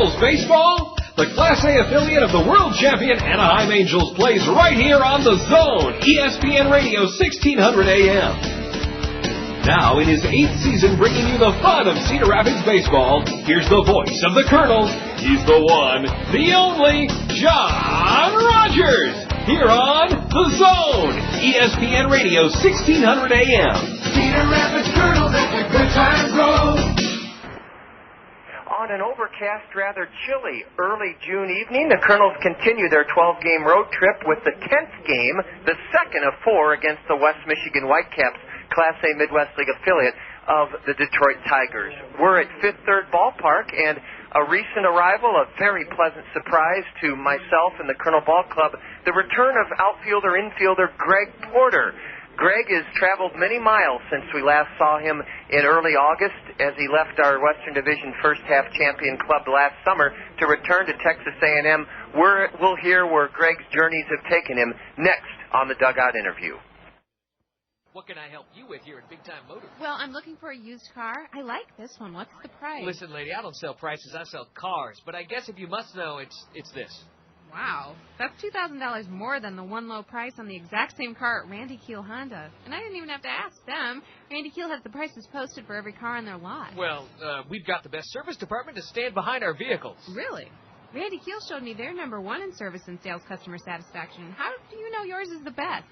Kernels baseball? The Class A affiliate of the world champion Anaheim Angels plays right here on The Zone, ESPN Radio 1600 AM. Now, in his 8th season bringing you the fun of Cedar Rapids baseball, here's the voice of the Kernels. He's the one, the only, John Rogers, here on The Zone, ESPN Radio 1600 AM. Cedar Rapids Kernels, let the good times roll. On an overcast, rather chilly early June evening, the Kernels continue their 12-game road trip with the 10th game, the second of 4 against the West Michigan Whitecaps, Class A Midwest League affiliate of the Detroit Tigers. We're at Fifth Third Ballpark, and a recent arrival, a very pleasant surprise to myself and the Kernel Ball Club, the return of outfielder-infielder Greg Porter. Greg has traveled many miles since we last saw him in early August as he left our Western Division first-half champion club last summer to return to Texas A&M. We'll hear where Greg's journeys have taken him next on the Dugout Interview. What can I help you with here at Big Time Motors? Well, I'm looking for a used car. I like this one. What's the price? Listen, lady, I don't sell prices. I sell cars. But I guess if you must know, it's this. Wow, that's $2,000 more than the one low price on the exact same car at Randy Keel Honda. And I didn't even have to ask them. Randy Keel has the prices posted for every car on their lot. Well, we've got the best service department to stand behind our vehicles. Really? Randy Keel showed me they're number 1 in service and sales customer satisfaction. How do you know yours is the best?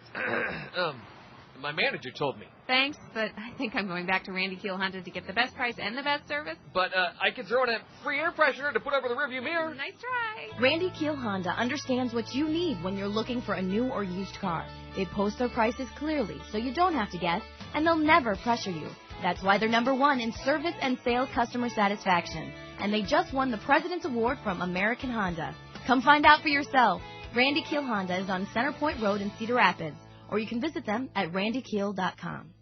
My manager told me. Thanks, but I think I'm going back to Randy Keel Honda to get the best price and the best service. But I can throw in a free air freshener to put over the rearview mirror. Nice try. Randy Keel Honda understands what you need when you're looking for a new or used car. They post their prices clearly, so you don't have to guess, and they'll never pressure you. That's why they're number 1 in service and sales customer satisfaction. And they just won the President's Award from American Honda. Come find out for yourself. Randy Keel Honda is on Center Point Road in Cedar Rapids, or you can visit them at randykeel.com.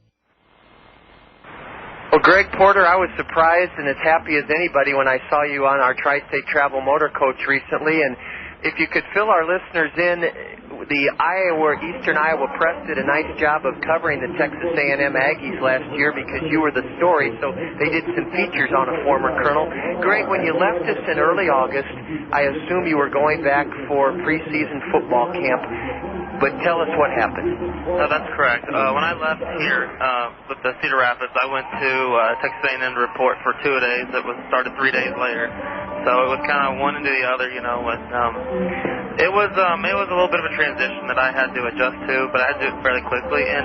Well, Greg Porter, I was surprised and as happy as anybody when I saw you on our Tri-State Travel Motor Coach recently. And if you could fill our listeners in, the Eastern Iowa Press did a nice job of covering the Texas A&M Aggies last year because you were the story, so they did some features on a former Colonel. Greg, when you left us in early August, I assume you were going back for preseason football camp. But tell us what happened. That's correct. When I left here with the Cedar Rapids, I went to Texas A&M to report for 2 days. It was started 3 days later, so it was kind of one into the other, you know. And it was a little bit of a transition that I had to adjust to, but I had to do it fairly quickly. And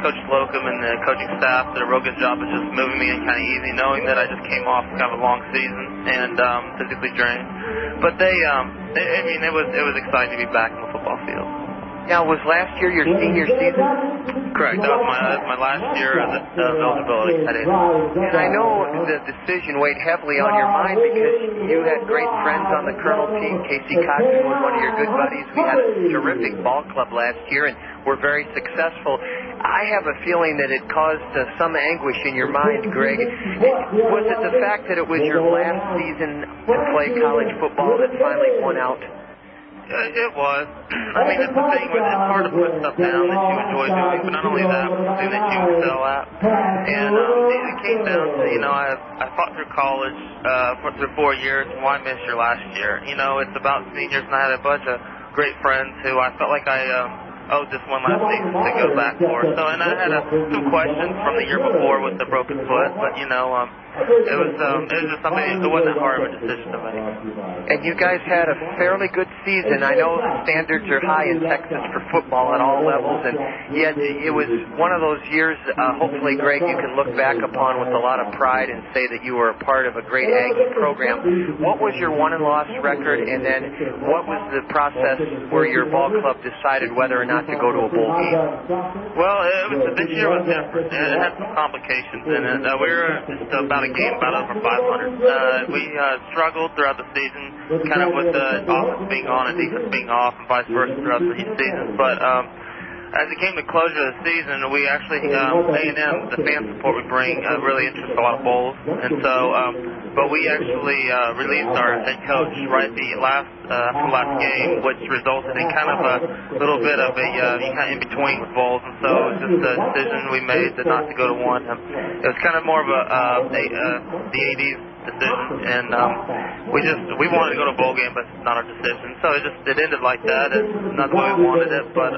Coach Slocum and the coaching staff did a real good job of just moving me in kind of easy, knowing that I just came off kind of a long season and physically drained. But it was exciting to be back in the football field. Now, was last year your senior season? Correct. That was my last year of eligibility. And I know the decision weighed heavily on your mind because you had great friends on the Kernel team. Casey Coxon was one of your good buddies. We had a terrific ball club last year and were very successful. I have a feeling that it caused some anguish in your mind, Greg. Was it the fact that it was your last season to play college football that finally won out? It was. I mean, it's the thing with it's hard to put stuff down that you enjoy doing, but not only that, but something that you excel at. And it came down to, you know, I fought through college through 4 years. Why miss your last year? You know, it's about seniors, and I had a bunch of great friends who I felt like I owed this one last season to go back for. So, and I had some questions from the year before with the broken foot, but you know, it was just something. It wasn't hard of a decision to make. And you guys had a fairly good season. I know the standards are high in Texas for football at all levels, and yet it was one of those years. Hopefully, Greg, you can look back upon with a lot of pride and say that you were a part of a great Aggie program. What was your won and loss record, and then what was the process where your ball club decided whether or not to go to a bowl game? Well, this year was different. It had some complications in it. We were just about a game about over 500. We struggled throughout the season, kind of with the offense being on and defense being off, and vice versa throughout the season. But as it came to closure of the season, we actually A&M, the fan support we bring, really interests a lot of bowls, and so. But we actually released our head coach right at the last game, which resulted in kind of a little bit of a kind of in between with bowls, and so it was just a decision we made not to go to one. It was kind of more of the AD's decision, and we wanted to go to a bowl game, but it's not our decision. So it ended like that. It's not the way we wanted it, but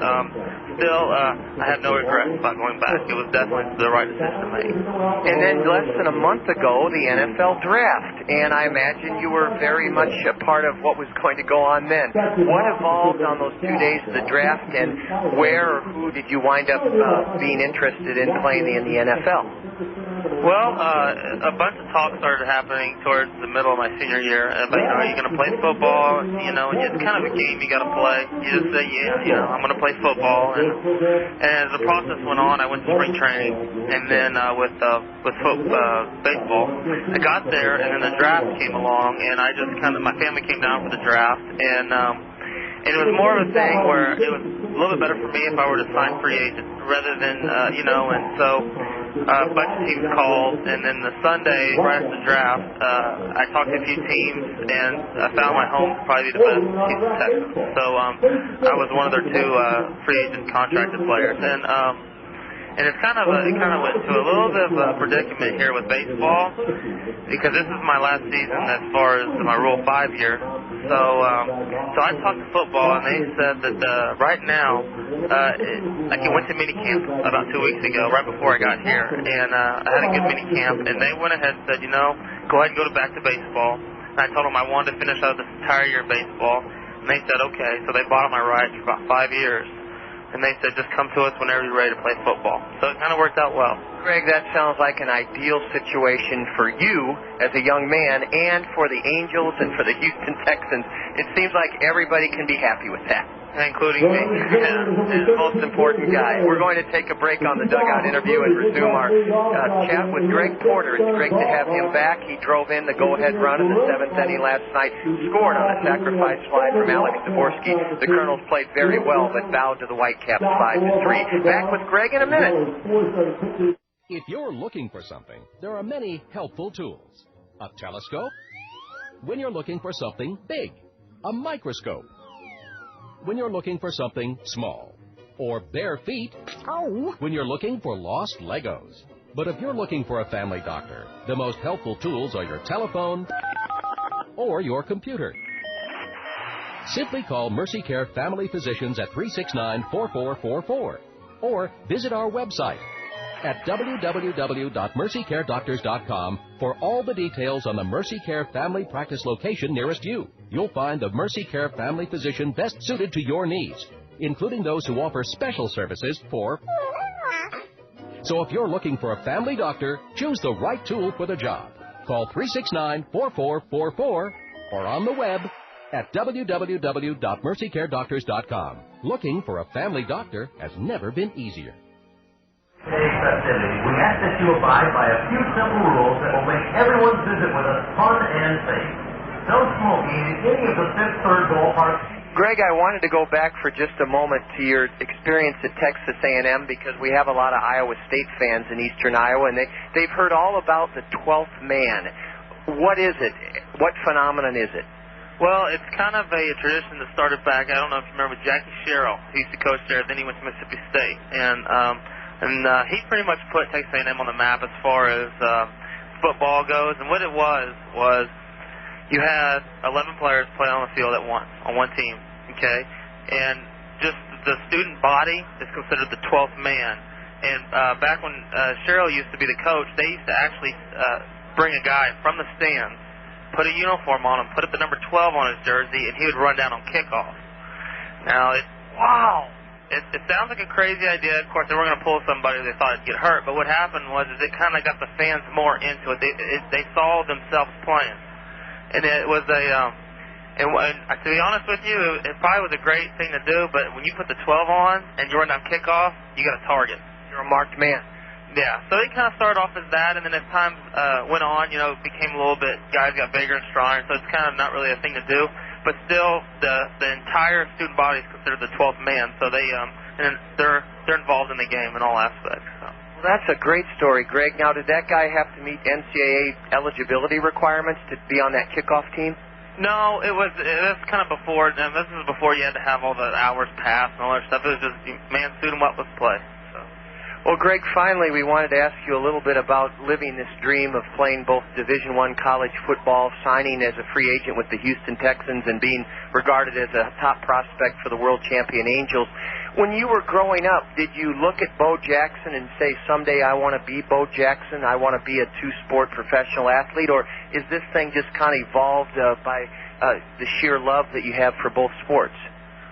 still, I have no regrets about going back. It was definitely the right decision to make. And then less than a month ago, the NFL draft, and I imagine you were very much a part of what was going to go on then. What evolved on those 2 days of the draft, and where or who did you wind up being interested in playing in the NFL? Well, a bunch of talk started happening towards the middle of my senior year about, are you going to play football? And it's kind of a game you got to play. You just say, I'm going to play football. And as the process went on, I went to spring training, and then with baseball, I got there, and then the draft came along, and my family came down for the draft, and it was more of a thing where it was a little bit better for me if I were to sign free agent rather than, and so a bunch of teams called, and then the Sunday right after the draft, I talked to a few teams, and I found my home to probably be the best team in Texas. So I was one of their 2 free agent contracted players, and it kind of went to a little bit of a predicament here with baseball, because this is my last season as far as my Rule 5 year. So I talked to football, and they said that right now, I went to minicamp about 2 weeks ago, right before I got here, and I had a good minicamp, and they went ahead and said, go ahead and go back to baseball. And I told them I wanted to finish out this entire year of baseball, and they said, okay. So they bought my rights for about 5 years. And they said, just come to us whenever you're ready to play football. So it kind of worked out well. Greg, that sounds like an ideal situation for you as a young man and for the Angels and for the Houston Texans. It seems like everybody can be happy with that. Including me. The most important guy. We're going to take a break on the Dugout interview and resume our chat with Greg Porter. It's great to have him back. He drove in the go-ahead run in the 7th inning last night, scored on a sacrifice fly from Alex Dvorsky. The Kernels played very well, but bowed to the Whitecaps 5-3. Back with Greg in a minute. If you're looking for something, there are many helpful tools. A telescope? When you're looking for something big. A microscope. When you're looking for something small. Or bare feet. When you're looking for lost Legos. But if you're looking for a family doctor, the most helpful tools are your telephone or your computer. Simply call Mercy Care Family Physicians at 369-4444 or visit our website at www.mercycaredoctors.com for all the details on the Mercy Care Family Practice location nearest you. You'll find the Mercy Care Family Physician best suited to your needs, including those who offer special services for... So if you're looking for a family doctor, choose the right tool for the job. Call 369-4444 or on the web at www.mercycaredoctors.com. Looking for a family doctor has never been easier. Today's festivities, we ask that you abide by a few simple rules that will make everyone's visit with us fun and safe. No smoking in any of the Fifth Third ballparks. Greg, I wanted to go back for just a moment to your experience at Texas A&M because we have a lot of Iowa State fans in eastern Iowa, and they've heard all about the 12th man. What is it? What phenomenon is it? Well, it's kind of a tradition that started back, I don't know if you remember Jackie Sherrill. He used to coach there, then he went to Mississippi State. And he pretty much put Texas A&M on the map as far as football goes. And what it was you had 11 players play on the field at once, on one team, okay? And just the student body is considered the 12th man. And back when Sherrill used to be the coach, they used to actually bring a guy from the stands, put a uniform on him, put the number 12 on his jersey, and he would run down on kickoff. Now, it sounds like a crazy idea. Of course, they weren't going to pull somebody they thought would get hurt, but what happened was it kind of got the fans more into it. They saw themselves playing. And it was and to be honest with you, it probably was a great thing to do, but when you put the 12 on and you run down kickoff, you got a target. You're a marked man. Yeah, so it kind of started off as that, and then as time went on, it became a little bit, guys got bigger and stronger, so it's kind of not really a thing to do. But still, the entire student body is considered the 12th man, so they're involved in the game in all aspects. So. Well, that's a great story, Greg. Now, did that guy have to meet NCAA eligibility requirements to be on that kickoff team? No, it was kind of before. This is before you had to have all the hours passed and all that stuff. It was just, man, suit 'em up, let's play. So. Well, Greg, finally, we wanted to ask you a little bit about living this dream of playing both Division I college football, signing as a free agent with the Houston Texans, and being regarded as a top prospect for the world champion Angels. When you were growing up, did you look at Bo Jackson and say, someday I want to be Bo Jackson, I want to be a two-sport professional athlete, or is this thing just kind of evolved by the sheer love that you have for both sports?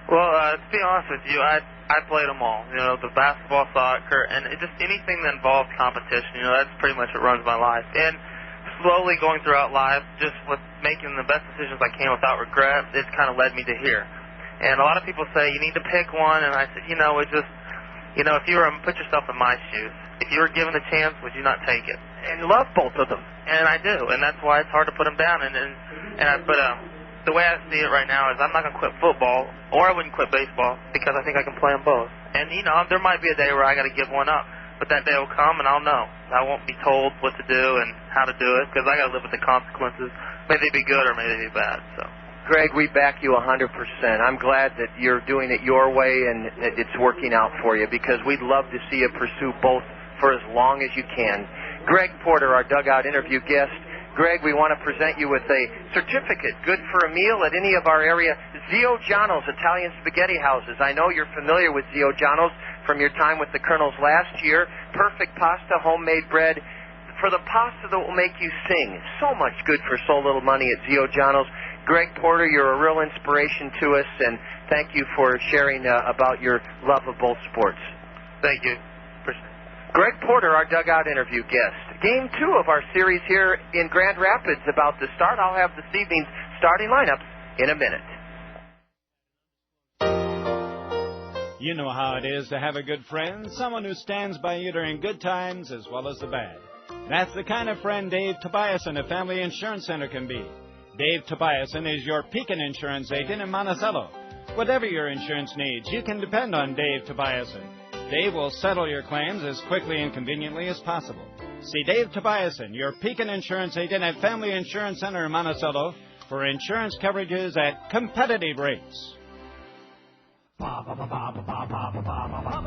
Well, to be honest with you, I played them all. You know, the basketball, soccer, and just anything that involves competition. You know, that's pretty much what runs my life. And slowly going throughout life, just with making the best decisions I can without regret, it's kind of led me to here. And a lot of people say, you need to pick one, and I said, it's just, if you were, put yourself in my shoes. If you were given a chance, would you not take it? And love both of them. And I do, and that's why it's hard to put them down. But the way I see it right now is I'm not going to quit football, or I wouldn't quit baseball, because I think I can play them both. And, there might be a day where I got to give one up, but that day will come, and I'll know. I won't be told what to do and how to do it, because I got to live with the consequences. May they be good or may they be bad. So, Greg, we back you 100%. I'm glad that you're doing it your way and it's working out for you, because we'd love to see you pursue both for as long as you can. Greg Porter, our dugout interview guest. Greg, we want to present you with a certificate good for a meal at any of our area. Zio Giano's Italian Spaghetti Houses. I know you're familiar with Zio Giano's from your time with the Kernels last year. Perfect pasta, homemade bread. For the pasta that will make you sing. So much good for so little money at Zio Giano's. Greg Porter, you're a real inspiration to us, and thank you for sharing about your love of both sports. Thank you. Greg Porter, our dugout interview guest. Game 2 of our series here in Grand Rapids about to start. I'll have this evening's starting lineups in a minute. You know how it is to have a good friend, someone who stands by you during good times as well as the bad. That's the kind of friend Dave Tobiasen of Family Insurance Center can be. Dave Tobiasen is your Pekin insurance agent in Monticello. Whatever your insurance needs, you can depend on Dave Tobiasen. Dave will settle your claims as quickly and conveniently as possible. See Dave Tobiasen, your Pekin insurance agent at Family Insurance Center in Monticello, for insurance coverages at competitive rates. Papa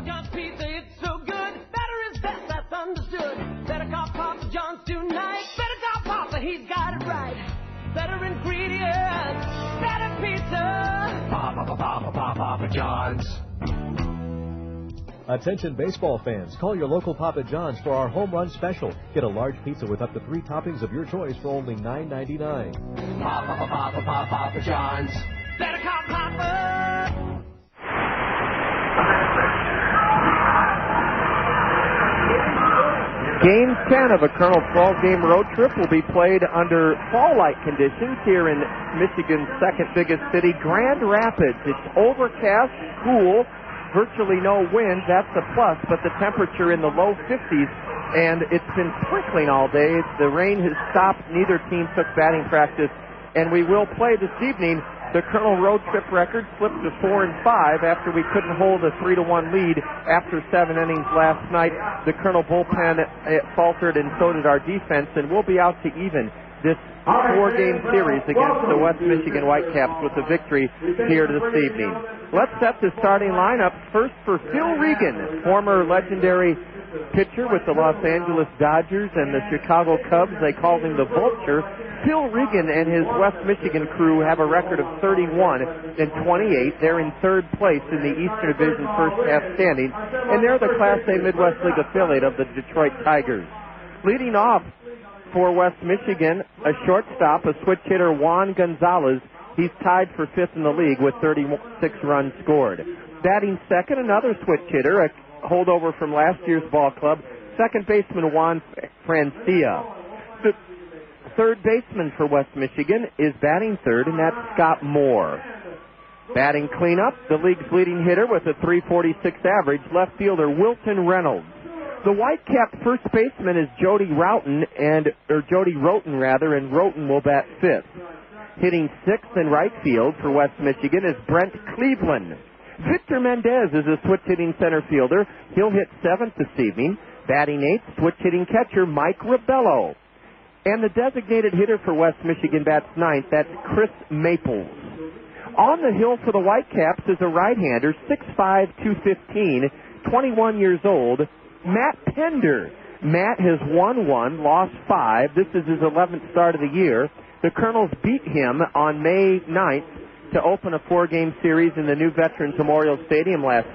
John's pizza, it's so good. Better is best, that's understood. Better call Papa John's tonight. Better call Papa, he's got it right. Better ingredients, better pizza. Papa John's. Attention baseball fans, call your local Papa John's for our home run special. Get a large pizza with up to 3 toppings of your choice for only $9.99. Papa John's. Better call Papa. Game 10 of a Kernel 12-game road trip will be played under fall-like conditions here in Michigan's second biggest city, Grand Rapids. It's overcast, cool, virtually no wind. That's a plus, but the temperature in the low 50s, and it's been sprinkling all day. The rain has stopped. Neither team took batting practice, and we will play this evening. The Kernel road trip record slipped to 4-5 after we couldn't hold a 3-1 lead after 7 innings last night. The Kernel bullpen faltered, and so did our defense, and we'll be out to even this 4-game series against the West Michigan Whitecaps with a victory here this evening. Let's set the starting lineup. First for Phil Regan, former legendary pitcher with the Los Angeles Dodgers and the Chicago Cubs. They called him the Vulture. Phil Regan and his West Michigan crew have a record of 31-28. They're in third place in the Eastern Division first half standings, and they're the Class A Midwest League affiliate of the Detroit Tigers. Leading off for West Michigan, a shortstop, a switch hitter, Juan Gonzalez. He's tied for 5th in the league with 36 runs scored. Batting second, another switch hitter, a holdover from last year's ball club, second baseman Juan Francia. The third baseman for West Michigan is batting third, and that's Scott Moore. Batting cleanup, the league's leading hitter with a .346 average, left fielder Wilton Reynolds. The Whitecap first baseman is Jody Roten, and Roten will bat 5th. Hitting 6th in right field for West Michigan is Brent Cleveland. Victor Mendez is a switch-hitting center fielder. He'll hit 7th this evening. Batting 8th, switch-hitting catcher Mike Ribello. And the designated hitter for West Michigan bats 9th. That's Chris Maples. On the hill for the Whitecaps is a right-hander, 6'5", 215, 21 years old. Matt Pender. Matt has won 1, lost 5. This is his 11th start of the year. The Kernels beat him on May 9th to open a 4-game series in the new Veterans Memorial Stadium last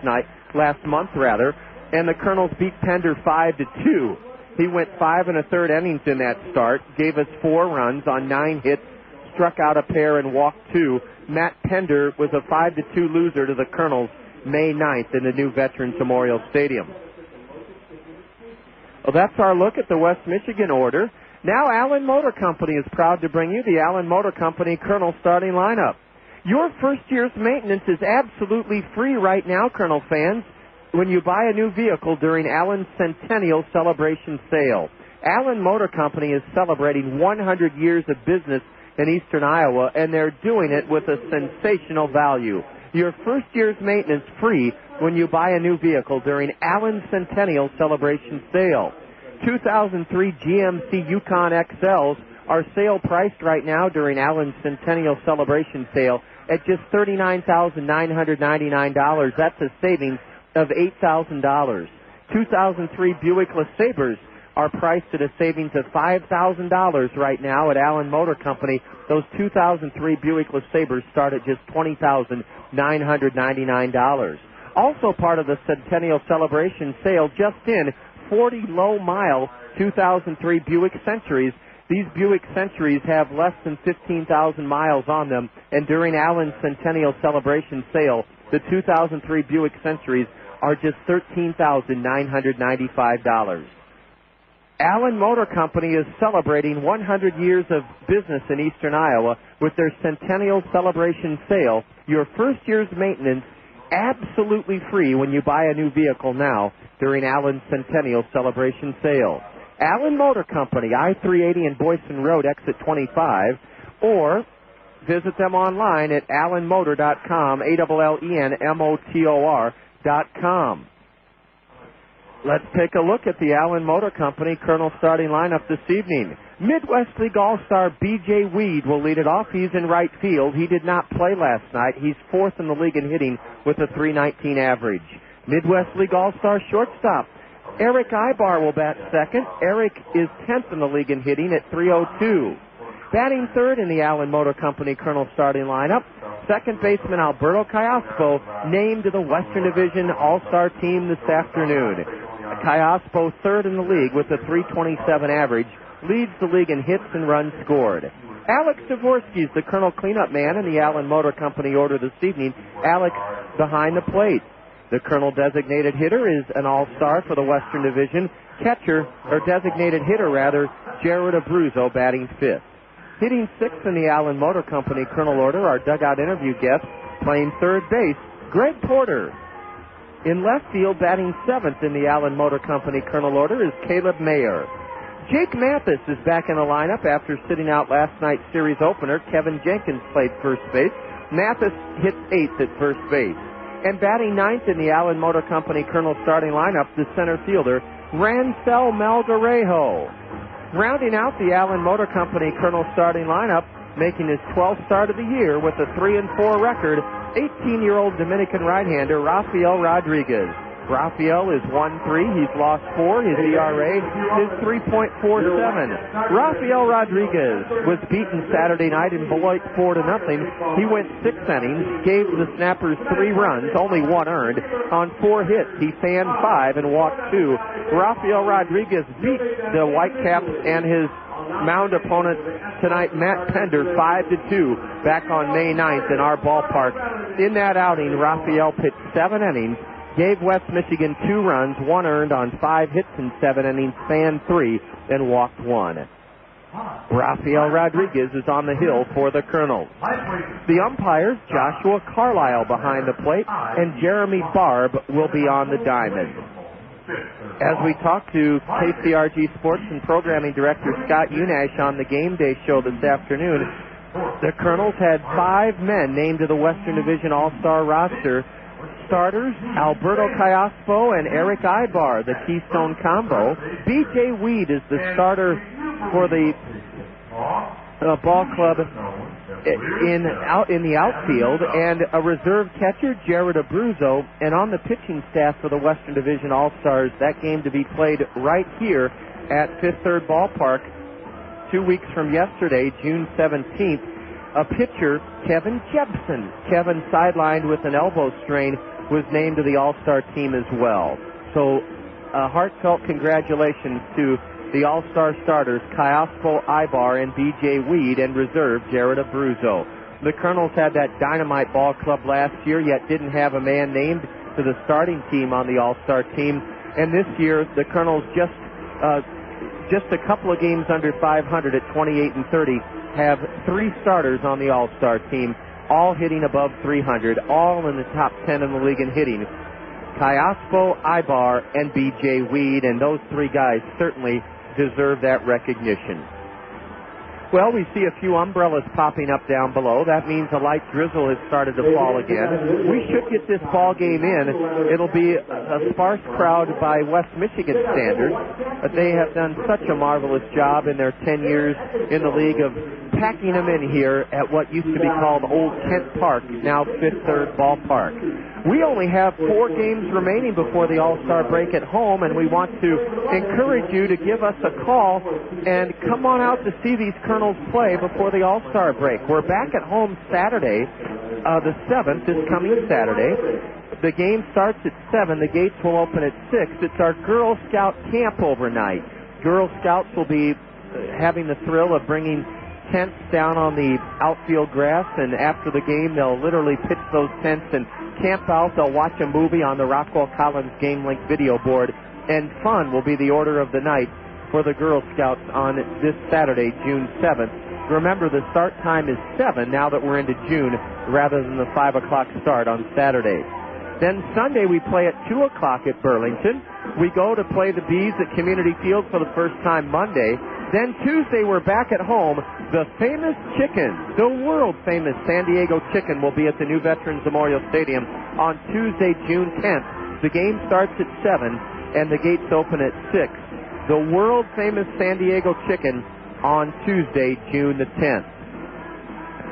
month, and the Kernels beat Pender 5-2. He went 5 1/3 innings in that start, gave us 4 runs on 9 hits, struck out a pair and walked 2. Matt Pender was a 5-2 loser to the Kernels May 9th in the new Veterans Memorial Stadium. Well, that's our look at the West Michigan order. Now Allen Motor Company is proud to bring you the Allen Motor Company Kernel starting lineup. Your first year's maintenance is absolutely free right now, Kernel fans, when you buy a new vehicle during Allen's Centennial Celebration Sale. Allen Motor Company is celebrating 100 years of business in eastern Iowa, and they're doing it with a sensational value. Your first year's maintenance free when you buy a new vehicle during Allen's Centennial Celebration Sale. 2003 GMC Yukon XLs are sale priced right now during Allen's Centennial Celebration Sale at just $39,999. That's a savings of $8,000. 2003 Buick LeSabres are priced at a savings of $5,000 right now at Allen Motor Company. Those 2003 Buick LeSabres start at just $20,999. Also part of the Centennial Celebration Sale, just in 40 low-mile 2003 Buick Centuries. These Buick Centuries have less than 15,000 miles on them, and during Allen's Centennial Celebration Sale, the 2003 Buick Centuries are just $13,995. Allen Motor Company is celebrating 100 years of business in eastern Iowa with their Centennial Celebration Sale. Your first year's maintenance absolutely free when you buy a new vehicle now during Allen's Centennial Celebration Sale. Allen Motor Company, I-380 and Boyson Road, exit 25, or visit them online at allenmotor.com, ALLENMOTOR.com. Let's take a look at the Allen Motor Company Kernel starting lineup this evening. Midwest League All-Star B.J. Weed will lead it off. He's in right field. He did not play last night. He's 4th in the league in hitting with a .319 average. Midwest League All-Star shortstop Eric Ibar will bat second. Eric is 10th in the league in hitting at .302. Batting third in the Allen Motor Company Kernel starting lineup, second baseman Alberto Callaspo, named to the Western Division All-Star team this afternoon. Callaspo third in the league with a .327 average, leads the league in hits and runs scored. Alex Dvorsky is the Kernel cleanup man in the Allen Motor Company order this evening. Alex behind the plate. The Kernel designated hitter is an all-star for the Western Division. Designated hitter, Jared Abruzzo batting 5th. Hitting 6th in the Allen Motor Company Kernel order, our dugout interview guest, playing third base, Greg Porter. In left field, batting 7th in the Allen Motor Company Kernel order is Caleb Mayer. Jake Mathis is back in the lineup after sitting out last night's series opener. Kevin Jenkins played first base. Mathis hits 8th at first base. And batting 9th in the Allen Motor Company Kernel starting lineup, the center fielder, Rancel Malgarejo. Rounding out the Allen Motor Company Kernel starting lineup, making his 12th start of the year with a 3-4 record, 18-year-old Dominican right-hander Rafael Rodriguez. Rafael is 1-3. He's lost 4. His ERA is 3.47. Rafael Rodriguez was beaten Saturday night in Beloit 4-0. He went 6 innings, gave the Snappers 3 runs, only 1 earned. On 4 hits, he fanned 5 and walked 2. Rafael Rodriguez beat the Whitecaps and his mound opponent tonight, Matt Pender, 5-2, back on May 9th in our ballpark. In that outing, Rafael pitched 7 innings, gave West Michigan 2 runs, 1 earned on 5 hits in 7 innings, fanned 3, and walked 1. Rafael Rodriguez is on the hill for the Kernels. The umpires, Joshua Carlisle behind the plate, and Jeremy Barb will be on the diamond. As we talk to KCRG Sports and Programming Director Scott Unash on the Game Day show this afternoon, the Kernels had 5 men named to the Western Division All-Star roster. Starters, Alberto Callaspo and Eric Ibar, the Keystone combo. B.J. Weed is the starter for the ball club in the outfield, and a reserve catcher, Jared Abruzzo, and on the pitching staff for the Western Division All-Stars. That game to be played right here at Fifth Third Ballpark 2 weeks from yesterday, June 17th. A pitcher, Kevin Jepson. Kevin, sidelined with an elbow strain, was named to the All-Star team as well. So a heartfelt congratulations to the All-Star starters, Kyospo Ibar and B.J. Weed, and reserve Jared Abruzzo. The Kernels had that dynamite ball club last year, yet didn't have a man named to the starting team on the All-Star team. And this year, the Kernels just a couple of games under 500 at 28-30, have 3 starters on the All-Star team, all hitting above 300, all in the top 10 in the league in hitting. Kyospo, Ibar, and B.J. Weed, and those 3 guys certainly deserve that recognition. Well, we see a few umbrellas popping up down below. That means a light drizzle has started to fall again. We should get this ball game in. It'll be a sparse crowd by West Michigan standards. They have done such a marvelous job in their 10 years in the league of packing them in here at what used to be called Old Kent Park, now Fifth Third Ballpark. We only have 4 games remaining before the All-Star break at home, and we want to encourage you to give us a call and come on out to see these Kernels play before the All-Star break. We're back at home Saturday, the 7th, this coming Saturday. The game starts at 7. The gates will open at 6. It's our Girl Scout camp overnight. Girl Scouts will be having the thrill of bringing tents down on the outfield grass, and after the game, they'll literally pitch those tents and camp out. They'll watch a movie on the Rockwell Collins Game Link video board, and fun will be the order of the night for the Girl Scouts on this Saturday, June 7th. Remember, the start time is 7 now that we're into June, rather than the 5 o'clock start on Saturday. Then Sunday we play at 2 o'clock at Burlington. We go to play the Bees at Community Field for the first time Monday. Then Tuesday we're back at home. The famous chicken, the world-famous San Diego chicken, will be at the new Veterans Memorial Stadium on Tuesday, June 10th. The game starts at 7 and the gates open at 6. The world-famous San Diego chicken on Tuesday, June the 10th.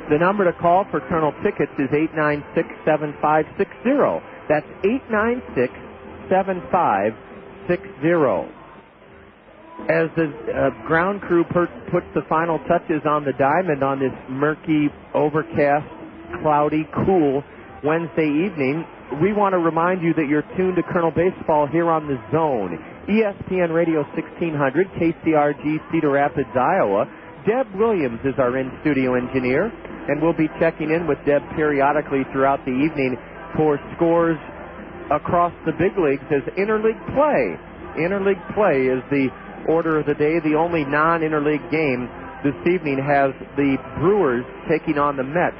The number to call for Kernel tickets is 896-7560. That's 896-7560. As the ground crew puts the final touches on the diamond on this murky, overcast, cloudy, cool Wednesday evening, we want to remind you that you're tuned to Kernel Baseball here on the Zone. ESPN Radio 1600, KCRG, Cedar Rapids, Iowa. Deb Williams is our in-studio engineer, and we'll be checking in with Deb periodically throughout the evening for scores across the big leagues as interleague play. Interleague play is the order of the day. The only non-interleague game this evening has the Brewers taking on the Mets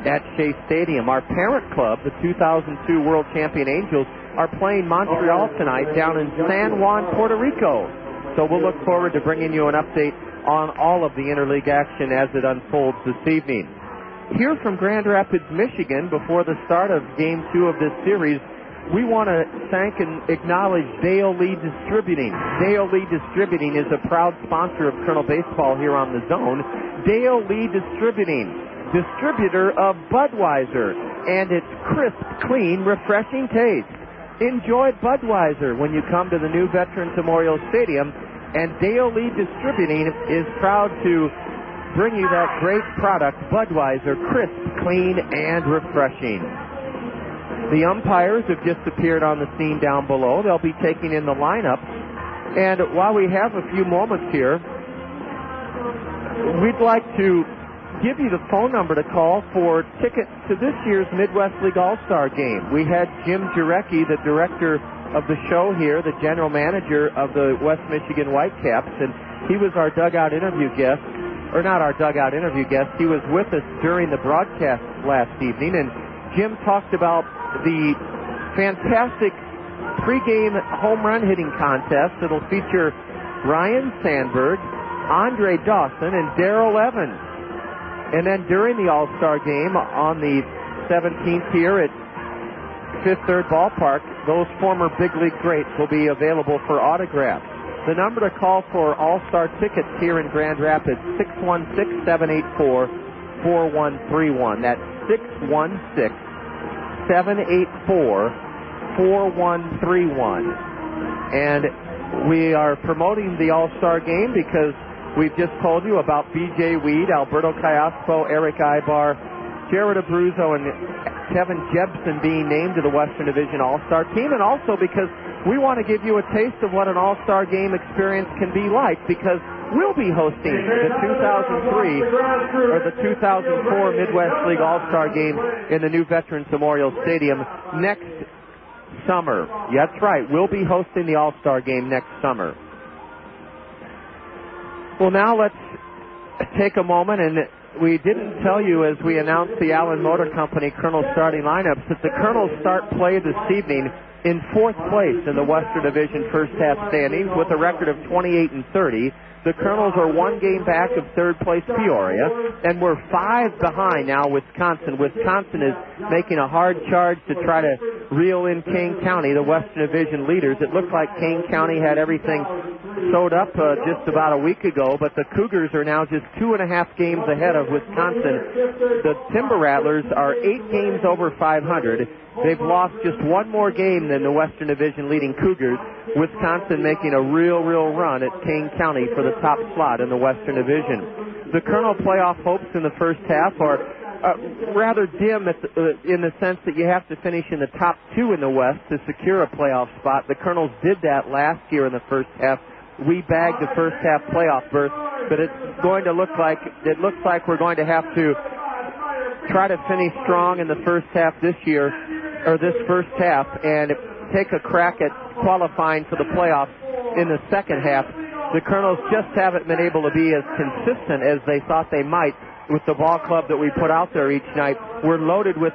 at Shea Stadium. Our parent club, the 2002 World Champion Angels, are playing Montreal tonight down in San Juan, Puerto Rico. So we'll look forward to bringing you an update on all of the interleague action as it unfolds this evening. Here from Grand Rapids, Michigan, before the start of Game 2 of this series, we want to thank and acknowledge Dale Lee Distributing. Dale Lee Distributing is a proud sponsor of Kernel Baseball here on the Zone. Dale Lee Distributing, distributor of Budweiser and its crisp, clean, refreshing taste. Enjoy Budweiser when you come to the new Veterans Memorial Stadium, and Dale Lee Distributing is proud to bring you that great product, Budweiser, crisp, clean, and refreshing. The umpires have just appeared on the scene down below. They'll be taking in the lineup. And while we have a few moments here, we'd like to give you the phone number to call for tickets to this year's Midwest League All-Star Game. We had Jim Jarecki, the director of the show here, the general manager of the West Michigan Whitecaps, and he was our dugout interview guest, or not our dugout interview guest. He was with us during the broadcast last evening, and Jim talked about the fantastic pregame home run hitting contest that'll feature Ryan Sandberg, Andre Dawson, and Darrell Evans. And then during the All-Star game on the 17th here at Fifth Third Ballpark, those former big league greats will be available for autographs. The number to call for All-Star tickets here in Grand Rapids, 616-784-4444. 616-784-4131. That's 616-784-4131. And we are promoting the All-Star Game because we've just told you about B.J. Weed, Alberto Callaspo, Eric Ibar, Jared Abruzzo, and Kevin Jebsen being named to the Western Division All-Star Team, and also because we want to give you a taste of what an All-Star Game experience can be like, because we'll be hosting the 2003 or the 2004 Midwest League All-Star Game in the new Veterans Memorial Stadium next summer. Yeah, that's right. We'll be hosting the All-Star Game next summer. Well, now let's take a moment, and we didn't tell you as we announced the Allen Motor Company Kernels starting lineups that the Kernels start play this evening in fourth place in the Western Division first half standings with a record of 28-30. The Kernels are one game back of third place Peoria, and we're 5 behind now Wisconsin. Wisconsin is making a hard charge to try to reel in Kane County, the Western Division leaders. It looked like Kane County had everything sewed up just about a week ago, but the Cougars are now just 2.5 games ahead of Wisconsin. The Timber Rattlers are 8 games over 500. They've lost just one more game than the Western Division leading Cougars. Wisconsin making a real run at Kane County for the top slot in the Western Division. The Kernel playoff hopes in the first half are rather dim in the sense that you have to finish in the top 2 in the West to secure a playoff spot. The Kernels did that last year in the first half. We bagged the first half playoff berth, but it looks like we're going to have to try to finish strong in the first half this year, or this first half, and take a crack at qualifying for the playoffs in the second half. The Kernels just haven't been able to be as consistent as they thought they might with the ball club that we put out there each night. We're loaded with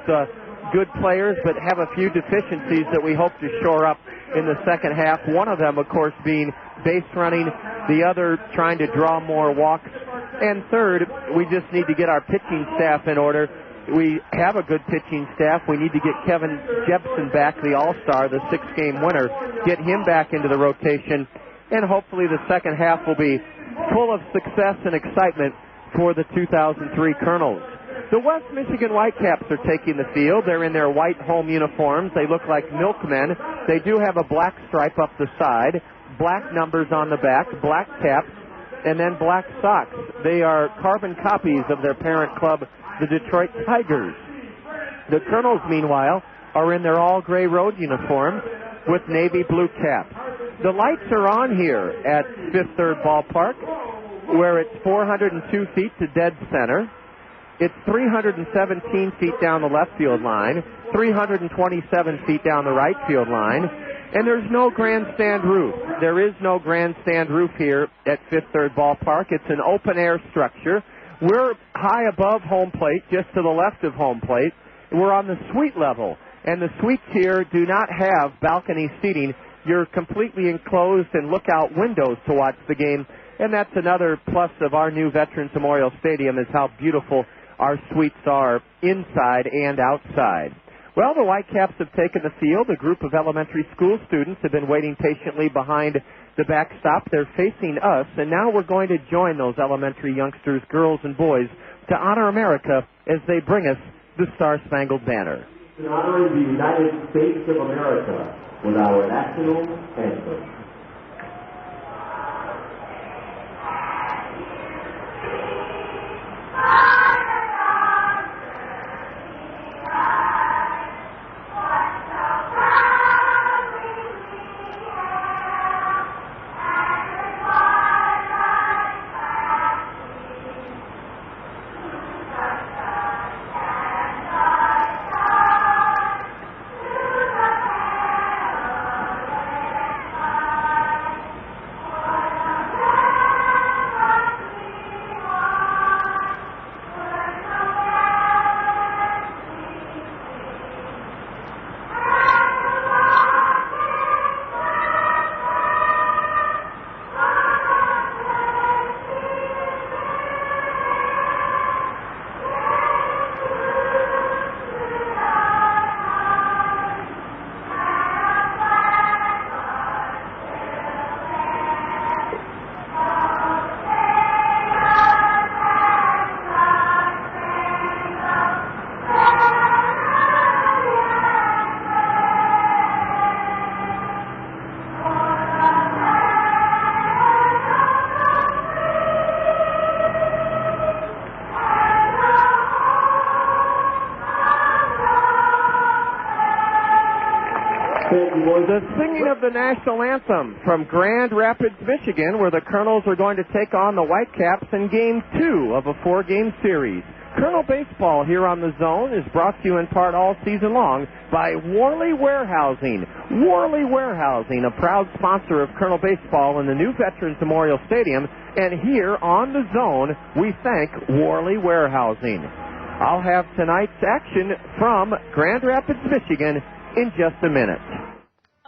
good players, but have a few deficiencies that we hope to shore up in the second half. One of them, of course, being base running, the other trying to draw more walks, and third, we just need to get our pitching staff in order. We have a good pitching staff. We need to get Kevin Jebsen back, the All-Star, the 6-game winner, get him back into the rotation, and hopefully the second half will be full of success and excitement for the 2003 Kernels. The West Michigan Whitecaps are taking the field. They're in their white home uniforms. They look like milkmen. They do have a black stripe up the side, black numbers on the back, black caps, and then black socks. They are carbon copies of their parent club, the Detroit Tigers. The Kernels, meanwhile, are in their all-gray road uniforms with navy blue caps. The lights are on here at Fifth Third Ballpark, where it's 402 feet to dead center. It's 317 feet down the left field line, 327 feet down the right field line, and there's no grandstand roof. There is no grandstand roof here at Fifth Third Ballpark. It's an open-air structure. We're high above home plate, just to the left of home plate. We're on the suite level, and the suites here do not have balcony seating. You're completely enclosed and look-out windows to watch the game, and that's another plus of our new Veterans Memorial Stadium is how beautiful our suites are inside and outside. Well, the Whitecaps have taken the field. A group of elementary school students have been waiting patiently behind the backstop. They're facing us, and now we're going to join those elementary youngsters, girls and boys, to honor America as they bring us the Star-Spangled Banner. Honoring the United States of America with our national anthem. The singing of the national anthem from Grand Rapids, Michigan, where the Kernels are going to take on the Whitecaps in Game 2 of a 4-game series. Kernel Baseball here on the Zone is brought to you in part all season long by Worley Warehousing. Worley Warehousing, a proud sponsor of Kernel Baseball in the new Veterans Memorial Stadium. And here on the Zone, we thank Worley Warehousing. I'll have tonight's action from Grand Rapids, Michigan in just a minute.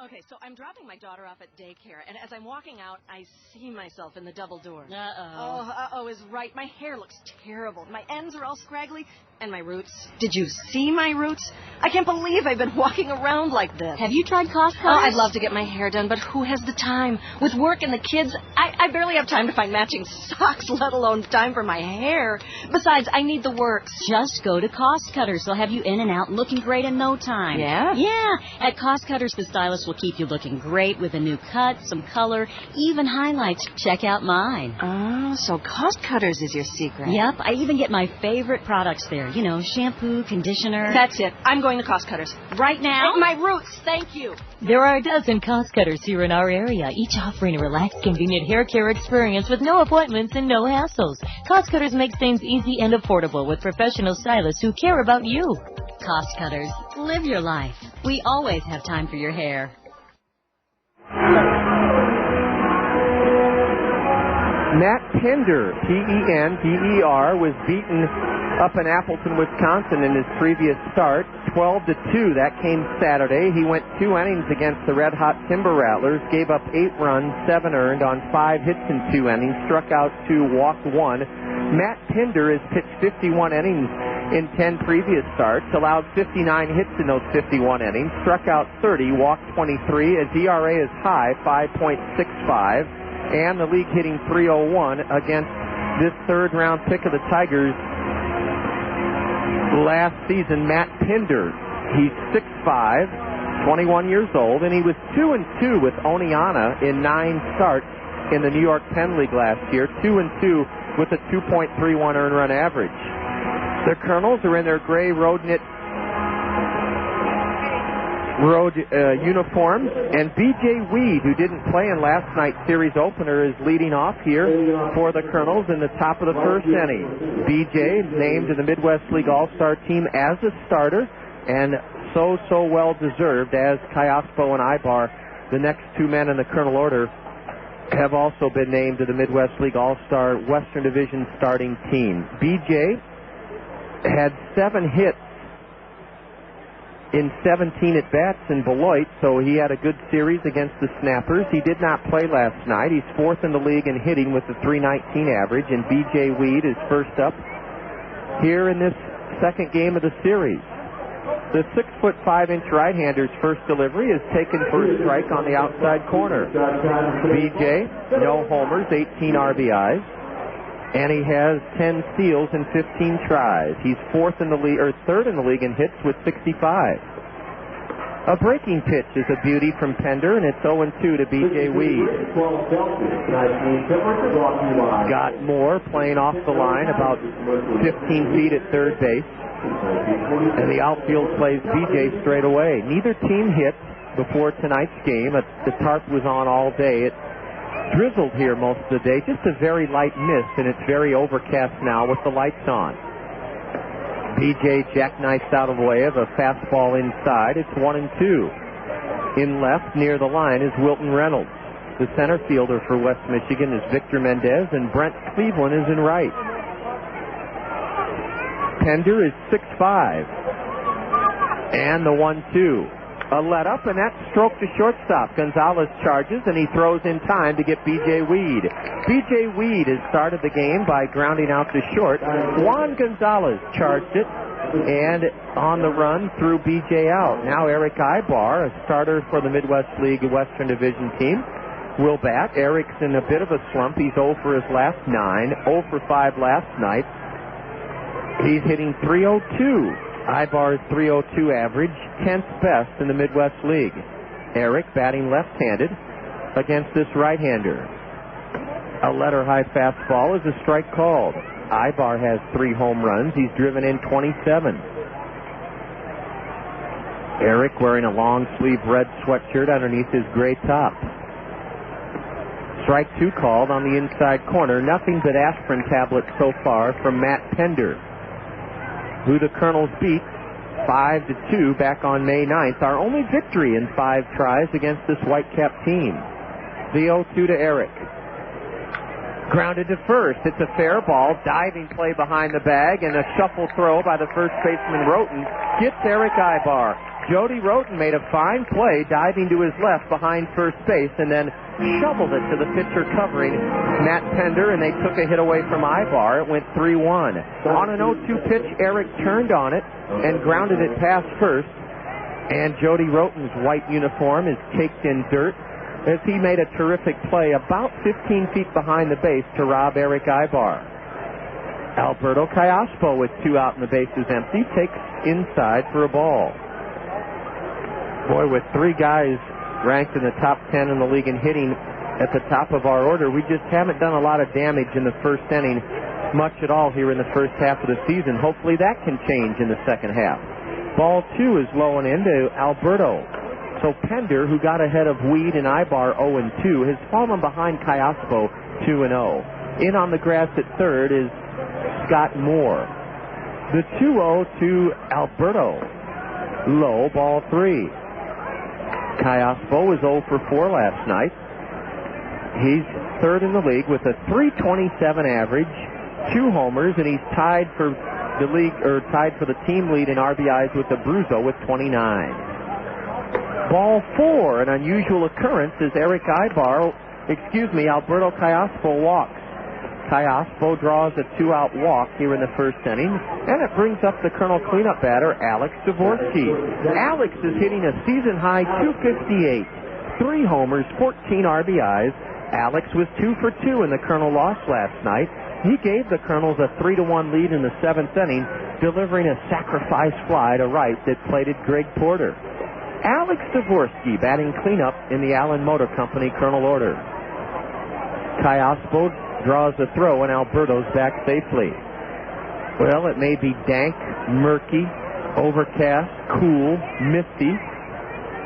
Okay, so I'm dropping my daughter off at daycare, and as I'm walking out, I see myself in the double door. Uh-oh is right. My hair looks terrible. My ends are all scraggly, and my roots. Did you see my roots? I can't believe I've been walking around like this. Have you tried Cost Cutters? Oh, I'd love to get my hair done, but who has the time? With work and the kids, I barely have time to find matching socks, let alone time for my hair. Besides, I need the works. Just go to Cost Cutters. They'll have you in and out and looking great in no time. Yeah? Yeah. At Cost Cutters, the stylist will keep you looking great with a new cut, some color, even highlights. Check out mine. Oh, so Cost Cutters is your secret. Yep. I even get my favorite products there. You know, shampoo, conditioner. That's it. I'm going to Cost Cutters. Right now? My roots, thank you. There are a dozen Cost Cutters here in our area, each offering a relaxed, convenient hair care experience with no appointments and no hassles. Cost Cutters makes things easy and affordable with professional stylists who care about you. Cost Cutters. Live your life. We always have time for your hair. Matt Pender, P-E-N-D-E-R, was beaten up in Appleton, Wisconsin in his previous start, 12-2. That came Saturday. He went 2 innings against the Red Hot Timber Rattlers, gave up 8 runs, 7 earned on 5 hits in 2 innings, struck out 2, walked 1. Matt Pender has pitched 51 innings in 10 previous starts, allowed 59 hits in those 51 innings, struck out 30, walked 23. His ERA is high, 5.65. And the league hitting .301 against this third-round pick of the Tigers last season, Matt Pender. He's 6'5", 21 years old, and he was 2-2 with Oneonta in 9 starts in the New York Penn League last year, 2-2 with a 2.31 earned run average. The Kernels are in their gray road uniforms, and B.J. Weed, who didn't play in last night's series opener, is leading off here for the Kernels in the top of the first inning. B.J. named to the Midwest League All-Star team as a starter, and so well deserved, as Kayaspo and Ibar, the next 2 men in the Kernel order, have also been named to the Midwest League All-Star Western Division starting team. B.J. had 7 hits in 17 at-bats in Beloit, so he had a good series against the Snappers. He did not play last night. He's 4th in the league in hitting with a .319 average, and B.J. Weed is first up here in this second game of the series. The 6'5" right-hander's first delivery is taken for a strike on the outside corner. B.J., no homers, 18 RBIs. And he has 10 steals in 15 tries. He's 3rd in the league in hits with 65. A breaking pitch is a beauty from Pender, and it's 0-2 to B.J. Weed. Scott Moore playing off the line about 15 feet at third base. And the outfield plays B.J. straight away. Neither team hit before tonight's game. The tarp was on all day. It drizzled here most of the day, just a very light mist, and it's very overcast now with the lights on. B.J. jackknifes out of the way of a fastball inside. It's 1-2. In left, near the line, is Wilton Reynolds. The center fielder for West Michigan is Victor Mendez, and Brent Cleveland is in right. Pender is 6'5". And the 1-2. A let-up, and that's stroke to shortstop. Gonzalez charges, and he throws in time to get B.J. Weed. B.J. Weed has started the game by grounding out to short. Juan Gonzalez charged it, and on the run threw B.J. out. Now Eric Ibar, a starter for the Midwest League Western Division team, will bat. Eric's in a bit of a slump. He's 0 for his last 9, 0 for 5 last night. He's hitting .302. Ibar's .302 average, 10th best in the Midwest League. Eric batting left-handed against this right-hander. A letter-high fastball is a strike called. Ibar has 3 home runs. He's driven in 27. Eric wearing a long-sleeve red sweatshirt underneath his gray top. Strike 2 called on the inside corner. Nothing but aspirin tablets so far from Matt Pender, who the Kernels beat 5-2 back on May 9th. Our only victory in 5 tries against this Whitecap team. The 0-2 to Eric. Grounded to first. It's a fair ball. Diving play behind the bag and a shuffle throw by the first baseman Roten gets Eric Ibar. Jody Roten made a fine play diving to his left behind first base and then shoveled it to the pitcher covering Matt Pender, and they took a hit away from Ibar. It went 3-1. On an 0-2 pitch, Eric turned on it and grounded it past first, and Jody Roten's white uniform is caked in dirt as he made a terrific play about 15 feet behind the base to rob Eric Ibar. Alberto Callaspo, with 2 out and the bases empty, takes inside for a ball. Boy, with 3 guys ranked in the top 10 in the league and hitting at the top of our order, we just haven't done a lot of damage in the first inning, much at all here in the first half of the season. Hopefully that can change in the second half. Ball 2 is low and into Alberto. So Pender, who got ahead of Weed and Ibar 0-2, has fallen behind Callaspo 2-0. In on the grass at third is Scott Moore. The 2-0 to Alberto. Low, ball 3. Callaspo was 0 for 4 last night. He's third in the league with a .327 average, 2 homers, and he's tied for the league, or tied for the team lead in RBIs with Abruzzo with 29. Ball 4, an unusual occurrence as Alberto Callaspo walks. Callaspo draws a 2-out walk here in the first inning, and it brings up the Kernel cleanup batter, Alex Dvorsky. Alex is hitting a season-high .258, 3 homers, 14 RBIs. Alex was 2 for 2 in the Kernel loss last night. He gave the Kernels a 3-1 lead in the 7th inning, delivering a sacrifice fly to right that plated Greg Porter. Alex Dvorsky batting cleanup in the Allen Motor Company Kernel order. Callaspo draws a throw, and Alberto's back safely. Well, it may be dank, murky, overcast, cool, misty,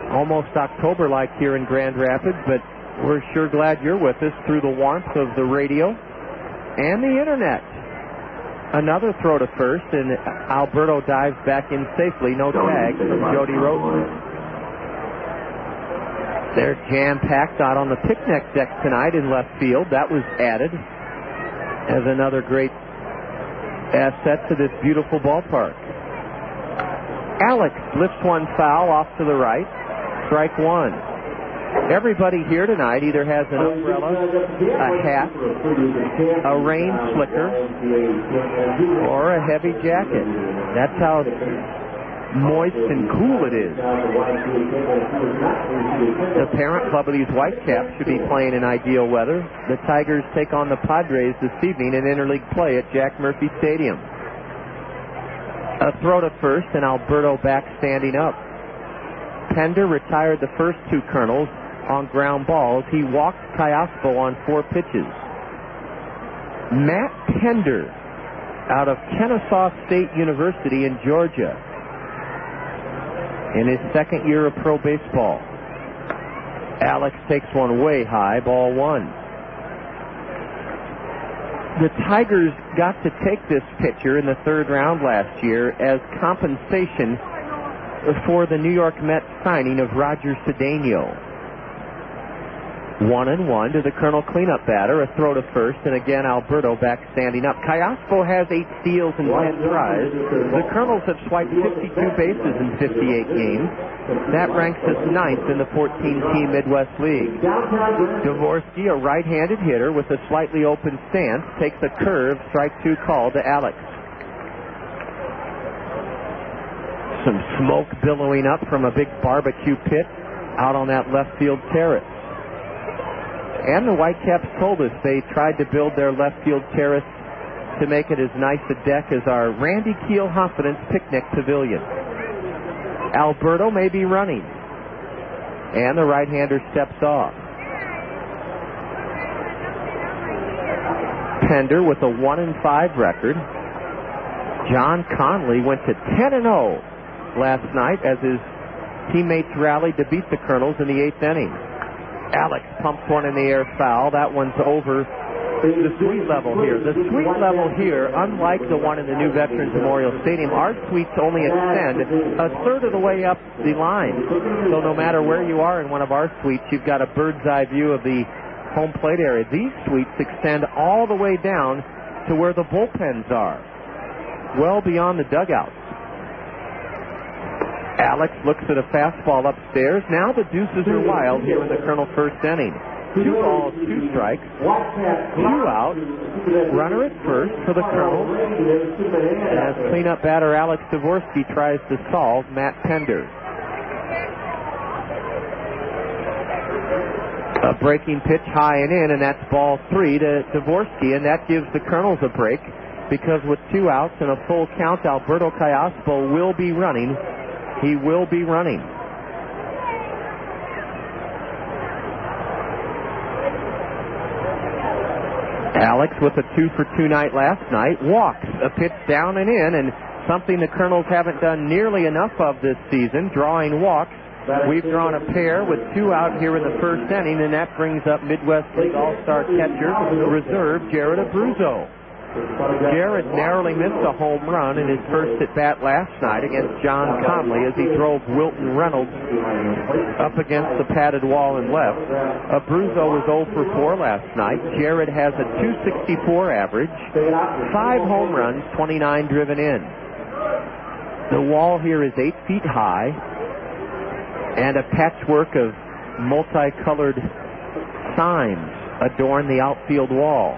almost October-like here in Grand Rapids, but we're sure glad you're with us through the warmth of the radio and the internet. Another throw to first, and Alberto dives back in safely. No tag from Jody Roten. They're jam-packed out on the picnic deck tonight in left field. That was added as another great asset to this beautiful ballpark. Alex lifts one foul off to the right. Strike 1. Everybody here tonight either has an umbrella, a hat, a rain slicker, or a heavy jacket. That's how moist and cool it is. The parent club of these Whitecaps should be playing in ideal weather. The Tigers take on the Padres this evening in interleague play at Jack Murphy Stadium. A throw to first, and Alberto back standing up. Pender retired the first 2 Kernels on ground balls. He walked Callaspo on 4 pitches. Matt Pender out of Kennesaw State University in Georgia, in his second year of pro baseball. Alex takes one way high, ball 1. The Tigers got to take this pitcher in the 3rd round last year as compensation for the New York Mets signing of Roger Cedeno. 1-1 to the Kernel cleanup batter. A throw to first, and again Alberto back standing up. Callaspo has 8 steals and 10 tries. The Kernels have swiped 52 bases in 58 games. That ranks us 9th in the 14-team Midwest League. Dvorsky, a right-handed hitter with a slightly open stance, takes a curve, strike 2 call to Alex. Some smoke billowing up from a big barbecue pit out on that left field terrace. And the Whitecaps told us they tried to build their left field terrace to make it as nice a deck as our Randy Keel Confidence Picnic Pavilion. Alberto may be running, and the right-hander steps off. Pender with a 1-5 record. John Conley went to 10-0 last night as his teammates rallied to beat the Kernels in the 8th inning. Alex pumps one in the air foul. That one's over the suite level here. The suite level here, unlike the one in the new Veterans Memorial Stadium, our suites only extend a third of the way up the line. So no matter where you are in one of our suites, you've got a bird's eye view of the home plate area. These suites extend all the way down to where the bullpens are, well beyond the dugouts. Alex looks at a fastball upstairs. Now the deuces are wild here in the Kernel first inning. 2 balls, 2 strikes, 2 out, runner at first for the Kernels, as cleanup batter Alex Dvorsky tries to solve Matt Pender. A breaking pitch high and in, and that's ball 3 to Dvorsky, and that gives the Kernels a break, because with 2 outs and a full count, Alberto Callaspo will be running. He will be running. Alex, with a 2-for-2 night last night, walks a pitch down and in, and something the Kernels haven't done nearly enough of this season, drawing walks. We've drawn a pair with 2 out here in the first inning, and that brings up Midwest League All-Star catcher, reserve Jared Abruzzo. Jared narrowly missed a home run in his first at-bat last night against John Conley as he drove Wilton Reynolds up against the padded wall and left. Abruzzo was 0 for 4 last night. Jared has a .264 average, 5 home runs, 29 driven in. The wall here is 8 feet high, and a patchwork of multicolored signs adorn the outfield wall.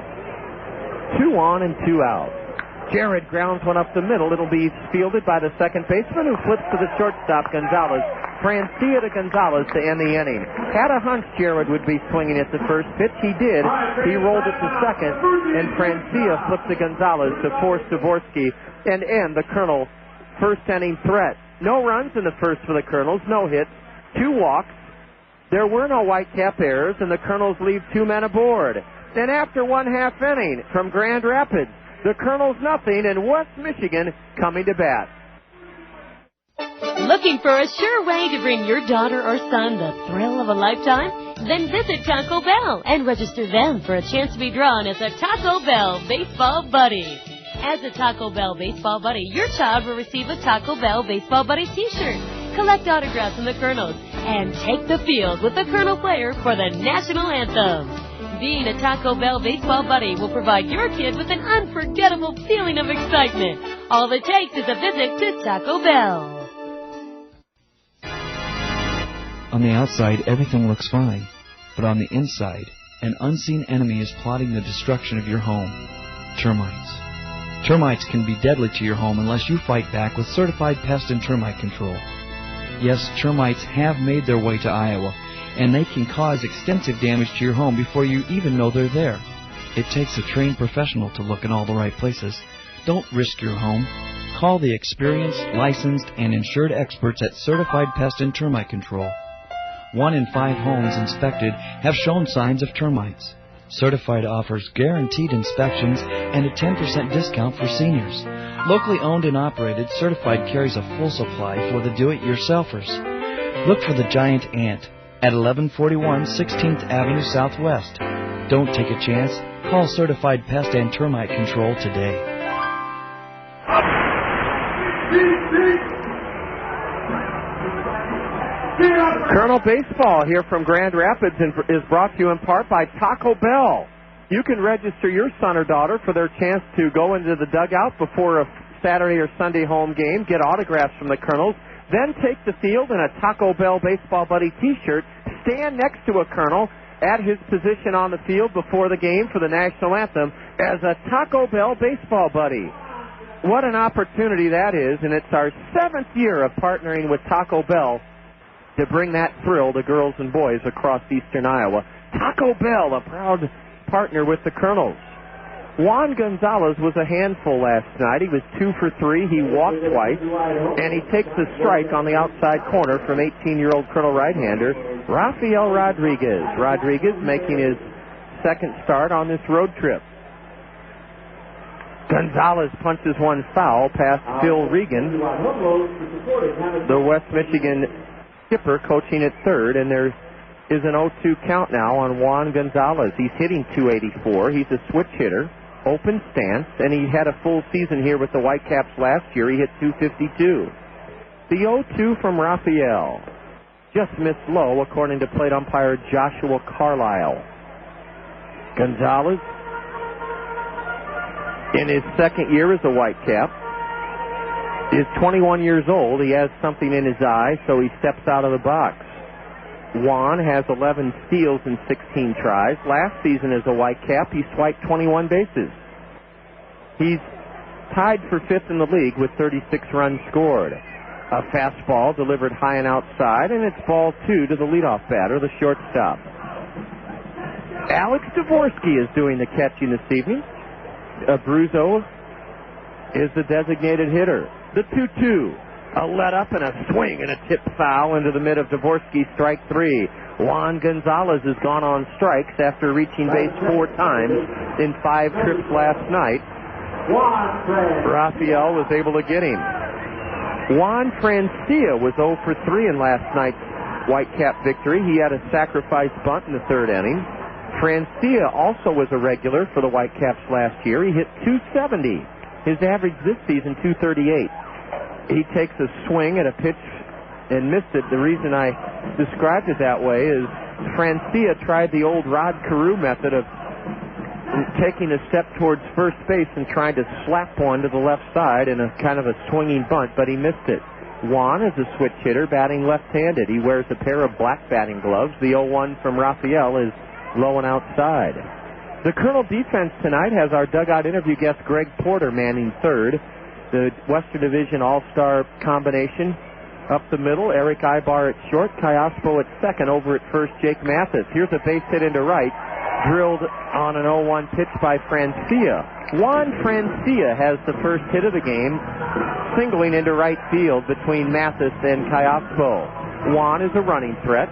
2 on and 2 out. Jared grounds one up the middle. It'll be fielded by the second baseman, who flips to the shortstop, Gonzalez. Francia to Gonzalez to end the inning. Had a hunch Jared would be swinging at the first pitch. He did. He rolled it to second, and Francia flipped to Gonzalez to force Dvorsky and end the Kernel first inning threat. No runs in the first for the Kernels, no hits, 2 walks. There were no Whitecap errors, and the Kernels leave 2 men aboard. Then after 1/2 inning from Grand Rapids, the Kernels nothing, and West Michigan coming to bat. Looking for a sure way to bring your daughter or son the thrill of a lifetime? Then visit Taco Bell and register them for a chance to be drawn as a Taco Bell Baseball Buddy. As a Taco Bell Baseball Buddy, your child will receive a Taco Bell Baseball Buddy t-shirt. Collect autographs from the Kernels and take the field with the Kernel player for the national anthem. Being a Taco Bell Baseball Buddy will provide your kid with an unforgettable feeling of excitement. All it takes is a visit to Taco Bell. On the outside, everything looks fine. But on the inside, an unseen enemy is plotting the destruction of your home. Termites. Termites can be deadly to your home unless you fight back with certified pest and termite control. Yes, termites have made their way to Iowa, and they can cause extensive damage to your home before you even know they're there. It takes a trained professional to look in all the right places. Don't risk your home. Call the experienced, licensed, and insured experts at Certified Pest and Termite Control. 1 in 5 homes inspected have shown signs of termites. Certified offers guaranteed inspections and a 10% discount for seniors. Locally owned and operated, Certified carries a full supply for the do-it-yourselfers. Look for the giant ant at 1141 16th Avenue Southwest. Don't take a chance. Call Certified Pest and Termite Control today. Kernel Baseball here from Grand Rapids is brought to you in part by Taco Bell. You can register your son or daughter for their chance to go into the dugout before a Saturday or Sunday home game, get autographs from the Kernels, then take the field in a Taco Bell Baseball Buddy t-shirt, stand next to a Kernel at his position on the field before the game for the national anthem as a Taco Bell Baseball Buddy. What an opportunity that is, and it's our 7th year of partnering with Taco Bell to bring that thrill to girls and boys across eastern Iowa. Taco Bell, a proud partner with the Kernels. Juan Gonzalez was a handful last night. He was 2 for 3. He walked twice, and he takes a strike on the outside corner from 18-year-old Kernel right-hander Rafael Rodriguez. Rodriguez making his 2nd start on this road trip. Gonzalez punches one foul past Phil Regan, the West Michigan skipper coaching at third, and there is an 0-2 count now on Juan Gonzalez. He's hitting .284. He's a switch hitter, open stance, and he had a full season here with the Whitecaps last year. He hit .252. The 0-2 from Raphael just missed low, according to plate umpire Joshua Carlisle. Gonzalez, in his second year as a Whitecap, is 21 years old. He has something in his eye, so he steps out of the box. Juan has 11 steals in 16 tries. Last season as a Whitecap, he swiped 21 bases. He's tied for fifth in the league with 36 runs scored. A fastball delivered high and outside, and it's ball 2 to the leadoff batter, the shortstop. Alex Dvorsky is doing the catching this evening. Abruzzo is the designated hitter. The 2-2. A let up and a swing and a tip foul into the mid of Dvorsky, strike 3. Juan Gonzalez has gone on strikes after reaching base 4 times in 5 trips last night. Raphael was able to get him. Juan Francia was 0 for 3 in last night's Whitecap victory. He had a sacrifice bunt in the third inning. Francia also was a regular for the Whitecaps last year. He hit .270. His average this season, .238. He takes a swing at a pitch and missed it. The reason I described it that way is Francia tried the old Rod Carew method of taking a step towards first base and trying to slap one to the left side in a kind of a swinging bunt, but he missed it. Juan is a switch hitter, batting left-handed. He wears a pair of black batting gloves. The 0-1 from Raphael is low and outside. The Colonel defense tonight has our dugout interview guest Greg Porter manning third. The Western Division All-Star combination up the middle, Eric Ibar at short, Kayaspo at second, over at first, Jake Mathis. Here's a base hit into right, drilled on an 0-1 pitch by Francia. Juan Francia has the first hit of the game, singling into right field between Mathis and Kayaspo. Juan is a running threat.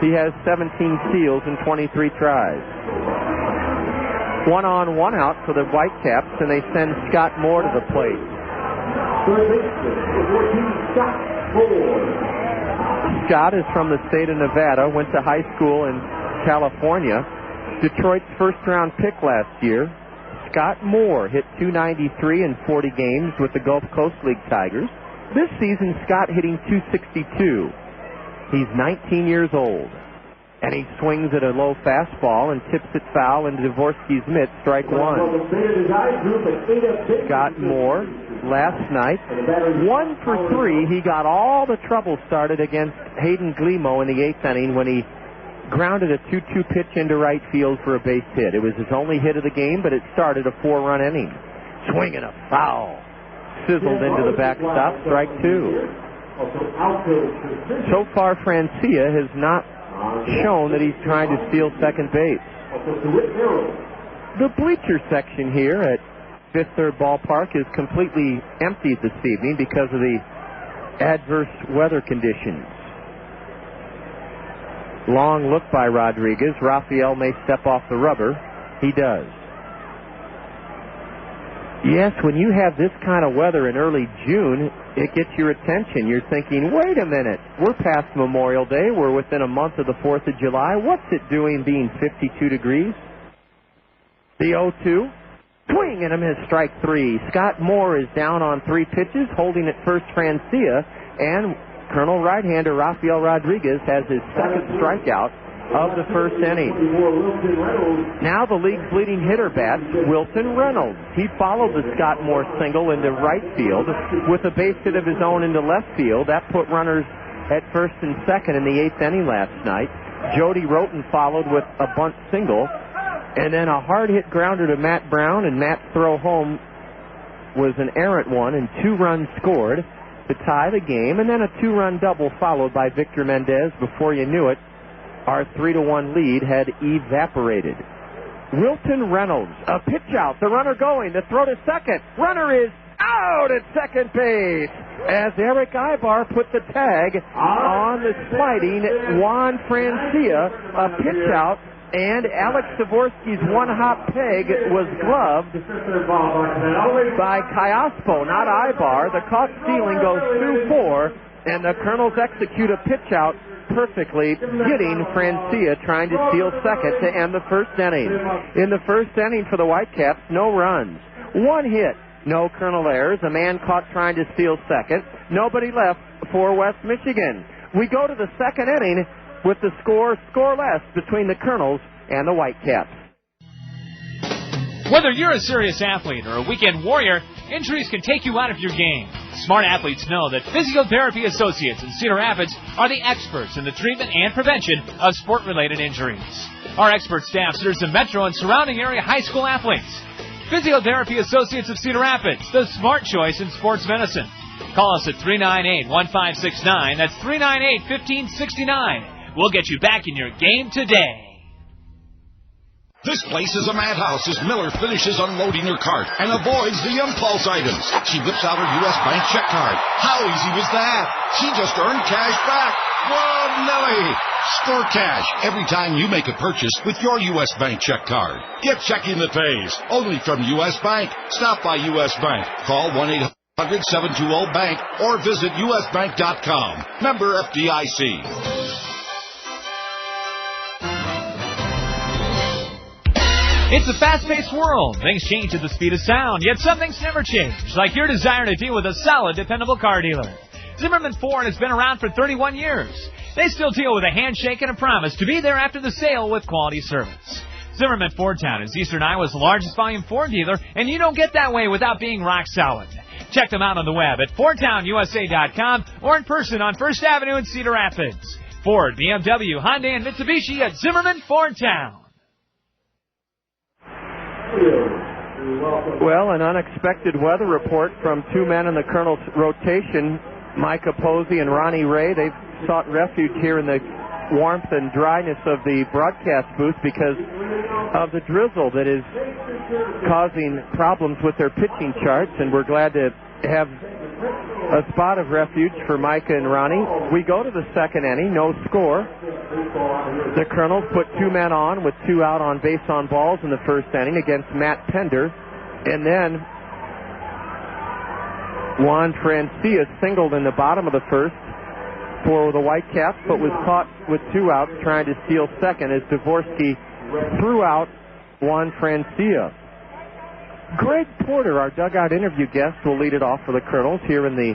He has 17 steals in 23 tries. 1 on, 1 out for the Whitecaps, and they send Scott Moore to the plate. Scott is from the state of Nevada, went to high school in California. Detroit's first-round pick last year. Scott Moore hit .293 in 40 games with the Gulf Coast League Tigers. This season, Scott hitting .262. He's 19 years old, and he swings at a low fastball and tips it foul into Dvorsky's mitt, strike 1. Scott Moore, last night, 1 for 3. He got all the trouble started against Hayden Glemo in the 8th inning when he grounded a 2-2 pitch into right field for a base hit. It was his only hit of the game, but it started a 4-run inning. Swing and a foul. Sizzled into the backstop, strike 2. So far, Francia has not shown that he's trying to steal second base. The bleacher section here at Fifth Third Ballpark is completely empty this evening because of the adverse weather conditions. Long look by Rodriguez. Raphael may step off the rubber. He does. Yes, when you have this kind of weather in early June, it gets your attention. You're thinking, wait a minute, we're past Memorial Day. We're within a month of the 4th of July. What's it doing being 52 degrees? The 0-2. Swing and a miss, strike 3. Scott Moore is down on 3 pitches, holding at first Francia, and Colonel right-hander Rafael Rodriguez has his second strikeout of the first inning. Now the league's leading hitter bats Wilton Reynolds. He followed the Scott Moore single into right field with a base hit of his own into left field. That put runners at first and second in the 8th inning last night. Jody Roten followed with a bunt single, and then a hard hit grounder to Matt Brown, and Matt's throw home was an errant one, and 2 runs scored to tie the game, and then a 2-run double followed by Victor Mendez. Before you knew it, our 3-1 lead had evaporated. Wilton Reynolds, a pitch out, the runner going, the throw to second. Runner is out at second base as Eric Ibar put the tag on the sliding Juan Francia. A pitch out, and Alex Dvorsky's one-hop peg was gloved by Kayaspo, not Ibar. The caught stealing goes 2-4. And the Kernels execute a pitch out perfectly, getting Francia trying to steal second to end the first inning. In the first inning for the Whitecaps, no runs. One hit, no Kernel errors, a man caught trying to steal second. Nobody left for West Michigan. We go to the second inning with the score scoreless between the Kernels and the Whitecaps. Whether you're a serious athlete or a weekend warrior, injuries can take you out of your game. Smart athletes know that Physiotherapy Associates in Cedar Rapids are the experts in the treatment and prevention of sport-related injuries. Our expert staff serves the metro and surrounding area high school athletes. Physiotherapy Associates of Cedar Rapids, the smart choice in sports medicine. Call us at 398-1569. That's 398-1569. We'll get you back in your game today. This place is a madhouse as Miller finishes unloading her cart and avoids the impulse items. She whips out her U.S. Bank check card. How easy was that? She just earned cash back. Whoa, Millie! Score cash every time you make a purchase with your U.S. Bank check card. Get checking that pays. Only from U.S. Bank. Stop by U.S. Bank. Call 1-800-720-BANK or visit usbank.com. Member FDIC. It's a fast-paced world. Things change at the speed of sound, yet some things never change, like your desire to deal with a solid, dependable car dealer. Zimmerman Ford has been around for 31 years. They still deal with a handshake and a promise to be there after the sale with quality service. Zimmerman Ford Town is Eastern Iowa's largest volume Ford dealer, and you don't get that way without being rock solid. Check them out on the web at FordTownUSA.com or in person on First Avenue in Cedar Rapids. Ford, BMW, Hyundai, and Mitsubishi at Zimmerman Ford Town. Well, an unexpected weather report from two men in the Kernels rotation, Micah Posey and Ronnie Ray. They've sought refuge here in the warmth and dryness of the broadcast booth because of the drizzle that is causing problems with their pitching charts, and we're glad to have a spot of refuge for Micah and Ronnie. We go to the second inning, no score. The Kernels put two men on with two out on base on balls in the first inning against Matt Pender. And then Juan Francia singled in the bottom of the first for the Whitecaps, but was caught with two outs trying to steal second as Dvorsky threw out Juan Francia. Greg Porter, our dugout interview guest, will lead it off for the Kernels here in the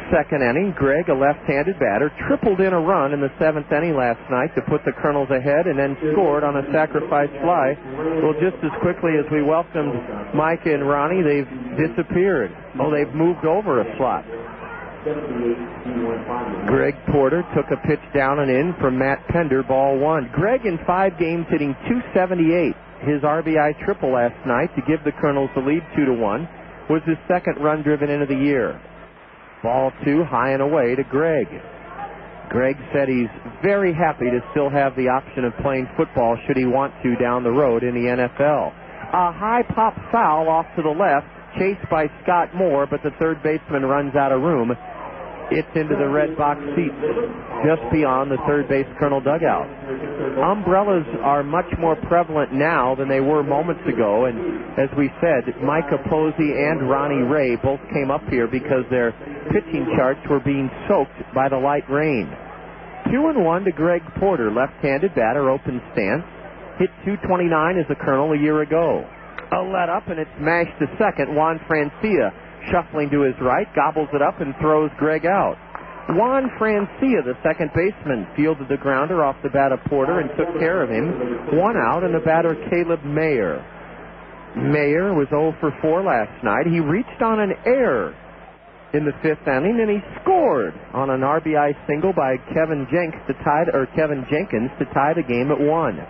second inning. Greg, a left-handed batter, tripled in a run in the seventh inning last night to put the Kernels ahead and then scored on a sacrifice fly. Well, just as quickly as we welcomed Micah and Ronnie, they've disappeared. Oh, they've moved over a slot. Greg Porter took a pitch down and in from Matt Pender, ball one. Greg in 5 games hitting .278. His RBI triple last night to give the Kernels the lead 2-1 was his second run driven into the year. Ball two, high and away to Greg. Greg said he's very happy to still have the option of playing football should he want to down the road in the NFL. A high pop foul off to the left, chased by Scott Moore, but the third baseman runs out of room. It's into the red box seats just beyond the third base Kernel dugout. Umbrellas are much more prevalent now than they were moments ago, and as we said, Micah Posey and Ronnie Ray both came up here because their pitching charts were being soaked by the light rain. 2-1 to Greg Porter, left-handed batter, open stance. Hit .229 as a Kernel a year ago. A let up, and it's mashed to second. Juan Francia shuffling to his right, gobbles it up and throws Greg out. Juan Francia, the second baseman, fielded the grounder off the bat of Porter and took care of him. 1 out, and the batter Caleb Mayer. Mayer was 0 for 4 last night. He reached on an error in the 5th inning, and he scored on an RBI single by Kevin Jenkins to tie the game at 1.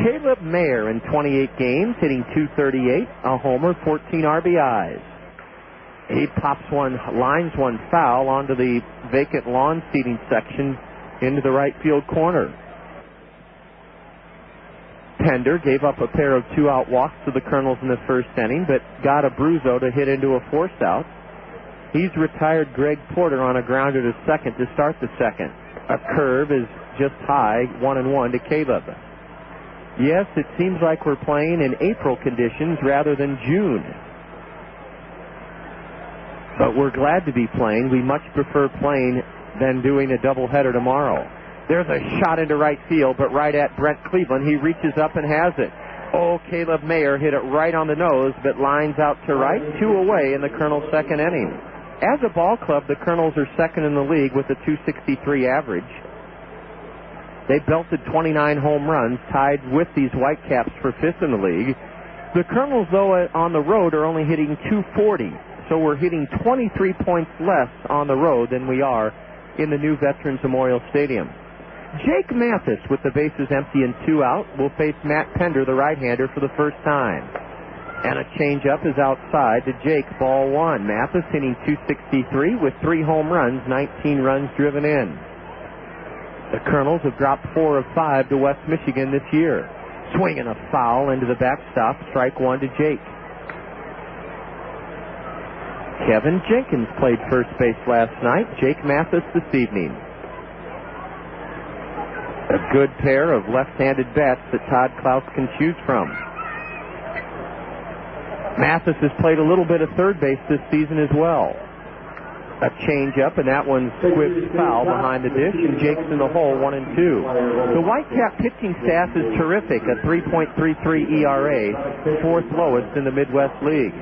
Caleb Mayer in 28 games, hitting .238, a homer, 14 RBIs. He lines one foul onto the vacant lawn seating section into the right field corner. Pender gave up a pair of 2-out walks to the Kernels in the first inning, but got Abruzzo to hit into a force out. He's retired Greg Porter on a grounder to second to start the second. A curve is just high, 1-1 to Caleb. Yes, it seems like we're playing in April conditions rather than June. But we're glad to be playing. We much prefer playing than doing a doubleheader tomorrow. There's a shot into right field, but right at Brent Cleveland. He reaches up and has it. Oh, Caleb Mayer hit it right on the nose, but lines out to right, 2 away in the Kernels' second inning. As a ball club, the Kernels are second in the league with a .263 average. They belted 29 home runs, tied with these Whitecaps for fifth in the league. The Kernels, though, on the road are only hitting .240, so we're hitting 23 points less on the road than we are in the new Veterans Memorial Stadium. Jake Mathis, with the bases empty and 2 out, will face Matt Pender, the right-hander, for the first time. And a changeup is outside to Jake, ball 1. Mathis hitting .263 with 3 home runs, 19 runs driven in. The Kernels have dropped 4 of 5 to West Michigan this year. Swinging a foul into the backstop, strike 1 to Jake. Kevin Jenkins played first base last night. Jake Mathis this evening. A good pair of left-handed bats that Todd Klaus can choose from. Mathis has played a little bit of third base this season as well. A change-up, and that one squibs foul behind the dish, and Jake's in the hole, 1-2. The Whitecap pitching staff is terrific, a 3.33 ERA, 4th lowest in the Midwest League.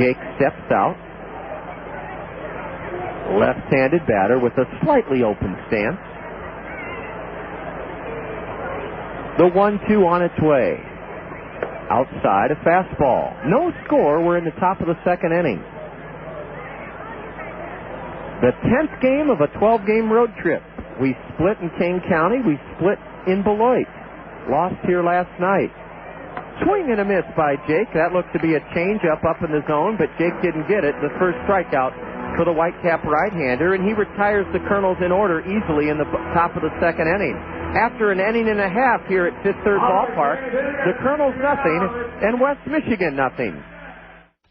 Jake steps out. Left-handed batter with a slightly open stance. The 1-2 on its way. Outside, a fastball. No score. We're in the top of the second inning. The 10th game of a 12-game road trip. We split in Kane County. We split in Beloit. Lost here last night. Swing and a miss by Jake. That looked to be a change-up up in the zone, but Jake didn't get it. The first strikeout for the Whitecap right-hander, and he retires the Kernels in order easily in the top of the second inning. After an inning and a half here at Fifth Third Ballpark, the Kernels nothing and West Michigan nothing.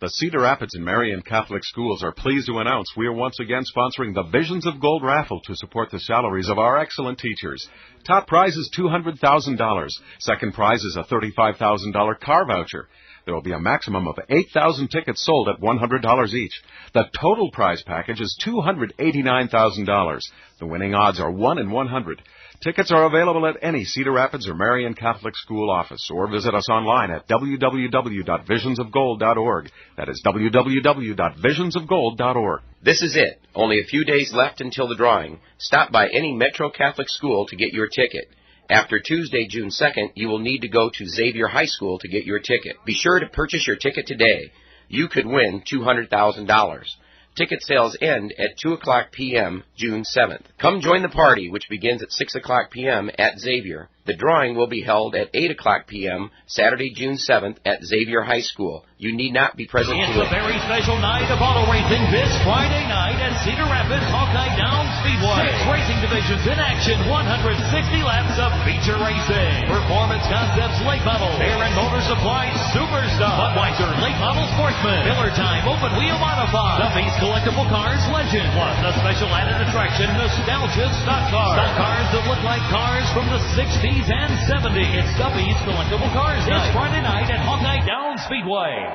The Cedar Rapids and Marian Catholic Schools are pleased to announce we are once again sponsoring the Visions of Gold raffle to support the salaries of our excellent teachers. Top prize is $200,000. Second prize is a $35,000 car voucher. There will be a maximum of 8,000 tickets sold at $100 each. The total prize package is $289,000. The winning odds are 1 in 100. Tickets are available at any Cedar Rapids or Marian Catholic School office, or visit us online at www.visionsofgold.org. That is www.visionsofgold.org. This is it. Only a few days left until the drawing. Stop by any Metro Catholic school to get your ticket. After Tuesday, June 2nd, you will need to go to Xavier High School to get your ticket. Be sure to purchase your ticket today. You could win $200,000. Ticket sales end at 2 o'clock p.m. June 7th. Come join the party, which begins at 6 o'clock p.m. at Xavier. The drawing will be held at 8 o'clock p.m. Saturday, June 7th at Xavier High School. You need not be present It's to a very special night of auto racing this Friday night at Cedar Rapids Hawkeye Downs Speedway. 6 racing divisions in action, 160 laps of feature racing. Performance Concepts Late Model, Air and Motor Supply Superstar, Budweiser Late Model Sportsman, Miller Time Open Wheel Modified, Duffy's Collectible Cars Legend, plus a special added attraction, Nostalgia Stock Cars. Stock cars that look like cars from the 60s and 70s. It's Duffy's Collectible Cars Night. It's Friday night at Hawkeye Downs Speedway.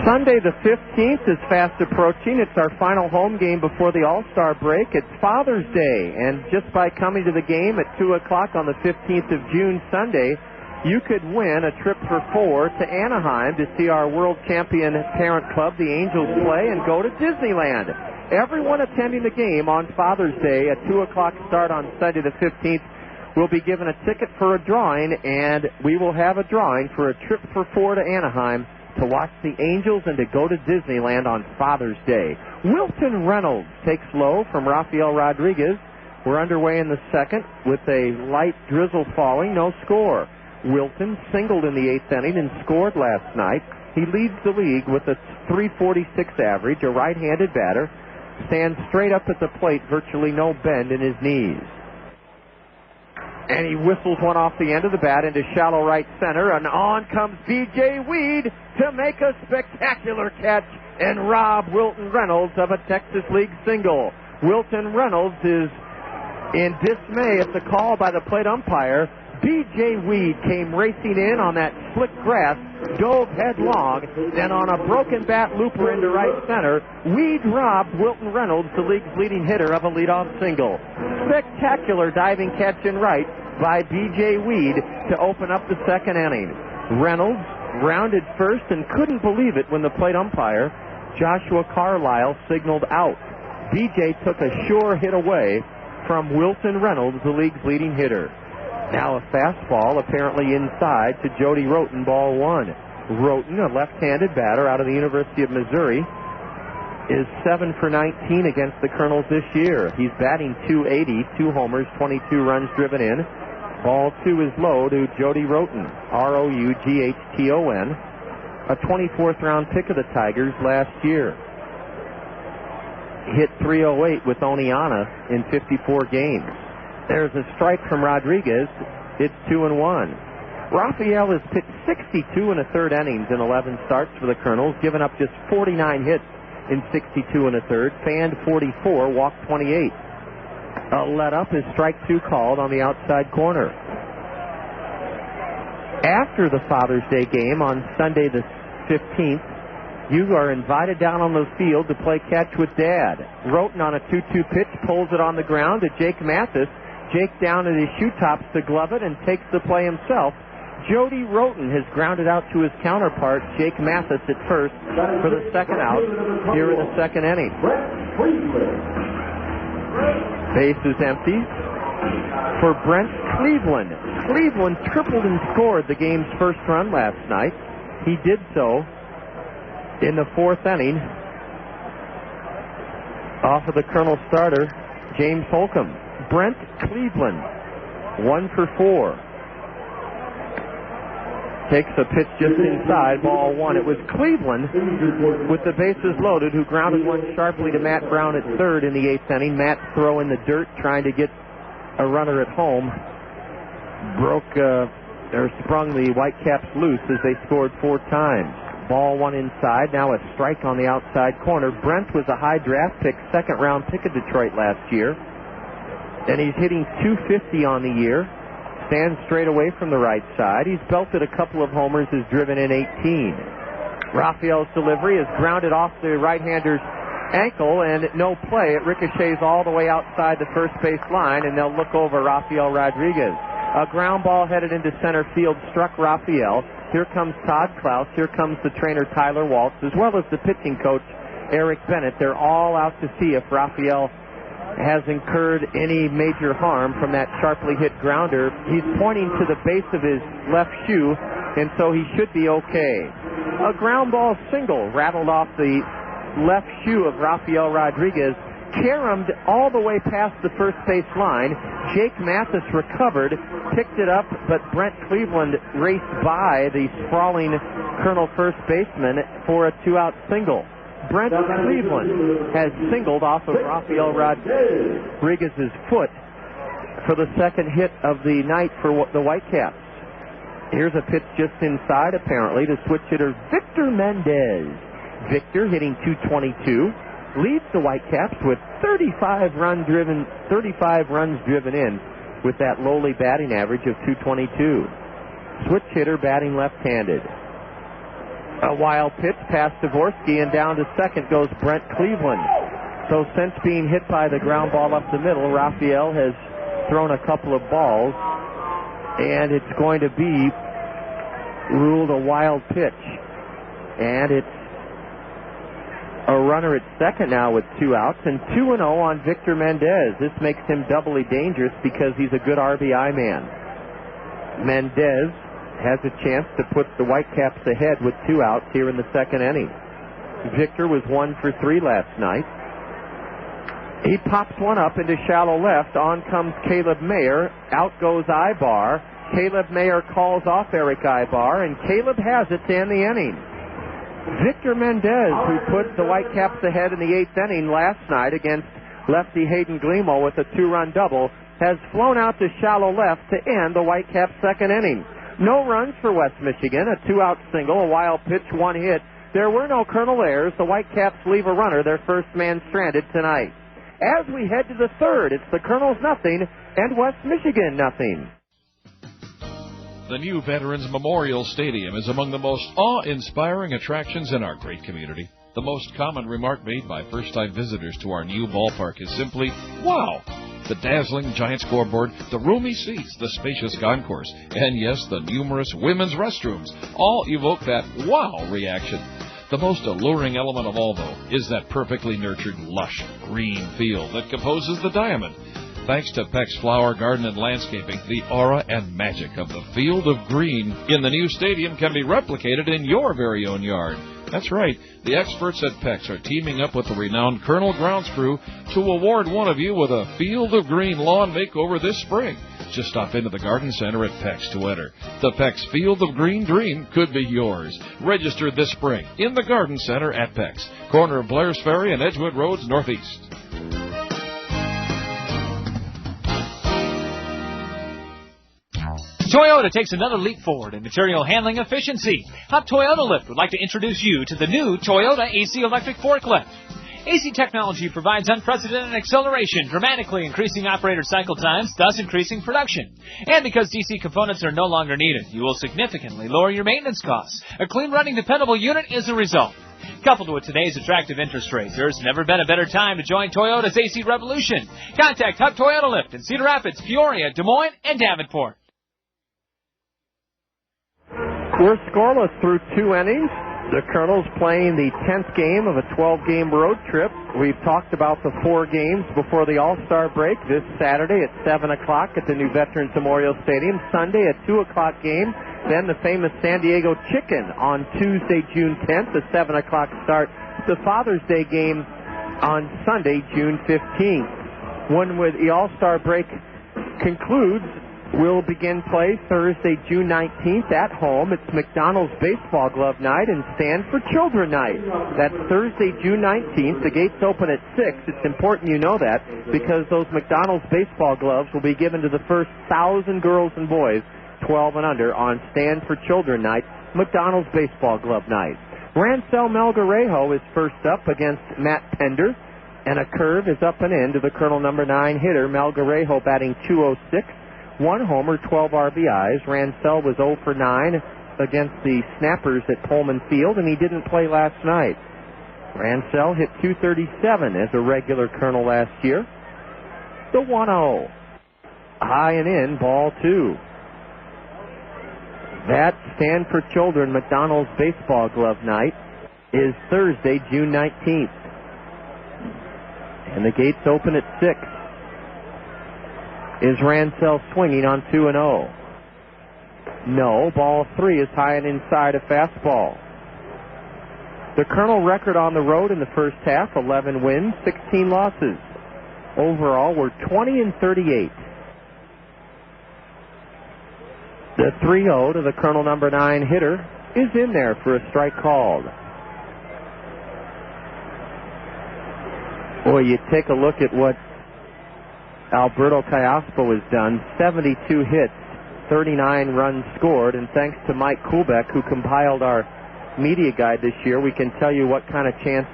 Sunday the 15th is fast approaching. It's our final home game before the All-Star break. It's Father's Day, and just by coming to the game at 2 o'clock on the 15th of June, Sunday, you could win a trip for 4 to Anaheim to see our world champion parent club, the Angels, play and go to Disneyland. Everyone attending the game on Father's Day at 2 o'clock start on Sunday the 15th will be given a ticket for a drawing, and we will have a drawing for a trip for 4 to Anaheim to watch the Angels and to go to Disneyland on Father's Day. Wilton Reynolds takes low from Rafael Rodriguez. We're underway in the second with a light drizzle falling, no score. Wilton singled in the 8th inning and scored last night. He leads the league with a .346 average, a right-handed batter, stands straight up at the plate, virtually no bend in his knees. And he whistles one off the end of the bat into shallow right center, and on comes B.J. Weed to make a spectacular catch and rob Wilton Reynolds of a Texas League single. Wilton Reynolds is in dismay at the call by the plate umpire. B.J. Weed came racing in on that slick grass, dove headlong, then on a broken bat looper into right center, Weed robbed Wilton Reynolds, the league's leading hitter, of a leadoff single. Spectacular diving catch in right by B.J. Weed to open up the second inning. Reynolds rounded first and couldn't believe it when the plate umpire, Joshua Carlisle, signaled out. B.J. took a sure hit away from Wilton Reynolds, the league's leading hitter. Now a fastball apparently inside to Jody Roten, ball one. Roten, a left-handed batter out of the University of Missouri, is 7 for 19 against the Kernels this year. He's batting .280, 2 homers, 22 runs driven in. Ball two is low to Jody Roten, R-O-U-G-H-T-O-N, a 24th round pick of the Tigers last year. Hit .308 with Oneonta in 54 games. There's a strike from Rodriguez. It's 2-1. Raphael has pitched 62 and a third innings in 11 starts for the Kernels, given up just 49 hits in 62 and a third, fanned 44, walked 28. A let up is strike two called on the outside corner. After the Father's Day game on Sunday the 15th, you are invited down on the field to play catch with Dad. Roten on a 2-2 pitch pulls it on the ground to Jake Mathis. Jake down at his shoe tops to glove it and takes the play himself. Jody Roten has grounded out to his counterpart, Jake Mathis, at first for the second out here in the second inning. Base is empty for Brent Cleveland. Cleveland tripled and scored the game's first run last night. He did so in the fourth inning off of the Colonel starter, James Holcomb. Brent Cleveland, 1 for 4. Takes a pitch just inside, ball one. It was Cleveland with the bases loaded who grounded one sharply to Matt Brown at third in the eighth inning. Matt throw in the dirt trying to get a runner at home. Sprung the Whitecaps loose as they scored 4 times. Ball one inside, now a strike on the outside corner. Brent was a high draft pick, second round pick of Detroit last year. And he's hitting .250 on the year. Stands straight away from the right side. He's belted a couple of homers, has driven in 18. Raphael's delivery is grounded off the right-hander's ankle, and no play. It ricochets all the way outside the first base line, and they'll look over Rafael Rodriguez. A ground ball headed into center field struck Raphael. Here comes Todd Klaus. Here comes the trainer Tyler Waltz, as well as the pitching coach Eric Bennett. They're all out to see if Raphael has incurred any major harm from that sharply hit grounder. He's pointing to the base of his left shoe, and so he should be okay. A ground ball single rattled off the left shoe of Rafael Rodriguez, caromed all the way past the first base line. Jake Mathis recovered, picked it up, but Brent Cleveland raced by the sprawling Colonel first baseman for a 2-out single. Brent Cleveland has singled off of Rafael Rodriguez's foot for the second hit of the night for the Whitecaps. Here's a pitch just inside, apparently, to switch hitter Victor Mendez. Victor hitting .222, leads the Whitecaps with 35 runs driven in with that lowly batting average of .222. Switch hitter batting left-handed. A wild pitch past Dvorsky, and down to second goes Brent Cleveland. So since being hit by the ground ball up the middle, Raphael has thrown a couple of balls, and it's going to be ruled a wild pitch. And it's a runner at second now with 2 outs, and 2-0 on Victor Mendez. This makes him doubly dangerous because he's a good RBI man. Mendez has a chance to put the Whitecaps ahead with 2 outs here in the second inning. Victor was 1 for 3 last night. He pops one up into shallow left. On comes Caleb Mayer. Out goes Ibar. Caleb Mayer calls off Eric Ibar, and Caleb has it to end the inning. Victor Mendez, who put the Whitecaps ahead in the 8th inning last night against lefty Hayden Glemo with a 2-run double, has flown out to shallow left to end the Whitecaps' second inning. No runs for West Michigan, a 2-out single, a wild pitch, 1 hit. There were no Colonel errors. The Whitecaps leave a runner, their first man stranded tonight. As we head to the third, it's the Colonels nothing and West Michigan nothing. The new Veterans Memorial Stadium is among the most awe-inspiring attractions in our great community. The most common remark made by first-time visitors to our new ballpark is simply, wow! The dazzling giant scoreboard, the roomy seats, the spacious concourse, and yes, the numerous women's restrooms all evoke that wow reaction. The most alluring element of all, though, is that perfectly nurtured, lush, green field that composes the diamond. Thanks to Peck's Flower Garden and Landscaping, the aura and magic of the field of green in the new stadium can be replicated in your very own yard. That's right, the experts at Peck's are teaming up with the renowned Kernel Grounds crew to award one of you with a Field of Green lawn makeover this spring. Just stop into the Garden Center at Peck's to enter. The Peck's Field of Green dream could be yours. Register this spring in the Garden Center at Peck's, corner of Blair's Ferry and Edgewood Roads Northeast. Toyota takes another leap forward in material handling efficiency. Hub Toyota Lift would like to introduce you to the new Toyota AC electric forklift. AC technology provides unprecedented acceleration, dramatically increasing operator cycle times, thus increasing production. And because DC components are no longer needed, you will significantly lower your maintenance costs. A clean running, dependable unit is the result. Coupled with today's attractive interest rates, there's never been a better time to join Toyota's AC revolution. Contact Hub Toyota Lift in Cedar Rapids, Peoria, Des Moines, and Davenport. We're scoreless through 2 innings. The Kernels playing the 10th game of a 12-game road trip. We've talked about the 4 games before the All-Star break. This Saturday at 7 o'clock at the new Veterans Memorial Stadium. Sunday at 2 o'clock game. Then the famous San Diego Chicken on Tuesday, June 10th, a 7 o'clock start. The Father's Day game on Sunday, June 15th. When the All-Star break concludes, we'll begin play Thursday, June 19th at home. It's McDonald's Baseball Glove Night and Stand for Children Night. That's Thursday, June 19th. The gates open at 6. It's important you know that because those McDonald's baseball gloves will be given to the first 1,000 girls and boys 12 and under on Stand for Children Night, McDonald's Baseball Glove Night. Rancel Melgarejo is first up against Matt Pender, and a curve is up and in to the Colonel number 9 hitter. Melgarejo batting .206. 1 homer, 12 RBIs. Rancel was 0 for 9 against the Snappers at Pullman Field, and he didn't play last night. Rancel hit .237 as a regular Colonel last year. The 1-0. High and in, ball 2. That Stand for Children McDonald's Baseball Glove Night is Thursday, June 19th. And the gates open at 6. Is Rancel swinging on 2-0? No. Ball 3 is high and inside a fastball. The Colonel record on the road in the first half, 11 wins, 16 losses. Overall, we're 20-38. The 3-0 to the Colonel number 9 hitter is in there for a strike called. Boy, you take a look at what Alberto Callaspo has done. 72 hits, 39 runs scored, and thanks to Mike Kuhlbeck, who compiled our media guide this year, we can tell you what kind of chance.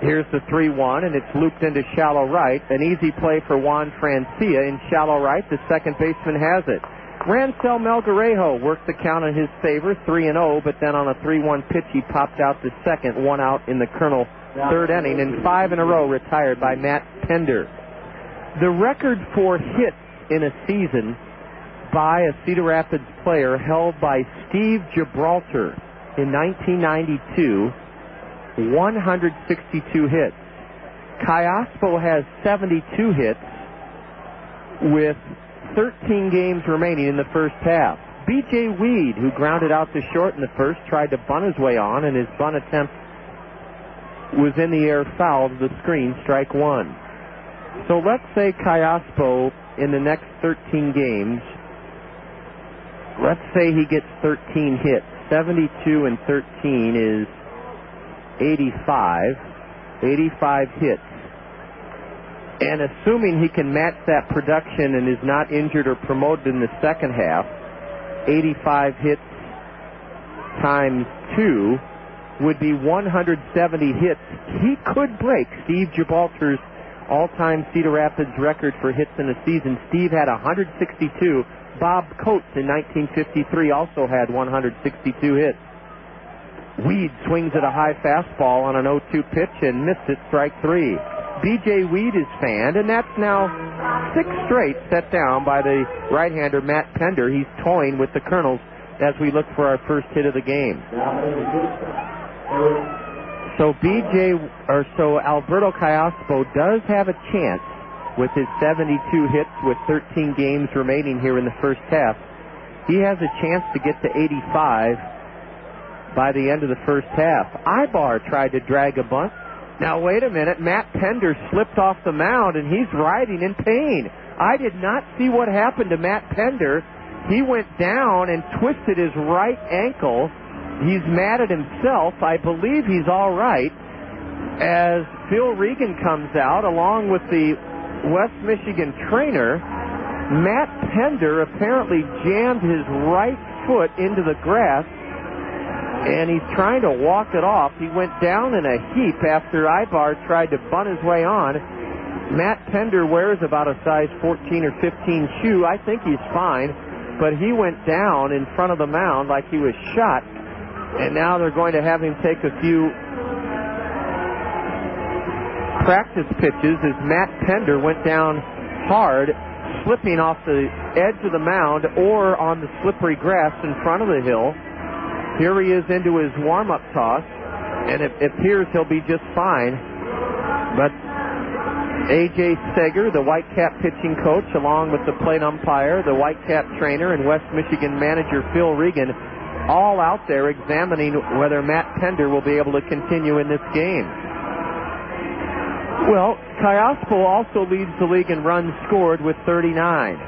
Here's the 3-1, and it's looped into shallow right. An easy play for Juan Francia in shallow right. The second baseman has it. Rancel Melgarejo worked the count in his favor, 3-0, but then on a 3-1 pitch, he popped out the second, 1 out in the Colonel third inning, and 5 in a row retired by Matt Pender. The record for hits in a season by a Cedar Rapids player held by Steve Gibraltar in 1992, 162 hits. Callaspo has 72 hits with 13 games remaining in the first half. B.J. Weed, who grounded out to short in the first, tried to bunt his way on, and his bunt attempt was in the air foul to the screen, strike 1. So let's say Callaspo in the next 13 games, let's say he gets 13 hits. 72 and 13 is 85. 85 hits. And assuming he can match that production and is not injured or promoted in the second half, 85 hits times 2 would be 170 hits. He could break Steve Gibraltar's all-time Cedar Rapids record for hits in a season. Steve had 162. Bob Coates in 1953 also had 162 hits. Weed swings at a high fastball on an 0-2 pitch and missed it, strike 3. B.J. Weed is fanned, and that's now 6 straight set down by the right-hander Matt Pender. He's toying with the Kernels as we look for our first hit of the game. So Alberto Callaspo does have a chance with his 72 hits with 13 games remaining here in the first half. He has a chance to get to 85 by the end of the first half. Ibar tried to drag a bunt. Now, wait a minute. Matt Pender slipped off the mound, and he's writhing in pain. I did not see what happened to Matt Pender. He went down and twisted his right ankle. He's mad at himself. I believe he's all right. As Phil Regan comes out, along with the West Michigan trainer, Matt Pender apparently jammed his right foot into the grass, and he's trying to walk it off. He went down in a heap after Ibar tried to bunt his way on. Matt Pender wears about a size 14 or 15 shoe. I think he's fine, but he went down in front of the mound like he was shot, and now they're going to have him take a few practice pitches as Matt Pender went down hard, slipping off the edge of the mound or on the slippery grass in front of the hill. Here he is into his warm-up toss, and it appears he'll be just fine. But A.J. Steger, the Whitecap pitching coach, along with the plate umpire, the Whitecap trainer, and West Michigan manager Phil Regan, all out there examining whether Matt Pender will be able to continue in this game. Well, Callaspo also leads the league in runs scored with 39.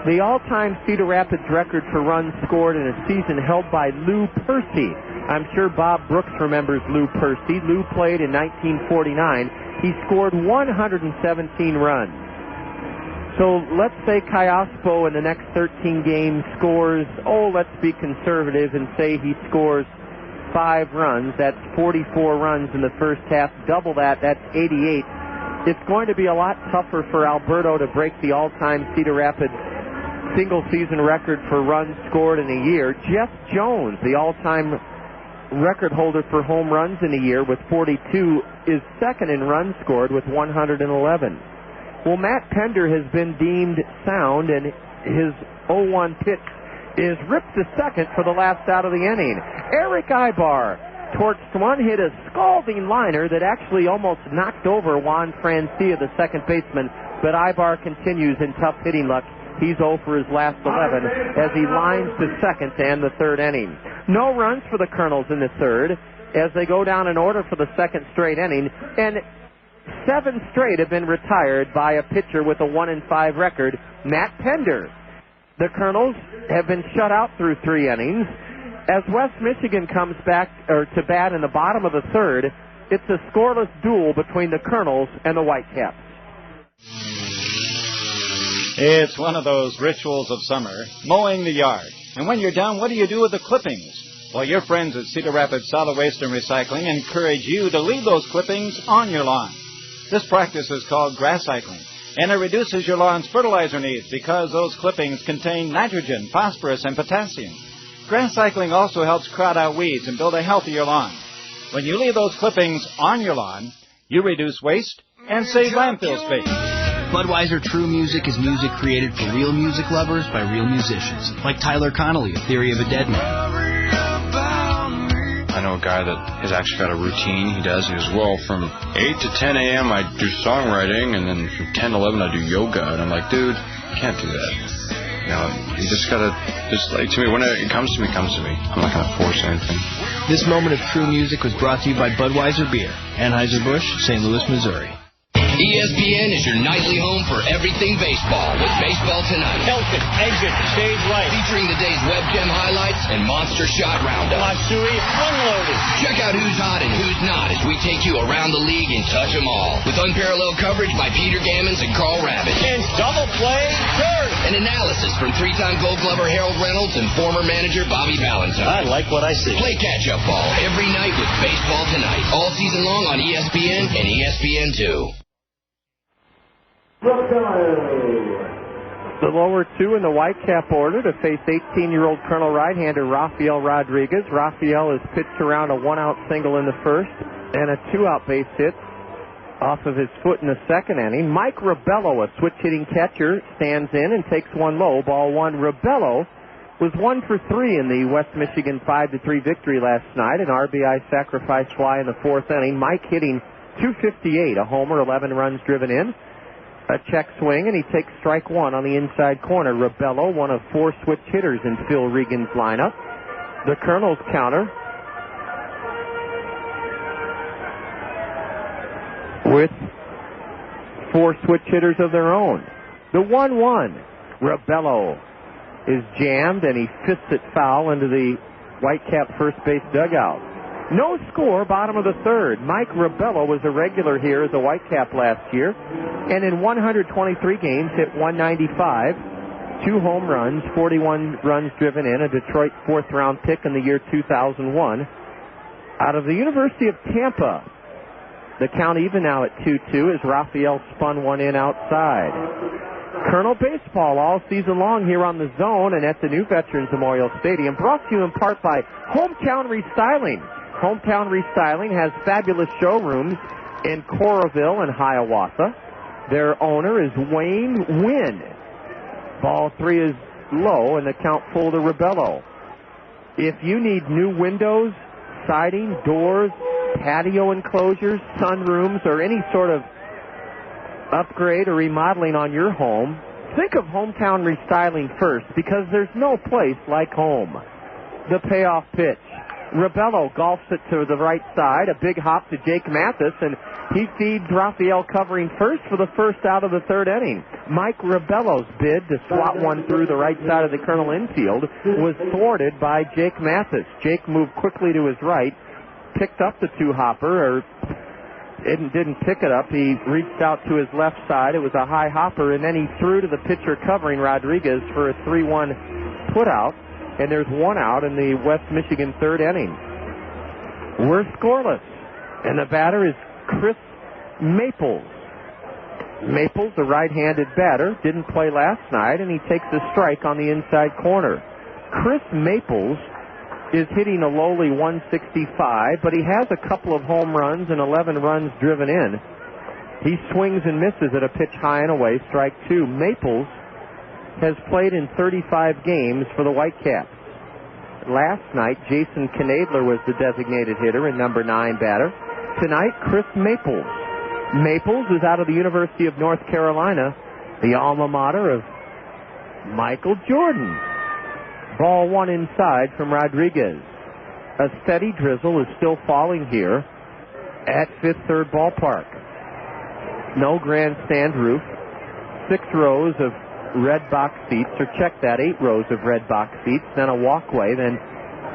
The all-time Cedar Rapids record for runs scored in a season held by Lou Percy. I'm sure Bob Brooks remembers Lou Percy. Lou played in 1949. He scored 117 runs. So let's say Callaspo in the next 13 games scores, let's be conservative and say he scores 5 runs. That's 44 runs in the first half. Double that, that's 88. It's going to be a lot tougher for Alberto to break the all-time Cedar Rapids single-season record for runs scored in a year. Jeff Jones, the all-time record holder for home runs in a year with 42, is second in runs scored with 111. Well, Matt Pender has been deemed sound, and his 0-1 pitch is ripped to second for the last out of the inning. Eric Ibar torched one, hit a scalding liner that actually almost knocked over Juan Francia, the second baseman, but Ibar continues in tough hitting luck. He's 0 for his last 11 as he lines to second to end the third inning. No runs for the Kernels in the third as they go down in order for the second straight inning, and 7 straight have been retired by a pitcher with a 1-5 record, Matt Pender. The Kernels have been shut out through 3 innings. As West Michigan comes back to bat in the bottom of the third, it's a scoreless duel between the Kernels and the Whitecaps. It's one of those rituals of summer, mowing the yard. And when you're done, what do you do with the clippings? Well, your friends at Cedar Rapids Solid Waste and Recycling encourage you to leave those clippings on your lawn. This practice is called grass cycling, and it reduces your lawn's fertilizer needs because those clippings contain nitrogen, phosphorus, and potassium. Grass cycling also helps crowd out weeds and build a healthier lawn. When you leave those clippings on your lawn, you reduce waste and save landfill space. Budweiser True Music is music created for real music lovers by real musicians, like Tyler Connolly of Theory of a Dead Man. I know a guy that has actually got a routine he does. He goes, well, from 8 to 10 a.m. I do songwriting, and then from 10 to 11 I do yoga. And I'm like, dude, you can't do that. You know, you just gotta, just like, to me, when it comes to me, it comes to me. I'm not gonna force anything. This moment of true music was brought to you by Budweiser Beer, Anheuser-Busch, St. Louis, Missouri. ESPN is your nightly home for everything baseball with Baseball Tonight. Kelton, exit, stage right. Featuring the day's webcam highlights and monster shot roundup. Matsui, unloaded. Check out who's hot and who's not as we take you around the league and touch them all. With unparalleled coverage by Peter Gammons and Carl Rabbit. And double play, third. An analysis from 3-time Gold Glover Harold Reynolds and former manager Bobby Valentine. I like what I see. Play catch-up ball every night with Baseball Tonight. All season long on ESPN and ESPN2. The lower two in the Whitecap order to face 18-year-old Colonel right-hander Rafael Rodriguez. Rafael has pitched around a one-out single in the first and a two-out base hit off of his foot in the second inning. Mike Ribello, a switch-hitting catcher, stands in and takes one low. Ball one. Ribello was 1 for 3 in the West Michigan 5-3 victory last night. An RBI sacrifice fly in the fourth inning. Mike hitting .258, a homer, 11 runs driven in. A check swing, and he takes strike one on the inside corner. Ribello, one of 4 switch hitters in Phil Regan's lineup. The Kernels counter with 4 switch hitters of their own. The 1-1. Ribello is jammed, and he fists it foul into the Whitecap first base dugout. No score, bottom of the third. Mike Ribello was a regular here as a Whitecap last year, and in 123 games hit .195, 2 home runs, 41 runs driven in, a Detroit fourth-round pick in the year 2001. Out of the University of Tampa, the count even now at 2-2 as Rafael spun one in outside. Colonel Baseball all season long here on the Zone and at the new Veterans Memorial Stadium, brought to you in part by Hometown Restyling. Hometown Restyling has fabulous showrooms in Coralville and Hiawatha. Their owner is Wayne Wynn. Ball 3 is low, and the count full to Ribello. If you need new windows, siding, doors, patio enclosures, sunrooms, or any sort of upgrade or remodeling on your home, think of Hometown Restyling first, because there's no place like home. The payoff pitch. Ribello golfs it to the right side, a big hop to Jake Mathis, and he feeds Rafael covering first for the first out of the third inning. Mike Ribello's bid to swat one through the right side of the Colonel infield was thwarted by Jake Mathis. Jake moved quickly to his right, picked up the two-hopper, or didn't pick it up. He reached out to his left side. It was a high hopper, and then he threw to the pitcher covering Rodriguez for a 3-1 putout. And there's one out in the West Michigan third inning. We're scoreless. And the batter is Chris Maples. Maples, the right-handed batter, didn't play last night, and he takes a strike on the inside corner. Chris Maples is hitting a lowly 165, but he has a couple of home runs and 11 runs driven in. He swings and misses at a pitch high and away, strike 2. Maples has played in 35 games for the Whitecaps. Last night, Jason Knadler was the designated hitter and number 9 batter. Tonight, Chris Maples. Maples is out of the University of North Carolina, the alma mater of Michael Jordan. Ball 1 inside from Rodriguez. A steady drizzle is still falling here at Fifth Third Ballpark. No grandstand roof. 6 rows of red box seats, or check that, 8 rows of red box seats, then a walkway, then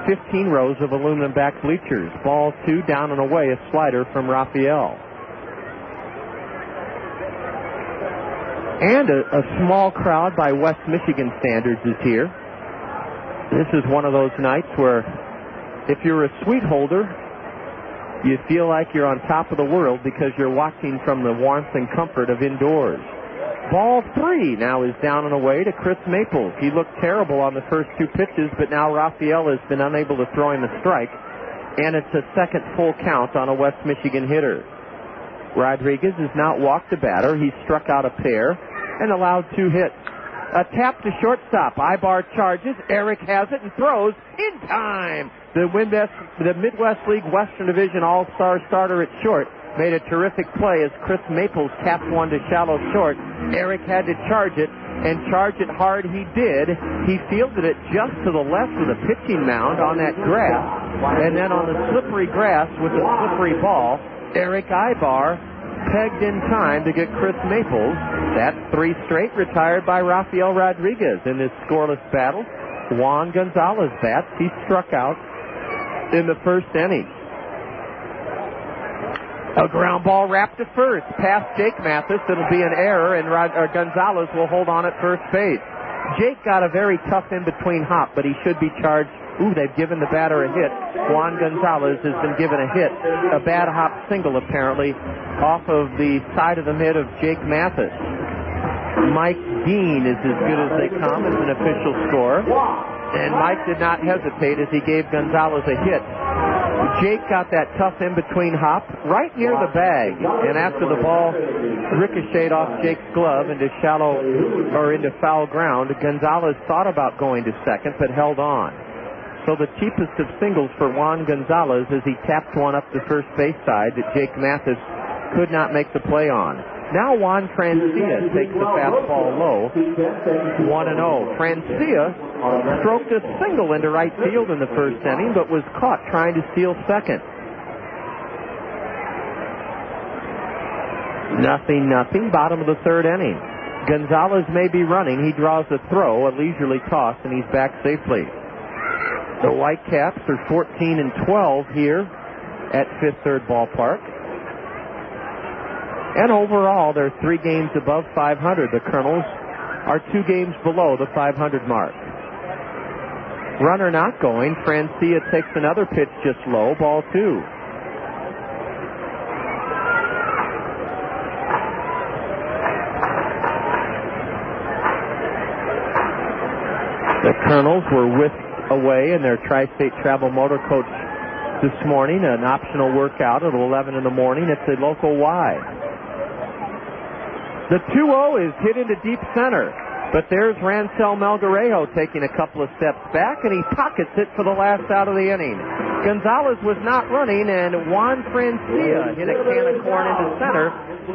15 rows of aluminum back bleachers. Ball 2, down and away, a slider from Rafael. And a small crowd by West Michigan standards is here. This is one of those nights where if you're a suite holder, you feel like you're on top of the world because you're watching from the warmth and comfort of indoors. Ball 3 now is down and away to Chris Maples. He looked terrible on the first 2 pitches, but now Rafael has been unable to throw him a strike, and it's a second full count on a West Michigan hitter. Rodriguez has not walked a batter. He struck out a pair and allowed 2 hits. A tap to shortstop. Ibar charges. Eric has it and throws in time. The Midwest League Western Division All-Star starter at short made a terrific play as Chris Maples tapped one to shallow short. Eric had to charge it, and charge it hard he did. He fielded it just to the left of the pitching mound on that grass, and then on the slippery grass with the slippery ball, Eric Ibar pegged in time to get Chris Maples. That's 3 straight retired by Rafael Rodriguez in this scoreless battle. Juan Gonzalez bats. He struck out in the first inning. A ground ball wrapped to first, past Jake Mathis. It'll be an error, and Gonzalez will hold on at first base. Jake got a very tough in-between hop, but he should be charged. Ooh, they've given the batter a hit. Juan Gonzalez has been given a hit. A bad hop single, apparently, off of the side of the mid of Jake Mathis. Mike Dean is as good as they come as an official score. And Mike did not hesitate as he gave Gonzalez a hit. Jake got that tough in-between hop right near the bag. And after the ball ricocheted off Jake's glove into foul ground, Gonzalez thought about going to second but held on. So the cheapest of singles for Juan Gonzalez as he tapped one up the first base side that Jake Mathis could not make the play on. Now Juan Francia takes the fastball low, 1-0. Francia stroked a single into right field in the first inning, but was caught trying to steal second. 0-0, bottom of the third inning. Gonzalez may be running. He draws a throw, a leisurely toss, and he's back safely. The Whitecaps are 14-12 here at Fifth Third Ballpark. And overall, they're 3 games above 500. The Kernels are 2 games below the 500 mark. Runner not going. Francia takes another pitch just low, ball 2. The Kernels were whisked away in their Tri-State Travel Motor Coach this morning, an optional workout at 11 in the morning at the local Y. The 2-0 is hit into deep center, but there's Rancel Melgarejo taking a couple of steps back, and he pockets it for the last out of the inning. Gonzalez was not running, and Juan Francia hit a can of corn into center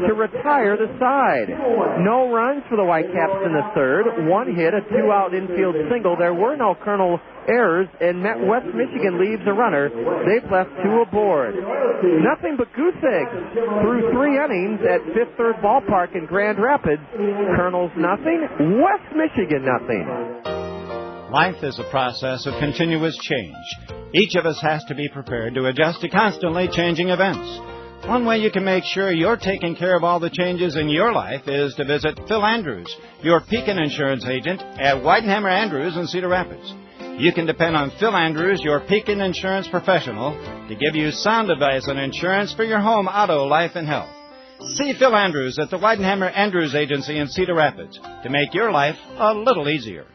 to retire the side. No runs for the Whitecaps in the third. 1 hit, a 2-out infield single. There were no Kernel errors, and West Michigan leaves a runner. They've left 2 aboard. Nothing but goose eggs through 3 innings at Fifth Third Ballpark in Grand Rapids. Kernels nothing, West Michigan nothing. Life is a process of continuous change. Each of us has to be prepared to adjust to constantly changing events. One way you can make sure you're taking care of all the changes in your life is to visit Phil Andrews, your Pekin insurance agent at Weidenhammer Andrews in Cedar Rapids. You can depend on Phil Andrews, your Pekin insurance professional, to give you sound advice on insurance for your home, auto, life, and health. See Phil Andrews at the Weidenhammer Andrews Agency in Cedar Rapids to make your life a little easier.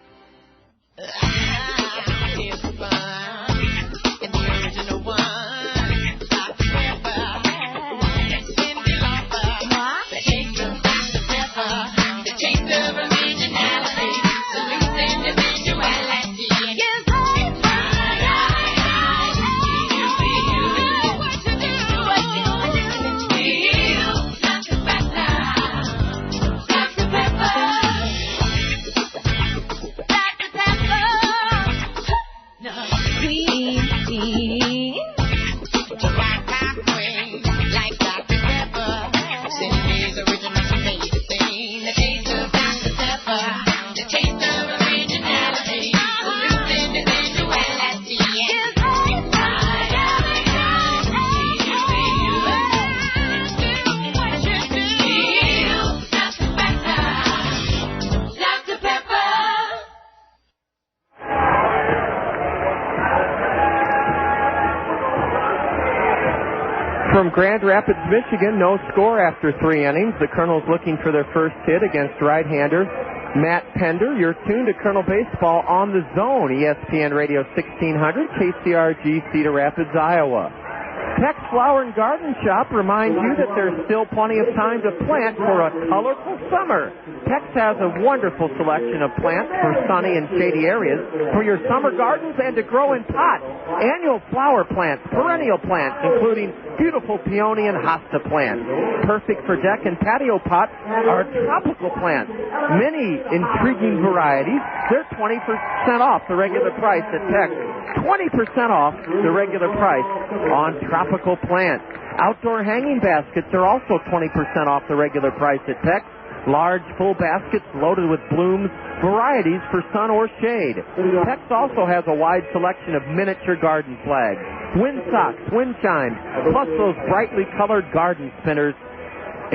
From Grand Rapids, Michigan, no score after 3 innings. The Kernels looking for their first hit against right-hander Matt Pender. You're tuned to Kernel Baseball on the Zone, ESPN Radio 1600, KCRG, Cedar Rapids, Iowa. Peck's Flower and Garden Shop reminds you that there's still plenty of time to plant for a colorful summer. Peck's has a wonderful selection of plants for sunny and shady areas for your summer gardens and to grow in pots. Annual flower plants, perennial plants, including beautiful peony and hosta plants. Perfect for deck and patio pots are tropical plants. Many intriguing varieties. They're 20% off the regular price at Peck's. 20% off the regular price on tropical plants. Outdoor hanging baskets are also 20% off the regular price at Peck's. Large, full baskets loaded with blooms, varieties for sun or shade. Peck's also has a wide selection of miniature garden flags, wind socks, wind chimes, plus those brightly colored garden spinners.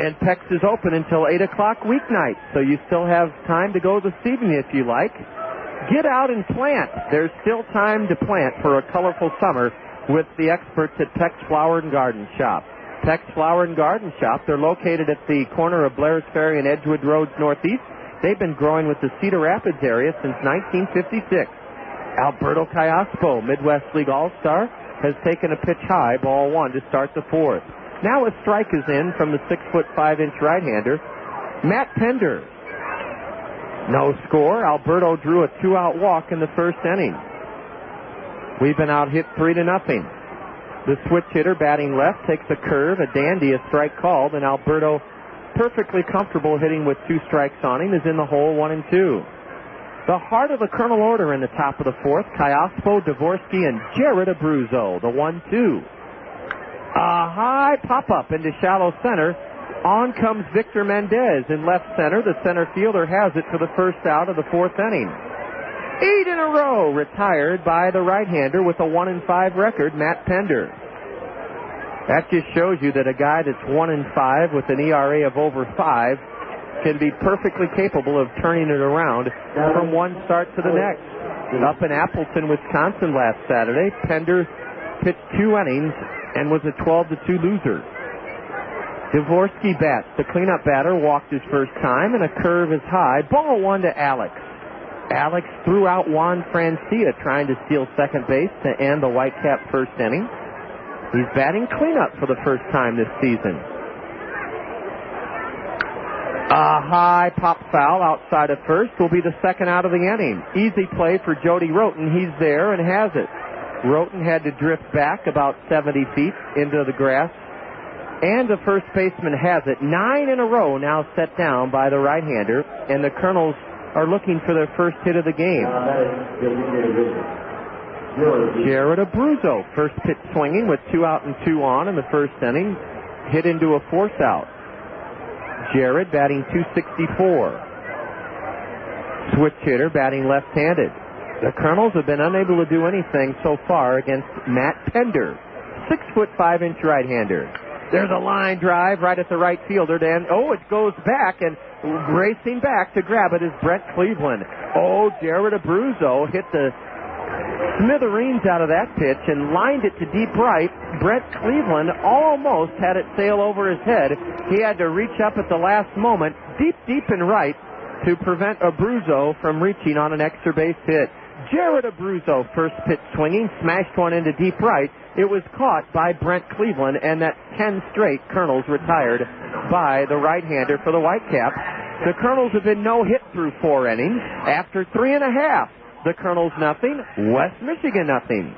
And Peck's is open until 8 o'clock weeknights, so you still have time to go this evening if you like. Get out and plant. There's still time to plant for a colorful summer with the experts at Peck's Flower and Garden Shop. Peck's Flower and Garden Shop, they're located at the corner of Blair's Ferry and Edgewood Roads Northeast They've been growing with the Cedar Rapids area since 1956. Alberto Callaspo, Midwest League All-Star, has taken a pitch high, ball one, to start the fourth. Now a strike is in from the 6'5" right-hander, Matt Pender. No score. Alberto drew a 2-out walk in the first inning. We've been out hit 3-0. The switch hitter batting left takes a curve, a dandy, a strike called, and Alberto, perfectly comfortable hitting with 2 strikes on him, is in the hole 1-2. The heart of the Colonel order in the top of the fourth, Callaspo, Dvorsky, and Jared Abruzzo, the 1-2. A high pop-up into shallow center. On comes Victor Mendez in left center. The center fielder has it for the first out of the fourth inning. 8 in a row retired by the right-hander with a 1-5 record, Matt Pender. That just shows you that a guy that's 1-5 with an ERA of over 5 can be perfectly capable of turning it around from one start to the next. Up in Appleton, Wisconsin last Saturday, Pender pitched 2 innings and was a 12-2 loser. Dvorsky bats. The cleanup batter walked his first time, and a curve is high. Ball one to Alex. Alex threw out Juan Francia trying to steal second base to end the Whitecap first inning. He's batting cleanup for the first time this season. A high pop foul outside of first will be the second out of the inning. Easy play for Jody Roten. He's there and has it. Roten had to drift back about 70 feet into the grass. And the first baseman has it. 9 in a row now set down by the right-hander. And the Kernels are looking for their first hit of the game. Jared Abruzzo, first pitch swinging with 2 out and 2 on in the first inning. Hit into a force out. Jared batting .264. Switch hitter batting left-handed. The Kernels have been unable to do anything so far against Matt Pender, 6'5" right-hander. There's a line drive right at the right fielder, and it goes back, and racing back to grab it is Brett Cleveland. Jared Abruzzo hit the smithereens out of that pitch and lined it to deep right. Brett Cleveland almost had it sail over his head. He had to reach up at the last moment, deep in right, to prevent Abruzzo from reaching on an extra base hit. Jared Abruzzo, first pitch swinging, smashed one into deep right. It was caught by Brent Cleveland, and that's 10 straight Kernels retired by the right-hander for the Whitecaps. The Kernels have been no-hit through 4 innings. After 3.5, the Kernels nothing, West Michigan nothing.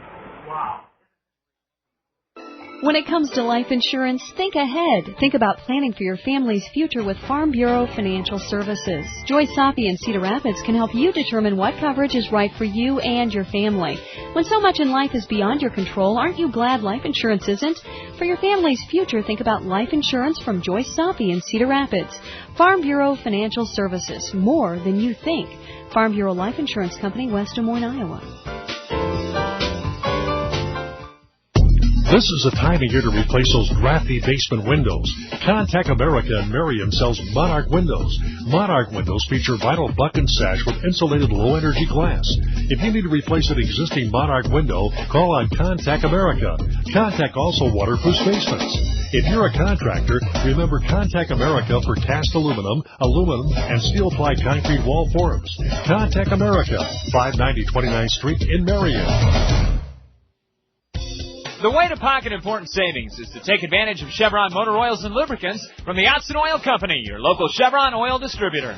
When it comes to life insurance, think ahead. Think about planning for your family's future with Farm Bureau Financial Services. Joy Safi in Cedar Rapids can help you determine what coverage is right for you and your family. When so much in life is beyond your control, aren't you glad life insurance isn't? For your family's future, think about life insurance from Joy Safi in Cedar Rapids. Farm Bureau Financial Services, more than you think. Farm Bureau Life Insurance Company, West Des Moines, Iowa. This is the time of year to replace those drafty basement windows. Contact America in Merriam sells Monarch windows. Monarch windows feature vinyl buck and sash with insulated low-energy glass. If you need to replace an existing Monarch window, call on Contact America. Contact also waterproof basements. If you're a contractor, remember Contact America for cast aluminum, and steel-ply concrete wall forms. Contact America, 590 29th Street in Merriam. The way to pocket important savings is to take advantage of Chevron motor oils and lubricants from the Otson Oil Company, your local Chevron oil distributor.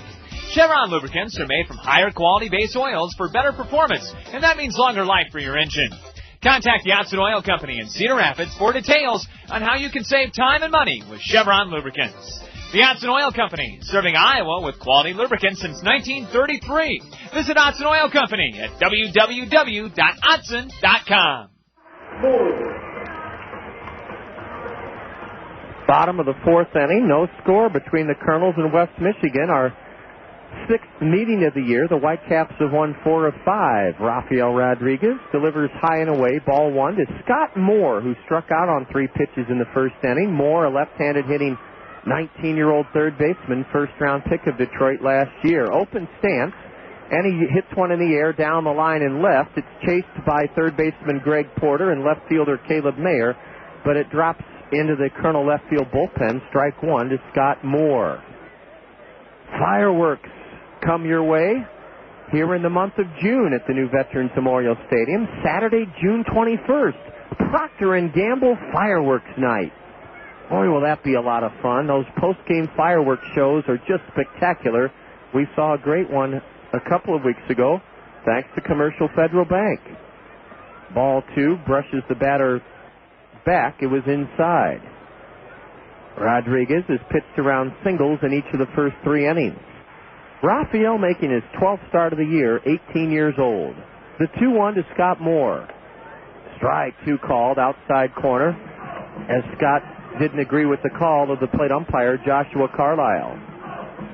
Chevron lubricants are made from higher quality base oils for better performance, and that means longer life for your engine. Contact the Otson Oil Company in Cedar Rapids for details on how you can save time and money with Chevron lubricants. The Otson Oil Company, serving Iowa with quality lubricants since 1933. Visit Otson Oil Company at www.otson.com. Bottom of the fourth inning, no score between the Kernels and West Michigan. Our 6th meeting of the year. The Whitecaps have won 4 of 5. Rafael Rodriguez delivers high and away, ball one to Scott Moore, who struck out on 3 pitches in the first inning. Moore, a left-handed hitting 19-year-old third baseman, first-round pick of Detroit last year. Open stance, and he hits one in the air down the line and left. It's chased by third baseman Greg Porter and left fielder Caleb Mayer, but it drops into the Colonel left field bullpen. Strike one to Scott Moore. Fireworks come your way here in the month of June at the new Veterans Memorial Stadium. Saturday, June 21st, Procter & Gamble Fireworks Night. Boy, will that be a lot of fun. Those post-game fireworks shows are just spectacular. We saw a great one a couple of weeks ago, thanks to Commercial Federal Bank. Ball 2 brushes the batter back. It was inside. Rodriguez has pitched around singles in each of the first 3 innings. Raphael making his 12th start of the year, 18 years old. The 2-1 to Scott Moore. Strike 2 called outside corner as Scott didn't agree with the call of the plate umpire, Joshua Carlisle.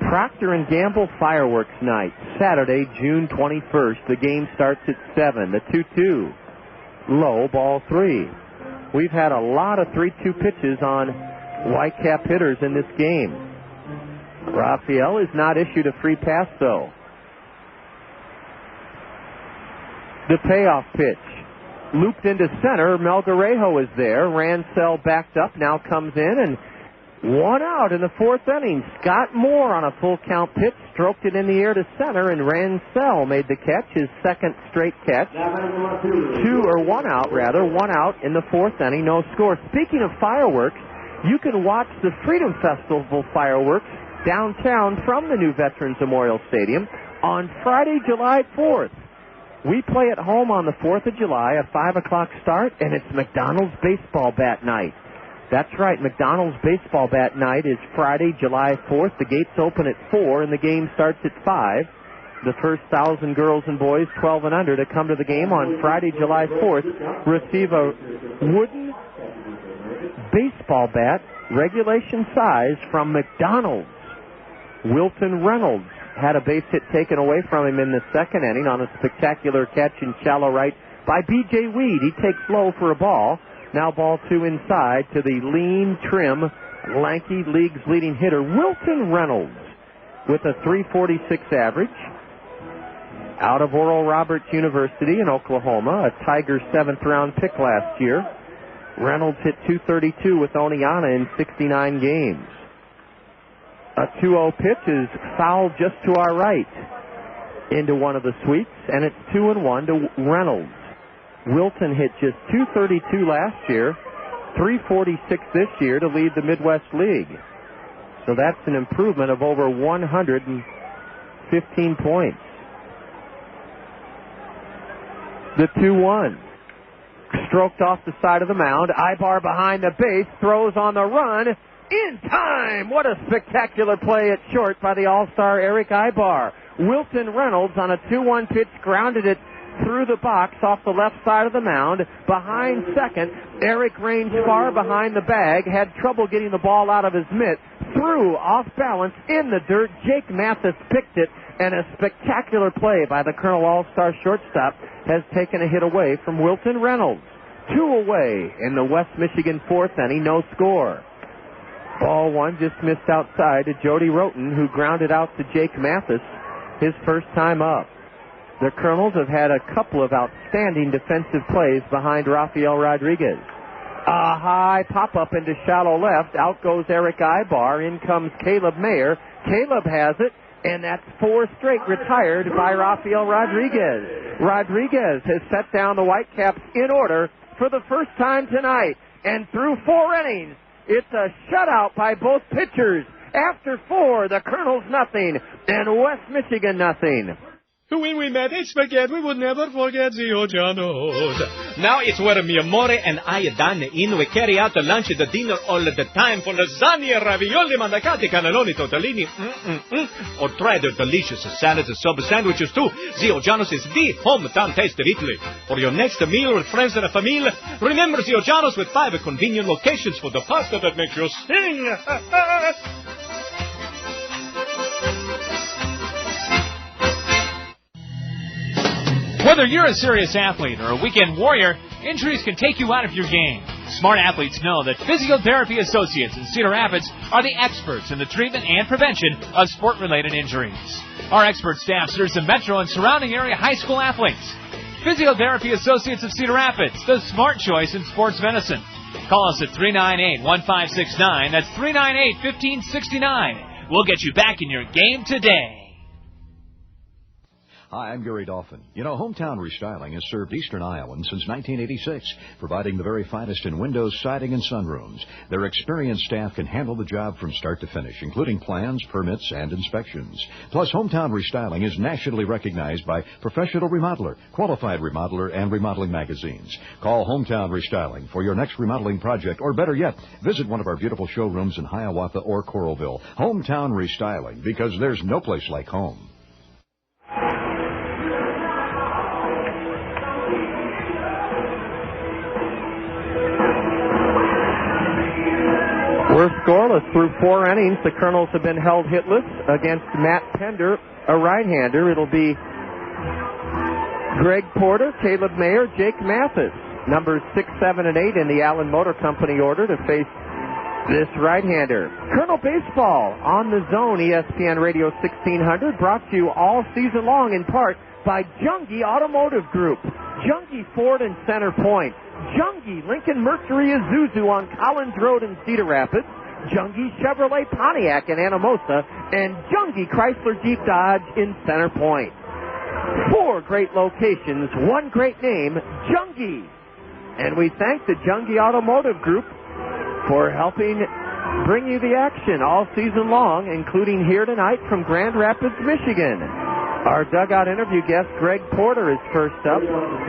Procter & Gamble Fireworks Night, Saturday, June 21st. The game starts at 7. The 2-2. Low, ball 3. We've had a lot of 3-2 pitches on Whitecap hitters in this game. Raphael is not issued a free pass, though. The payoff pitch. Looped into center. Melgarejo is there. Ransell backed up, now comes in, and 1 out in the 4th inning. Scott Moore on a full count pitch, stroked it in the air to center, and Ransell made the catch, his second straight catch. 1 out in the 4th inning, no score. Speaking of fireworks, you can watch the Freedom Festival fireworks downtown from the new Veterans Memorial Stadium on Friday, July 4th. We play at home on the 4th of July, a 5 o'clock start, and it's McDonald's baseball bat night. That's right, McDonald's baseball bat night is Friday, July 4th. The gates open at 4, and the game starts at 5. The first 1,000 girls and boys 12 and under to come to the game on Friday, July 4th, receive a wooden baseball bat, regulation size, from McDonald's. Wilton Reynolds had a base hit taken away from him in the 2nd inning on a spectacular catch in shallow right by B.J. Weed. He takes low for a ball. Now ball 2 inside to the lean, trim, lanky league's leading hitter, Wilton Reynolds, with a .346 average. Out of Oral Roberts University in Oklahoma, a Tiger 7th-round pick last year. Reynolds hit .232 with Oneonta in 69 games. A 2-0 pitch is fouled just to our right into one of the sweeps, and it's 2-1 to Reynolds. Wilton hit just .232 last year, .346 this year to lead the Midwest League. So that's an improvement of over 115 points. The 2-1. Stroked off the side of the mound. Ibar behind the base, throws on the run. In time! What a spectacular play at short by the All-Star Eric Ibar. Wilton Reynolds on a 2-1 pitch grounded it through the box off the left side of the mound. Behind second, Eric ranged far behind the bag, had trouble getting the ball out of his mitt, threw off balance in the dirt. Jake Mathis picked it, and a spectacular play by the Colonel All-Star shortstop has taken a hit away from Wilton Reynolds. 2 away in the West Michigan 4th inning, no score. Ball 1 just missed outside to Jody Roten, who grounded out to Jake Mathis, his first time up. The Kernels have had a couple of outstanding defensive plays behind Rafael Rodriguez. A high pop-up into shallow left. Out goes Eric Ibar. In comes Caleb Mayer. Caleb has it, and that's 4 straight retired by Rafael Rodriguez. Rodriguez has set down the Whitecaps in order for the first time tonight. And through 4 innings, it's a shutout by both pitchers. After 4, the Kernels nothing, and West Michigan nothing. When we met at Spaghetti, we would never forget the Ojanos. Now it's where mi amore and I dine in. We carry out the lunch and the dinner all the time for lasagna, ravioli, mandacati, cannelloni, tortellini, or try their delicious salads and sub sandwiches too. The Ojanos is the hometown taste of Italy. For your next meal with friends and a family, remember the Ojanos with 5 convenient locations for the pasta that makes you sing. Whether you're a serious athlete or a weekend warrior, injuries can take you out of your game. Smart athletes know that Physiotherapy Associates in Cedar Rapids are the experts in the treatment and prevention of sport-related injuries. Our expert staff serves the metro and surrounding area high school athletes. Physiotherapy Associates of Cedar Rapids, the smart choice in sports medicine. Call us at 398-1569. That's 398-1569. We'll get you back in your game today. Hi, I'm Gary Dolphin. You know, Hometown Restyling has served Eastern Iowans since 1986, providing the very finest in windows, siding, and sunrooms. Their experienced staff can handle the job from start to finish, including plans, permits, and inspections. Plus, Hometown Restyling is nationally recognized by Professional Remodeler, Qualified Remodeler, and Remodeling magazines. Call Hometown Restyling for your next remodeling project, or better yet, visit one of our beautiful showrooms in Hiawatha or Coralville. Hometown Restyling, because there's no place like home. We're scoreless through 4 innings. The Kernels have been held hitless against Matt Pender, a right-hander. It'll be Greg Porter, Caleb Mayer, Jake Mathis, numbers 6, 7, and 8 in the Allen Motor Company order to face this right-hander. Kernel Baseball on the Zone, ESPN Radio 1600, brought to you all season long in part by Jungie Automotive Group, Jungie Ford and Center Point, Jungie Lincoln Mercury Isuzu on Collins Road in Cedar Rapids, Jungie Chevrolet Pontiac in Anamosa, and Jungie Chrysler Jeep Dodge in Center Point. 4 great locations, 1 great name, Jungie. And we thank the Jungie Automotive Group for helping bring you the action all season long, including here tonight from Grand Rapids, Michigan. Our dugout interview guest, Greg Porter, is first up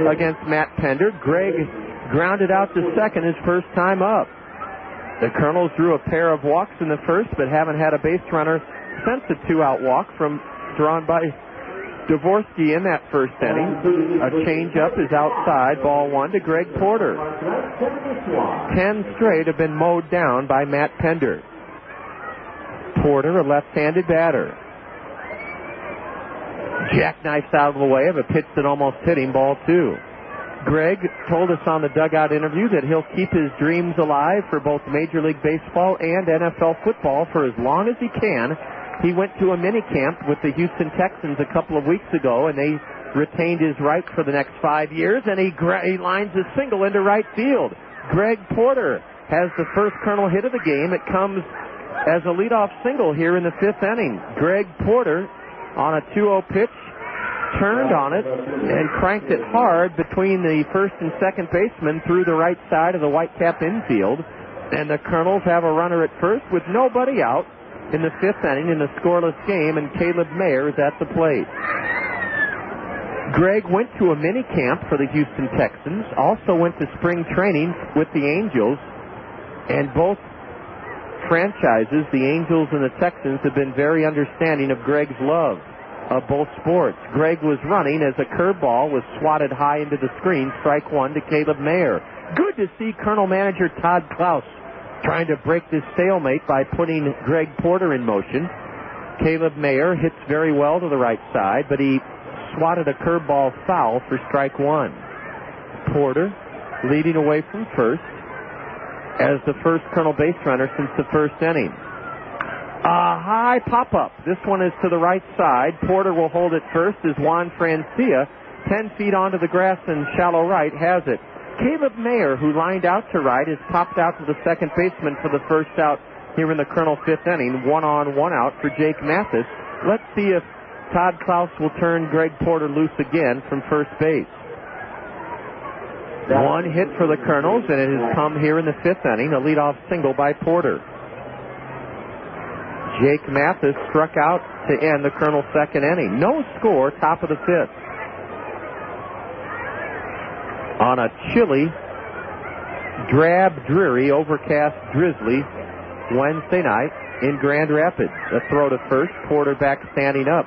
against Matt Pender. Greg grounded out to second his first time up. The Kernels drew a pair of walks in the first, but haven't had a base runner since a 2-out walk drawn by Dvorsky in that first inning. A changeup is outside, ball 1 to Greg Porter. 10 straight have been mowed down by Matt Pender. Porter, a left-handed batter. Jackknifes out of the way of a pitch that almost hit him, ball 2. Greg told us on the dugout interview that he'll keep his dreams alive for both Major League Baseball and NFL football for as long as he can. He went to a mini camp with the Houston Texans a couple of weeks ago, and they retained his right for the next 5 years, and he lines a single into right field. Greg Porter has the first Kernel hit of the game. It comes as a leadoff single here in the 5th inning. Greg Porter on a 2-0 pitch turned on it and cranked it hard between the first and second baseman through the right side of the Whitecap infield. And the Kernels have a runner at first with nobody out in the 5th inning in the scoreless game, and Caleb Mayer is at the plate. Greg went to a mini camp for the Houston Texans, also went to spring training with the Angels, and both franchises, the Angels and the Texans, have been very understanding of Greg's love of both sports. Greg was running as a curveball was swatted high into the screen, strike 1 to Caleb Mayer. Good to see Kernel manager Todd Klaus trying to break this stalemate by putting Greg Porter in motion. Caleb Mayer hits very well to the right side, but he swatted a curveball foul for strike 1. Porter leading away from first as the first Kernel base runner since the first inning. A high pop-up. This one is to the right side. Porter will hold it first as Juan Francia, 10 feet onto the grass in shallow right, has it. Caleb Mayer, who lined out to right, is popped out to the second baseman for the first out here in the Kernel 5th inning. 1-on, 1-out for Jake Mathis. Let's see if Todd Klaus will turn Greg Porter loose again from first base. 1 hit for the Kernels, and it has come here in the 5th inning, a leadoff single by Porter. Jake Mathis struck out to end the Kernel 2nd inning. No score, top of the 5th. On a chilly, drab, dreary, overcast, drizzly Wednesday night in Grand Rapids. A throw to first, Porter back standing up.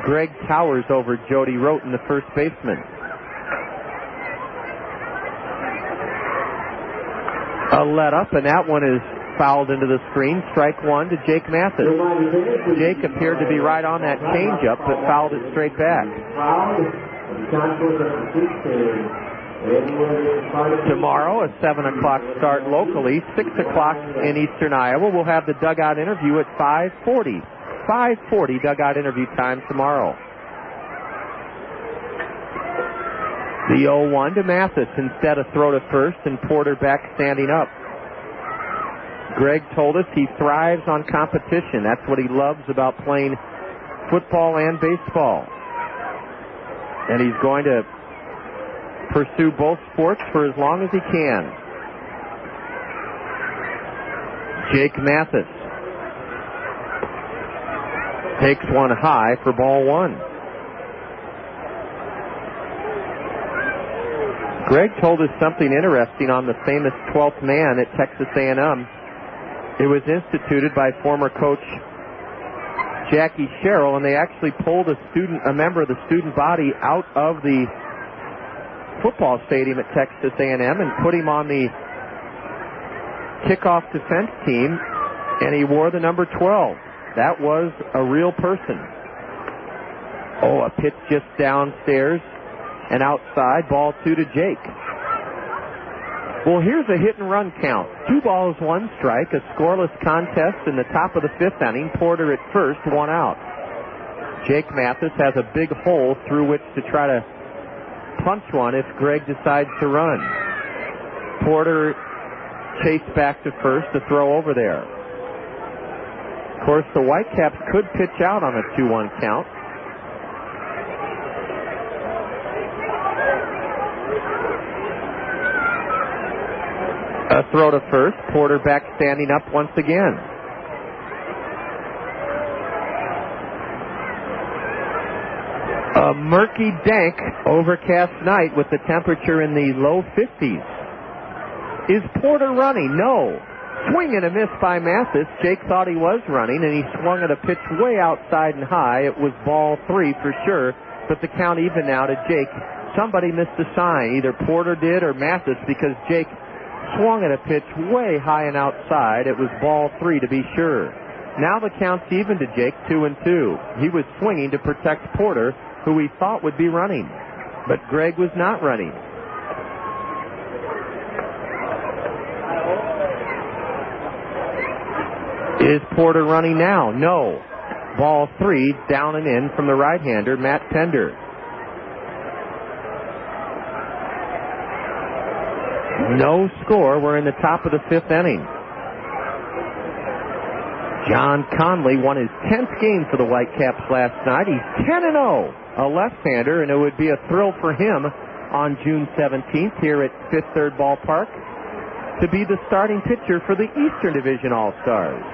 Greg towers over Jody Roten, the first baseman. A let up, and that one is fouled into the screen. Strike 1 to Jake Mathis. Jake appeared to be right on that changeup, but fouled it straight back. Tomorrow, a 7 o'clock start locally, 6 o'clock in eastern Iowa. We'll have the dugout interview at 5:40. 5:40 dugout interview time tomorrow. The 0-1 to Mathis. Instead, a throw to first, and Porter back standing up. Greg told us he thrives on competition. That's what he loves about playing football and baseball. And he's going to pursue both sports for as long as he can. Jake Mathis takes one high for ball one. Greg told us something interesting on the famous 12th man at Texas A&M. It was instituted by former coach Jackie Sherrill, and they actually pulled a member of the student body out of the football stadium at Texas A&M and put him on the kickoff defense team, and he wore the number 12. That was a real person. Oh, a pitch just downstairs and outside, ball 2 to Jake. Well, here's a hit and run count. 2 balls, 1 strike, a scoreless contest in the top of the 5th inning. Porter at first, 1 out. Jake Mathis has a big hole through which to try to punch one if Greg decides to run. Porter chased back to first to throw over there. Of course, the Whitecaps could pitch out on a 2-1 count. A throw to first. Porter back standing up once again. A murky, dank, overcast night with the temperature in the low 50s. Is Porter running? No. Swing and a miss by Mathis. Jake thought he was running, and he swung at a pitch way outside and high. It was ball 3 for sure, but the count even now to Jake. Somebody missed a sign. Either Porter did or Mathis, because Jake swung at a pitch way high and outside. It was ball 3 to be sure. Now the count's even to Jake, 2-2. He was swinging to protect Porter, who he thought would be running. But Greg was not running. Is Porter running now? No. Ball 3, down and in from the right-hander, Matt Pender. No score. We're in the top of the 5th inning. John Conley won his 10th game for the Whitecaps last night. He's 10-0, a left-hander, and it would be a thrill for him on June 17th here at Fifth Third Ballpark to be the starting pitcher for the Eastern Division All-Stars.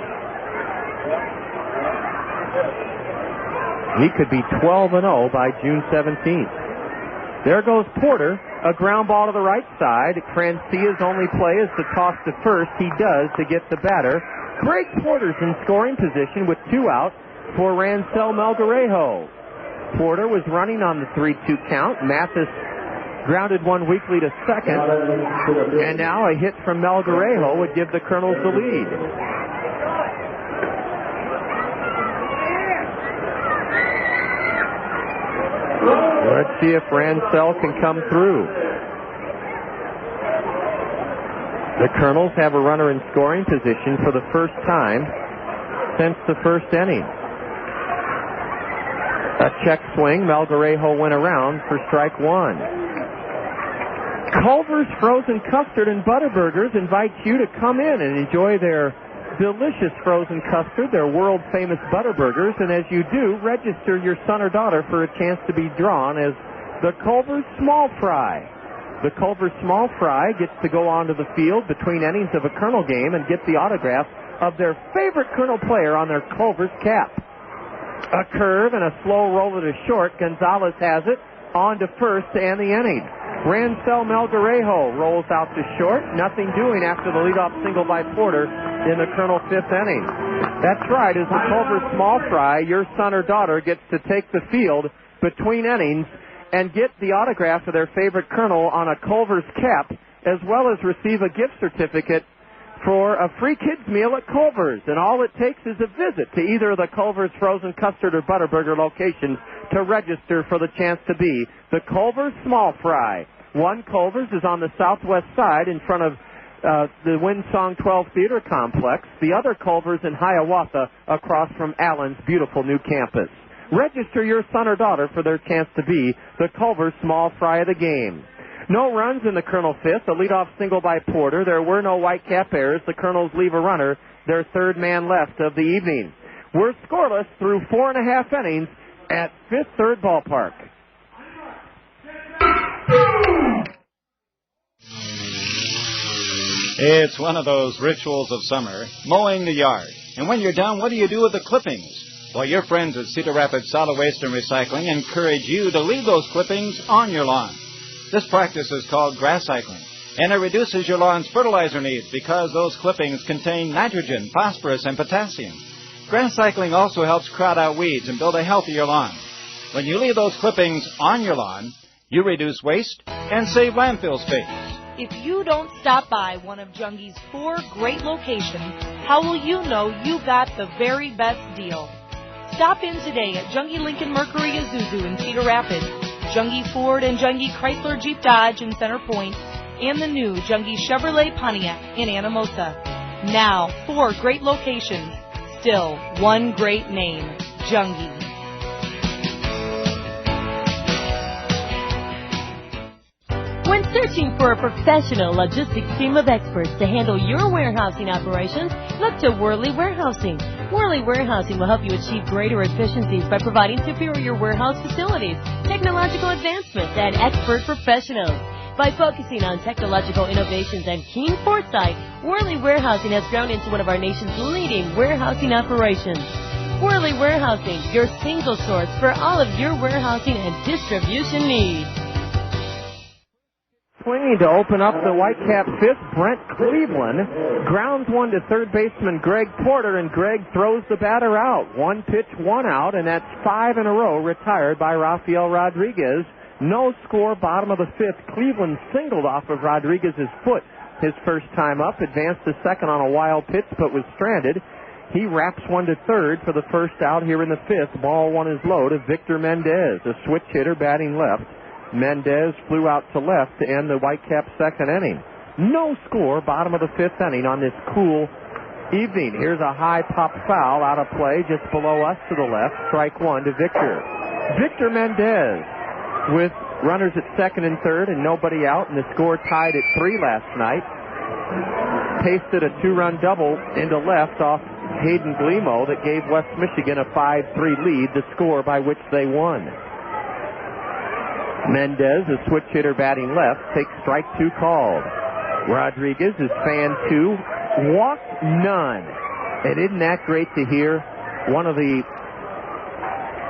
He could be 12-0 by June 17th. There goes Porter, a ground ball to the right side. Francia's only play is to toss to first. He does to get the batter. Greg Porter's in scoring position with 2 out for Rancel Melgarejo. Porter was running on the 3-2 count. Mathis grounded one weakly to second. And now a hit from Melgarejo would give the Kernels the lead. Let's see if Rancel can come through. The Kernels have a runner in scoring position for the first time since the first inning. A check swing. Melgarejo went around for strike 1. Culver's Frozen Custard and Butterburgers invites you to come in and enjoy their delicious frozen custard, their world-famous Butterburgers, and as you do, register your son or daughter for a chance to be drawn as the Culver's Small Fry. The Culver's Small Fry gets to go onto the field between innings of a Kernel game and get the autograph of their favorite Kernel player on their Culver's cap. A curve and a slow roller to short. Gonzalez has it on to first to end the inning. Rancel Melgarejo rolls out to short. Nothing doing after the leadoff single by Porter in the Kernel 5th inning. That's right. As a Culver's Small Fry, your son or daughter gets to take the field between innings and get the autograph of their favorite Kernel on a Culver's cap, as well as receive a gift certificate for a free kids meal at Culver's. And all it takes is a visit to either of the Culver's Frozen Custard or Butterburger locations to register for the chance to be the Culver's Small Fry. One Culver's is on the southwest side in front of the Windsong 12 Theater Complex. The other Culver's in Hiawatha across from Allen's beautiful new campus. Register your son or daughter for their chance to be the Culver's Small Fry of the game. No runs in the Kernel 5th. A leadoff single by Porter. There were no Whitecap errors. The Kernels leave a runner, their third man left of the evening. We're scoreless through 4.5 innings at Fifth Third Ballpark. It's one of those rituals of summer, mowing the yard. And when you're done, what do you do with the clippings? Well, your friends at Cedar Rapids Solid Waste and Recycling encourage you to leave those clippings on your lawn. This practice is called grass cycling, and it reduces your lawn's fertilizer needs because those clippings contain nitrogen, phosphorus, and potassium. Grass cycling also helps crowd out weeds and build a healthier lawn. When you leave those clippings on your lawn, you reduce waste and save landfill space. If you don't stop by one of Jungi's 4 great locations, how will you know you got the very best deal? Stop in today at Jungi Lincoln Mercury Isuzu in Cedar Rapids, Jungi Ford and Jungi Chrysler Jeep Dodge in Center Point, and the new Jungi Chevrolet Pontiac in Anamosa. Now, 4 great locations, still one great name, Jungi. When searching for a professional logistics team of experts to handle your warehousing operations, look to Worley Warehousing. Worley Warehousing will help you achieve greater efficiencies by providing superior warehouse facilities, technological advancements, and expert professionals. By focusing on technological innovations and keen foresight, Worley Warehousing has grown into one of our nation's leading warehousing operations. Worley Warehousing, your single source for all of your warehousing and distribution needs. Swinging to open up the Whitecaps fifth, Brent Cleveland grounds one to third baseman Greg Porter, and Greg throws the batter out. 1 pitch, 1 out, and that's 5 in a row retired by Rafael Rodriguez. No score, bottom of the fifth. Cleveland singled off of Rodriguez's foot his first time up, advanced to second on a wild pitch but was stranded. He wraps one to third for the first out here in the fifth. Ball 1 is low to Victor Mendez, a switch hitter batting left. Mendez flew out to left to end the Whitecaps second inning. No score, bottom of the fifth inning on this cool evening. Here's a high pop foul out of play just below us to the left. Strike 1 to Victor. Victor Mendez with runners at second and third and nobody out, and the score tied at 3 last night. Pasted a 2-run double into left off Hayden Glemo that gave West Michigan a 5-3 lead, the score by which they won. Mendez, a switch hitter batting left, takes strike 2 called. Rodriguez is fan 2, walk none. And isn't that great to hear? One of the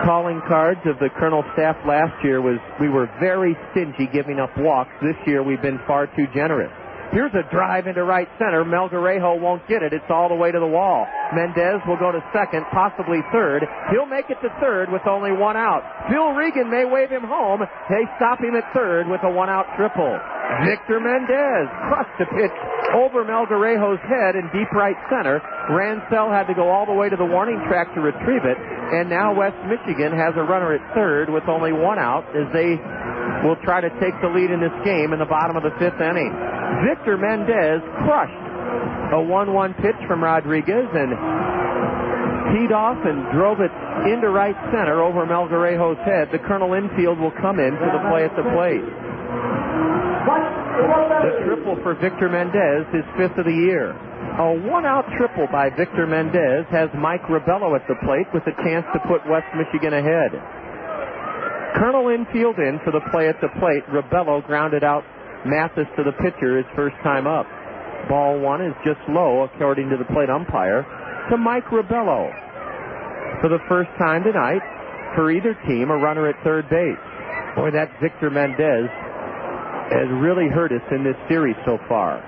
calling cards of the Kernel staff last year was we were very stingy giving up walks. This year we've been far too generous. Here's a drive into right center. Melgarejo won't get it. It's all the way to the wall. Mendez will go to second, possibly third. He'll make it to third with only 1 out. Phil Regan may wave him home. They stop him at third with a 1-out triple. Victor Mendez crushed a pitch over Melgarejo's head in deep right center. Ransell had to go all the way to the warning track to retrieve it. And now West Michigan has a runner at third with only 1 out as they will try to take the lead in this game in the bottom of the fifth inning. Victor Mendez crushed a 1-1 pitch from Rodriguez and teed off and drove it into right center over Melgarejo's head. The Kernel infield will come in for the play at the plate. The triple for Victor Mendez, his 5th of the year. A 1-out triple by Victor Mendez has Mike Ribello at the plate with a chance to put West Michigan ahead. Kernel infield in for the play at the plate. Ribello grounded out Mathis to the pitcher his first time up. Ball 1 is just low, according to the plate umpire, to Mike Ribello. For the first time tonight, for either team, a runner at third base. Boy, that Victor Mendez has really hurt us in this series so far.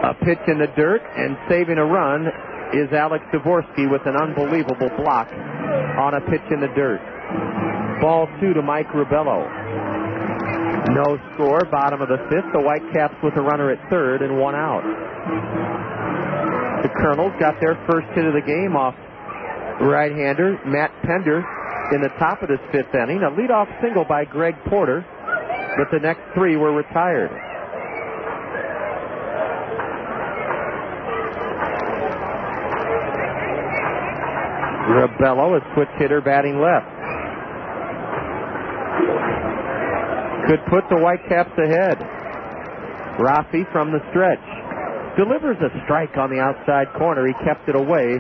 A pitch in the dirt, and saving a run is Alex Dvorsky with an unbelievable block on a pitch in the dirt. Ball 2 to Mike Ribello. No score, bottom of the fifth. The Whitecaps with a runner at third and 1 out. The Kernels got their first hit of the game off right-hander Matt Pender in the top of this fifth inning. A leadoff single by Greg Porter, but the next 3 were retired. Ribello, a switch hitter batting left. Could put the Whitecaps ahead. Rafi from the stretch delivers a strike on the outside corner. He kept it away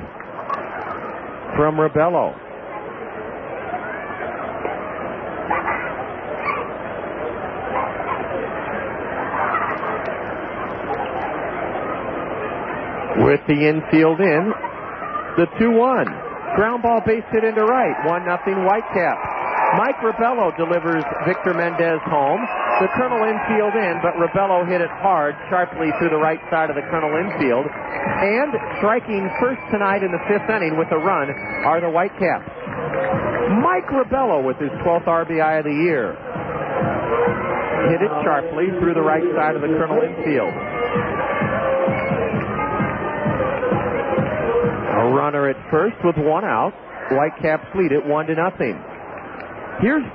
from Ribello. with the infield in, the 2-1. Ground ball base hit into right, 1-0 Whitecaps. Mike Rebello delivers Victor Mendez home. The Colonel infield in, but Rebello hit it hard, sharply through the right side of the Colonel infield. And striking first tonight in the 5th inning with a run are the Whitecaps. Mike Rebello with his 12th RBI of the year. Hit it sharply through the right side of the Colonel infield. A runner at first with 1 out. Whitecaps lead it 1-0. Here's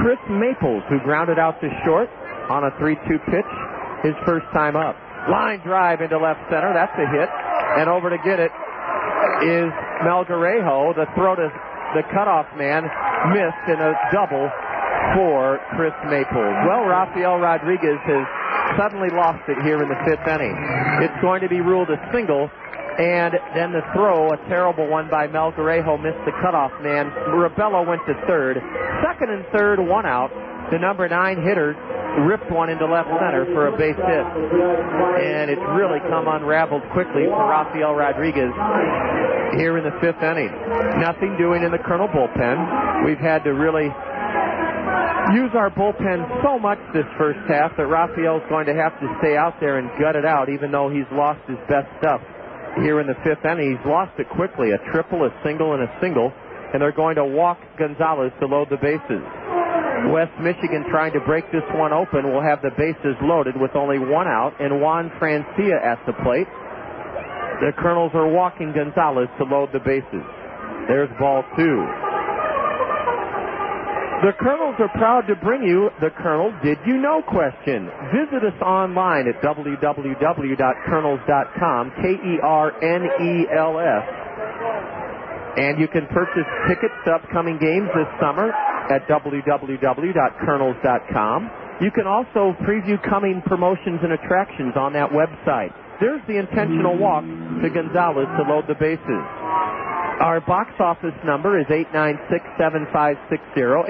Chris Maples, who grounded out to short on a 3-2 pitch, his first time up. Line drive into left center. That's a hit. And over to get it is Melgarejo. The throw to the cutoff man missed, in a double for Chris Maples. Well, Rafael Rodriguez has suddenly lost it here in the 5th inning. It's going to be ruled a single. And then the throw, a terrible one by Melgarejo, missed the cutoff man. Rebello went to third. Second and third, 1 out. The number 9 hitter ripped one into left center for a base hit. And it's really come unraveled quickly for Rafael Rodriguez here in the 5th inning. Nothing doing in the Colonel bullpen. We've had to really use our bullpen so much this first half that Rafael's going to have to stay out there and gut it out, even though he's lost his best stuff. Here in the 5th inning, he's lost it quickly. A triple, a single, and a single. And they're going to walk Gonzalez to load the bases. West Michigan, trying to break this one open, will have the bases loaded with only 1 out, and Juan Francia at the plate. The Colonels are walking Gonzalez to load the bases. There's ball 2. The Colonels are proud to bring you the Colonel Did You Know question. Visit us online at www.kernels.com, Kernels. And you can purchase tickets to upcoming games this summer at www.kernels.com. You can also preview coming promotions and attractions on that website. There's the intentional walk to Gonzalez to load the bases. Our box office number is 896-7560,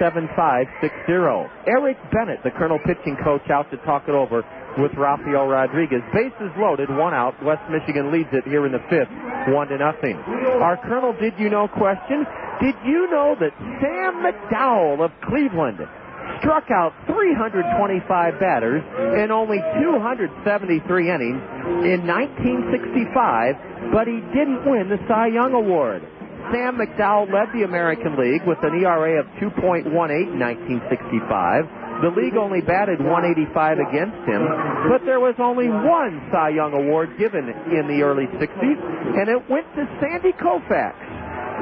896-7560. Eric Bennett, the Colonel pitching coach, out to talk it over with Rafael Rodriguez. Bases loaded, 1 out. West Michigan leads it here in the 5th, 1-0. Our Colonel Did You Know question: did you know that Sam McDowell of Cleveland struck out 325 batters in only 273 innings in 1965, but he didn't win the Cy Young Award? Sam McDowell led the American League with an ERA of 2.18 in 1965. The league only batted 185 against him, but there was only one Cy Young Award given in the early 60s, and it went to Sandy Koufax.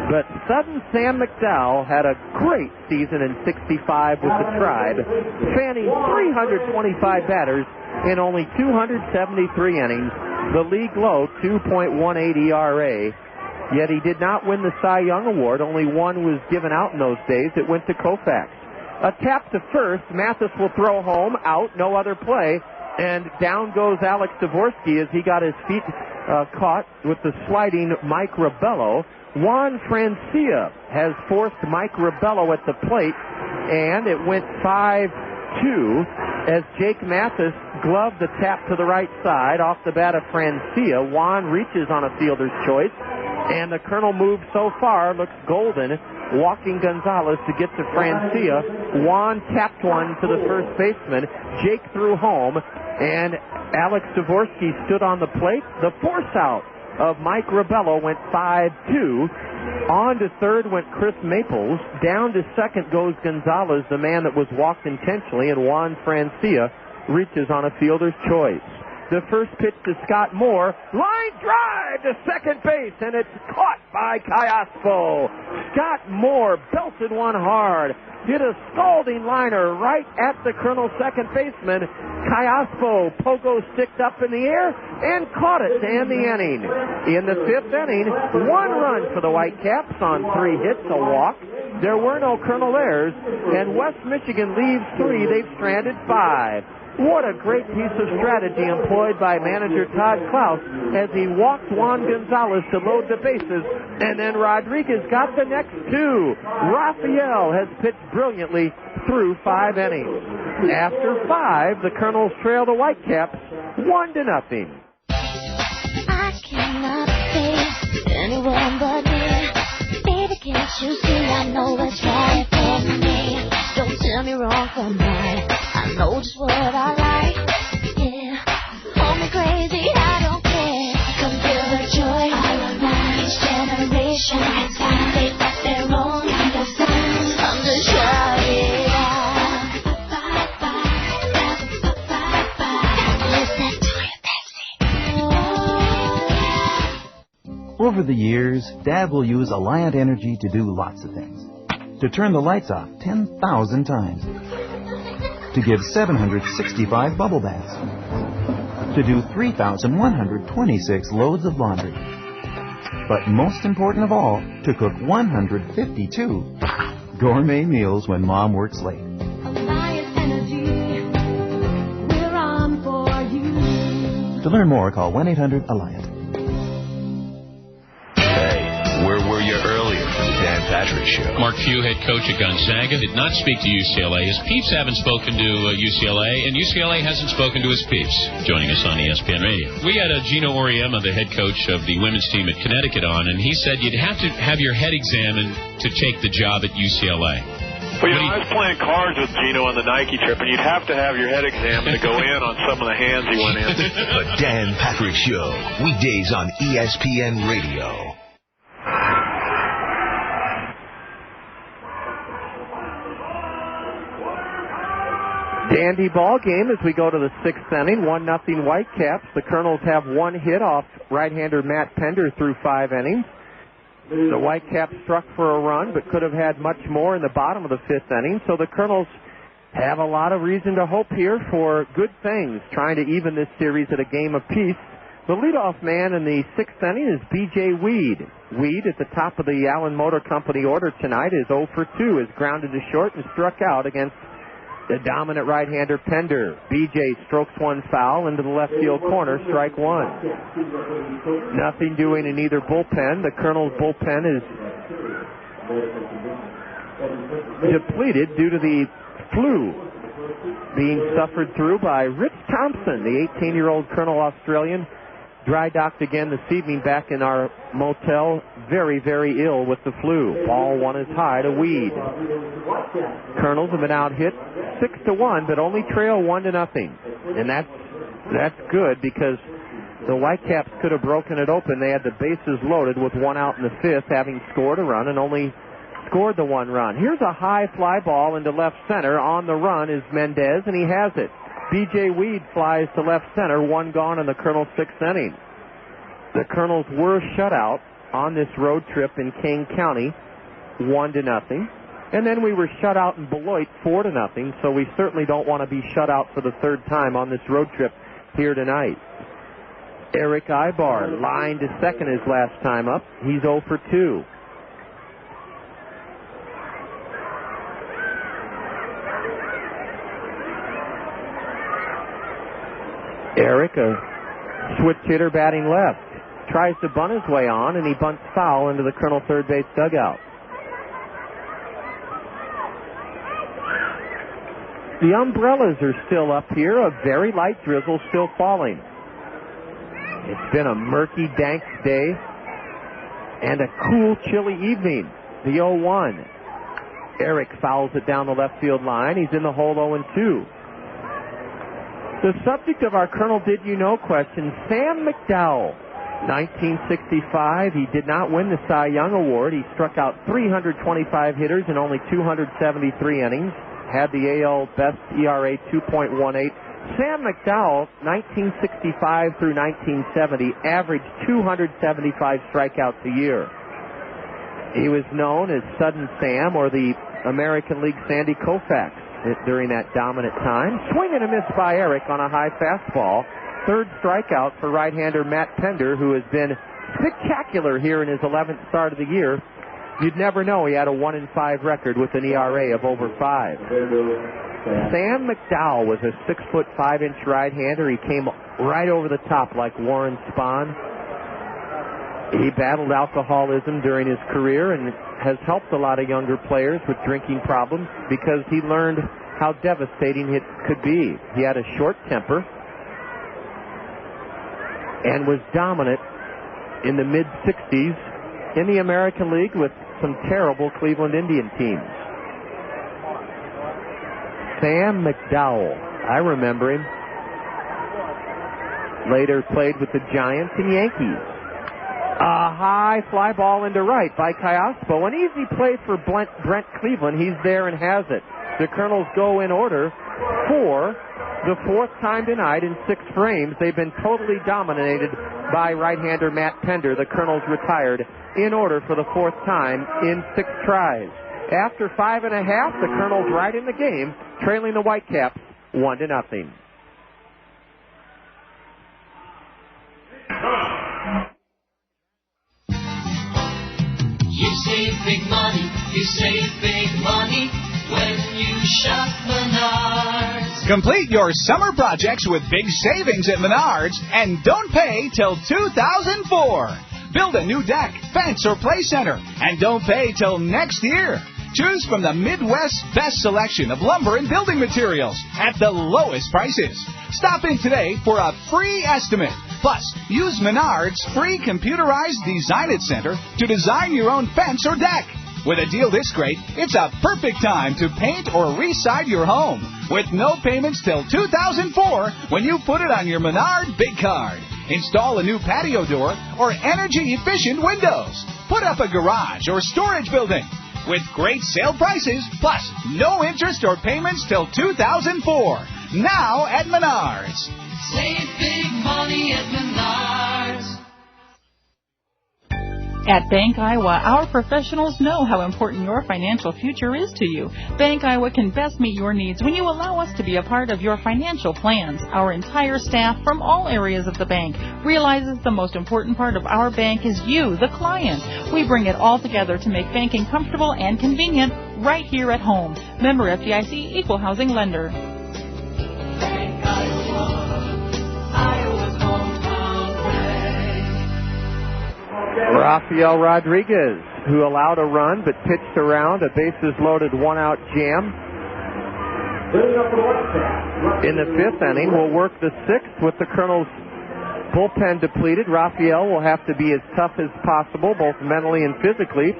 But sudden Sam McDowell had a great season in 65 with the Tribe, fanning 325 batters in only 273 innings, the league low 2.18 ERA. Yet he did not win the Cy Young Award. Only one was given out in those days. It went to Koufax. A tap to first. Mathis will throw home. Out. No other play. And down goes Alex Dvorsky as he got his feet caught with the sliding Mike Rebello. Juan Francia has forced Mike Rebello at the plate, and it went 5-2 as Jake Mathis gloved the tap to the right side off the bat of Francia. Juan reaches on a fielder's choice, and the Colonel moves so far, looks golden, walking Gonzalez to get to Francia. Juan tapped one to the first baseman. Jake threw home, and Alex Dvorsky stood on the plate. The force out of Mike Rebello went 5-2. On to third went Chris Maples. Down to second goes Gonzalez, the man that was walked intentionally, and Juan Francia reaches on a fielder's choice. The first pitch to Scott Moore. Line drive to second base, and it's caught by Cayaspo. Scott Moore belted one hard. Hit a scalding liner right at the Colonel's second baseman. Cayaspo pogo sticked up in the air and caught it to end the inning. In the 5th inning, 1 run for the Whitecaps on 3 hits, a walk. There were no Colonel errors, and West Michigan leaves 3. They've stranded 5. What a great piece of strategy employed by manager Todd Klaus as he walked Juan Gonzalez to load the bases, and then Rodriguez got the next 2. Rafael has pitched brilliantly through 5 innings. After 5, the Colonels trail the Whitecaps 1-0. cannot face anyone but me. Baby, can't you see I know what's right for me? Don't tell me wrong from right. I know just what I like. Yeah, call me crazy, I don't care. Come feel the joy all around each generation. It's time they got their own kind of sound. I'm just shout it out. It's that Over the years, Dad will use Alliant Energy to do lots of things. To turn the lights off 10,000 times. To give 765 bubble baths. To do 3,126 loads of laundry. But most important of all, to cook 152 gourmet meals when Mom works late. Alliant Energy, we're on for you. To learn more, call 1-800-ALLIANT. Where were you earlier? The Dan Patrick Show. Mark Few, head coach at Gonzaga, did not speak to UCLA. His peeps haven't spoken to UCLA, and UCLA hasn't spoken to his peeps. Joining us on ESPN Radio. We had Gino Auriemma, the head coach of the women's team at Connecticut, on, and he said you'd have to have your head examined to take the job at UCLA. Well, I was playing cards with Gino on the Nike trip, and you'd have to have your head examined to go in on some of the hands he went in. The Dan Patrick Show. Weekdays on ESPN Radio. Dandy ball game as we go to the sixth inning. 1-0 Whitecaps. The Kernels have one hit off right-hander Matt Pender through 5 innings. The Whitecaps struck for a run, but could have had much more in the bottom of the 5th inning. So the Kernels have a lot of reason to hope here for good things, trying to even this series at a game apiece. The leadoff man in the 6th inning is B.J. Weed. Weed, at the top of the Allen Motor Company order tonight, is 0 for 2, is grounded to short and struck out against the dominant right-hander Pender. B.J. strokes one foul into the left field corner, strike one. Nothing doing in either bullpen. The Kernels' bullpen is depleted due to the flu being suffered through by Rich Thompson, the 18-year-old Kernel Australian, dry docked again this evening back in our motel, very, very ill with the flu. Ball one is high to Weed. Kernels have been out hit 6-1, but only trail 1-0. And that's good because the Whitecaps could have broken it open. They had the bases loaded with one out in the 5th, having scored a run and only scored the one run. Here's a high fly ball into left center. On the run is Mendez, and he has it. B.J. Weed flies to left center, one gone in the Kernels' 6th inning. The Kernels were shut out on this road trip in Kane County, 1-0. And then we were shut out in Beloit, 4-0. So we certainly don't want to be shut out for the 3rd time on this road trip here tonight. Eric Ibar lined to second his last time up. He's 0 for 2. Eric, a switch hitter batting left, tries to bunt his way on, and he bunts foul into the Kernel third base dugout. The umbrellas are still up here, a very light drizzle still falling. It's been a murky, dank day and a cool, chilly evening. The 0-1. Eric fouls it down the left field line. He's in the hole 0-2. The subject of our Kernel Did You Know question, Sam McDowell. 1965, he did not win the Cy Young Award. He struck out 325 hitters in only 273 innings. Had the AL best ERA 2.18. Sam McDowell, 1965 through 1970, averaged 275 strikeouts a year. He was known as Sudden Sam or the American League Sandy Koufax during that dominant time. Swing and a miss by Eric on a high fastball. Third strikeout for right-hander Matt Pender, who has been spectacular here in his 11th start of the year. You'd never know he had a 1-5 record with an ERA of over 5. Sam McDowell was a 6'5" right-hander. He came right over the top like Warren Spahn. He battled alcoholism during his career and has helped a lot of younger players with drinking problems because he learned how devastating it could be. He had a short temper and was dominant in the mid-60s in the American League with some terrible Cleveland Indian teams. Sam McDowell, I remember him. Later played with the Giants and Yankees. A high fly ball into right by Kayaspo. An easy play for Brent Cleveland. He's there and has it. The Kernels go in order for the fourth time tonight in 6 frames. They've been totally dominated by right-hander Matt Pender. The Kernels retired in order for the fourth time in 6 tries. After 5 1/2, the Kernels right in the game, trailing the Whitecaps 1-0. You save big money, you save big money when you shop Menards. Complete your summer projects with big savings at Menards and don't pay till 2004. Build a new deck, fence, or play center and don't pay till next year. Choose from the Midwest's best selection of lumber and building materials at the lowest prices. Stop in today for a free estimate. Plus, use Menards' free computerized Design It Center to design your own fence or deck. With a deal this great, it's a perfect time to paint or re-side your home with no payments till 2004 when you put it on your Menard Big Card. Install a new patio door or energy-efficient windows. Put up a garage or storage building. With great sale prices, plus no interest or payments till 2004. Now at Menards. Save big money at Menards. At Bank Iowa, our professionals know how important your financial future is to you. Bank Iowa can best meet your needs when you allow us to be a part of your financial plans. Our entire staff from all areas of the bank realizes the most important part of our bank is you, the client. We bring it all together to make banking comfortable and convenient right here at home. Member FDIC, Equal Housing Lender. Bank Iowa, Iowa's hometown bank. Rafael Rodriguez, who allowed a run but pitched around a bases-loaded one-out jam. In the 5th inning, will work the 6th with the Kernels' bullpen depleted. Rafael will have to be as tough as possible, both mentally and physically.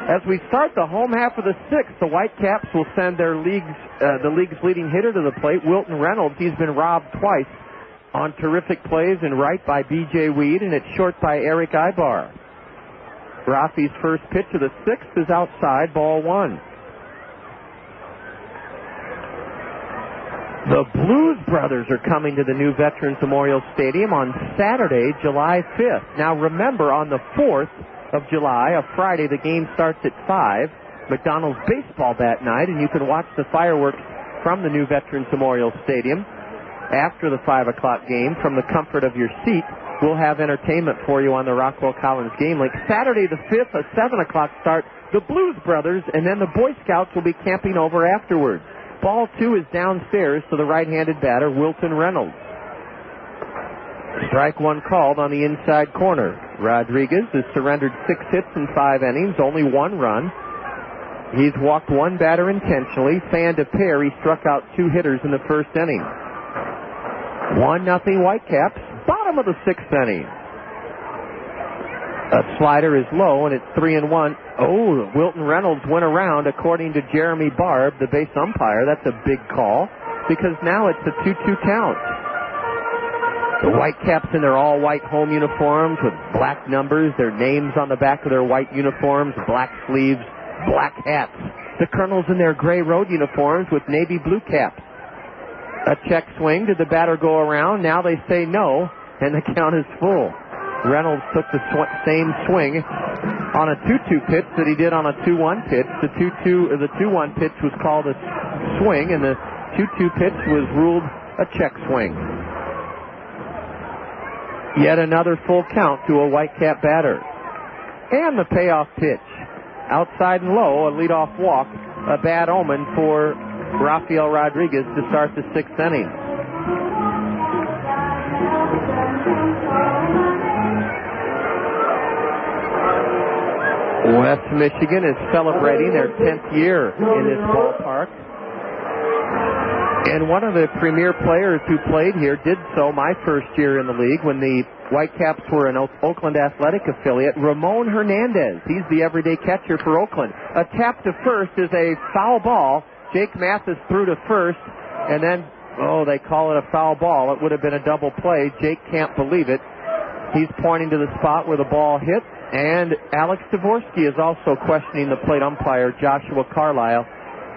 As we start the home half of the 6th, the Whitecaps will send their the league's leading hitter to the plate, Wilton Reynolds. He's been robbed twice on terrific plays in right by B.J. Weed and at short by Eric Ibar. Rafi's first pitch of the 6th is outside, ball 1. The Blues Brothers are coming to the new Veterans Memorial Stadium on Saturday, July 5th. Now remember, on the 4th of July, a Friday, the game starts at 5. McDonald's baseball that night, and you can watch the fireworks from the new Veterans Memorial Stadium after the 5 o'clock game from the comfort of your seat. We'll have entertainment for you on the Rockwell Collins Game Link. Saturday the 5th, a 7 o'clock start, the Blues Brothers, and then the Boy Scouts will be camping over afterwards. Ball 2 is downstairs to the right-handed batter, Wilton Reynolds. Strike 1 called on the inside corner. Rodriguez has surrendered 6 hits in 5 innings, only 1 run. He's walked 1 batter intentionally, fanned a pair. He struck out 2 hitters in the 1st inning. 1-0 Whitecaps, bottom of the 6th inning. A slider is low, and it's 3-1. Oh, Wilton Reynolds went around, according to Jeremy Barb, the base umpire. That's a big call, because now it's a 2-2 count. The Whitecaps in their all-white home uniforms with black numbers, their names on the back of their white uniforms, black sleeves, black hats. The Kernels in their gray road uniforms with navy blue caps. A check swing. Did the batter go around? Now they say no, and the count is full. Reynolds took the same swing on a 2-2 pitch that he did on a 2-1 pitch. The 2-1 pitch was called a swing, and the 2-2 pitch was ruled a check swing. Yet another full count to a Whitecap batter. And the payoff pitch. Outside and low, a leadoff walk. A bad omen for Rafael Rodriguez to start the 6th inning. West Michigan is celebrating their 10th year in this ballpark. And one of the premier players who played here did so my first year in the league when the Whitecaps were an Oakland Athletic affiliate. Ramon Hernandez, he's the everyday catcher for Oakland. A tap to first is a foul ball. Jake Mathis threw to first, and then, they call it a foul ball. It would have been a double play. Jake can't believe it. He's pointing to the spot where the ball hit, and Alex Dvorsky is also questioning the plate umpire, Joshua Carlisle.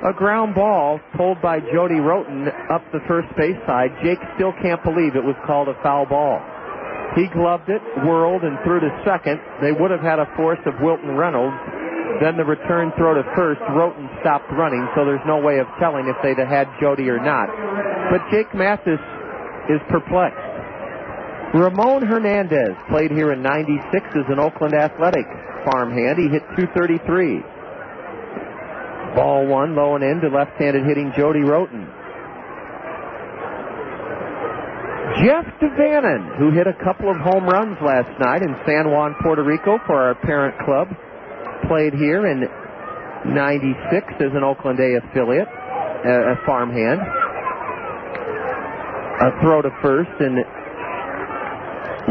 A ground ball pulled by Jody Roten up the first base side. Jake still can't believe it was called a foul ball. He gloved it, whirled, and threw to second. They would have had a force of Wilton Reynolds. Then the return throw to first, Roten stopped running, so there's no way of telling if they'd have had Jody or not. But Jake Mathis is perplexed. Ramon Hernandez played here in 96 as an Oakland Athletic farmhand. He hit .233. Ball one, low and in to left-handed hitting Jody Roten. Jeff DeVannen, who hit a couple of home runs last night in San Juan, Puerto Rico for our parent club, played here in 96 as an Oakland A affiliate, a farmhand. A throw to first, and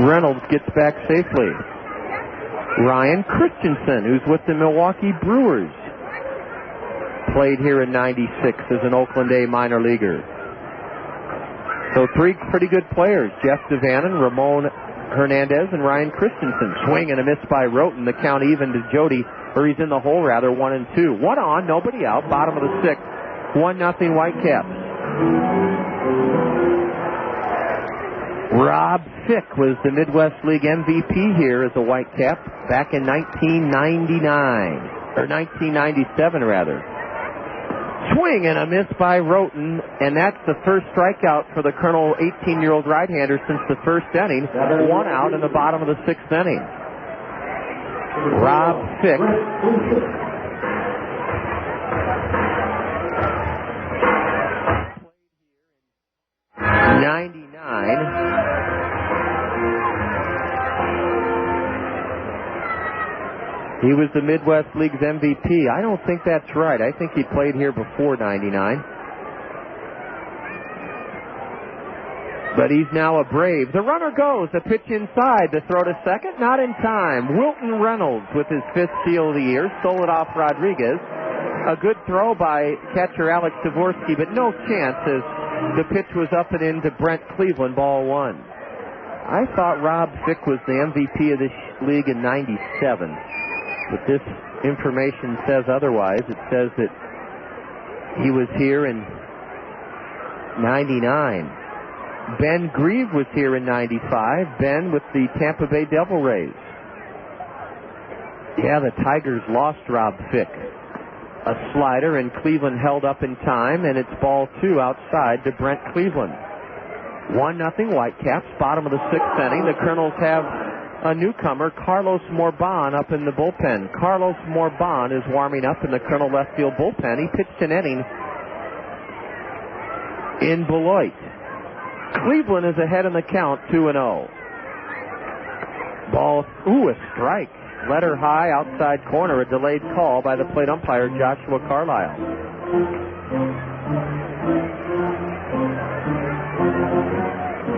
Reynolds gets back safely. Ryan Christensen, who's with the Milwaukee Brewers, played here in 96 as an Oakland A minor leaguer. So three pretty good players, Jeff DeVannen, Ramon Hernandez, and Ryan Christensen. Swing and a miss by Roten. The count even to Jody, or he's in the hole rather, 1-2. One on, nobody out, bottom of the sixth. 1-0 Whitecaps. Rob Fick was the Midwest League MVP here as a Whitecap back in 1999, or 1997 rather. Swing and a miss by Roten, and that's the first strikeout for the Colonel 18-year-old right-hander since the first inning. One out in the bottom of the sixth inning. Rob Fick. '99. He was the Midwest League's MVP. I don't think that's right. I think he played here before '99. But he's now a Brave. The runner goes. A pitch inside. The throw to second. Not in time. Wilton Reynolds with his fifth steal of the year. Stole it off Rodriguez. A good throw by catcher Alex Dvorsky, but no chance as the pitch was up and in to Brent Cleveland, ball one. I thought Rob Fick was the MVP of this league in '97. But this information says otherwise. It says that he was here in '99. Ben Grieve was here in '95. Ben with the Tampa Bay Devil Rays. Yeah, the Tigers lost Rob Fick. A slider, and Cleveland held up in time, and it's ball two outside to Brent Cleveland. 1-0 Whitecaps, bottom of the sixth inning. The Kernels have a newcomer, Carlos Morban, up in the bullpen. Carlos Morban is warming up in the Colonel left field bullpen. He pitched an inning in Beloit. Cleveland is ahead in the count, 2-0. Ball, a strike. Letter high, outside corner, a delayed call by the plate umpire, Joshua Carlisle.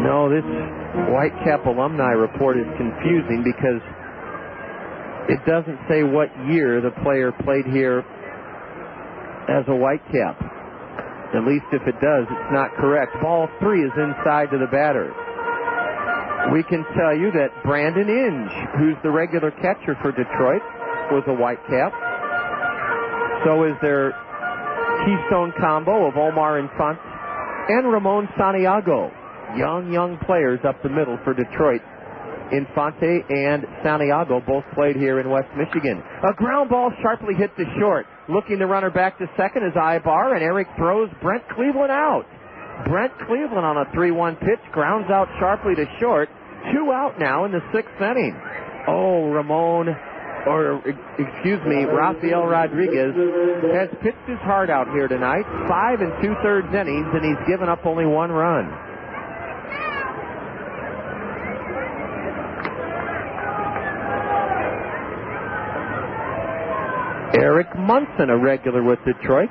No, this Whitecap alumni report is confusing because it doesn't say what year the player played here as a Whitecap. At least if it does, it's not correct. Ball three is inside to the batter. We can tell you that Brandon Inge, who's the regular catcher for Detroit, was a Whitecap. So is their keystone combo of Omar Infante and Ramon Santiago. Young players up the middle for Detroit. Infante and Santiago both played here in West Michigan. A ground ball sharply hit to short. Looking the runner back to second is Ibar, and Eric throws Brent Cleveland out. Brent Cleveland on a 3-1 pitch grounds out sharply to short. 2 out now in the sixth inning. Rafael Rodriguez has pitched his heart out here tonight. 5 2/3 innings, and he's given up only 1 run. Eric Munson, a regular with Detroit,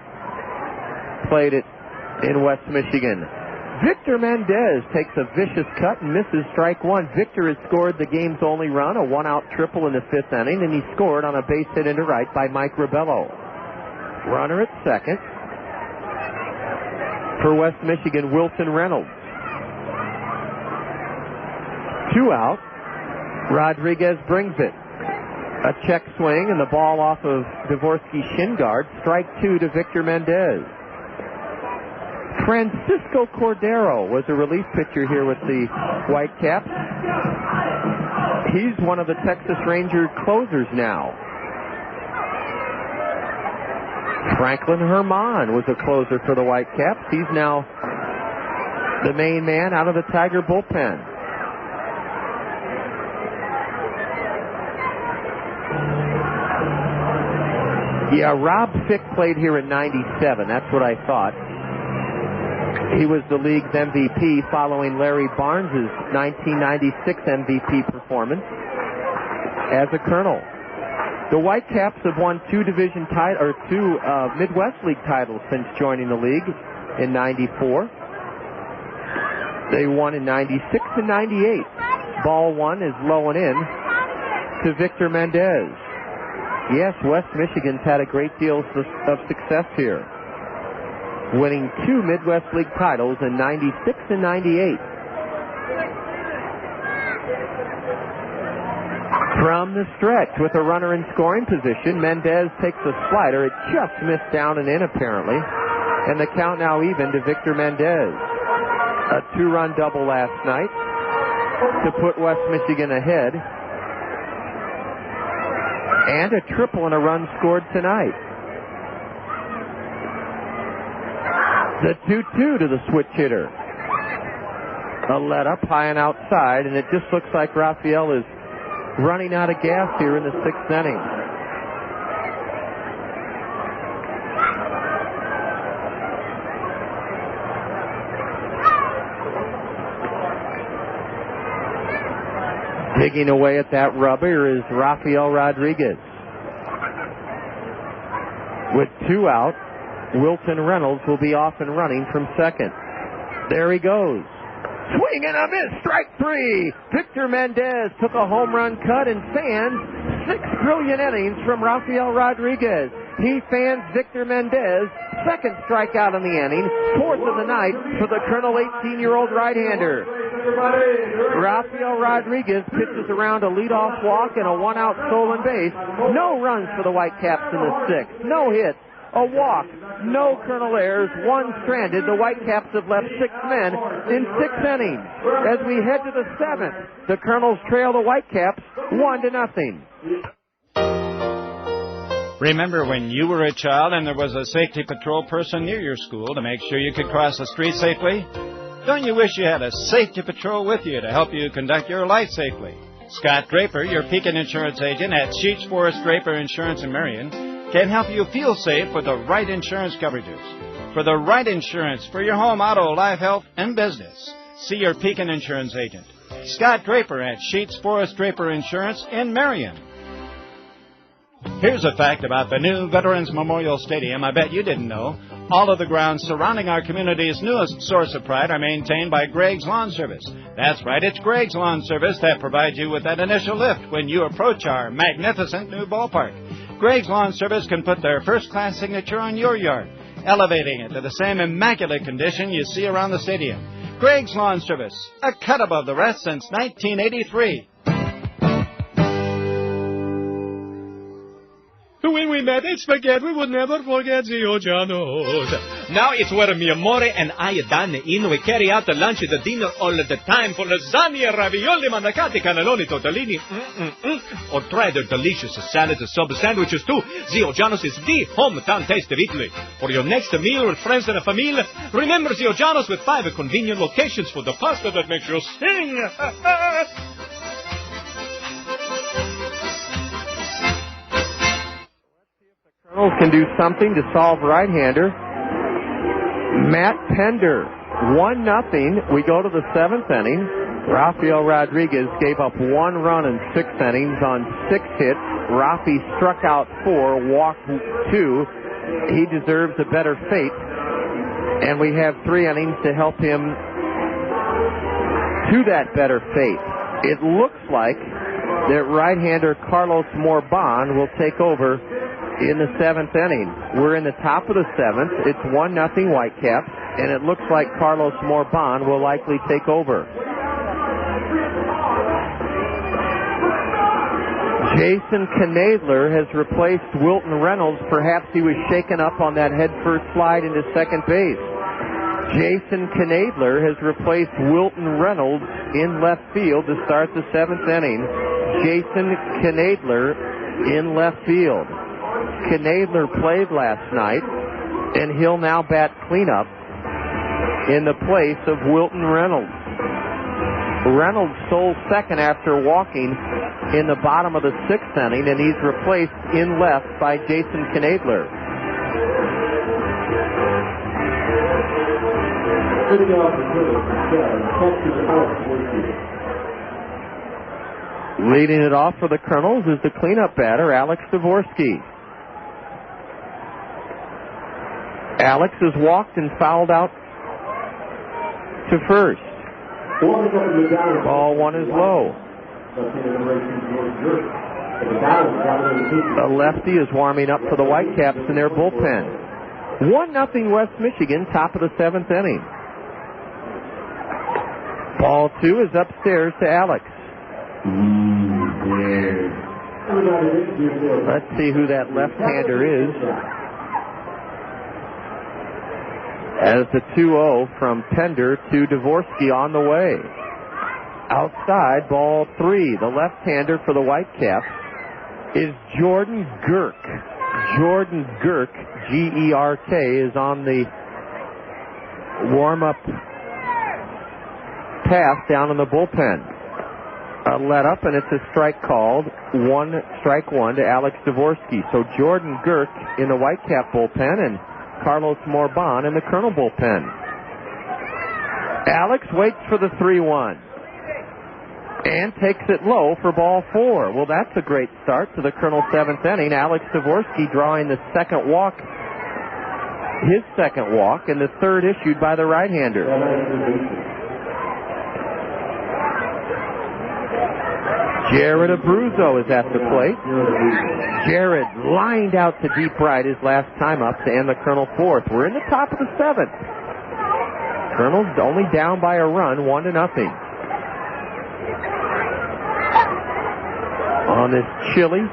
played it in West Michigan. Victor Mendez takes a vicious cut and misses strike one. Victor has scored the game's only run, a one-out triple in the fifth inning, and he scored on a base hit into right by Mike Ribello. Runner at second for West Michigan, Wilson Reynolds. 2 out. Rodriguez brings it. A check swing and the ball off of Dvorsky's shin guard. Strike two to Victor Mendez. Francisco Cordero was a relief pitcher here with the Whitecaps. He's one of the Texas Rangers closers now. Franklin Herman was a closer for the Whitecaps. He's now the main man out of the Tiger bullpen. Yeah, Rob Fick played here in 97. That's what I thought. He was the league's MVP following Larry Barnes' 1996 MVP performance as a Colonel. The Whitecaps have won two Midwest League titles since joining the league in 94. They won in 96 and 98. Ball one is low and in to Victor Mendez. Yes, West Michigan's had a great deal of success here, winning two Midwest League titles in 96 and 98. From the stretch with a runner in scoring position, Mendez takes a slider. It just missed down and in apparently, and the count now even to Victor Mendez. A two-run double last night to put West Michigan ahead, and a triple and a run scored tonight. The 2-2 to the switch hitter. A let up high and outside, and it just looks like Raphael is running out of gas here in the sixth inning. Digging away at that rubber is Rafael Rodriguez. With 2 out, Wilton Reynolds will be off and running from second. There he goes. Swing and a miss. Strike three. Victor Mendez took a home run cut and fans 6 brilliant innings from Rafael Rodriguez. He fans Victor Mendez. Second strikeout in the inning. Fourth of the night for the Colonel 18-year-old right-hander. Rafael Rodriguez pitches around a leadoff walk and a one-out stolen base. No runs for the Whitecaps in the sixth. No hits. A walk, no Colonel errors, one stranded. The Whitecaps have left 6 men in 6 innings. As we head to the 7th, the Colonels trail the Whitecaps 1-0. Remember when you were a child and there was a safety patrol person near your school to make sure you could cross the street safely? Don't you wish you had a safety patrol with you to help you conduct your life safely? Scott Draper, your Pekin insurance agent at Sheets Forest Draper Insurance in Marion, can help you feel safe with the right insurance coverages. For the right insurance for your home, auto, life, health, and business, see your Pekin insurance agent, Scott Draper at Sheets Forest Draper Insurance in Marion. Here's a fact about the new Veterans Memorial Stadium I bet you didn't know. All of the grounds surrounding our community's newest source of pride are maintained by Greg's Lawn Service. That's right, it's Greg's Lawn Service that provides you with that initial lift when you approach our magnificent new ballpark. Greg's Lawn Service can put their first-class signature on your yard, elevating it to the same immaculate condition you see around the stadium. Greg's Lawn Service, a cut above the rest since 1983. When we met at Spaghetti, we would never forget Zio Giano's. Now it's where mi amore and I, Danne, we carry out the lunch and the dinner all the time for lasagna, ravioli, mandacati, cannelloni, tortellini, or try their delicious salads and sub sandwiches too. Zio Giano's is the hometown taste of Italy. For your next meal with friends and a family, remember Zio Giano's with 5 convenient locations for the pasta that makes you sing. Colonels can do something to solve right-hander. Matt Pender, 1-0. We go to the 7th inning. Rafael Rodriguez gave up 1 run in 6 innings on 6 hits. Rafi struck out 4, walked 2. He deserves a better fate And we have 3 innings to help him to that better fate. It looks like that right-hander Carlos Morban will take over in the 7th inning. We're in the top of the 7th. It's 1-0 Whitecaps, and it looks like Carlos Morban will likely take over. Jason Knadler has replaced Wilton Reynolds. Perhaps he was shaken up on that head-first slide into second base. Jason Knadler has replaced Wilton Reynolds in left field to start the 7th inning. Jason Knadler in left field. Knadler played last night, and he'll now bat cleanup in the place of Wilton Reynolds. Reynolds stole second after walking in the bottom of the 6th inning, and he's replaced in left by Jason Knadler. Leading it off for the Kernels is the cleanup batter, Alex Dvorsky. Alex has walked and fouled out to first. Ball 1 is low. The lefty is warming up for the Whitecaps in their bullpen. 1-0 West Michigan, top of the 7th inning. Ball 2 is upstairs to Alex. Let's see who that left-hander is. As the 2-0 from Pender to Dvorsky on the way. Outside, ball 3. The left-hander for the Whitecaps is Jordan Girk. Jordan Girk, G-E-R-K, is on the warm-up pass down in the bullpen. Let up, and it's a strike called. 1-1 to Alex Dvorsky. So Jordan Girk in the Whitecap bullpen, and Carlos Morban in the Colonel bullpen. Alex waits for the 3-1 and takes it low for ball 4. Well, that's a great start to the Colonel 7th inning. Alex Dvorsky drawing the second walk, his second walk, and the third issued by the right-hander. Jared Abruzzo is at the plate. Jared lined out to deep right his last time up to end the Colonel 4th. We're in the top of the 7th. Colonel's only down by a run, 1-0. On this chilly,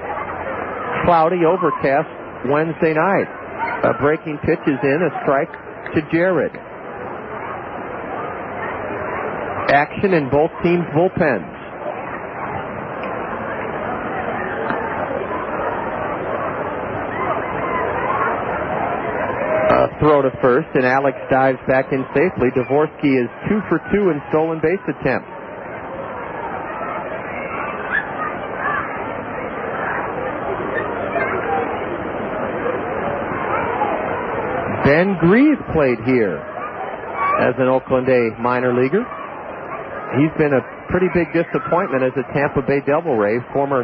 cloudy, overcast Wednesday night. A breaking pitch is in, a strike to Jared. Action in both teams' bullpens. Throw to first, and Alex dives back in safely. Dvorsky is 2 for 2 in stolen base attempts. Ben Grieve played here as an Oakland A minor leaguer. He's been a pretty big disappointment as a Tampa Bay Devil Ray. Former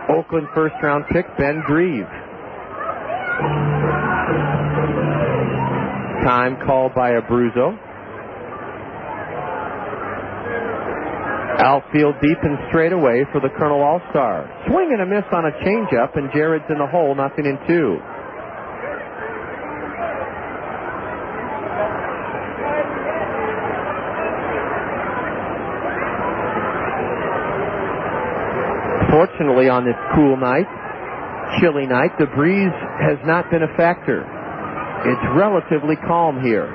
Oakland first-round pick Ben Grieve. Time called by Abruzzo. Outfield deep and straight away for the Colonel All-Star. Swing and a miss on a changeup, and Jared's in the hole, 0-2. Fortunately, on this cool night, chilly night, the breeze has not been a factor. It's relatively calm here.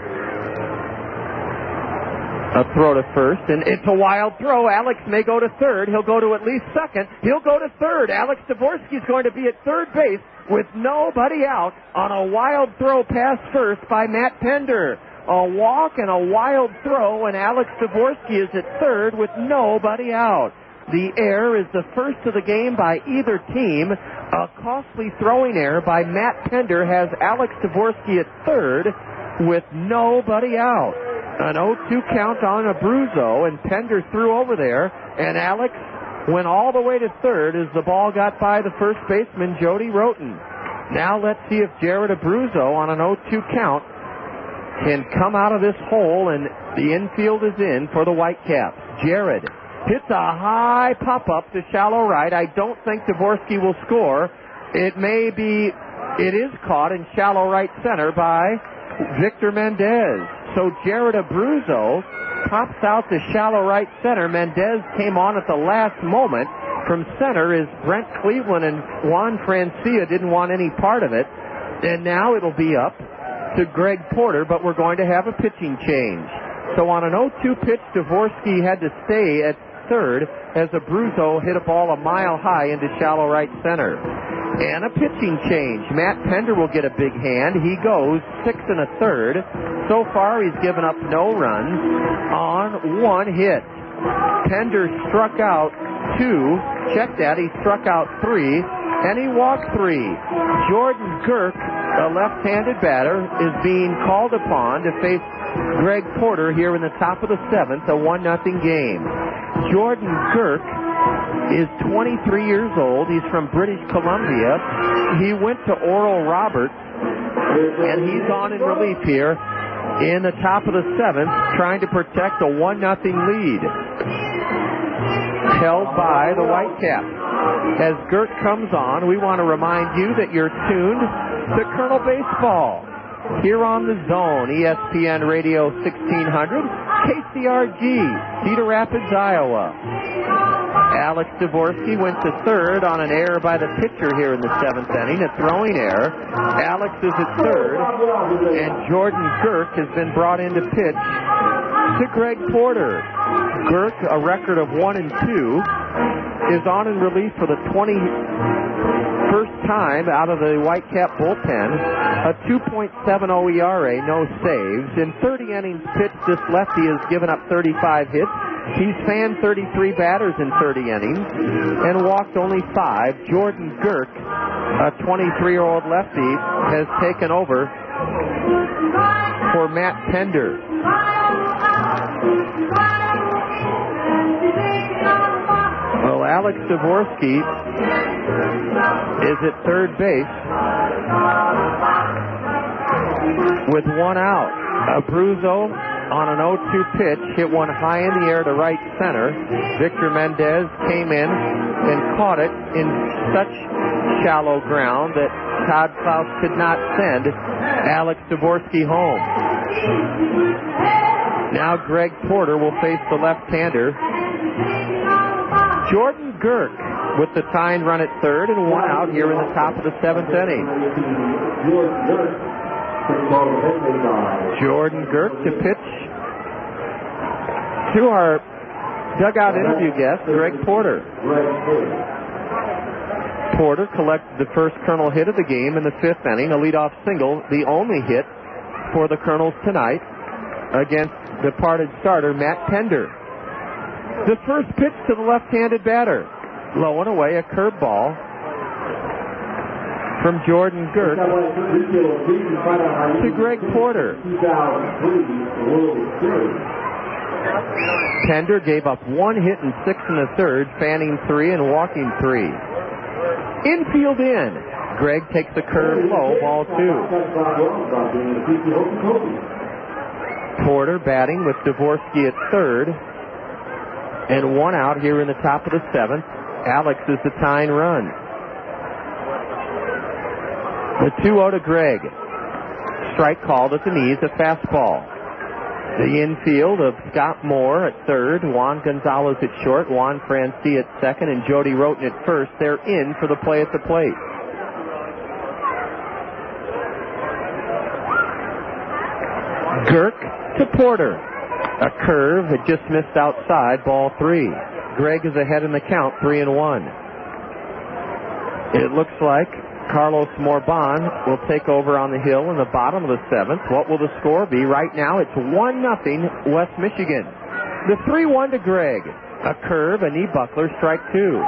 A throw to first, and it's a wild throw. Alex may go to third. He'll go to at least second. He'll go to third. Alex Dvorsky's going to be at third base with nobody out on a wild throw past first by Matt Pender. A walk and a wild throw, and Alex Dvorsky is at third with nobody out. The error is the first of the game by either team. A costly throwing error by Matt Pender has Alex Dvorsky at third with nobody out. An 0-2 count on Abruzzo, and Pender threw over there, and Alex went all the way to third as the ball got by the first baseman, Jody Roten. Now let's see if Jared Abruzzo on an 0-2 count can come out of this hole, and the infield is in for the Whitecaps. Jared hits a high pop-up to shallow right. I don't think Dvorsky will score. It is caught in shallow right center by Victor Mendez. So Jared Abruzzo pops out to shallow right center. Mendez came on at the last moment. From center is Brent Cleveland, and Juan Francia didn't want any part of it. And now it'll be up to Greg Porter, but we're going to have a pitching change. So on an 0-2 pitch, Dvorsky had to stay at third as Abruzzo hit a ball a mile high into shallow right center. And a pitching change. Matt Pender will get a big hand. He goes 6 1/3. So far, he's given up no runs on 1 hit. Pender struck out 2. Check that. He struck out 3, and he walked 3. Jordan Girk, a left-handed batter, is being called upon to face Greg Porter here in the top of the 7th, a 1-0 game. Jordan Girk is 23 years old. He's from British Columbia. He went to Oral Roberts, and he's on in relief here in the top of the 7th, trying to protect a 1-0 lead held by the Whitecaps. As Girk comes on, we want to remind you that you're tuned to Kernel Baseball here on the Zone, ESPN Radio 1600, KCRG, Cedar Rapids, Iowa. Alex Dvorsky went to third on an error by the pitcher here in the 7th inning, a throwing error. Alex is at third, and Jordan Girk has been brought in to pitch to Greg Porter. Girk, a record of 1-2, is on in relief for the 21st time out of the Whitecap bullpen. A 2.70 ERA, no saves. In 30 innings pitched, this lefty has given up 35 hits. He's fanned 33 batters in 30 innings and walked only 5. Jordan Girk, a 23-year-old lefty, has taken over for Matt Pender. Well, Alex Dvorsky is at third base with 1 out. Abruzzo on an 0-2 pitch hit one high in the air to right center. Victor Mendez came in and caught it in such shallow ground that Todd Klaus could not send Alex Dvorsky home. Now Greg Porter will face the left-hander Jordan Girk with the tying run at third and 1 out here in the top of the 7th inning. Jordan Girk to pitch to our dugout interview guest, Greg Porter. Porter collected the first Kernel hit of the game in the 5th inning, a leadoff single, the only hit for the Kernels tonight against departed starter Matt Pender. The first pitch to the left-handed batter. Low and away, a curveball from Jordan Girk to Greg Porter. Pender gave up 1 hit in 6 1/3, fanning 3 and walking 3. Infield in. Greg takes a curve low, ball 2. Porter batting with Dvorsky at third. And 1 out here in the top of the 7th. Alex is the tying run. The 2-0 to Greg. Strike called at the knees, a fastball. The infield of Scott Moore at third, Juan Gonzalez at short, Juan Francia at second, and Jody Roten at first. They're in for the play at the plate. Girk to Porter. A curve had just missed outside, ball 3. Greg is ahead in the count, 3-1. It looks like Carlos Morban will take over on the hill in the bottom of the 7th. What will the score be? Right now it's 1-0 West Michigan. The 3-1 to Greg. A curve, a knee buckler, strike 2.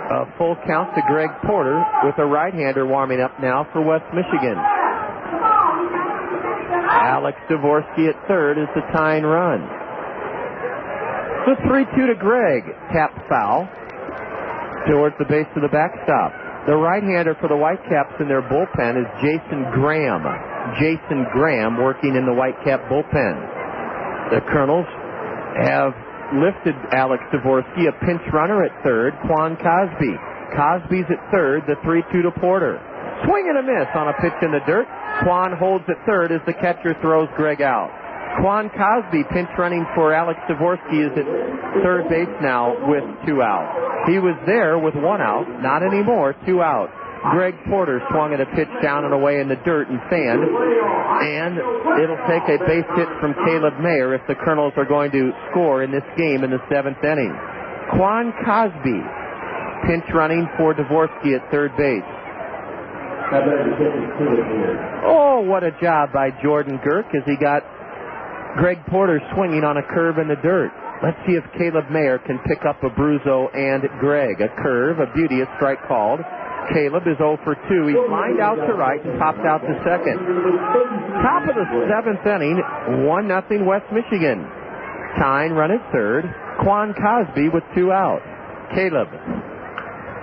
A full count to Greg Porter with a right-hander warming up now for West Michigan. Alex Dvorsky at third is the tying run. The 3-2 to Greg. Tap foul towards the base of the backstop. The right-hander for the Whitecaps in their bullpen is Jason Graham. Jason Graham working in the Whitecap bullpen. The Kernels have lifted Alex Dvorsky, a pinch runner at third. Quan Cosby. Cosby's at third, the 3-2 to Porter. Swing and a miss on a pitch in the dirt. Quan holds at third as the catcher throws Greg out. Quan Cosby, pinch running for Alex Dvorsky, is at third base now with 2 outs. He was there with 1 out, not anymore, 2 out. Greg Porter swung at a pitch down and away in the dirt and fanned, and it'll take a base hit from Caleb Mayer if the Kernels are going to score in this game in the 7th inning. Quan Cosby, pinch running for Dvorsky at third base. Oh, what a job by Jordan Girk as he got Greg Porter swinging on a curve in the dirt. Let's see if Caleb Mayer can pick up Abruzzo and Greg. A curve, a beauty, a strike called. Caleb is 0 for 2. He's lined out to right and popped out to second. Top of the 7th inning, 1-0 West Michigan. Tyne run at third. Quan Cosby with 2 out. Caleb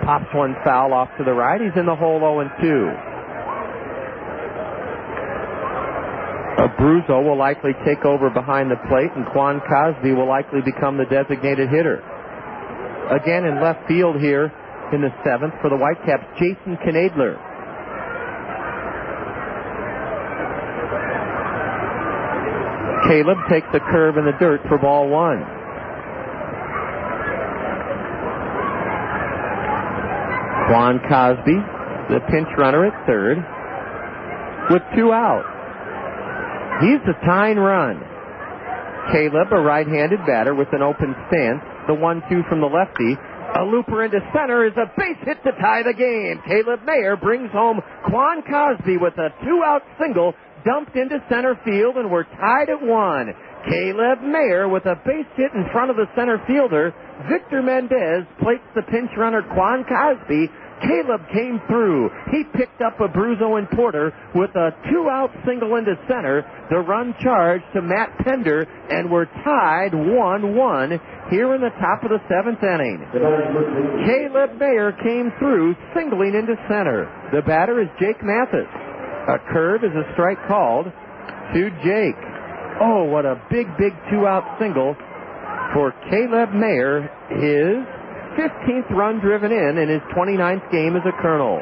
pops one foul off to the right. He's in the hole 0-2. Abruzzo will likely take over behind the plate, and Quan Cosby will likely become the designated hitter. Again in left field here in the 7th for the Whitecaps, Jason Knadler. Caleb takes a curve in the dirt for ball 1. Quan Cosby, the pinch runner at third, with 2 outs. He's the tying run. Caleb, a right-handed batter with an open stance. The 1-2 from the lefty. A looper into center is a base hit to tie the game. Caleb Mayer brings home Quan Cosby with a 2-out single dumped into center field, and we're tied at 1. Caleb Mayer with a base hit in front of the center fielder. Victor Mendez plates the pinch runner Quan Cosby. Caleb came through. He picked up Abruzzo and Porter with a 2-out single into center. The run charged to Matt Pender, and we're tied 1-1 here in the top of the 7th inning. Caleb Mayer came through, singling into center. The batter is Jake Mathis. A curve is a strike called to Jake. Oh, what a big 2-out single for Caleb Mayer. His 15th run driven in his 29th game as a Colonel.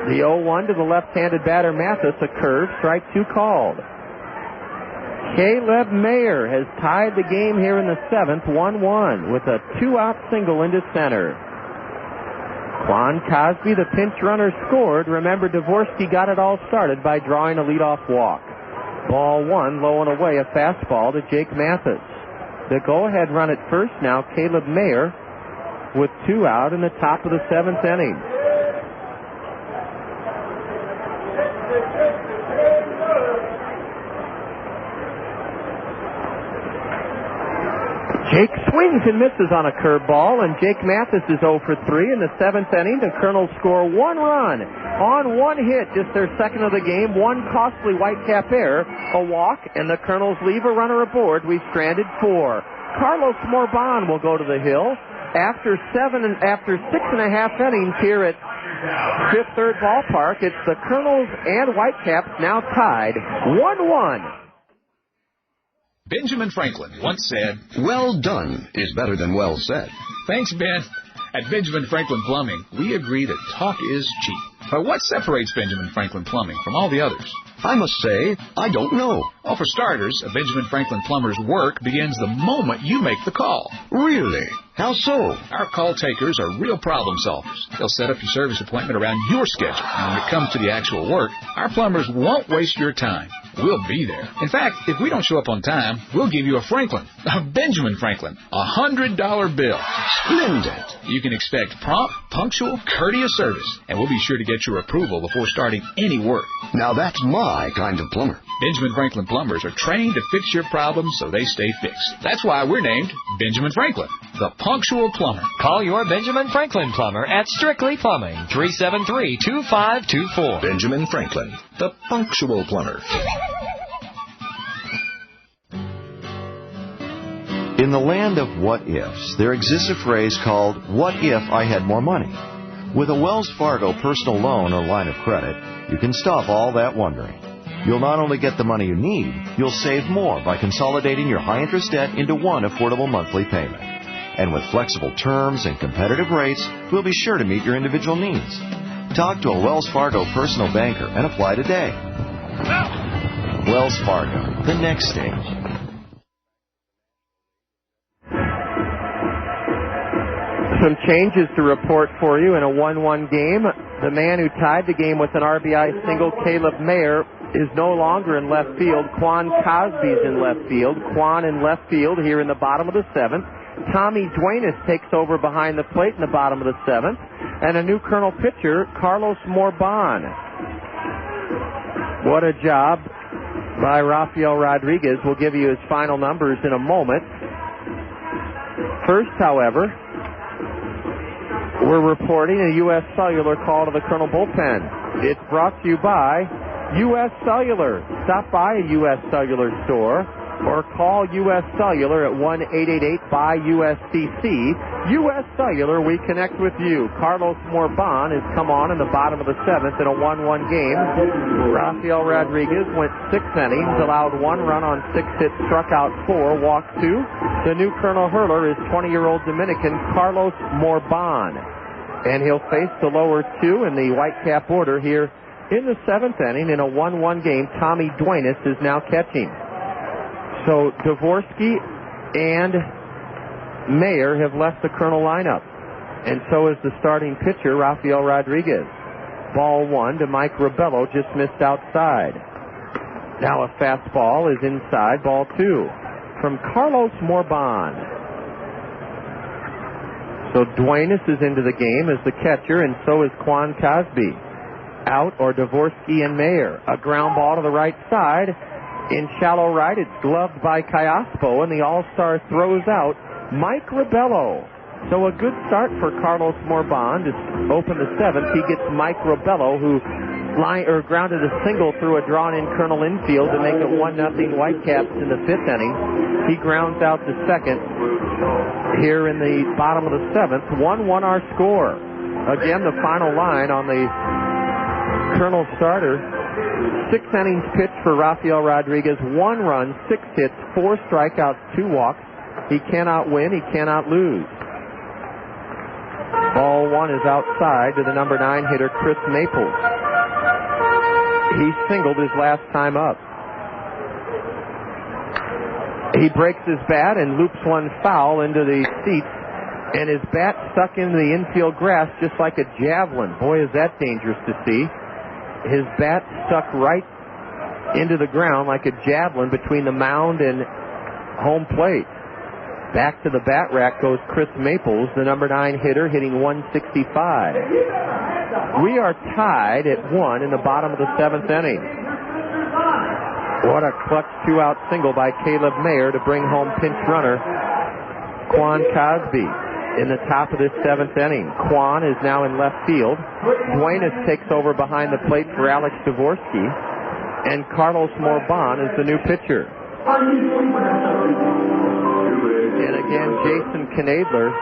The 0-1 to the left-handed batter Mathis, a curve, strike 2 called. Caleb Mayer has tied the game here in the 7th, 1-1, with a 2-out single into center. Quan Cosby, the pinch runner, scored. Remember, Dvorsky got it all started by drawing a leadoff walk. Ball 1, low and away, a fastball to Jake Mathis. The go-ahead run at first now, Caleb Mayer, with 2 out in the top of the 7th inning. Jake swings and misses on a curveball, and Jake Mathis is 0 for 3 in the 7th inning. The Colonels score 1 run on 1 hit, just their second of the game. 1 costly Whitecap error, a walk, and the Colonels leave a runner aboard. We've stranded 4. Carlos Morban will go to the hill. After 6.5 innings here at Fifth Third Ballpark, it's the Kernels and Whitecaps now tied 1-1. Benjamin Franklin once said, "Well done is better than well said." Thanks, Ben. At Benjamin Franklin Plumbing, we agree that talk is cheap. But what separates Benjamin Franklin Plumbing from all the others? I must say, I don't know. Well, for starters, a Benjamin Franklin plumber's work begins the moment you make the call. Really? How so? Our call takers are real problem solvers. They'll set up your service appointment around your schedule. And when it comes to the actual work, our plumbers won't waste your time. We'll be there. In fact, if we don't show up on time, we'll give you a Franklin, a Benjamin Franklin, $100 bill. Splendid. You can expect prompt, punctual, courteous service, and we'll be sure to get your approval before starting any work. Now that's my kind of plumber. Benjamin Franklin plumbers are trained to fix your problems so they stay fixed. That's why we're named Benjamin Franklin, the punctual plumber. Call your Benjamin Franklin plumber at Strictly Plumbing, 373-2524. Benjamin Franklin, the punctual plumber. In the land of what-ifs, there exists a phrase called, "What if I had more money?" With a Wells Fargo personal loan or line of credit, you can stop all that wondering. You'll not only get the money you need, you'll save more by consolidating your high-interest debt into one affordable monthly payment. And with flexible terms and competitive rates, we'll be sure to meet your individual needs. Talk to a Wells Fargo personal banker and apply today. Wells Fargo, the next stage. Some changes to report for you in a 1-1 game. The man who tied the game with an RBI single, Caleb Mayer, is no longer in left field. Quan Cosby's in left field. Quan in left field here in the bottom of the 7th. Tommy Duenas takes over behind the plate in the bottom of the 7th. And a new Kernel pitcher, Carlos Morban. What a job by Rafael Rodriguez. We'll give you his final numbers in a moment. First, however, we're reporting a U.S. Cellular call to the Kernel bullpen. It's brought to you by U.S. Cellular. Stop by a U.S. Cellular store or call U.S. Cellular at 1-888-BUY-USCC. U.S. Cellular, we connect with you. Carlos Morban has come on in the bottom of the 7th in a 1-1 game. Rafael Rodriguez went 6 innings, allowed 1 run on 6 hits, struck out 4, walked 2. The new Kernel hurler is 20-year-old Dominican Carlos Morban. And he'll face the lower 2 in the Whitecap order here in the 7th inning in a 1-1 game. Tommy Duenas is now catching. So Dvorsky and Mayer have left the Kernel lineup. And so is the starting pitcher, Rafael Rodriguez. Ball 1 to Mike Rabello, just missed outside. Now a fastball is inside, ball 2 from Carlos Morban. So Duenas is into the game as the catcher, and so is Quan Cosby. Out or Dvorsky and Mayer. A ground ball to the right side. In shallow right, it's gloved by Cayaspo, and the All-Star throws out Mike Rabello. So a good start for Carlos Morban to open the 7th. He gets Mike Rabello, who grounded a single through a drawn-in Kernel infield to make it 1-0 Whitecaps in the 5th inning. He grounds out the 2nd here in the bottom of the 7th. 1-1 our score. Again, the final line on the Kernel starter. 6 innings pitched for Rafael Rodriguez. 1 run, 6 hits, 4 strikeouts, 2 walks. He cannot win. He cannot lose. Ball 1 is outside to the number 9 hitter, Chris Maples. He singled his last time up. He breaks his bat and loops one foul into the seats, and his bat stuck into the infield grass just like a javelin. Boy, is that dangerous to see. His bat stuck right into the ground like a javelin between the mound and home plate. Back to the bat rack goes Chris Maples, the number 9 hitter, hitting 165. We are tied at 1 in the bottom of the 7th inning. What a clutch 2-out single by Caleb Mayer to bring home pinch runner Quan Cosby in the top of this 7th inning. Quan is now in left field. Duenas takes over behind the plate for Alex Dvorsky. And Carlos Morban is the new pitcher. And again, Jason Knadler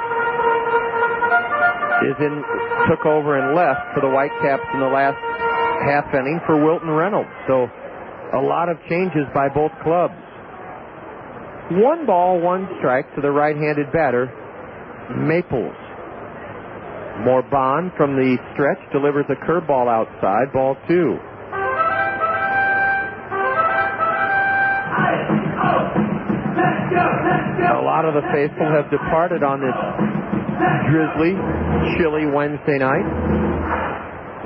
took over and left for the Whitecaps in the last half inning for Wilton Reynolds. So a lot of changes by both clubs. 1 ball, 1 strike to the right-handed batter, Maples. Morban from the stretch delivers a curveball outside, ball 2. A lot of the faithful have departed on this drizzly, chilly Wednesday night.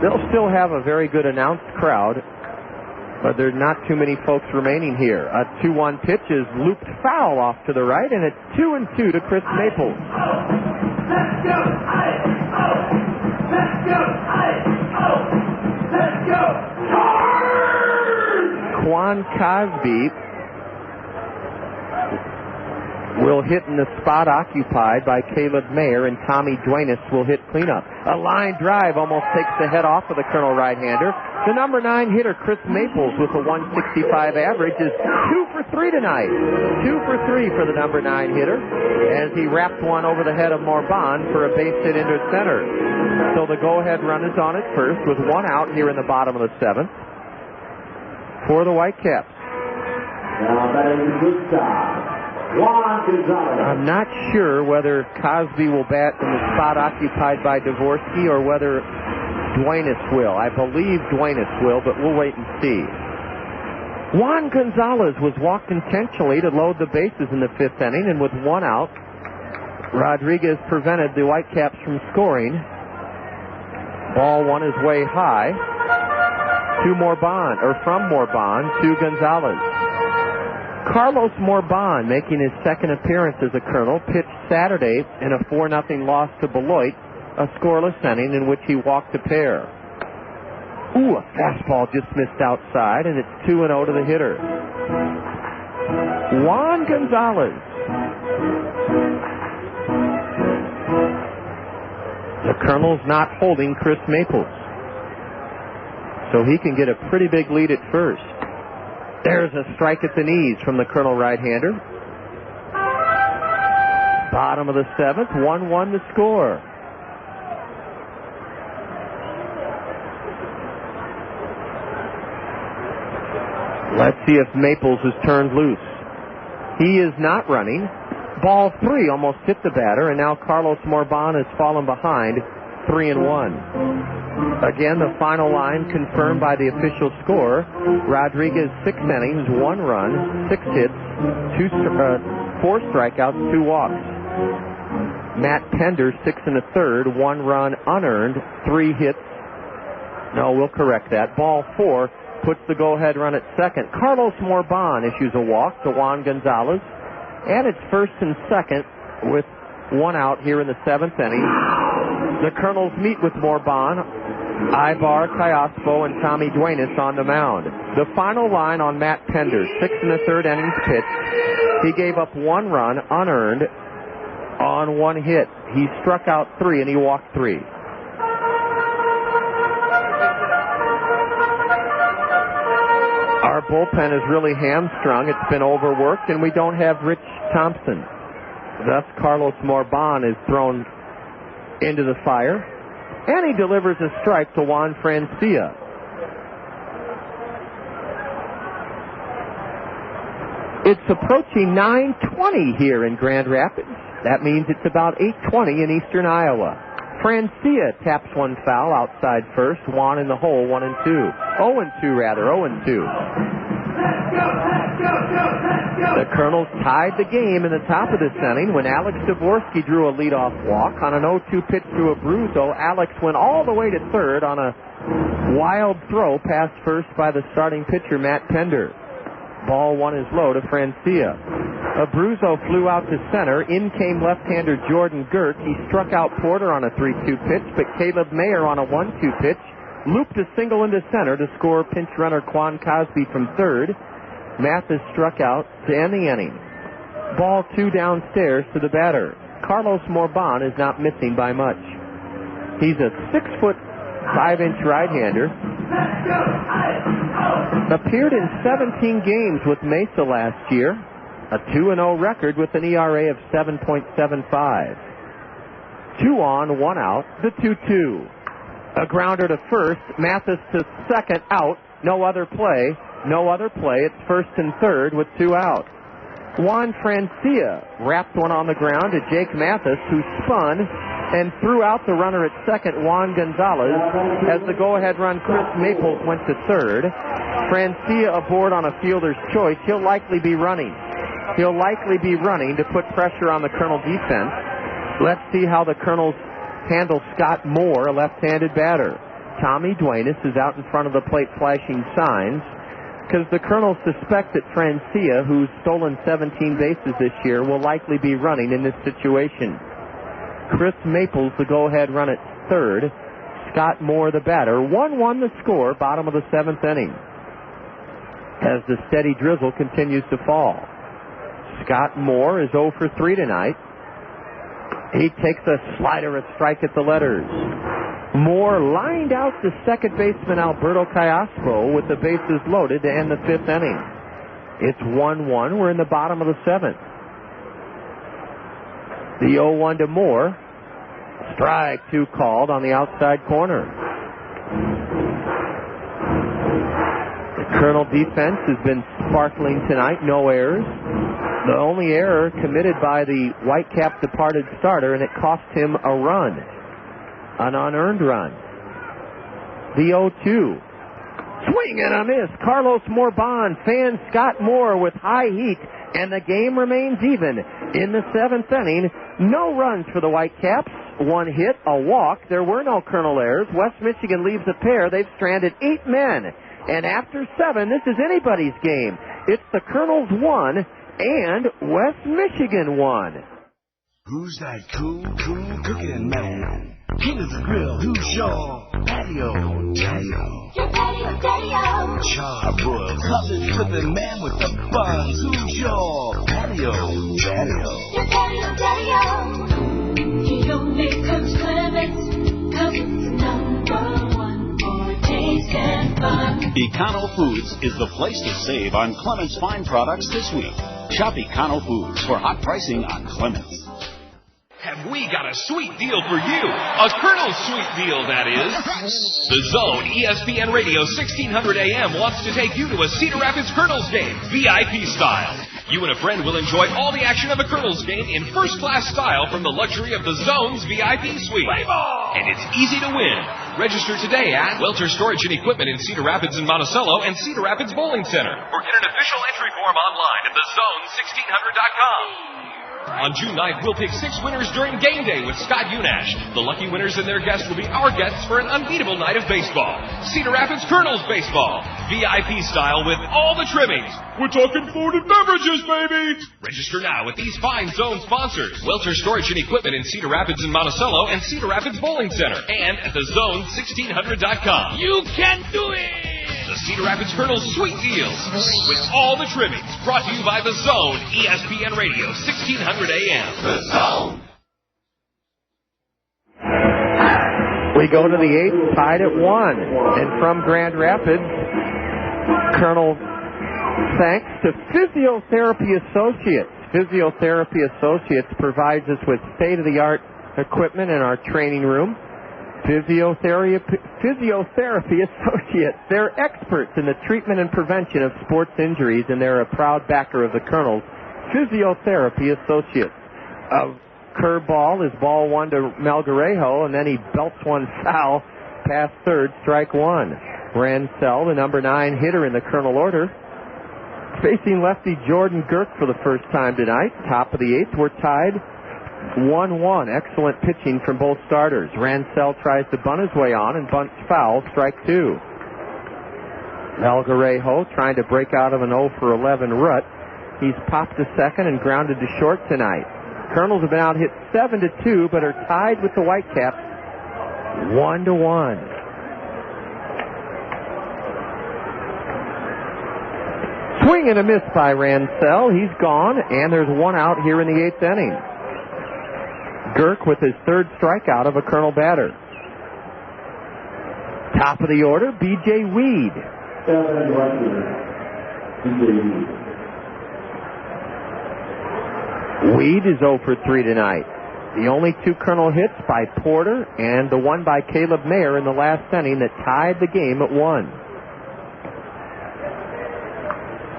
They'll still have a very good announced crowd, but there are not too many folks remaining here. A 2-1 pitch is looped foul off to the right, and it's 2-2 to Chris Maples. Let's go! Let's go! Let's go! Quan Cosby will hit in the spot occupied by Caleb Mayer, and Tommy Duenas will hit cleanup. A line drive almost takes the head off of the Kernel right-hander. The number 9 hitter, Chris Maples, with a 165 average, is 2 for 3 tonight. 2 for 3 for the number 9 hitter, as he wrapped one over the head of Morban for a base hit into center. So the go-ahead run is on at first with 1 out here in the bottom of the 7th. for the Whitecaps. I'm not sure whether Cosby will bat in the spot occupied by Dvorsky or whether Duenas will. I believe Duenas will, but we'll wait and see. Juan Gonzalez was walked intentionally to load the bases in the 5th inning, and with 1 out, Rodriguez prevented the Whitecaps from scoring. Ball 1 is way high. From Morban to Gonzalez. Carlos Morban, making his second appearance as a Colonel, pitched Saturday in a 4-0 loss to Beloit, a scoreless inning in which he walked a pair. A fastball just missed outside, and it's 2-0 to the hitter. Juan Gonzalez. The Colonel's not holding Chris Maples, so he can get a pretty big lead at first. There's a strike at the knees from the Colonel right-hander. Bottom of the 7th, 1-1 the score. Let's see if Maples is turned loose. He is not running. Ball 3 almost hit the batter, and now Carlos Morban has fallen behind, 3-1. Again, the final line confirmed by the official score. Rodriguez, 6 innings, 1 run, 6 hits, 4 strikeouts, 2 walks. Matt Pender, 6 1/3, 1 run, unearned, 3 hits. No, we'll correct that. Ball 4 puts the go-ahead run at second. Carlos Morban issues a walk to Juan Gonzalez, and it's 1st and 2nd with 1 out here in the 7th inning. The Colonels meet with Morban, Ibar, Cayaspo, and Tommy Duenas on the mound. The final line on Matt Pender, 6 1/3 innings pitched. He gave up 1 run, unearned, on 1 hit. He struck out 3 and he walked 3. Our bullpen is really hamstrung. It's been overworked, and we don't have Rich Thompson. Thus, Carlos Morban is thrown into the fire, and he delivers a strike to Juan Francia. It's approaching 9:20 here in Grand Rapids. That means it's about 8:20 in eastern Iowa. Francia taps 1 foul outside first. Juan in the hole, 1-2. 0-2. The Colonels tied the game in the top of this inning when Alex Dvorsky drew a leadoff walk on an 0-2 pitch to Abruzzo. Alex went all the way to third on a wild throw past first by the starting pitcher, Matt Pender. Ball 1 is low to Francia. Abruzzo flew out to center. In came left-hander Jordan Gert. He struck out Porter on a 3-2 pitch, but Caleb Mayer on a 1-2 pitch looped a single into center to score pinch runner Quan Cosby from third. Mathis struck out to end the inning. Ball 2 downstairs to the batter. Carlos Morban is not missing by much. He's a 6'5" right-hander. Appeared in 17 games with Mesa last year. A 2-0 record with an ERA of 7.75. 2 on, 1 out, the 2-2. A grounder to first, Mathis to second, out, no other play. It's 1st and 3rd with 2 out. Juan Francia wrapped one on the ground to Jake Mathis, who spun and threw out the runner at second, Juan Gonzalez, as the go-ahead run Chris Maples went to third. Francia aboard on a fielder's choice. He'll likely be running to put pressure on the Colonel defense. Let's see how the Colonels handle Scott Moore, a left-handed batter. Tommy Duenas is out in front of the plate flashing signs because the Colonels suspect that Francia, who's stolen 17 bases this year, will likely be running in this situation. Chris Maples, the go-ahead run at third. Scott Moore, the batter. 1-1 the score, bottom of the 7th inning, as the steady drizzle continues to fall. Scott Moore is 0 for 3 tonight. He takes a slider, a strike at the letters. Moore lined out to second baseman Alberto Cayaspo with the bases loaded to end the 5th inning. It's 1-1. We're in the bottom of the 7th. The 0-1 to Moore. Strike 2 called on the outside corner. The Kernel defense has been sparkling tonight. No errors. The only error committed by the Whitecaps departed starter, and it cost him a run. An unearned run. The 0-2. Swing and a miss. Carlos Morban fans Scott Moore with high heat, and the game remains even. In the 7th inning, no runs for the Whitecaps. 1 hit, a walk. There were no Kernel errors. West Michigan leaves a pair. They've stranded 8 men. And after 7, this is anybody's game. It's the Kernels 1 and West Michigan 1. Who's that cool cooking man? King of the grill, who's your patio? Your patio. Charbroiled, sausage flipping man with the buns. Who's your patio? Your patio. He only cooks Clements, 'cause it's #1 for taste and fun. Econo Foods is the place to save on Clements fine products this week. Shop Econo Foods for hot pricing on Clements. Have we got a sweet deal for you? A Kernels sweet deal, that is. The Zone ESPN Radio 1600 AM wants to take you to a Cedar Rapids Kernels game, VIP style. You and a friend will enjoy all the action of a Kernels game in first-class style from the luxury of the Zone's VIP suite. Play ball! And it's easy to win. Register today at Welter Storage and Equipment in Cedar Rapids and Monticello and Cedar Rapids Bowling Center. Or get an official entry form online at thezone1600.com. On June 9th, we'll pick 6 winners during game day with Scott Unash. The lucky winners and their guests will be our guests for an unbeatable night of baseball. Cedar Rapids Kernels baseball. VIP style with all the trimmings. We're talking food and beverages, baby! Register now with these fine Zone sponsors. Welter Storage and Equipment in Cedar Rapids and Monticello and Cedar Rapids Bowling Center. And at thezone1600.com. You can do it! The Cedar Rapids Kernels sweet deals with all the trimmings, brought to you by The Zone, ESPN Radio, 1600 AM. The Zone. We go to the 8th, tied at 1. And from Grand Rapids, Kernel thanks to Physiotherapy Associates. Physiotherapy Associates provides us with state-of-the-art equipment in our training room. Physiotherapy Associates. They're experts in the treatment and prevention of sports injuries, and they're a proud backer of the Kernels. Physiotherapy Associates. A curveball is ball 1 to Melgarejo, and then he belts one foul past third, strike 1. Ransell, the number 9 hitter in the Kernel order, facing lefty Jordan Girk for the first time tonight. Top of the 8th, we're tied 1-1. Excellent pitching from both starters. Ransell tries to bunt his way on and bunts foul, strike 2. Melgarejo trying to break out of an 0-for-11 rut. He's popped to second and grounded to short tonight. Kernels have been out hit 7-2, but are tied with the Whitecaps 1-1. Swing and a miss by Ransell. He's gone, and there's 1 out here in the 8th inning. Girk with his 3rd strikeout of a Kernel batter. Top of the order, B.J. Weed. Weed is 0 for 3 tonight. The only 2 Kernel hits by Porter and the one by Caleb Mayer in the last inning that tied the game at 1.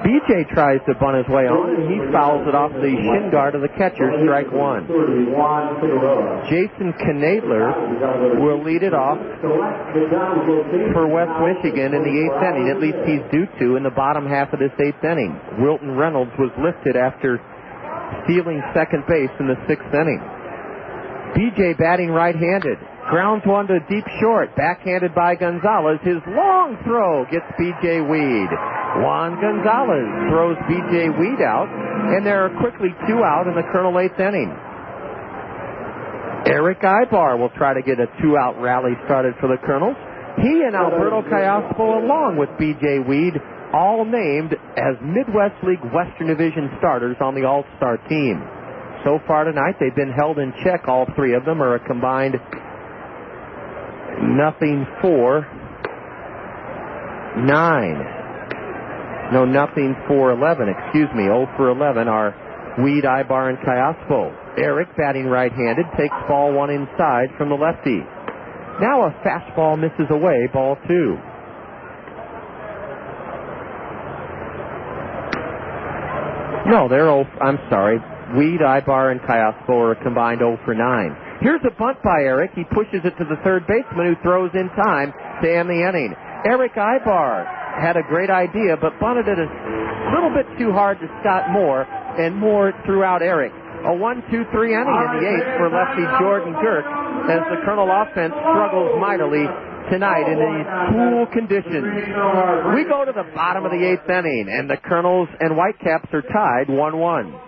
B.J. tries to bunt his way on, and he fouls it off the shin guard of the catcher, strike 1. Jason Knadler will lead it off for West Michigan in the 8th inning. At least he's due to in the bottom half of this 8th inning. Wilton Reynolds was lifted after stealing second base in the 6th inning. B.J. batting right-handed. Grounds one to deep short. Backhanded by Gonzalez. His long throw gets B.J. Weed. Juan Gonzalez throws B.J. Weed out, and there are quickly 2 out in the Kernel 8th inning. Eric Ibar will try to get a 2-out rally started for the Kernels. He and Alberto Callaspo, along with B.J. Weed, all named as Midwest League Western Division starters on the All-Star team. So far tonight, they've been held in check. All 3 of them are a combined 0 for 9. No, 0 for 11. Excuse me. 0 for 11 are Weed, Ibar, and Callaspo. Eric, batting right-handed, takes ball 1 inside from the lefty. Now a fastball misses away, ball 2. No, I'm sorry. Weed, Ibar, and Kayaspo are combined 0 for 9. Here's a bunt by Eric. He pushes it to the third baseman, who throws in time to end the inning. Eric Ibar had a great idea, but bunted it a little bit too hard to Scott Moore, and Moore threw out Eric. A 1-2-3 inning in the 8th for lefty Jordan Girk as the Kernel offense struggles mightily tonight in these cool conditions. We go to the bottom of the 8th inning, and the Kernels and Whitecaps are tied 1-1.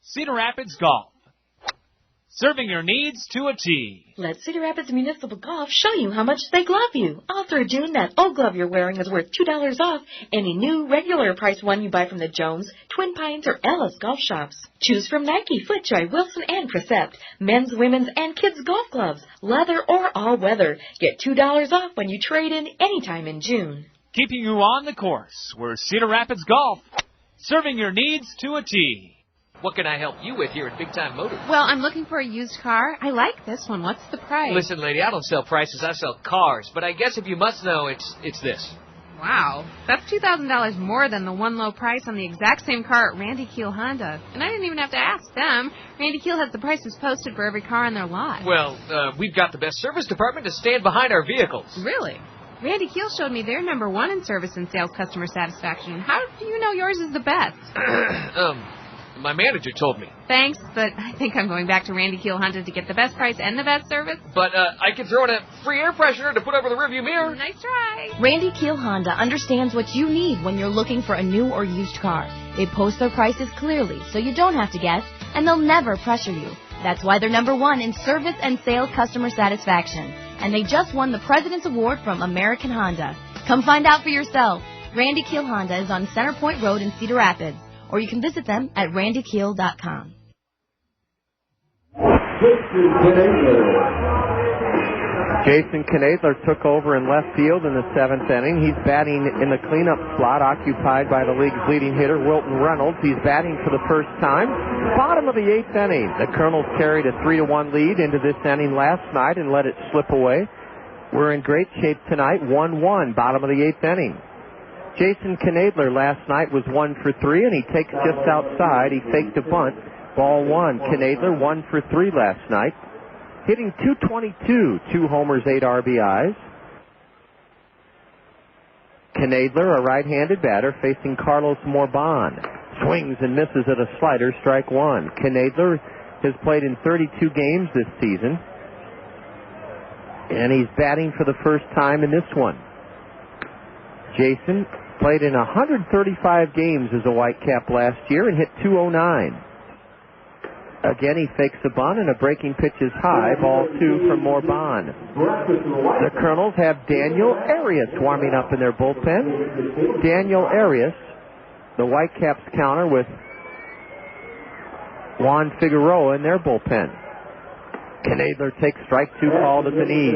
Cedar Rapids Golf. Serving your needs to a T. Let Cedar Rapids Municipal Golf show you how much they glove you. All through June, that old glove you're wearing is worth $2 off any new regular price one you buy from the Jones, Twin Pines, or Ellis golf shops. Choose from Nike, FootJoy, Wilson, and Precept. Men's, women's, and kids' golf gloves, leather or all weather. Get $2 off when you trade in anytime in June. Keeping you on the course. We're Cedar Rapids Golf. Serving your needs to a T. What can I help you with here at Big Time Motors? Well, I'm looking for a used car. I like this one. What's the price? Listen, lady, I don't sell prices. I sell cars. But I guess if you must know, it's this. Wow. That's $2,000 more than the one low price on the exact same car at Randy Keel Honda. And I didn't even have to ask them. Randy Keel has the prices posted for every car on their lot. Well, we've got the best service department to stand behind our vehicles. Really? Randy Keel showed me they're #1 in service and sales customer satisfaction. How do you know yours is the best? My manager told me. Thanks, but I think I'm going back to Randy Keel Honda to get the best price and the best service. But I can throw in a free air freshener to put over the rearview mirror. Nice try. Randy Keel Honda understands what you need when you're looking for a new or used car. They post their prices clearly, so you don't have to guess, and they'll never pressure you. That's why they're #1 in service and sales customer satisfaction. And they just won the President's Award from American Honda. Come find out for yourself. Randy Keel Honda is on Center Point Road in Cedar Rapids, or you can visit them at randykeel.com. Jason Knadler took over in left field in the 7th inning. He's batting in the cleanup slot occupied by the league's leading hitter, Wilton Reynolds. He's batting for the first time. Bottom of the 8th inning. The Kernels carried a 3-1 lead into this inning last night and let it slip away. We're in great shape tonight, 1-1, bottom of the 8th inning. Jason Knadler last night was 1 for 3, and he takes just outside. He faked a bunt, ball 1. Knadler 1 for 3 last night, hitting .222, 2 homers, 8 RBIs. Knadler, a right-handed batter, facing Carlos Morban. Swings and misses at a slider, strike 1. Knadler has played in 32 games this season, and he's batting for the first time in this one. Jason played in 135 games as a Whitecap last year and hit .209. Again, he fakes a bunt, and a breaking pitch is high, ball 2 from Morban. The Kernels have Daniel Arias warming up in their bullpen. Daniel Arias, the Whitecaps counter with Juan Figueroa in their bullpen. Knadler takes strike 2 called at the knees.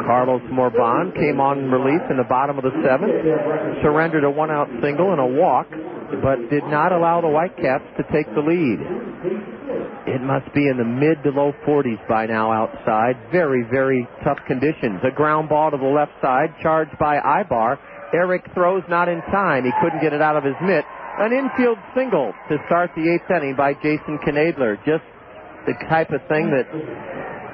Carlos Morban came on relief in the bottom of the 7th, surrendered a 1-out single and a walk, but did not allow the Whitecaps to take the lead. It must be in the mid to low 40s by now outside. Very, very tough conditions. A ground ball to the left side, charged by Ibar. Eric throws not in time. He couldn't get it out of his mitt. An infield single to start the 8th inning by Jason Knadler. Just the type of thing that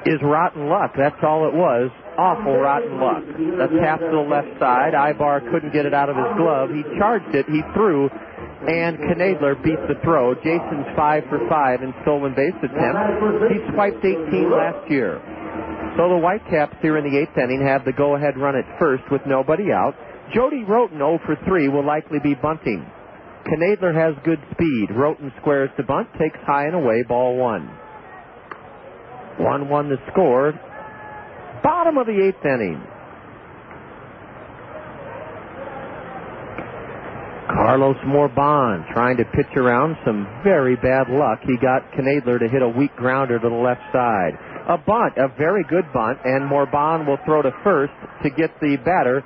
is rotten luck. That's all it was. Awful rotten luck. A tap to the left side. Ibar couldn't get it out of his glove. He charged it. He threw, and Knadler beat the throw. Jason's 5 for 5 in stolen base attempts. He swiped 18 last year. So the Whitecaps here in the 8th inning have the go-ahead run at first with nobody out. Jody Roten, 0 for 3, will likely be bunting. Knadler has good speed. Roten squares the bunt, takes high and away, ball 1. 1-1 the score. Bottom of the 8th inning. Carlos Morban trying to pitch around some very bad luck. He got Knadler to hit a weak grounder to the left side. A bunt, a very good bunt, and Morban will throw to first to get the batter.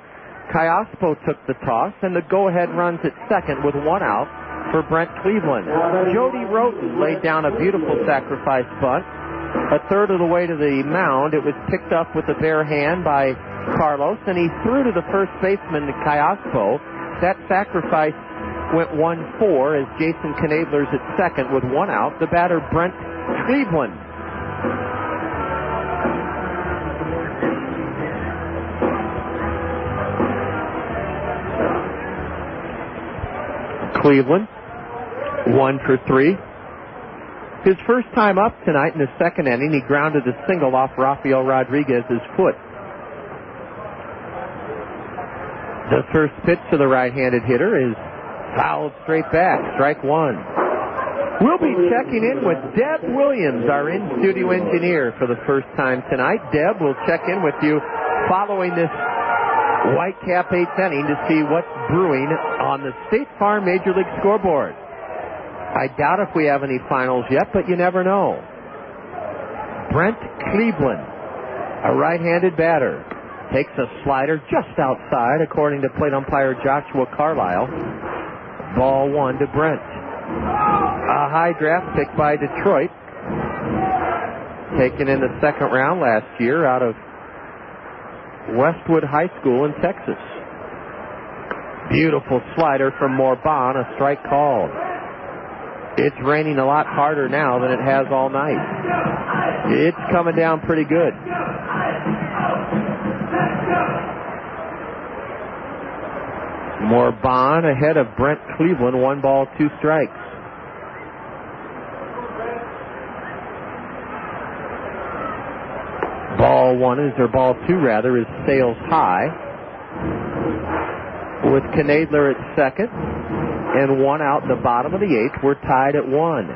Kayaspo took the toss, and the go-ahead runs at second with 1 out for Brent Cleveland. Jody Roten laid down a beautiful sacrifice bunt. A third of the way to the mound, it was picked up with a bare hand by Carlos, and he threw to the first baseman, Kayaspo. That sacrifice went 1-4 as Jason Knadler's at second with one out. The batter, Brent Cleveland. Cleveland, 1 for 3. His first time up tonight in the second inning, he grounded a single off Rafael Rodriguez's foot. The first pitch to the right-handed hitter is fouled straight back, strike one. We'll be checking in with Deb Williams, our in-studio engineer, for the first time tonight. Deb will check in with you following this Whitecap 8th inning to see what's brewing on the State Farm Major League scoreboard. I doubt if we have any finals yet, but you never know. Brent Cleveland, a right-handed batter, takes a slider just outside, according to plate umpire Joshua Carlisle. Ball one to Brent. A high draft pick by Detroit, taken in the second round last year out of Westwood High School in Texas. Beautiful slider from Morban, a strike called. It's raining a lot harder now than it has all night. It's coming down pretty good. Morban ahead of Brent Cleveland, 1 ball, 2 strikes. Ball 2 is sails high. With Knadler at second and 1 out in the bottom of the 8th, we're tied at 1.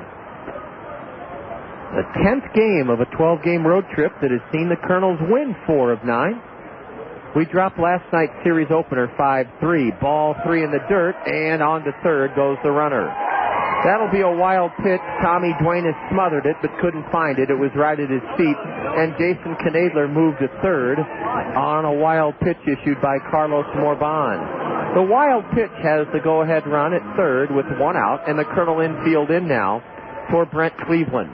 The 10th game of a 12-game road trip that has seen the Kernels win 4 of 9. We dropped last night's series opener 5-3. Ball 3 in the dirt, and on to third goes the runner. That'll be a wild pitch. Tommy Duenas smothered it, but couldn't find it. It was right at his feet, and Jason Knadler moved to third on a wild pitch issued by Carlos Morban. The wild pitch has the go-ahead run at third with 1 out, and the Colonel infield in now for Brent Cleveland.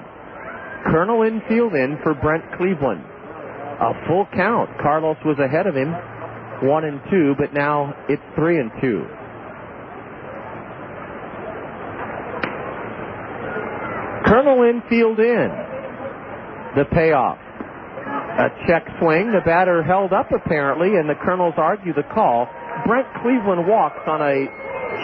Colonel infield in for Brent Cleveland. A full count. Carlos was ahead of him, 1-2, but now it's 3-2. Colonel infield in. The payoff. A check swing. The batter held up apparently, and the Colonels argue the call. Brent Cleveland walks on a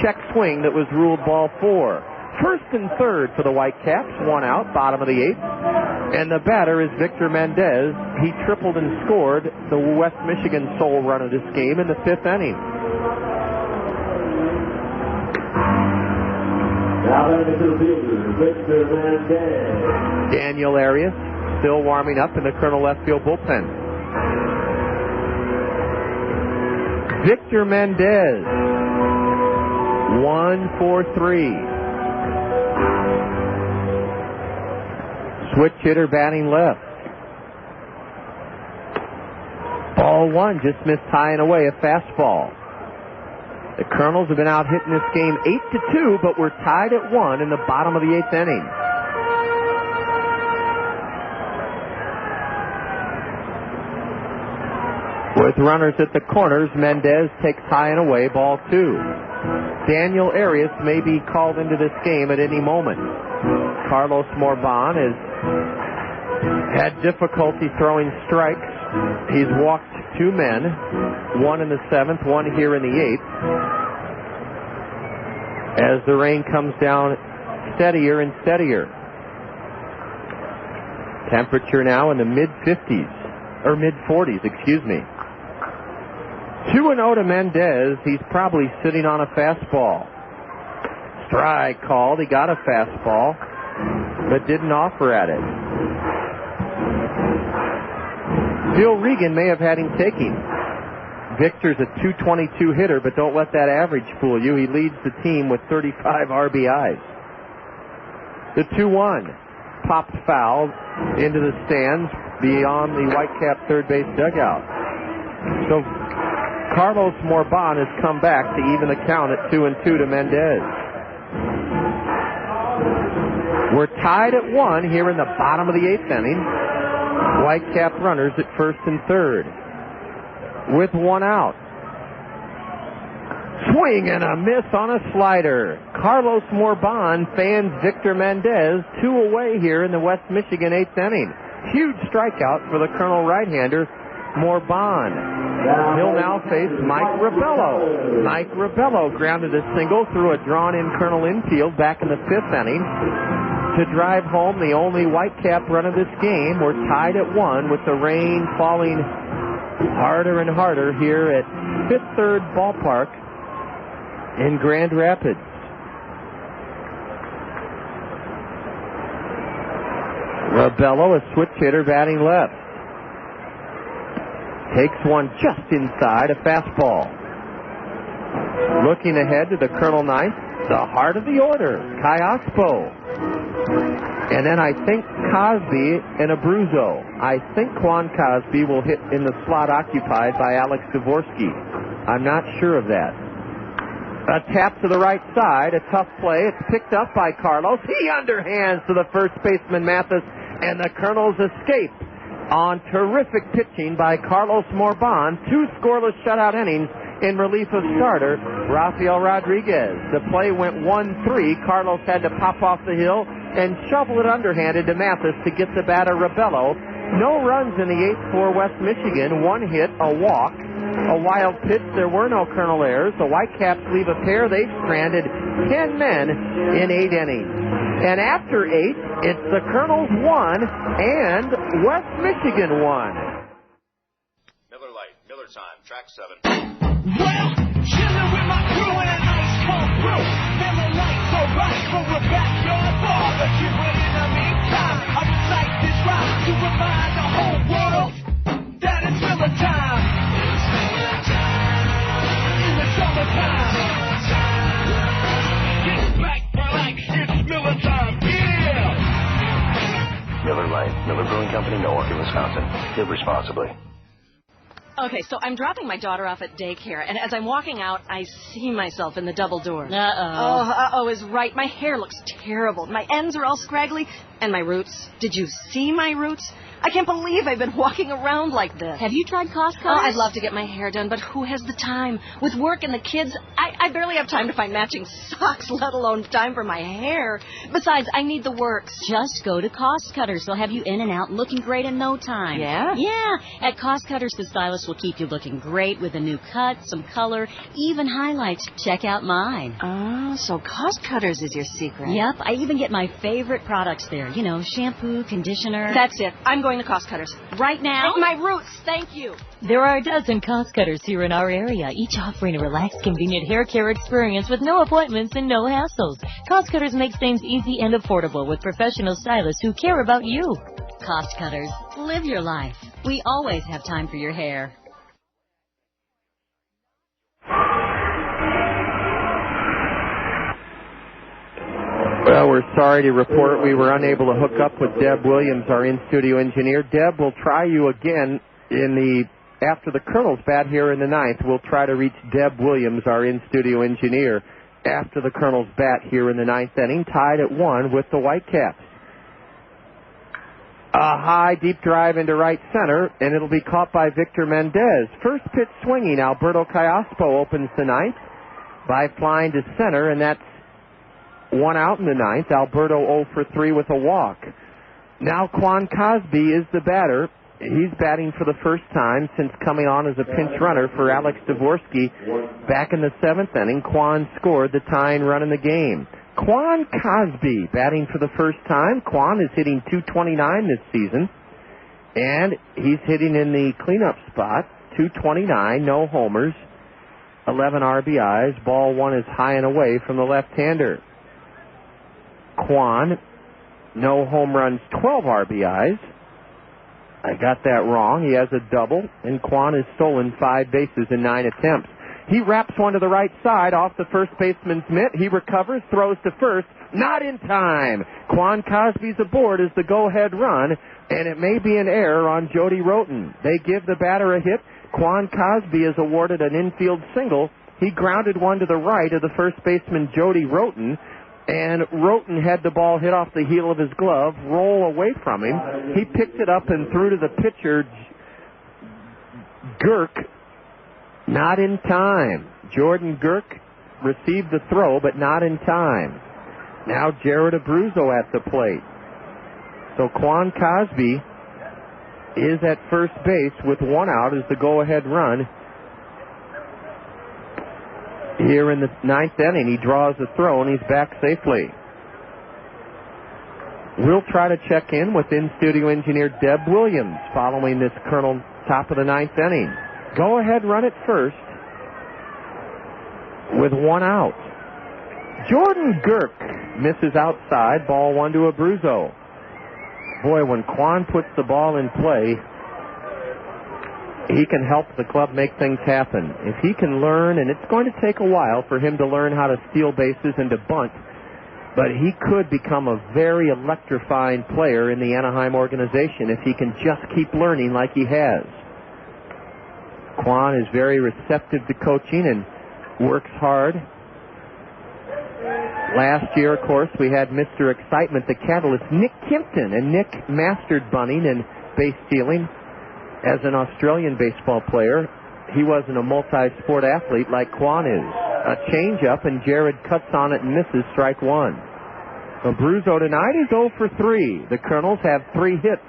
check swing that was ruled ball 4. First and third for the Whitecaps, 1 out, bottom of the 8th. And the batter is Victor Mendez. He tripled and scored the West Michigan sole run of this game in the 5th inning. Now batting into the fielder, Victor Mendez. Daniel Arias still warming up in the Colonel left field bullpen. Victor Mendez, 1 for 3. Switch hitter batting left. Ball 1 just missed high and away, a fastball. The Colonels have been out hitting this game 8-2, but we're tied at 1 in the bottom of the 8th inning. With runners at the corners, Mendez takes high and away, ball 2. Daniel Arias may be called into this game at any moment. Carlos Morban has had difficulty throwing strikes. He's walked 2 men, 1 in the 7th, 1 here in the 8th, as the rain comes down steadier and steadier. Temperature now in the mid-50s, or mid-40s, excuse me. 2-0 to Mendez. He's probably sitting on a fastball. Strike called. He got a fastball, but didn't offer at it. Bill Regan may have had him taking. Victor's a .222 hitter, but don't let that average fool you. He leads the team with 35 RBIs. The 2-1 popped foul into the stands beyond the Whitecap third base dugout. So Carlos Morban has come back to even the count at 2-2 to Mendez. We're tied at 1 here in the bottom of the 8th inning. Whitecap runners at first and third with 1 out. Swing and a miss on a slider. Carlos Morban fans Victor Mendez 2 away here in the West Michigan 8th inning. Huge strikeout for the Colonel right-hander Morban. He'll now face Mike Rabello. Mike Rabello grounded a single through a drawn-in Colonel infield back in the 5th inning to drive home the only Whitecap run of this game. We're tied at 1 with the rain falling harder and harder here at Fifth Third Ballpark in Grand Rapids. Rabello, a switch hitter, batting left. Takes one just inside, a fastball. Looking ahead to the Colonel ninth, the heart of the order, Kayaspo. And then I think Cosby and Abruzzo. I think Quan Cosby will hit in the slot occupied by Alex Dvorsky. I'm not sure of that. A tap to the right side, a tough play. It's picked up by Carlos. He underhands to the first baseman Mathis, and the Colonels escape on terrific pitching by Carlos Morban. 2 scoreless shutout innings in relief of starter Rafael Rodriguez. The play went 1-3. Carlos had to pop off the hill and shovel it underhanded to Mathis to get the batter Rabello. No runs in the 8th for West Michigan. 1 hit, a walk, a wild pitch. There were no Colonel errors. The Whitecaps leave a pair. They've stranded 10 men in 8 innings. And after 8, it's the Colonels 1 and West Michigan 1. Miller Lite, Miller time, track 7. Well, chilling with my crew in a nice cold brew. Miller Lite's alright for a backyard bar. But you put in the meantime, I recite this rhyme to remind the whole world that it's Miller time. It's Miller time. In the summertime. Get back, relax, it's Miller time, yeah! Miller Lite, Miller Brewing Company, Milwaukee, Wisconsin. Live responsibly. Okay, so I'm dropping my daughter off at daycare, and as I'm walking out, I see myself in the double door. Uh-oh is right. My hair looks terrible. My ends are all scraggly, and my roots. Did you see my roots? I can't believe I've been walking around like this. Have you tried Cost Cutters? Oh, I'd love to get my hair done, but who has the time? With work and the kids, I barely have time to find matching socks, let alone time for my hair. Besides, I need the works. Just go to Cost Cutters. They'll have you in and out looking great in no time. Yeah? Yeah. At Cost Cutters, the stylist will keep you looking great with a new cut, some color, even highlights. Check out mine. Oh, so Cost Cutters is your secret. Yep. I even get my favorite products there. You know, shampoo, conditioner. That's it. I'm going to Cost Cutters. Right now? My roots, thank you. There are a dozen Cost Cutters here in our area, each offering a relaxed, convenient hair care experience with no appointments and no hassles. Cost Cutters makes things easy and affordable with professional stylists who care about you. Cost Cutters, live your life. We always have time for your hair. Well, we're sorry to report we were unable to hook up with Deb Williams, our in-studio engineer. Deb, we'll try you again after the Colonel's bat here in the 9th. We'll try to reach Deb Williams, our in-studio engineer, after the Colonel's bat here in the 9th inning, tied at 1 with the Whitecaps. A high, deep drive into right center, and it'll be caught by Victor Mendez. First pitch swinging, Alberto Kayaspo opens the 9th by flying to center, and that's 1 out in the 9th. Alberto 0 for 3 with a walk. Now Quan Cosby is the batter. He's batting for the first time since coming on as a pinch runner for Alex Dvorsky back in the 7th inning. Quan scored the tying run in the game. Quan Cosby batting for the first time. Quan is hitting .229 this season, and he's hitting in the cleanup spot. .229, no homers, 11 RBIs. Ball 1 is high and away from the left-hander. Quan, no home runs, 12 RBIs. I got that wrong. He has a double, and Quan has stolen 5 bases in 9 attempts. He wraps one to the right side off the first baseman's mitt. He recovers, throws to first. Not in time. Quan Cosby's aboard as the go-ahead run, and it may be an error on Jody Roten. They give the batter a hit. Quan Cosby is awarded an infield single. He grounded one to the right of the first baseman, Jody Roten, and Roten had the ball hit off the heel of his glove, roll away from him. He picked it up and threw to the pitcher, Girk. Not in time. Jordan Girk received the throw, but not in time. Now Jared Abruzzo at the plate. So Quan Cosby is at first base with one out as the go-ahead run. Here in the ninth inning, he draws the throw, and he's back safely. We'll try to check in with in-studio engineer Deb Williams following this Kernel top of the ninth inning. Go-ahead run at first with one out. Jordan Girk misses outside, ball 1 to Abruzzo. Boy, when Quan puts the ball in play, he can help the club make things happen. If he can learn, and it's going to take a while for him to learn how to steal bases and to bunt, but he could become a very electrifying player in the Anaheim organization if he can just keep learning like he has. Quan is very receptive to coaching and works hard. Last year, of course, we had Mr. Excitement, the catalyst, Nick Kimpton, and Nick mastered bunting and base stealing as an Australian baseball player. He wasn't a multi-sport athlete like Quan is. A change-up, and Jared cuts on it and misses strike one. Abruzzo tonight is 0 for 3. The Kernels have 3 hits.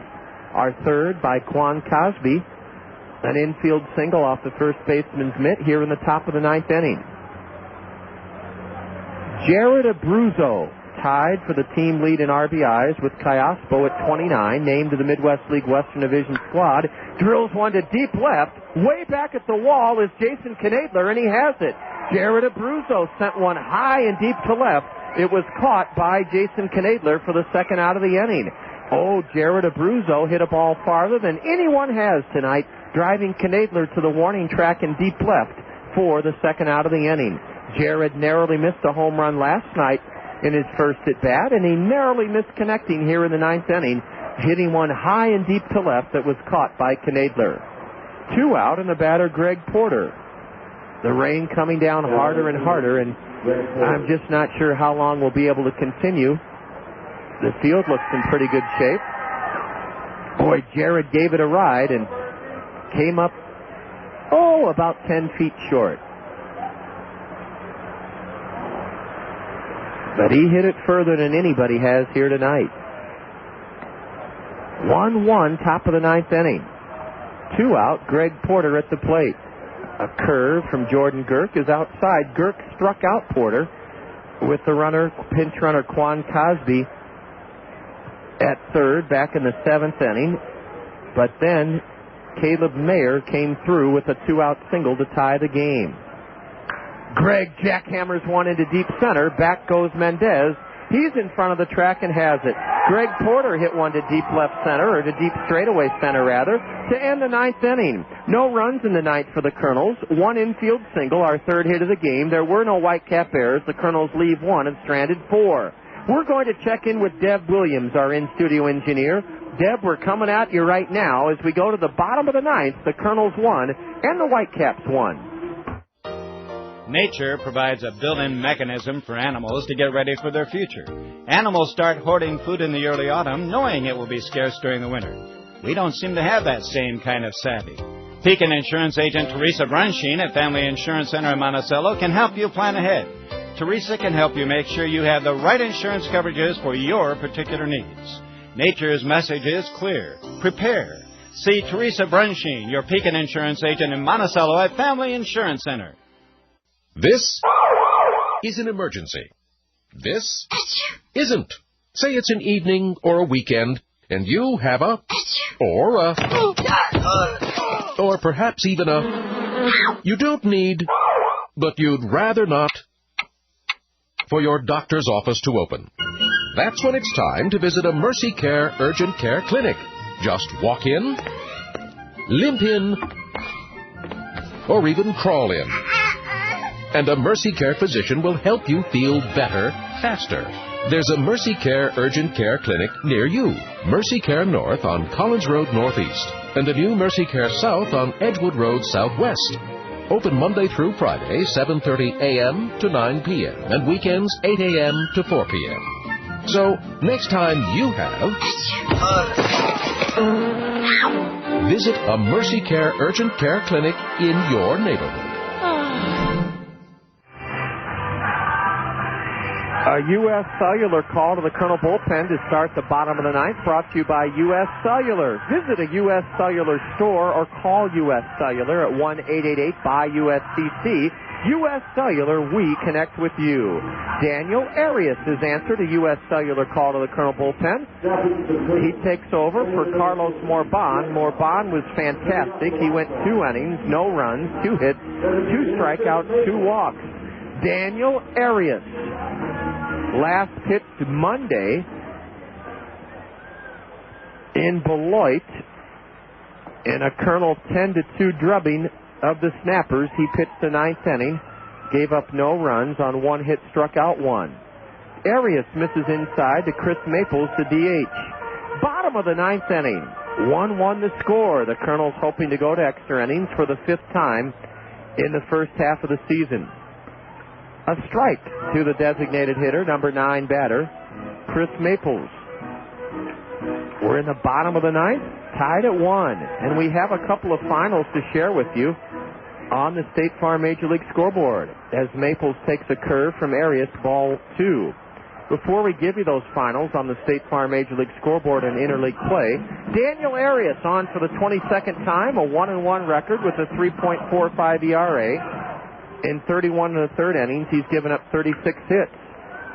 Our third by Quan Cosby, an infield single off the first baseman's mitt here in the top of the ninth inning. Jared Abruzzo tied for the team lead in RBIs with Kayaspo at 29, named to the Midwest League Western Division squad. Drills one to deep left. Way back at the wall is Jason Knadler, and he has it. Jared Abruzzo sent one high and deep to left. It was caught by Jason Knadler for the second out of the inning. Oh, Jared Abruzzo hit a ball farther than anyone has tonight, driving Knadler to the warning track in deep left for the second out of the inning. Jared narrowly missed a home run last night in his first at-bat, and he narrowly missed connecting here in the ninth inning, hitting one high and deep to left that was caught by Knadler. 2 out, and the batter, Greg Porter. The rain coming down harder and harder, and I'm just not sure how long we'll be able to continue. The field looks in pretty good shape. Boy, Jared gave it a ride and came up, about 10 feet short. But he hit it further than anybody has here tonight. 1-1, top of the ninth inning. 2 out, Greg Porter at the plate. A curve from Jordan Girk is outside. Girk struck out Porter with the pinch runner Quan Cosby at third back in the 7th inning. But then Caleb Mayer came through with a 2-out single to tie the game. Greg jackhammers one into deep center. Back goes Mendez. He's in front of the track and has it. Greg Porter hit one to deep left center, or to deep straightaway center, rather, to end the ninth inning. No runs in the ninth for the Kernels. 1 infield single, our third hit of the game. There were no Whitecap errors. The Kernels leave 1 and stranded 4. We're going to check in with Deb Williams, our in-studio engineer. Deb, we're coming at you right now as we go to the bottom of the ninth. The Kernels won, and the Whitecaps won. Nature provides a built-in mechanism for animals to get ready for their future. Animals start hoarding food in the early autumn, knowing it will be scarce during the winter. We don't seem to have that same kind of savvy. Pekin Insurance agent Teresa Brunsheen at Family Insurance Center in Monticello can help you plan ahead. Teresa can help you make sure you have the right insurance coverages for your particular needs. Nature's message is clear. Prepare. See Teresa Brunsheen, your Pekin Insurance agent in Monticello at Family Insurance Center. This is an emergency. This isn't. Say it's an evening or a weekend, and you have a, or perhaps even a, you don't need, but you'd rather not, for your doctor's office to open. That's when it's time to visit a Mercy Care Urgent Care Clinic. Just walk in, limp in, or even crawl in. And a Mercy Care physician will help you feel better, faster. There's a Mercy Care Urgent Care Clinic near you. Mercy Care North on Collins Road Northeast, and a new Mercy Care South on Edgewood Road Southwest. Open Monday through Friday, 7:30 a.m. to 9 p.m., and weekends, 8 a.m. to 4 p.m. So, next time you have, visit a Mercy Care Urgent Care Clinic in your neighborhood. A U.S. Cellular call to the Colonel bullpen to start the bottom of the ninth, brought to you by U.S. Cellular. Visit a U.S. Cellular store or call U.S. Cellular at 1-888-BUY-USCC. U.S. Cellular, we connect with you. Daniel Arias has answered a U.S. Cellular call to the Colonel bullpen. He takes over for Carlos Morban. Morban was fantastic. He went 2 innings, no runs, 2 hits, 2 strikeouts, 2 walks. Daniel Arias. Last pitched Monday in Beloit in a Colonel 10-2 drubbing of the Snappers. He pitched the 9th inning, gave up no runs on 1 hit, struck out 1. Arias misses inside to Chris Maples, the DH. Bottom of the 9th inning, 1-1 the score. The Colonels hoping to go to extra innings for the 5th time in the first half of the season. A strike to the designated hitter, number 9 batter, Chris Maples. We're in the bottom of the 9th, tied at 1, and we have a couple of finals to share with you on the State Farm Major League scoreboard as Maples takes a curve from Arias, ball 2. Before we give you those finals on the State Farm Major League scoreboard and interleague play, Daniel Arias on for the 22nd time, a 1-1 record with a 3.45 ERA. In 31 1/3 innings, he's given up 36 hits.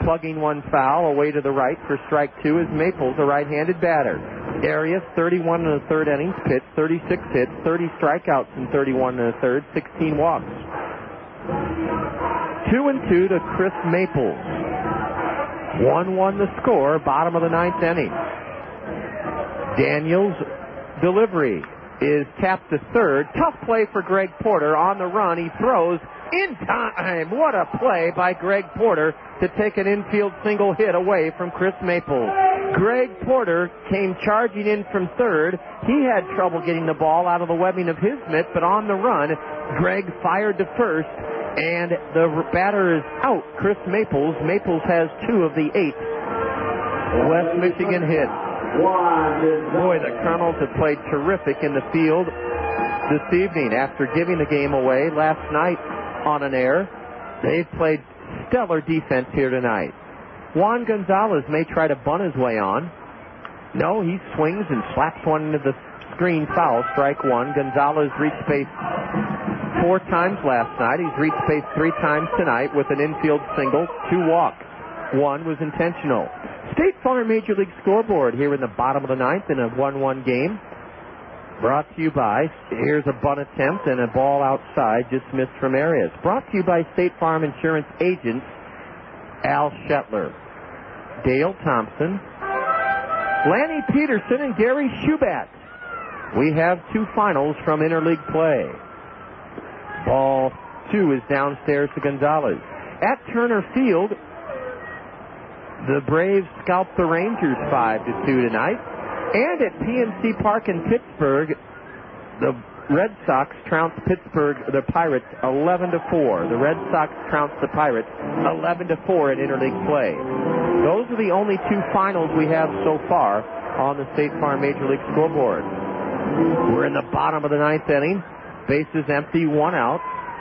Plugging 1 foul away to the right for strike 2 is Maples, a right-handed batter. Arias, 31 1/3 innings pitched, 36 hits, 30 strikeouts in 31 1/3, 16 walks. 2-2 to Chris Maples. 1-1 the score, bottom of the 9th inning. Daniels' delivery is tapped to third. Tough play for Greg Porter. On the run, he throws in time. What a play by Greg Porter to take an infield single hit away from Chris Maples. Greg Porter came charging in from third. He had trouble getting the ball out of the webbing of his mitt, but on the run, Greg fired to first, and the batter is out. Chris Maples. Maples has 2 of the 8 West Michigan hits. Boy, the Kernels have played terrific in the field this evening after giving the game away last night on an air. They've played stellar defense here tonight. Juan Gonzalez may try to bunt his way on. No, he swings and slaps one into the screen, foul, strike 1. Gonzalez reached base 4 times last night. He's reached base 3 times tonight with an infield single, 2 walks. 1 was intentional. State Farm Major League scoreboard here in the bottom of the 9th in a 1-1 game. Brought to you by, here's a bunt attempt and a ball outside, just missed from Arias. Brought to you by State Farm Insurance agents Al Shetler, Dale Thompson, Lanny Peterson, and Gary Schubat. We have 2 finals from interleague play. Ball 2 is downstairs to Gonzalez. At Turner Field, the Braves scalp the Rangers 5-2 tonight. And at PNC Park in Pittsburgh, the Red Sox trounced the Pirates 11-4. The Red Sox trounced the Pirates 11-4 in interleague play. Those are the only 2 finals we have so far on the State Farm Major League scoreboard. We're in the bottom of the 9th inning. Bases empty, 1 out.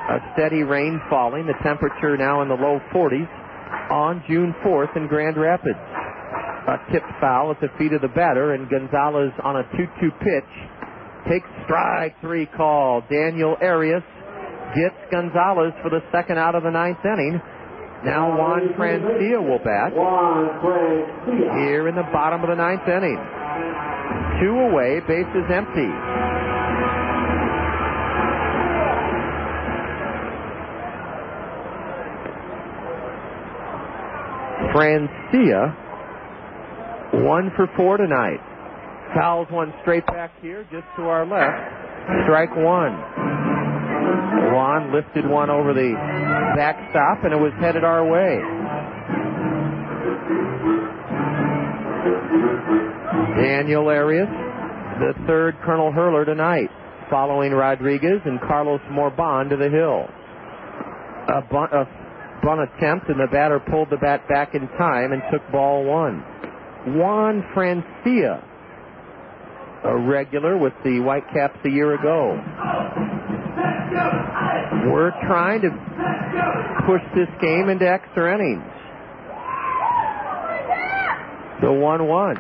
A steady rain falling. The temperature now in the low 40s on June 4th in Grand Rapids. A tipped foul at the feet of the batter, and Gonzalez on a 2-2 pitch takes strike 3 call. Daniel Arias gets Gonzalez for the 2nd out of the 9th inning. Now Juan Francia will bat here in the bottom of the 9th inning. 2 away, bases empty. Francia 1 for 4 tonight. Fouls one straight back here, just to our left. Strike 1. Juan lifted one over the backstop, and it was headed our way. Daniel Arias, the 3rd Colonel Hurler tonight, following Rodriguez and Carlos Morban to the hill. A bunt attempt, and the batter pulled the bat back in time and took ball 1. Juan Francia, a regular with the Whitecaps a year ago. We're trying to push this game into extra innings. The 1-1.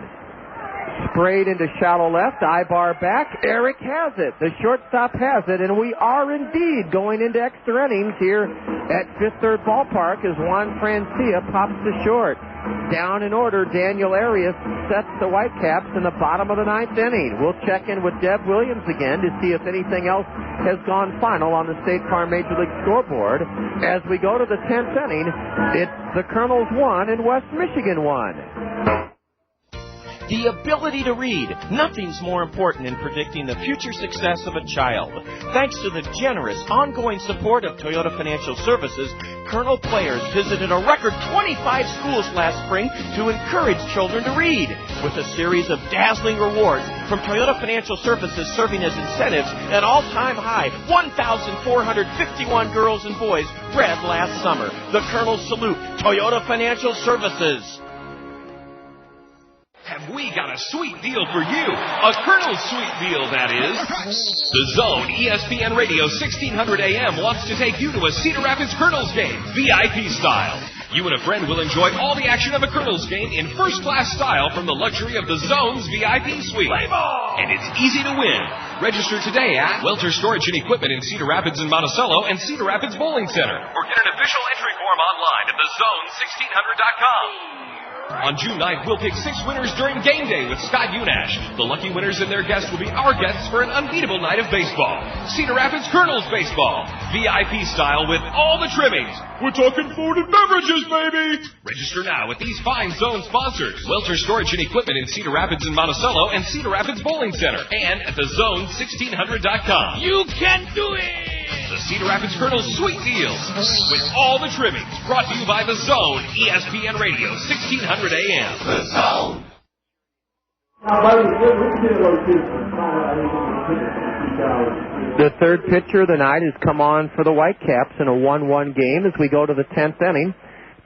Sprayed into shallow left, I-bar back. Eric has it. The shortstop has it, and we are indeed going into extra innings here at Fifth Third Ballpark as Juan Francia pops to short. Down in order, Daniel Arias sets the Whitecaps in the bottom of the 9th inning. We'll check in with Deb Williams again to see if anything else has gone final on the State Farm Major League scoreboard. As we go to the 10th inning, it's the Kernels 1 and West Michigan 1. The ability to read. Nothing's more important in predicting the future success of a child. Thanks to the generous, ongoing support of Toyota Financial Services, Kernel players visited a record 25 schools last spring to encourage children to read, with a series of dazzling rewards from Toyota Financial Services serving as incentives. An all-time high, 1,451 girls and boys read last summer. The Kernels salute Toyota Financial Services. Have we got a sweet deal for you? A Kernels sweet deal, that is. The Zone ESPN Radio 1600 AM wants to take you to a Cedar Rapids Kernels game, VIP style. You and a friend will enjoy all the action of a Kernels game in first-class style from the luxury of the Zone's VIP suite. And it's easy to win. Register today at Welter Storage and Equipment in Cedar Rapids and Monticello and Cedar Rapids Bowling Center. Or get an official entry form online at thezone1600.com. On June 9th, we'll pick 6 winners during game day with Scott Unash. The lucky winners and their guests will be our guests for an unbeatable night of baseball. Cedar Rapids Kernels baseball. VIP style with all the trimmings. We're talking food and beverages, baby! Register now at these fine Zone sponsors. Welter Storage and Equipment in Cedar Rapids and Monticello and Cedar Rapids Bowling Center. And at thezone1600.com. You can do it! The Cedar Rapids Kernels Sweet Deals with all the trimmings, brought to you by The Zone, ESPN Radio, 1600 AM. The Zone. The third pitcher of the night has come on for the Whitecaps in a 1-1 game as we go to the 10th inning.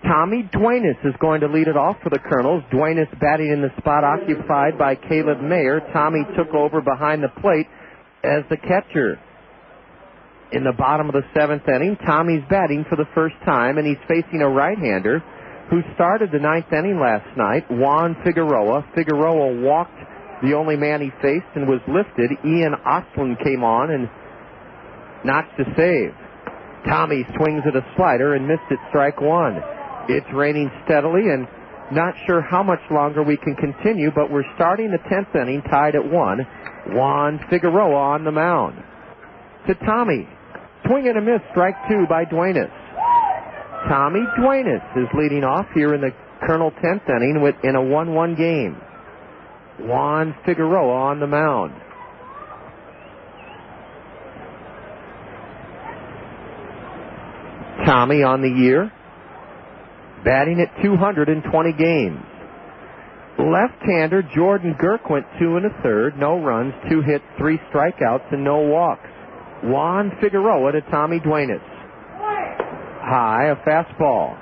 Tommy Duenas is going to lead it off for the Kernels. Duenas batting in the spot occupied by Caleb Mayer. Tommy took over behind the plate as the catcher. In the bottom of the 7th inning, Tommy's batting for the first time, and he's facing a right-hander who started the 9th inning last night, Juan Figueroa. Figueroa walked the only man he faced and was lifted. Ian Ostlund came on and notched a save. Tommy swings at a slider and missed it, strike one. It's raining steadily, and not sure how much longer we can continue, but we're starting the 10th inning tied at 1. Juan Figueroa on the mound. To Tommy. Swing and a miss, strike two by Duenas. Tommy Duenas is leading off here in the Kernel 10th inning in a 1-1 game. Juan Figueroa on the mound. Tommy on the year, batting at 220 games. Left-hander Jordan Girk went 2 1/3, no runs, 2 hits, 3 strikeouts, and no walks. Juan Figueroa to Tommy Duenas. High, a fastball.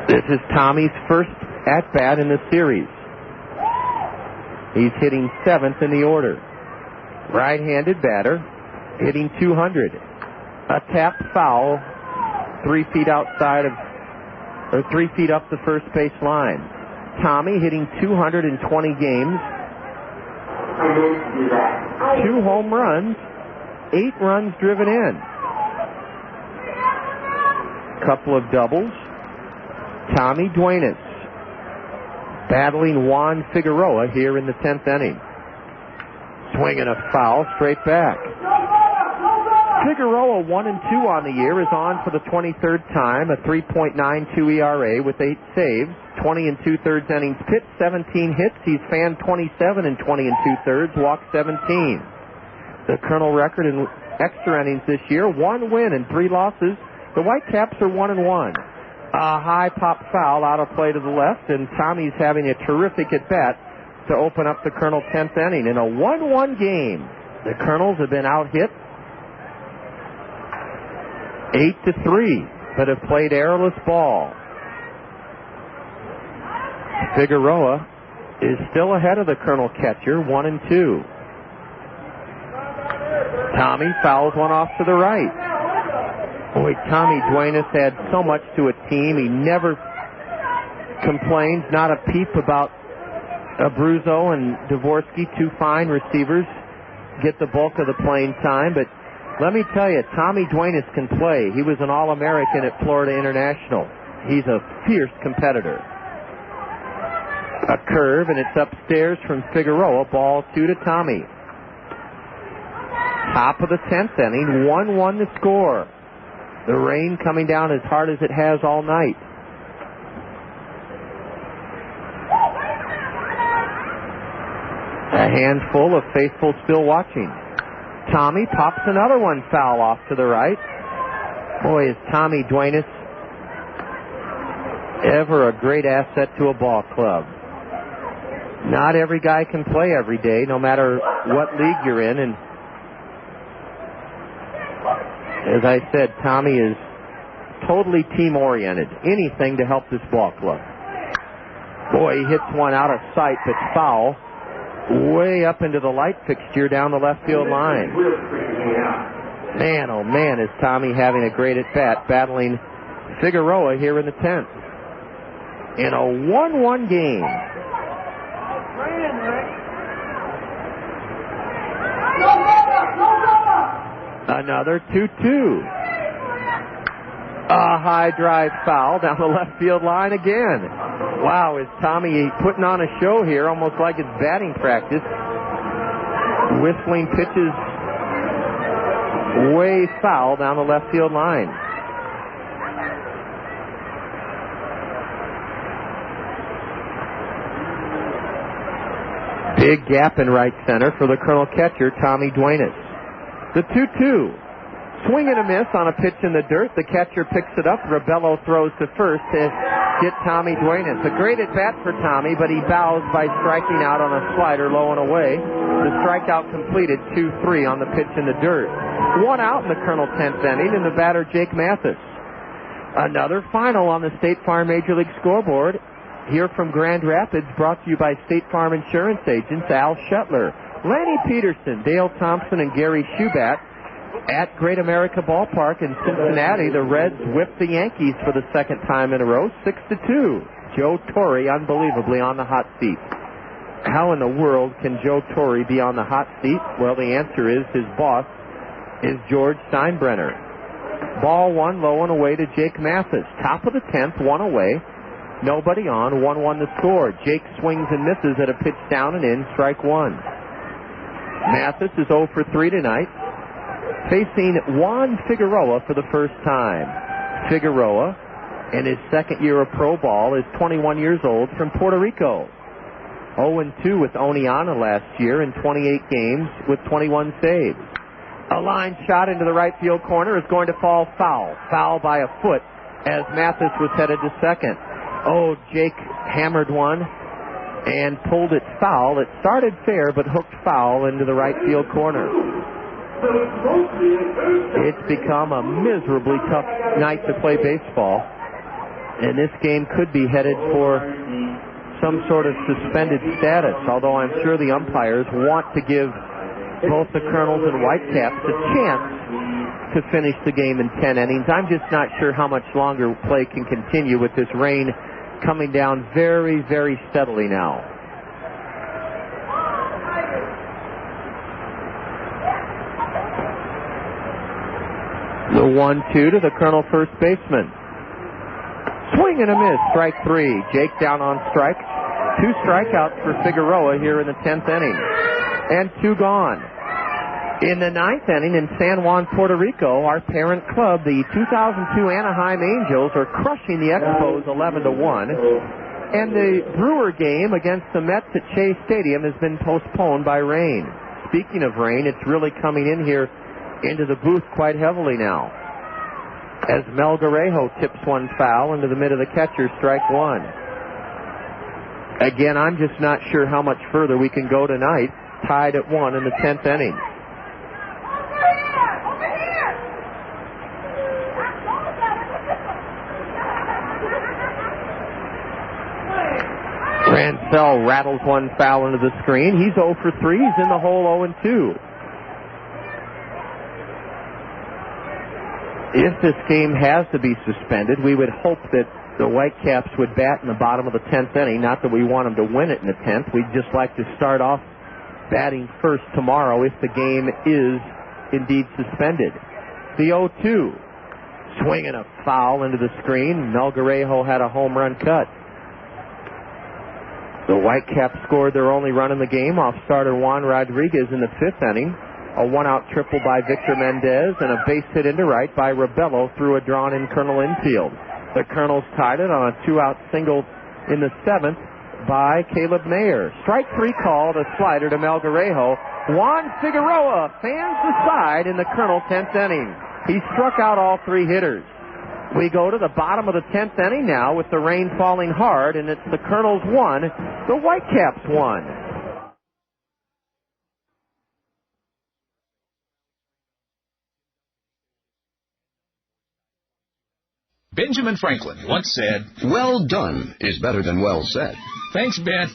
This is Tommy's first at-bat in the series. He's hitting 7th in the order. Right-handed batter, hitting 200. A tap foul, 3 feet outside of, or 3 feet up the first base line. Tommy hitting 220 games. 2 home runs, 8 runs driven in. Couple of doubles. Tommy Duenas battling Juan Figueroa here in the 10th inning. Swinging a foul straight back. Figueroa 1-2 on the year, is on for the 23rd time, a 3.92 ERA with 8 saves, 20 2/3 innings pitched, 17 hits. He's fanned 27 and 20 2/3, walked 17. The Kernel record in extra innings this year, 1 win and 3 losses. The Whitecaps are 1-1. A high pop foul out of play to the left, and Tommy's having a terrific at-bat to open up the Kernel 10th inning in a 1-1 game. The Kernels have been out-hit 8-3, but have played errorless ball. Figueroa is still ahead of the Kernel catcher, 1-2. Tommy fouls one off to the right. Boy, Tommy Duenas adds so much to a team. He never complains, not a peep about Abruzzo and Dvorsky, two fine receivers, get the bulk of the playing time. But let me tell you, Tommy Duenas can play. He was an All-American at Florida International. He's a fierce competitor. A curve, and it's upstairs from Figueroa. Ball 2 to Tommy. Top of the 10th inning, 1-1 the score. The rain coming down as hard as it has all night. A handful of faithful still watching. Tommy pops another one foul off to the right. Boy, is Tommy Duenas ever a great asset to a ball club. Not every guy can play every day, no matter what league you're in. And as I said, Tommy is totally team-oriented. Anything to help this ball club. Boy, he hits one out of sight that's foul. Way up into the light fixture down the left field line. Man, oh man, is Tommy having a great at-bat, battling Figueroa here in the 10th. In a 1-1 game. Another 2-2. A high drive foul down the left field line again. Wow, is Tommy putting on a show here, almost like it's batting practice. Whistling pitches way foul down the left field line. Big gap in right center for the Colonel catcher, Tommy Duenas. The 2-2. Swing and a miss on a pitch in the dirt. The catcher picks it up. Rebello throws to first to get Tommy Duenas. A great at-bat for Tommy, but he bows by striking out on a slider low and away. The strikeout completed, 2-3 on the pitch in the dirt. One out in the Colonel 10th inning, and the batter, Jake Mathis. Another final on the State Farm Major League scoreboard. Here from Grand Rapids, brought to you by State Farm Insurance agents Al Shetler, Lanny Peterson, Dale Thompson, and Gary Shubat. At Great America Ballpark in Cincinnati, the Reds whipped the Yankees for the second time in a row, 6-2. Joe Torre, unbelievably, on the hot seat. How in the world can Joe Torre be on the hot seat? Well, the answer is his boss is George Steinbrenner. Ball one, low and away to Jake Mathis. Top of the 10th, one away. Nobody on, 1-1 the score. Jake swings and misses at a pitch down and in, strike one. Mathis is 0 for 3 tonight, facing Juan Figueroa for the first time. Figueroa, in his second year of pro ball, is 21 years old, from Puerto Rico. 0-2 with Oneonta last year in 28 games with 21 saves. A line shot into the right field corner is going to fall foul. Foul by a foot as Mathis was headed to second. Oh, Jake hammered one and pulled it foul. It started fair, but hooked foul into the right field corner. It's become a miserably tough night to play baseball, and this game could be headed for some sort of suspended status, although I'm sure the umpires want to give both the Kernels and Whitecaps a chance to finish the game in 10 innings. I'm just not sure how much longer play can continue with this rain coming down very, very steadily now. The 1-2 to the Colonel first baseman. Swing and a miss, strike three. Jake down on strikes. 2 strikeouts for Figueroa here in the 10th inning. And 2 gone. In the 9th inning in San Juan, Puerto Rico, our parent club, the 2002 Anaheim Angels, are crushing the Expos 11-1. And the Brewer game against the Mets at Shea Stadium has been postponed by rain. Speaking of rain, it's really coming in here into the booth quite heavily now, as Mel Guerrejo tips one foul into the mid of the catcher, strike one. Again, I'm just not sure how much further we can go tonight, tied at 1 in the 10th inning. Ransell rattles one foul into the screen. He's 0 for 3. He's in the hole 0-2. If this game has to be suspended, we would hope that the Whitecaps would bat in the bottom of the 10th inning. Not that we want them to win it in the 10th. We'd just like to start off batting first tomorrow if the game is indeed suspended. The 0-2. Swinging a foul into the screen. Melgarejo had a home run cut. The Whitecaps scored their only run in the game off starter Juan Rodriguez in the 5th inning. A one-out triple by Victor Mendez and a base hit into right by Rebello through a drawn-in Kernel infield. The Kernels tied it on a 2-out single in the 7th by Caleb Mayer. Strike 3 called, a slider to Melgarejo. Juan Figueroa fans the side in the Kernel 10th inning. He struck out all 3 hitters. We go to the bottom of the 10th inning now with the rain falling hard, and it's the Kernels 1, the Whitecaps 1. Benjamin Franklin once said, "Well done is better than well said." Thanks, Ben.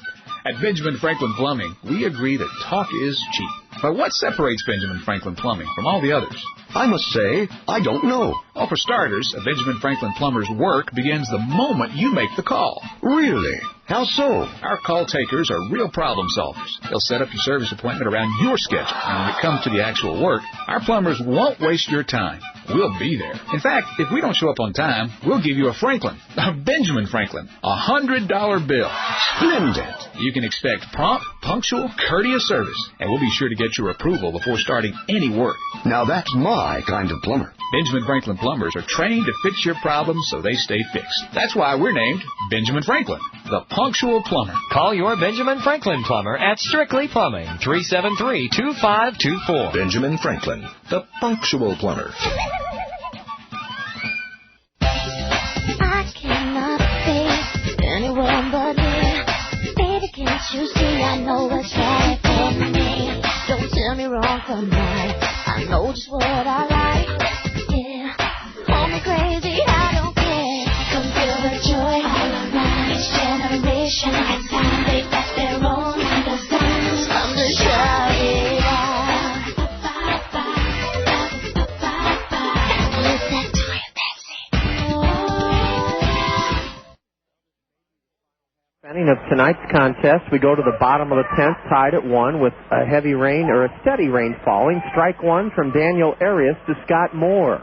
At Benjamin Franklin Plumbing, we agree that talk is cheap. But what separates Benjamin Franklin Plumbing from all the others? I must say, I don't know. Well, for starters, a Benjamin Franklin plumber's work begins the moment you make the call. Really? How so? Our call takers are real problem solvers. They'll set up your service appointment around your schedule. And when it comes to the actual work, our plumbers won't waste your time. We'll be there. In fact, if we don't show up on time, we'll give you a Franklin, a Benjamin Franklin, $100 bill. Splendid. You can expect prompt, punctual, courteous service, and we'll be sure to get your approval before starting any work. Now that's my kind of plumber. Benjamin Franklin plumbers are trained to fix your problems so they stay fixed. That's why we're named Benjamin Franklin, the punctual plumber. Call your Benjamin Franklin plumber at Strictly Plumbing, 373-2524. Benjamin Franklin, the punctual plumber. I cannot face anyone but me. Baby, can't you see I know what's right for me? Don't tell me wrong from right. I know just what I like. Yeah, call me crazy, I don't care. Come feel the joy all around. Each generation has found they got their own kind of sound. Time to shout it out. With that Toya Pepsi. Ending of tonight's contest, we go to the bottom of the 10th, tied at 1 with a heavy rain or a steady rain falling. Strike 1 from Daniel Arias to Scott Moore.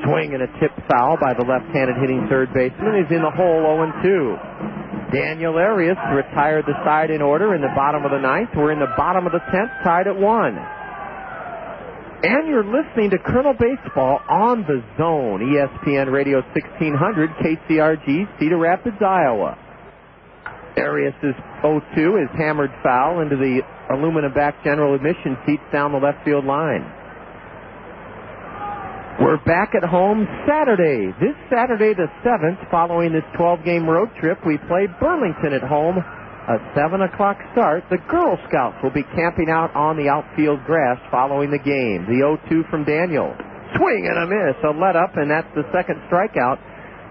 Swing and a tip foul by the left-handed hitting third baseman. He's in the hole 0-2. Daniel Arias retired the side in order in the bottom of the 9th. We're in the bottom of the 10th, tied at 1. And you're listening to Kernel Baseball on the Zone, ESPN Radio 1600, KCRG, Cedar Rapids, Iowa. Arias' 0-2 is hammered foul into the aluminum back general admission seats down the left field line. We're back at home Saturday. This Saturday the 7th, following this 12-game road trip, we play Burlington at home. A 7 o'clock start. The Girl Scouts will be camping out on the outfield grass following the game. The 0-2 from Daniel. Swing and a miss. A let-up, and that's the second strikeout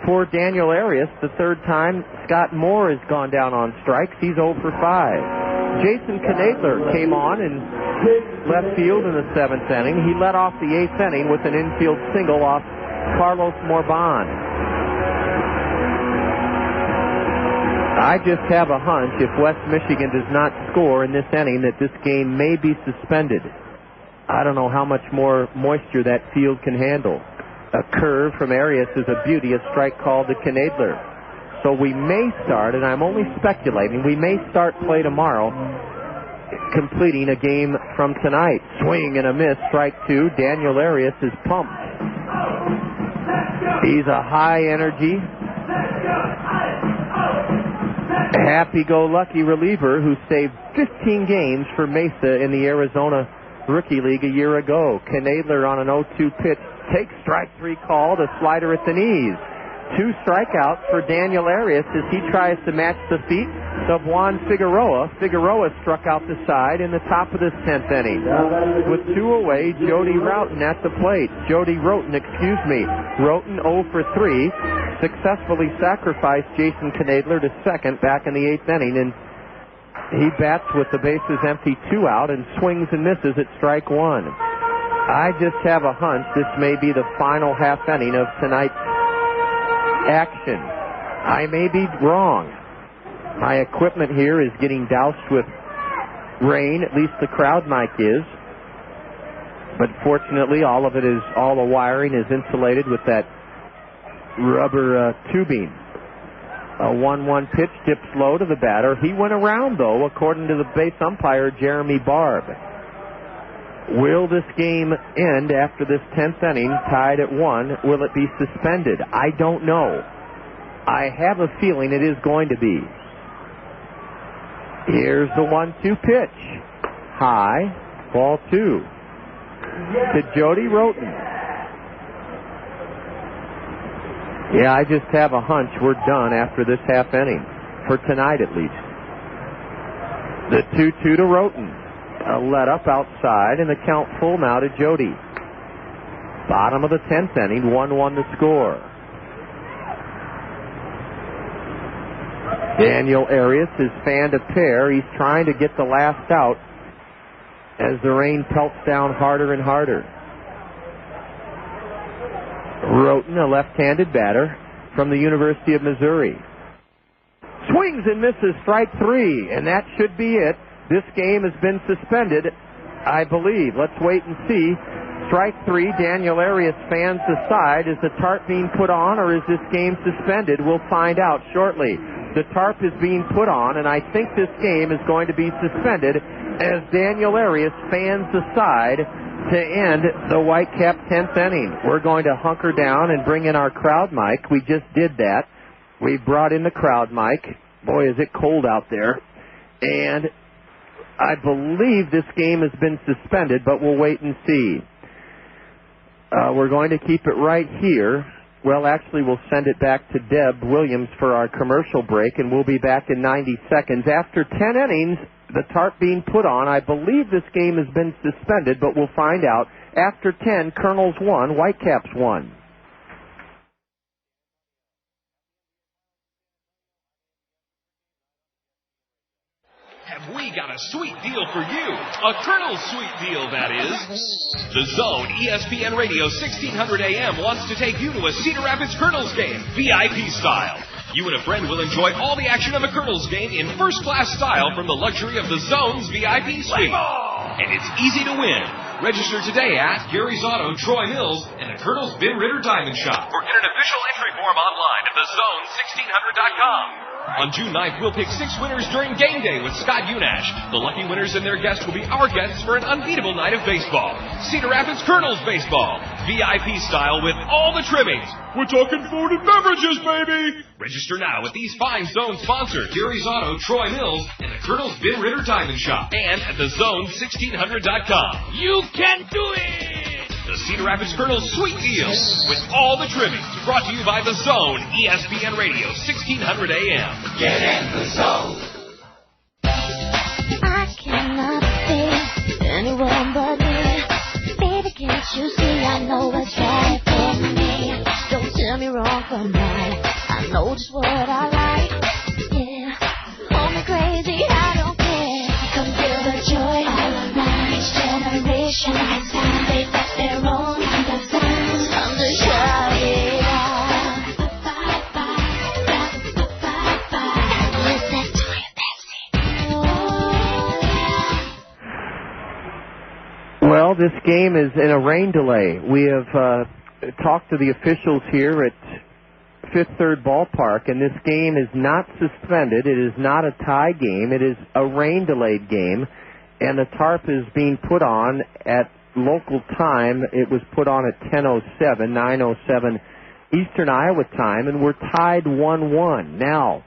for Daniel Arias. The third time Scott Moore has gone down on strikes. He's 0 for 5. Jason Knadler came on in left field in the 7th inning. He led off the 8th inning with an infield single off Carlos Morban. I just have a hunch if West Michigan does not score in this inning that this game may be suspended. I don't know how much more moisture that field can handle. A curve from Arias is a beauty, a strike called to Knadler. So we may start, and I'm only speculating, we may start play tomorrow, completing a game from tonight. Swing and a miss, strike 2. Daniel Arias is pumped. He's a high-energy, happy-go-lucky reliever who saved 15 games for Mesa in the Arizona Rookie League a year ago. Knadler on an 0-2 pitch takes strike 3 called, a slider at the knees. 2 strikeouts for Daniel Arias as he tries to match the feet of Juan Figueroa. Figueroa struck out the side in the top of this 10th inning. With 2 away, Jody Roughton at the plate. Roughton, 0 for 3. Successfully sacrificed Jason Knadler to second back in the 8th inning, and he bats with the bases empty, 2 out, and swings and misses at strike 1. I just have a hunch this may be the final half inning of tonight's action. I may be wrong. My equipment here is getting doused with rain, at least the crowd mic is. But fortunately, all the wiring is insulated with that rubber tubing. A 1-1 pitch dips low to the batter. He went around, though, according to the base umpire, Jeremy Barb. Will this game end after this 10th inning, tied at 1? Will it be suspended? I don't know. I have a feeling it is going to be. Here's the 1-2 pitch. High, ball 2. To Jody Roten. Yeah, I just have a hunch we're done after this half inning. For tonight, at least. The 2-2 to Roten. A let up outside, and the count full now to Jody. Bottom of the 10th inning, 1-1 the score. Daniel Arias has fanned a pair. He's trying to get the last out as the rain pelts down harder and harder. Roten, a left-handed batter from the University of Missouri. Swings and misses, strike 3, and that should be it. This game has been suspended, I believe. Let's wait and see. Strike 3, Daniel Arias fans the side. Is the tarp being put on, or is this game suspended? We'll find out shortly. The tarp is being put on, and I think this game is going to be suspended as Daniel Arias fans the side to end the Whitecap 10th inning. We're going to hunker down and bring in our crowd mic. We just did that. We brought in the crowd mic. Boy, is it cold out there. And I believe this game has been suspended, but we'll wait and see. We're going to keep it right here. Well, actually, we'll send it back to Deb Williams for our commercial break, and we'll be back in 90 seconds. After 10 innings, the tarp being put on, I believe this game has been suspended, but we'll find out. After 10, Kernels 1, Whitecaps 1. Have we got a sweet deal for you? A Kernels sweet deal, that is. The Zone ESPN Radio 1600 AM wants to take you to a Cedar Rapids Kernels game, VIP style. You and a friend will enjoy all the action of a Kernels game in first-class style from the luxury of the Zone's VIP suite. And it's easy to win. Register today at Gary's Auto, Troy Mills, and the Kernels Ben Ritter Diamond Shop. Or get an official entry form online at thezone1600.com. On June 9th, we'll pick 6 winners during game day with Scott Unash. The lucky winners and their guests will be our guests for an unbeatable night of baseball. Cedar Rapids Kernels baseball. VIP style with all the trimmings. We're talking food and beverages, baby! Register now at these fine Zone sponsors, Gary's Auto, Troy Mills, and the Kernels Ben Ritter Diamond Shop. And at thezone1600.com. You can do it! The Cedar Rapids Kernels Sweet Deal with all the trimmings. Brought to you by The Zone, ESPN Radio, 1600 AM. Get in the zone. I cannot be anyone but me. Baby, can't you see I know what's right for me? Don't tell me wrong from right. I know just what I like. Yeah, hold me crazy, I don't care. Come feel the joy all around each generation. It's time they got their own kind of sounds. Time to shout it out. Where's that Toya Pepsi? Well, this game is in a rain delay. We have talked to the officials here at Fifth Third Ballpark, and this game is not suspended. It is not a tie game. It is a rain-delayed game, and the tarp is being put on at local time. It was put on at 10:07, 9:07 Eastern Iowa time, and we're tied 1-1. Now,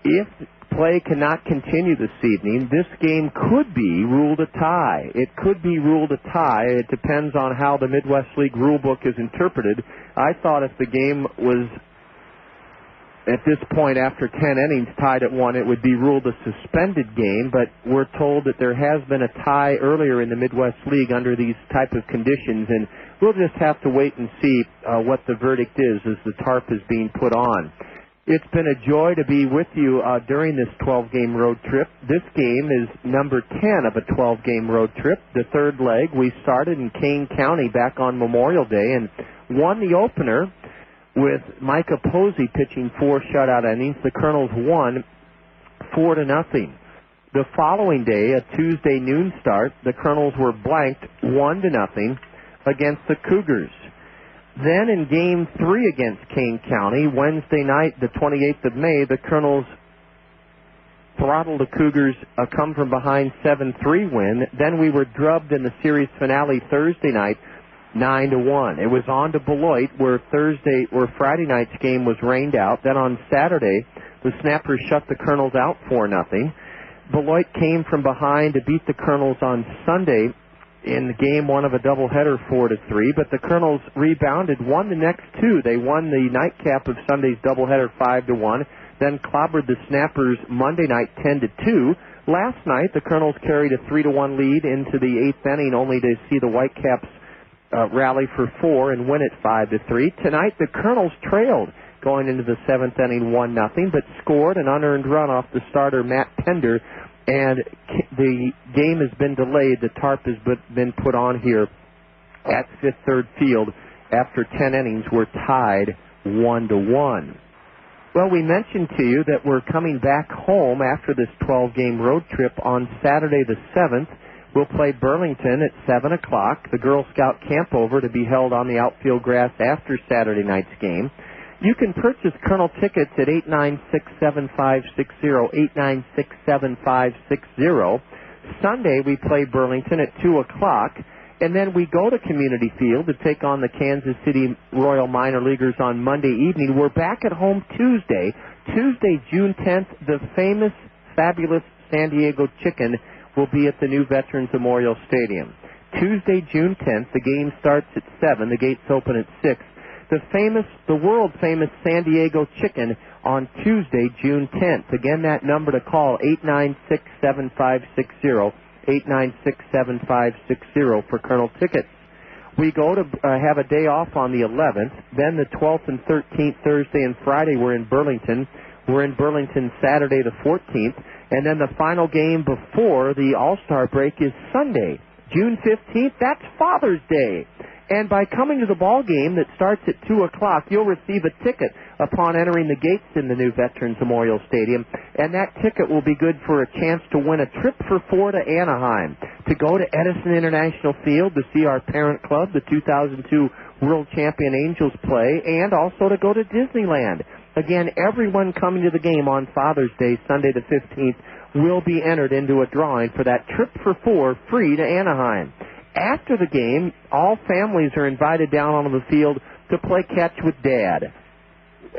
if play cannot continue this evening, this game could be ruled a tie. It could be ruled a tie. It depends on how the Midwest League rulebook is interpreted. I thought if the game was at this point, after 10 innings, tied at 1, it would be ruled a suspended game, but we're told that there has been a tie earlier in the Midwest League under these type of conditions, and we'll just have to wait and see what the verdict is as the tarp is being put on. It's been a joy to be with you during this 12-game road trip. This game is number 10 of a 12-game road trip. The third leg, we started in Kane County back on Memorial Day and won the opener with Micah Posey pitching 4 shutout innings. The Kernels won 4-0. The following day, a Tuesday noon start, the Kernels were blanked 1-0 against the Cougars. Then in Game 3 against Kane County, Wednesday night, the 28th of May, the Kernels throttled the Cougars a come-from-behind 7-3 win. Then we were drubbed in the series finale Thursday night, 9-1. It was on to Beloit, where Friday night's game was rained out. Then on Saturday, the Snappers shut the Kernels out 4-0. Beloit came from behind to beat the Kernels on Sunday in Game 1 of a doubleheader 4-3, but the Kernels rebounded, won the next 2. They won the nightcap of Sunday's doubleheader 5-1, then clobbered the Snappers Monday night 10-2. Last night, the Kernels carried a 3-1 lead into the 8th inning, only to see the Whitecaps rally for 4 and win it 5-3. Tonight, the Kernels trailed going into the 7th inning 1-0, but scored an unearned run off the starter Matt Pender, and the game has been delayed. The tarp has been put on here at Fifth Third Field after 10 innings. We're tied 1-1. Well, we mentioned to you that we're coming back home after this 12-game road trip on Saturday the 7th. We'll play Burlington at 7 o'clock, the Girl Scout campover to be held on the outfield grass after Saturday night's game. You can purchase Kernel tickets at 896-7560, 896-7560. Sunday, we play Burlington at 2 o'clock, and then we go to Community Field to take on the Kansas City Royal Minor Leaguers on Monday evening. We're back at home Tuesday, June 10th. The famous, fabulous San Diego Chicken will be at the new Veterans Memorial Stadium. Tuesday, June 10th, the game starts at 7. The gates open at 6. The world-famous San Diego Chicken on Tuesday, June 10th. Again, that number to call, 896-7560, 896-7560 for Kernel tickets. We go to have a day off on the 11th. Then the 12th and 13th, Thursday and Friday, we're in Burlington. We're in Burlington Saturday the 14th. And then the final game before the All-Star break is Sunday, June 15th. That's Father's Day. And by coming to the ball game that starts at 2 o'clock, you'll receive a ticket upon entering the gates in the new Veterans Memorial Stadium. And that ticket will be good for a chance to win a trip for 4 to Anaheim, to go to Edison International Field to see our parent club, the 2002 World Champion Angels, play, and also to go to Disneyland. Again, everyone coming to the game on Father's Day, Sunday the 15th, will be entered into a drawing for that trip for 4 free to Anaheim. After the game, all families are invited down onto the field to play catch with Dad.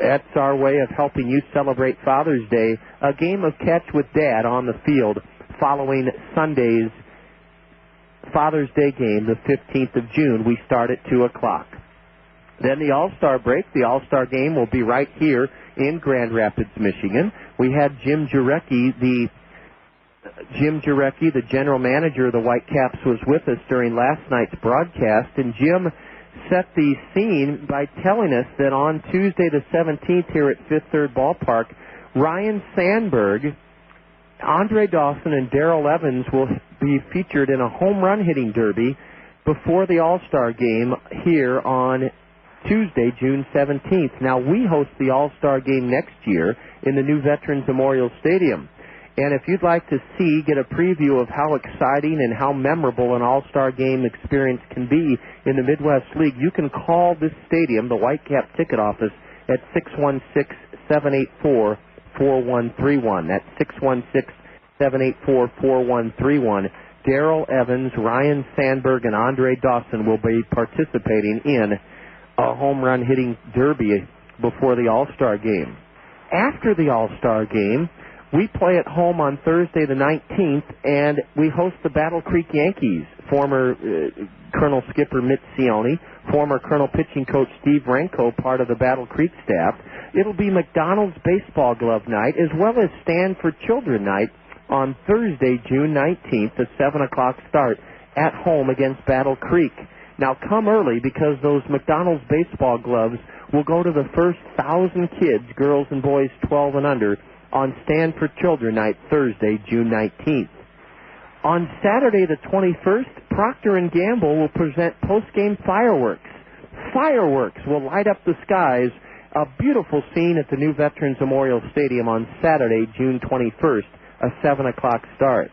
That's our way of helping you celebrate Father's Day, a game of catch with Dad on the field following Sunday's Father's Day game, the 15th of June. We start at 2 o'clock. Then the All-Star break. The All-Star game will be right here in Grand Rapids, Michigan. We had Jim Jarecki, the general manager of the Whitecaps, was with us during last night's broadcast, and Jim set the scene by telling us that on Tuesday the 17th here at Fifth Third Ballpark, Ryan Sandberg, Andre Dawson, and Darrell Evans will be featured in a home run hitting derby before the All-Star game here on Tuesday, June 17th. Now, we host the All-Star game next year in the new Veterans Memorial Stadium. And if you'd like to get a preview of how exciting and how memorable an All-Star game experience can be in the Midwest League, you can call this stadium, the Whitecap ticket office, at 616-784-4131. That's 616-784-4131. Darrell Evans, Ryan Sandberg, and Andre Dawson will be participating in a home run hitting derby before the All-Star game. After the All-Star game, we play at home on Thursday the 19th, and we host the Battle Creek Yankees. Former Colonel skipper Mitch Cioni, former Colonel pitching coach Steve Renko, part of the Battle Creek staff. It'll be McDonald's baseball glove night, as well as Stand for Children night on Thursday, June 19th, a 7 o'clock start at home against Battle Creek. Now, come early, because those McDonald's baseball gloves will go to the first 1,000 kids, girls and boys 12 and under, on Stand for Children Night, Thursday, June 19th. On Saturday the 21st, Procter & Gamble will present post-game fireworks. Fireworks will light up the skies, a beautiful scene at the new Veterans Memorial Stadium on Saturday, June 21st, a 7 o'clock start.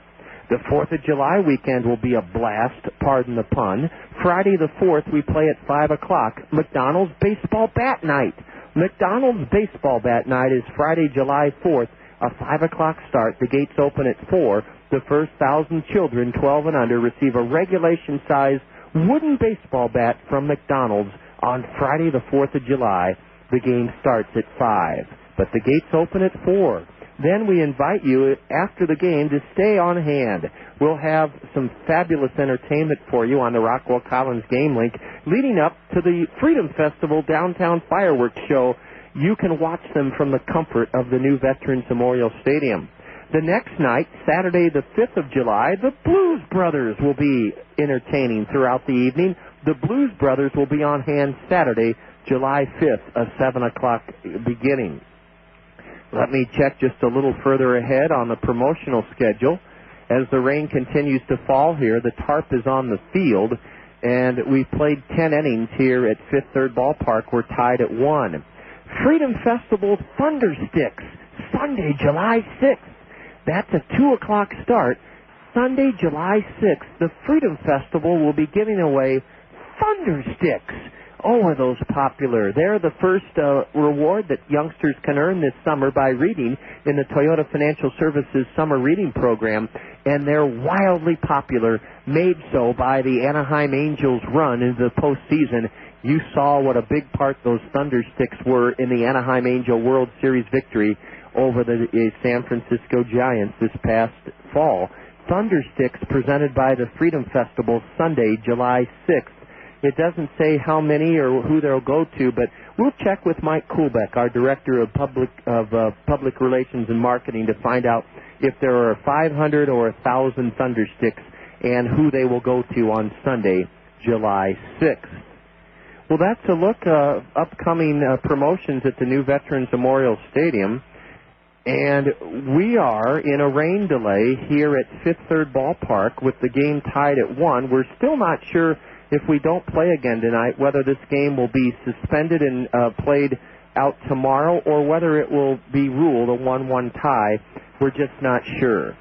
The 4th of July weekend will be a blast, pardon the pun. Friday the 4th, we play at 5 o'clock, McDonald's Baseball Bat Night. McDonald's Baseball Bat Night is Friday, July 4th, a 5 o'clock start. The gates open at 4. The first 1,000 children, 12 and under, receive a regulation-size wooden baseball bat from McDonald's on Friday the 4th of July. The game starts at 5, but the gates open at 4. Then we invite you, after the game, to stay on hand. We'll have some fabulous entertainment for you on the Rockwell Collins Game Link leading up to the Freedom Festival Downtown Fireworks Show. You can watch them from the comfort of the new Veterans Memorial Stadium. The next night, Saturday the 5th of July, the Blues Brothers will be entertaining throughout the evening. The Blues Brothers will be on hand Saturday, July 5th, a 7 o'clock beginning. Let me check just a little further ahead on the promotional schedule. As the rain continues to fall here, the tarp is on the field, and we've played 10 innings here at Fifth Third Ballpark. We're tied at 1. Freedom Festival Thundersticks, Sunday, July 6th. That's a 2 o'clock start. Sunday, July 6th, the Freedom Festival will be giving away Thundersticks. Oh, are those popular. They're the first reward that youngsters can earn this summer by reading in the Toyota Financial Services Summer Reading Program, and they're wildly popular, made so by the Anaheim Angels' run into the postseason. You saw what a big part those Thundersticks were in the Anaheim Angel World Series victory over the San Francisco Giants this past fall. Thundersticks presented by the Freedom Festival Sunday, July 6th. It doesn't say how many or who they'll go to, but we'll check with Mike Kuhlbeck, our Director of Public Relations and Marketing, to find out if there are 500 or 1,000 Thundersticks and who they will go to on Sunday, July 6th. Well, that's a look at upcoming promotions at the new Veterans Memorial Stadium. And we are in a rain delay here at Fifth Third Ballpark with the game tied at 1. We're still not sure if we don't play again tonight whether this game will be suspended and played out tomorrow or whether it will be ruled a 1-1 tie. We're just not sure.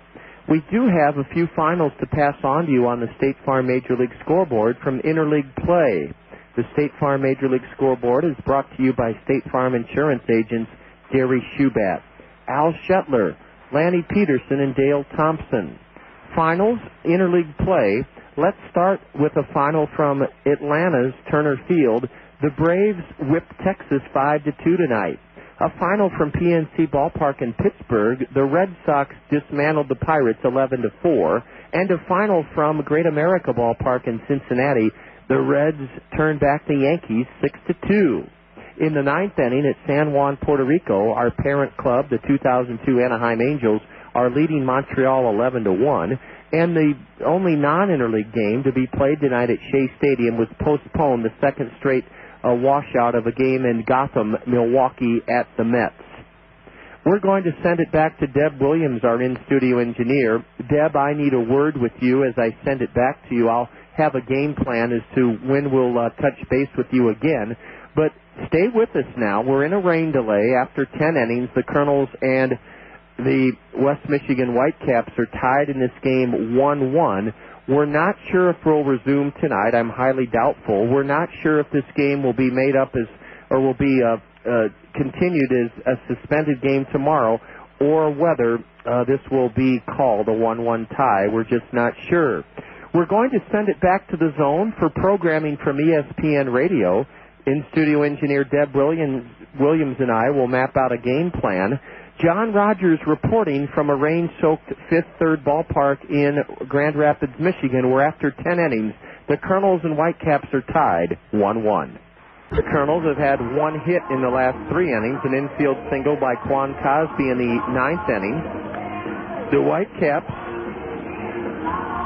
We do have a few finals to pass on to you on the State Farm Major League Scoreboard from Interleague Play. The State Farm Major League Scoreboard is brought to you by State Farm Insurance agents Gary Shubat, Al Shetler, Lanny Peterson, and Dale Thompson. Finals, Interleague Play. Let's start with a final from Atlanta's Turner Field. The Braves whipped Texas 5-2 tonight. A final from PNC Ballpark in Pittsburgh. The Red Sox dismantled the Pirates 11-4. And a final from Great America Ballpark in Cincinnati. The Reds turned back the Yankees 6-2. In the ninth inning at San Juan, Puerto Rico, our parent club, the 2002 Anaheim Angels, are leading Montreal 11-1. And the only non-interleague game to be played tonight at Shea Stadium was postponed, the second straight washout of a game in Gotham, Milwaukee at the Mets. We're going to send it back to Deb Williams, our in-studio engineer. Deb, I need a word with you as I send it back to you. I'll have a game plan as to when we'll touch base with you again. But stay with us now. We're in a rain delay. After 10 innings, the Kernels and the West Michigan Whitecaps are tied in this game 1-1. We're not sure if we'll resume tonight. I'm highly doubtful. We're not sure if this game will be made up as, or will be continued as a suspended game tomorrow, or whether this will be called a 1-1 tie. We're just not sure. We're going to send it back to the zone for programming from ESPN Radio. In-studio engineer Deb Williams and I will map out a game plan. John Rogers reporting from a rain-soaked Fifth Third Ballpark in Grand Rapids, Michigan, where after 10 innings, the Kernels and Whitecaps are tied 1-1. The Kernels have had one hit in the last 3 innings, an infield single by Quan Cosby in the 9th inning. The Whitecaps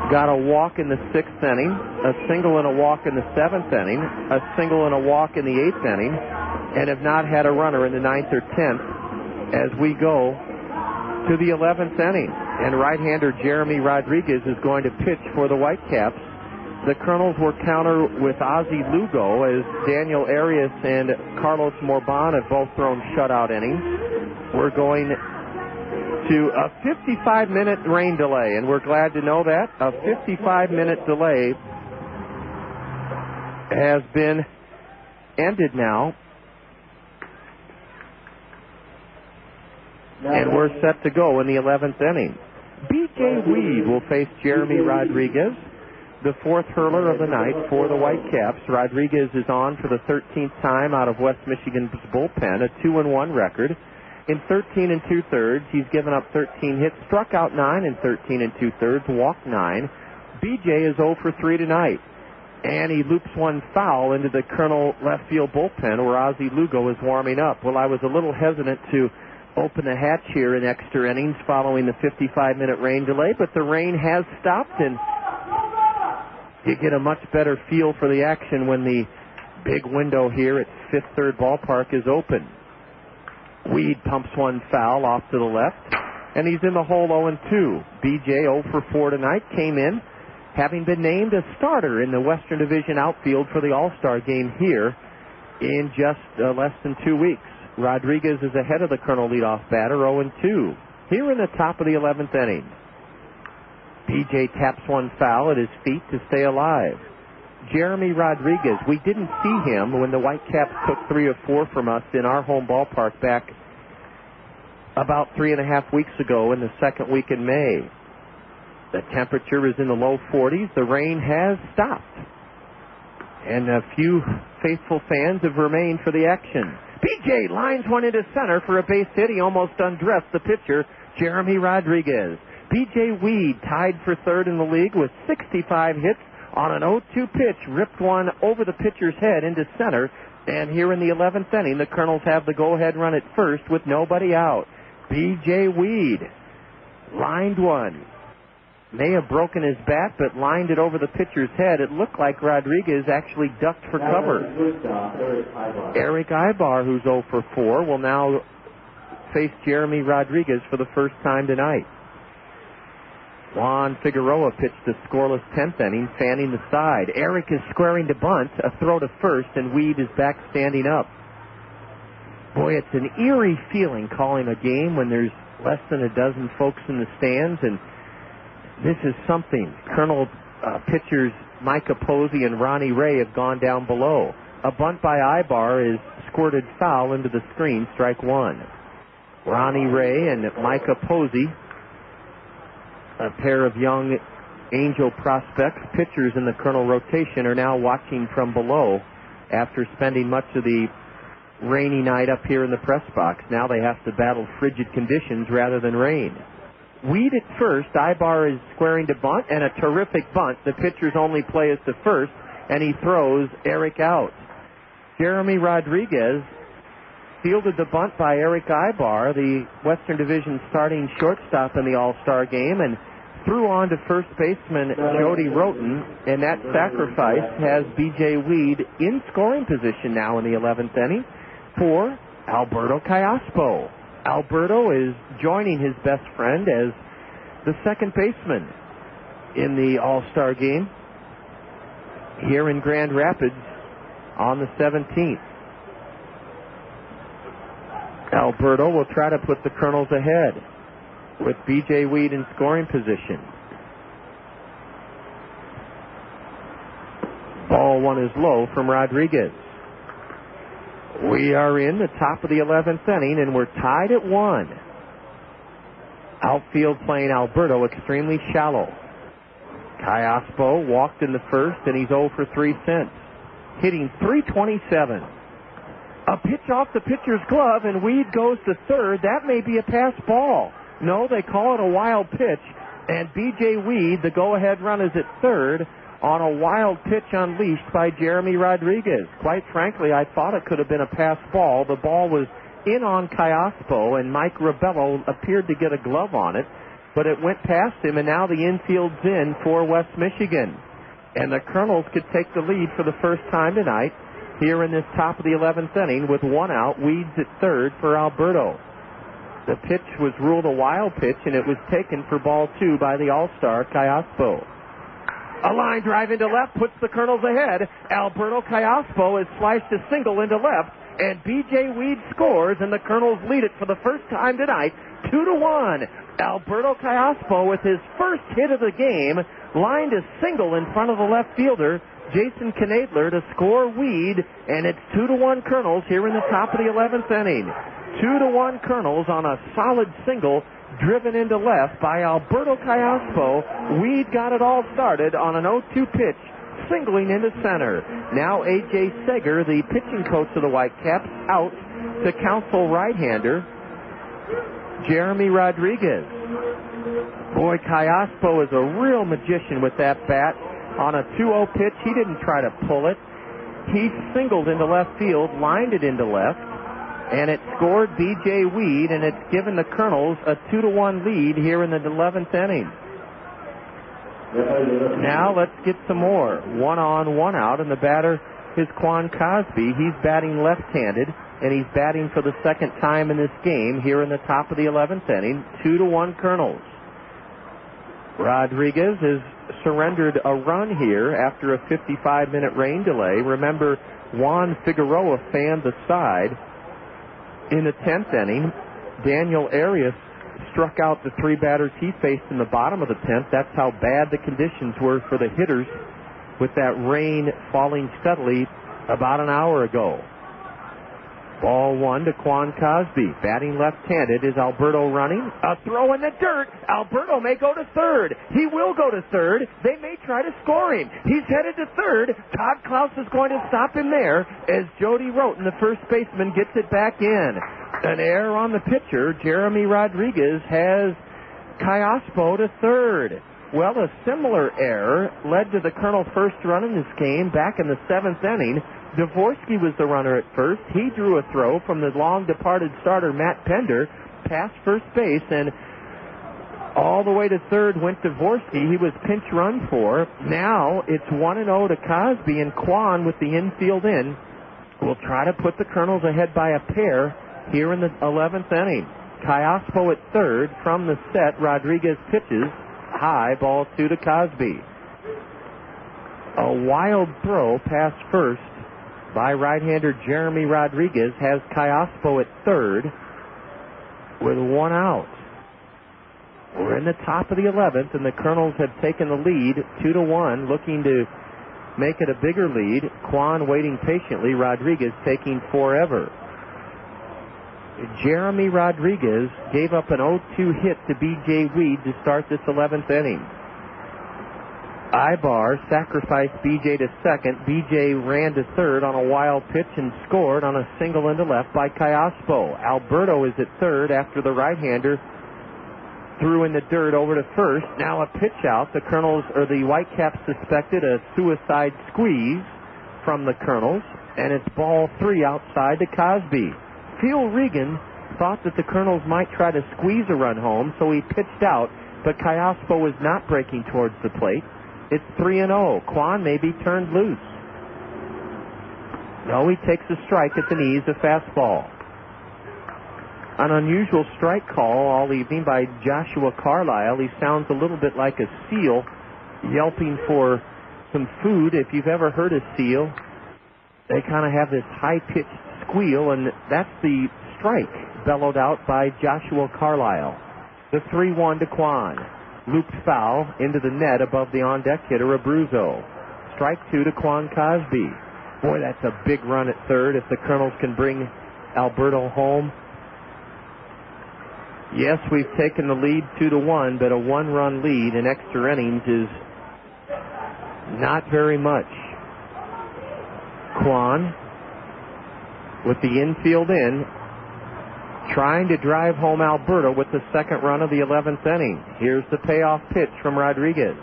got a walk in the 6th inning, a single and a walk in the 7th inning, a single and a walk in the 8th inning, and have not had a runner in the 9th or 10th as we go to the 11th inning. And right-hander Jeremy Rodriguez is going to pitch for the Whitecaps. The Kernels will counter with Ozzie Lugo as Daniel Arias and Carlos Morban have both thrown shutout innings. We're going to a 55-minute rain delay, and we're glad to know that. A 55-minute delay has been ended now. And we're set to go in the 11th inning. B.J. Weed will face Jeremy Rodriguez, the fourth hurler of the night for the Whitecaps. Rodriguez is on for the 13th time out of West Michigan's bullpen, a 2-1 record. In 13 2/3, he's given up 13 hits, struck out 9 in 13 2/3, walked 9. B.J. is 0 for 3 tonight. And he loops one foul into the Colonel left field bullpen where Ozzie Lugo is warming up. Well, I was a little hesitant to open the hatch here in extra innings following the 55-minute rain delay, but the rain has stopped, and you get a much better feel for the action when the big window here at Fifth Third Ballpark is open. Weed pumps one foul off to the left, and he's in the hole 0-2. B.J. 0 for 4 tonight, came in having been named a starter in the Western Division outfield for the All-Star game here in just less than 2 weeks. Rodriguez is ahead of the Colonel leadoff batter, 0-2. Here in the top of the 11th inning. B.J. taps one foul at his feet to stay alive. Jeremy Rodriguez, we didn't see him when the Whitecaps took 3 of 4 from us in our home ballpark back about 3.5 weeks ago in the second week in May. The temperature is in the low 40s. The rain has stopped. And a few faithful fans have remained for the action. B.J. lines one into center for a base hit. He almost undressed the pitcher, Jeremy Rodriguez. B.J. Weed tied for third in the league with 65 hits on an 0-2 pitch. Ripped one over the pitcher's head into center. And here in the 11th inning, the Colonels have the go-ahead run at first with nobody out. B.J. Weed lined one. May have broken his bat, but lined it over the pitcher's head. It looked like Rodriguez actually ducked for cover. Eric Ibar, who's 0 for 4, will now face Jeremy Rodriguez for the first time tonight. Juan Figueroa pitched the scoreless 10th inning, fanning the side. Eric is squaring to bunt, a throw to first, and Weed is back standing up. Boy, it's an eerie feeling calling a game when there's less than a dozen folks in the stands, and this is something. Colonel pitchers Micah Posey and Ronnie Ray have gone down below. A bunt by Ibar is squirted foul into the screen, strike one. Ronnie Ray and Micah Posey, a pair of young Angel prospects, pitchers in the Colonel rotation, are now watching from below after spending much of the rainy night up here in the press box. Now they have to battle frigid conditions rather than rain. Weed at first. Ibar is squaring to bunt, and a terrific bunt. The pitcher's only play is to first, and he throws Eric out. Jeremy Rodriguez fielded the bunt by Eric Ibar, the Western Division starting shortstop in the All-Star game, and threw on to first baseman Jody Roten, and that sacrifice has B.J. Weed in scoring position now in the 11th inning for Alberto Callaspo. Alberto is joining his best friend as the second baseman in the All-Star game here in Grand Rapids on the 17th. Alberto will try to put the Colonels ahead with B.J. Weed in scoring position. Ball one is low from Rodriguez. We are in the top of the 11th inning, and we're tied at 1. Outfield playing Alberto extremely shallow. Callaspo walked in the first, and he's 0 for 3 since. Hitting .327. A pitch off the pitcher's glove, and Weed goes to third. That may be a pass ball. No, they call it a wild pitch, and B.J. Weed, the go-ahead run, is at third on a wild pitch unleashed by Jeremy Rodriguez. Quite frankly, I thought it could have been a pass ball. The ball was in on Callaspo, and Mike Rabello appeared to get a glove on it, but it went past him, and now the infield's in for West Michigan. And the Colonels could take the lead for the first time tonight, here in this top of the 11th inning with one out. Weeds at third for Alberto. The pitch was ruled a wild pitch, and it was taken for ball 2 by the All-Star, Cayaspo. A line drive into left puts the Kernels ahead. Alberto Cayaspo has sliced a single into left, and B.J. Weed scores, and the Kernels lead it for the first time tonight, 2-1. Alberto Cayaspo, with his first hit of the game, lined a single in front of the left fielder, Jason Knadler, to score Weed, and it's 2-1 Kernels here in the top of the 11th inning. 2-1 Kernels on a solid single driven into left by Alberto Cayaspo. Weed got it all started on an 0-2 pitch, singling into center. Now A.J. Sager, the pitching coach of the Whitecaps, out to counsel right-hander Jeremy Rodriguez. Boy, Cayaspo is a real magician with that bat. On a 2-0 pitch, he didn't try to pull it. He singled into left field, lined it into left, and it scored B.J. Weed, and it's given the Kernels a 2-1 lead here in the 11th inning. Now let's get some more. 1 on, 1 out, and the batter is Quan Cosby. He's batting left-handed, and he's batting for the second time in this game here in the top of the 11th inning. 2-1 Kernels. Rodriguez has surrendered a run here after a 55-minute rain delay. Remember, Juan Figueroa fanned the side. In the 10th inning, Daniel Arias struck out the 3 batters he faced in the bottom of the 10th. That's how bad the conditions were for the hitters with that rain falling steadily about an hour ago. Ball 1 to Quan Cosby. Batting left-handed. Is Alberto running? A throw in the dirt. Alberto may go to third. He will go to third. They may try to score him. He's headed to third. Todd Klaus is going to stop him there as Jody Roten, the first baseman, gets it back in. An error on the pitcher. Jeremy Rodriguez has Cayaspo to third. Well, a similar error led to the Colonel first run in this game back in the 7th inning. Dvorsky was the runner at first. He drew a throw from the long-departed starter Matt Pender past first base, and all the way to third went Dvorsky. He was pinch run for. Now it's 1-0 to Cosby, and Quan with the infield in will try to put the Kernels ahead by a pair here in the 11th inning. Cayaspo at third. From the set, Rodriguez pitches high, ball 2 to Cosby. A wild throw past first by right-hander Jeremy Rodriguez has Cayaspo at third with 1 out. We're in the top of the 11th, and the Kernels have taken the lead 2-1, looking to make it a bigger lead. Quan waiting patiently, Rodriguez taking forever. Jeremy Rodriguez gave up an 0-2 hit to B.J. Weed to start this 11th inning. Ibar sacrificed B.J. to second. B.J. ran to third on a wild pitch and scored on a single into left by Cayaspo. Alberto is at third after the right-hander threw in the dirt over to first. Now a pitch out. The Kernels, or the Whitecaps, suspected a suicide squeeze from the Kernels, and it's ball 3 outside to Cosby. Phil Regan thought that the Kernels might try to squeeze a run home, so he pitched out, but Cayaspo was not breaking towards the plate. It's 3-0. Quan may be turned loose. No, he takes a strike at the knees, a fastball. An unusual strike call all evening by Joshua Carlisle. He sounds a little bit like a seal yelping for some food. If you've ever heard a seal, they kind of have this high-pitched squeal, and that's the strike bellowed out by Joshua Carlisle. The 3-1 to Quan. Looped foul into the net above the on-deck hitter, Abruzzo. Strike 2 to Quan Cosby. Boy, that's a big run at third if the Kernels can bring Alberto home. Yes, we've taken the lead 2-1, but a 1-run lead in extra innings is not very much. Quan with the infield in, trying to drive home Alberto with the second run of the 11th inning. Here's the payoff pitch from Rodriguez.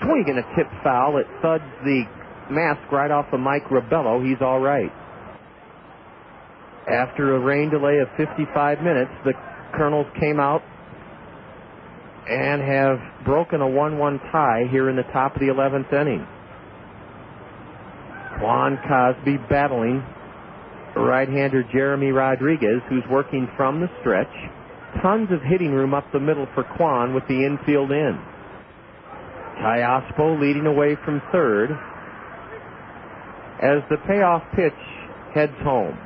Swing and a tip foul. It thuds the mask right off of Mike Ribello. He's all right. After a rain delay of 55 minutes, the Kernels came out and have broken a 1-1 tie here in the top of the 11th inning. Juan Cosby battling right-hander Jeremy Rodriguez, who's working from the stretch. Tons of hitting room up the middle for Quan with the infield in. Tyaspo leading away from third as the payoff pitch heads home.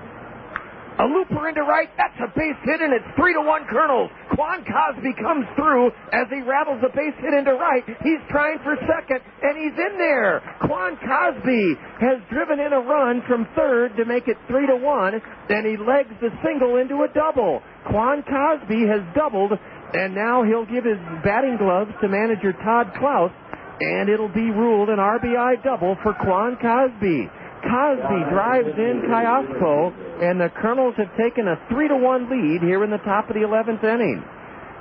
A looper into right. That's a base hit, and it's 3-1 Kernels. Quan Cosby comes through as he rattles a base hit into right. He's trying for second, and he's in there. Quan Cosby has driven in a run from third to make it 3-1, and he legs the single into a double. Quan Cosby has doubled, and now he'll give his batting gloves to manager Todd Klaus, and it'll be ruled an RBI double for Quan Cosby. Cosby drives in Tyaspo, and the Kernels have taken a 3-1 lead here in the top of the 11th inning.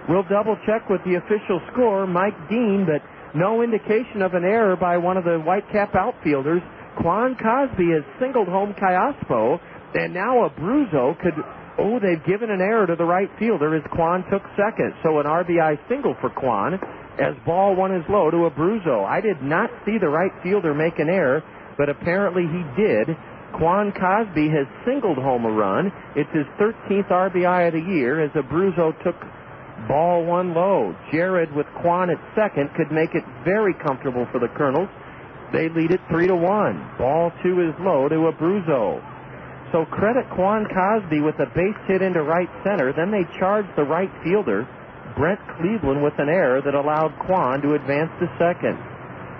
We'll double-check with the official score, Mike Dean, but no indication of an error by one of the Whitecap outfielders. Quan Cosby has singled home Tyaspo, and now Abruzzo could... Oh, they've given an error to the right fielder as Quan took second, so an RBI single for Quan as ball one is low to Abruzzo. I did not see the right fielder make an error, but apparently he did. Quan Cosby has singled home a run. It's his 13th RBI of the year as Abruzzo took ball one low. Jared with Quan at second could make it very comfortable for the Kernels. They lead it 3-1. Ball two is low to Abruzzo. So credit Quan Cosby with a base hit into right center. Then they charged the right fielder, Brent Cleveland, with an error that allowed Quan to advance to second.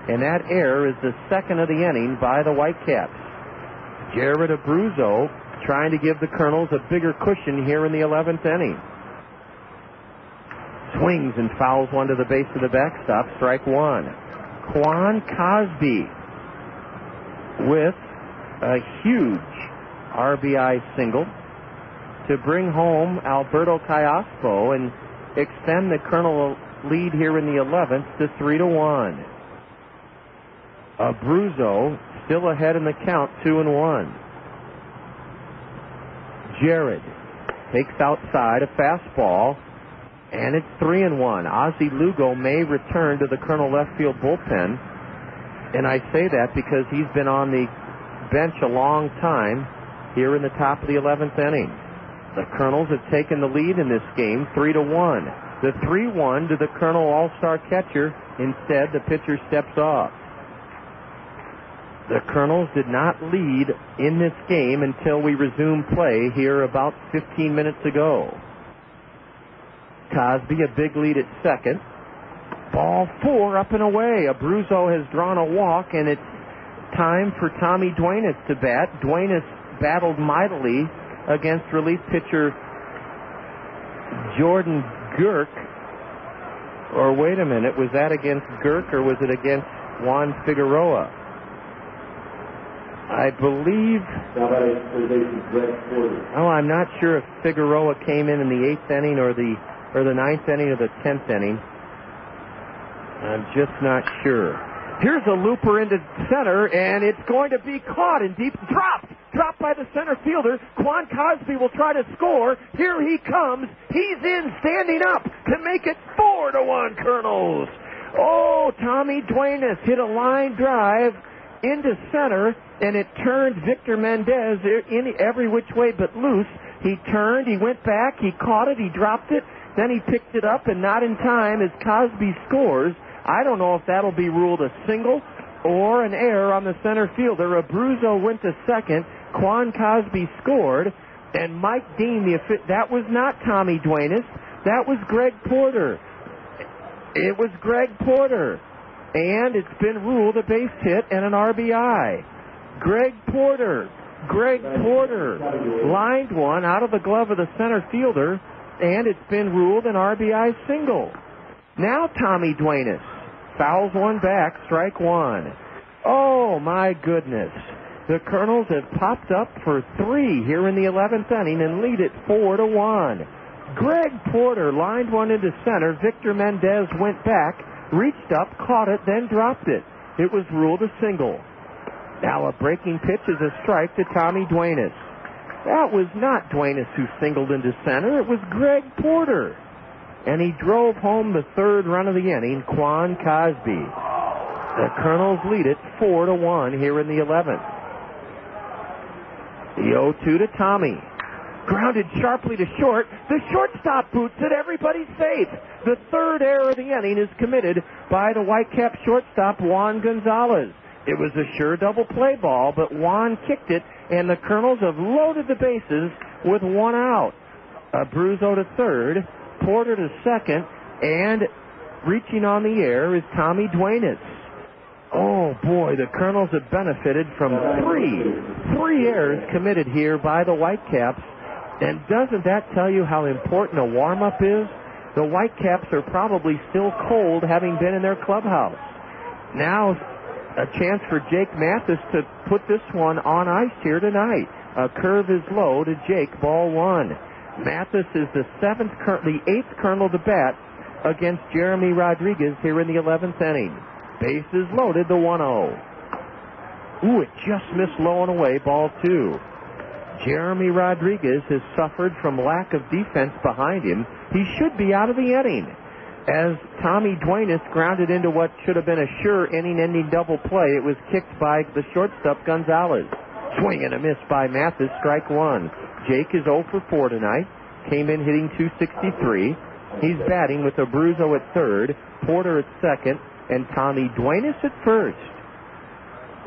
And that error is the second of the inning by the Whitecaps. Jared Abruzzo trying to give the Kernels a bigger cushion here in the 11th inning. Swings and fouls one to the base of the backstop, strike one. Quan Cosby with a huge RBI single to bring home Alberto Tyaspo and extend the Kernel lead here in the 11th to 3-1. Abruzzo still ahead in the count, 2-1. Jared takes outside a fastball, and it's 3-1. Ozzie Lugo may return to the Kernel left field bullpen, and I say that because he's been on the bench a long time here in the top of the 11th inning. The Kernels have taken the lead in this game, 3-1. The 3-1 to the Kernel All-Star catcher. Instead, the pitcher steps off. The Kernels did not lead in this game until we resumed play here about 15 minutes ago. Cosby a big lead at second. Ball four up and away. Abruzzo has drawn a walk, and it's time for Tommy Duenas to bat. Duenas battled mightily against relief pitcher Jordan Girk. Or wait a minute, was that against Girk or was it against Juan Figueroa? I believe... Oh, I'm not sure if Figueroa came in the 8th inning or the 9th inning or the 10th inning. I'm just not sure. Here's a looper into center, and it's going to be caught in deep. Dropped by the center fielder. Quan Cosby will try to score. Here he comes. He's in, standing up to make it 4-1 Kernels. Oh, Tommy Duenas hit a line drive into center, and it turned Victor Mendez in every which way but loose. He turned, he went back, he caught it, he dropped it, then he picked it up, and not in time as Cosby scores. I don't know if that'll be ruled a single or an error on the center fielder. Abruzzo went to second. Quan Cosby scored, and Mike Dean, that was not Tommy Duenas. That was Greg Porter. It was Greg Porter. And it's been ruled a base hit and an RBI. Greg Porter lined one out of the glove of the center fielder, and it's been ruled an RBI single. Now Tommy Duenas fouls one back, strike one. Oh, my goodness. The Kernels have popped up for 3 here in the 11th inning and lead it 4-1. Greg Porter lined one into center. Victor Mendez went back, reached up, caught it, then dropped it. It was ruled a single. Now a breaking pitch is a strike to Tommy Duenas. That was not Duenas who singled into center. It was Greg Porter. And he drove home the 3rd run of the inning, Quan Cosby. The Kernels lead it 4-1 here in the 11th. The 0-2 to Tommy. Grounded sharply to short. The shortstop boots it. Everybody's safe. The third error of the inning is committed by the Whitecap shortstop, Juan Gonzalez. It was a sure double play ball, but Juan kicked it, and the Kernels have loaded the bases with one out. Abruzzo to third, Porter to second, and reaching on the air is Tommy Duenas. Oh, boy, the Kernels have benefited from three errors committed here by the Whitecaps. And doesn't that tell you how important a warm-up is? The Whitecaps are probably still cold, having been in their clubhouse. Now, a chance for Jake Mathis to put this one on ice here tonight. A curve is low to Jake, ball one. Mathis is the eighth Kernel to bat against Jeremy Rodriguez here in the 11th inning. Bases loaded, the 1-0. Ooh, it just missed low and away, ball two. Jeremy Rodriguez has suffered from lack of defense behind him. He should be out of the inning. As Tommy Duenas grounded into what should have been a sure inning-ending double play, it was kicked by the shortstop Gonzalez. Swing and a miss by Mathis, strike one. Jake is 0 for 4 tonight. Came in hitting .263. He's batting with Abruzzo at third, Porter at second, and Tommy Duenas at first.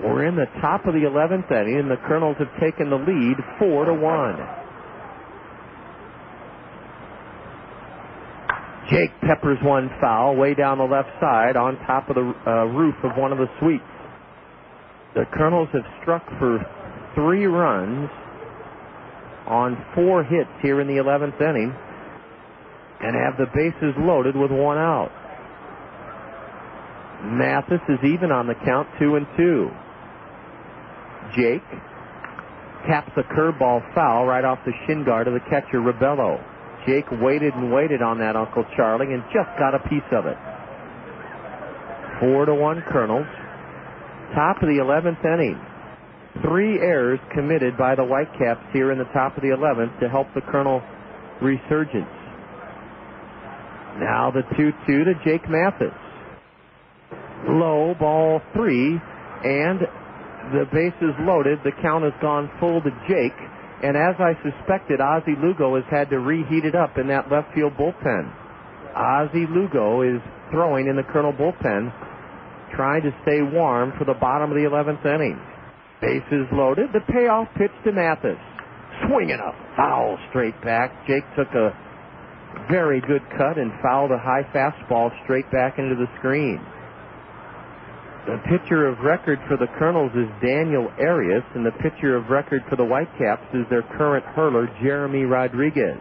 We're in the top of the 11th inning, and the Kernels have taken the lead 4-1. Jake peppers one foul way down the left side on top of the roof of one of the suites. The Kernels have struck for 3 runs on 4 hits here in the 11th inning and have the bases loaded with one out. Mathis is even on the count, 2-2. Jake taps a curveball foul right off the shin guard of the catcher, Rebello. Jake waited and waited on that, Uncle Charlie, and just got a piece of it. 4-1 Kernels. Top of the 11th inning. 3 errors committed by the Whitecaps here in the top of the 11th to help the Kernel resurgence. Now the 2-2 to Jake Mathis. Low, ball 3, and the bases loaded. The count has gone full to Jake, and as I suspected, Ozzie Lugo has had to reheat it up in that left field bullpen. Ozzie Lugo is throwing in the Kernel bullpen, trying to stay warm for the bottom of the 11th inning. Bases loaded. The payoff pitch to Mathis. Swinging a foul straight back. Jake took a very good cut and fouled a high fastball straight back into the screen. The pitcher of record for the Kernels is Daniel Arias, and the pitcher of record for the Whitecaps is their current hurler, Jeremy Rodriguez.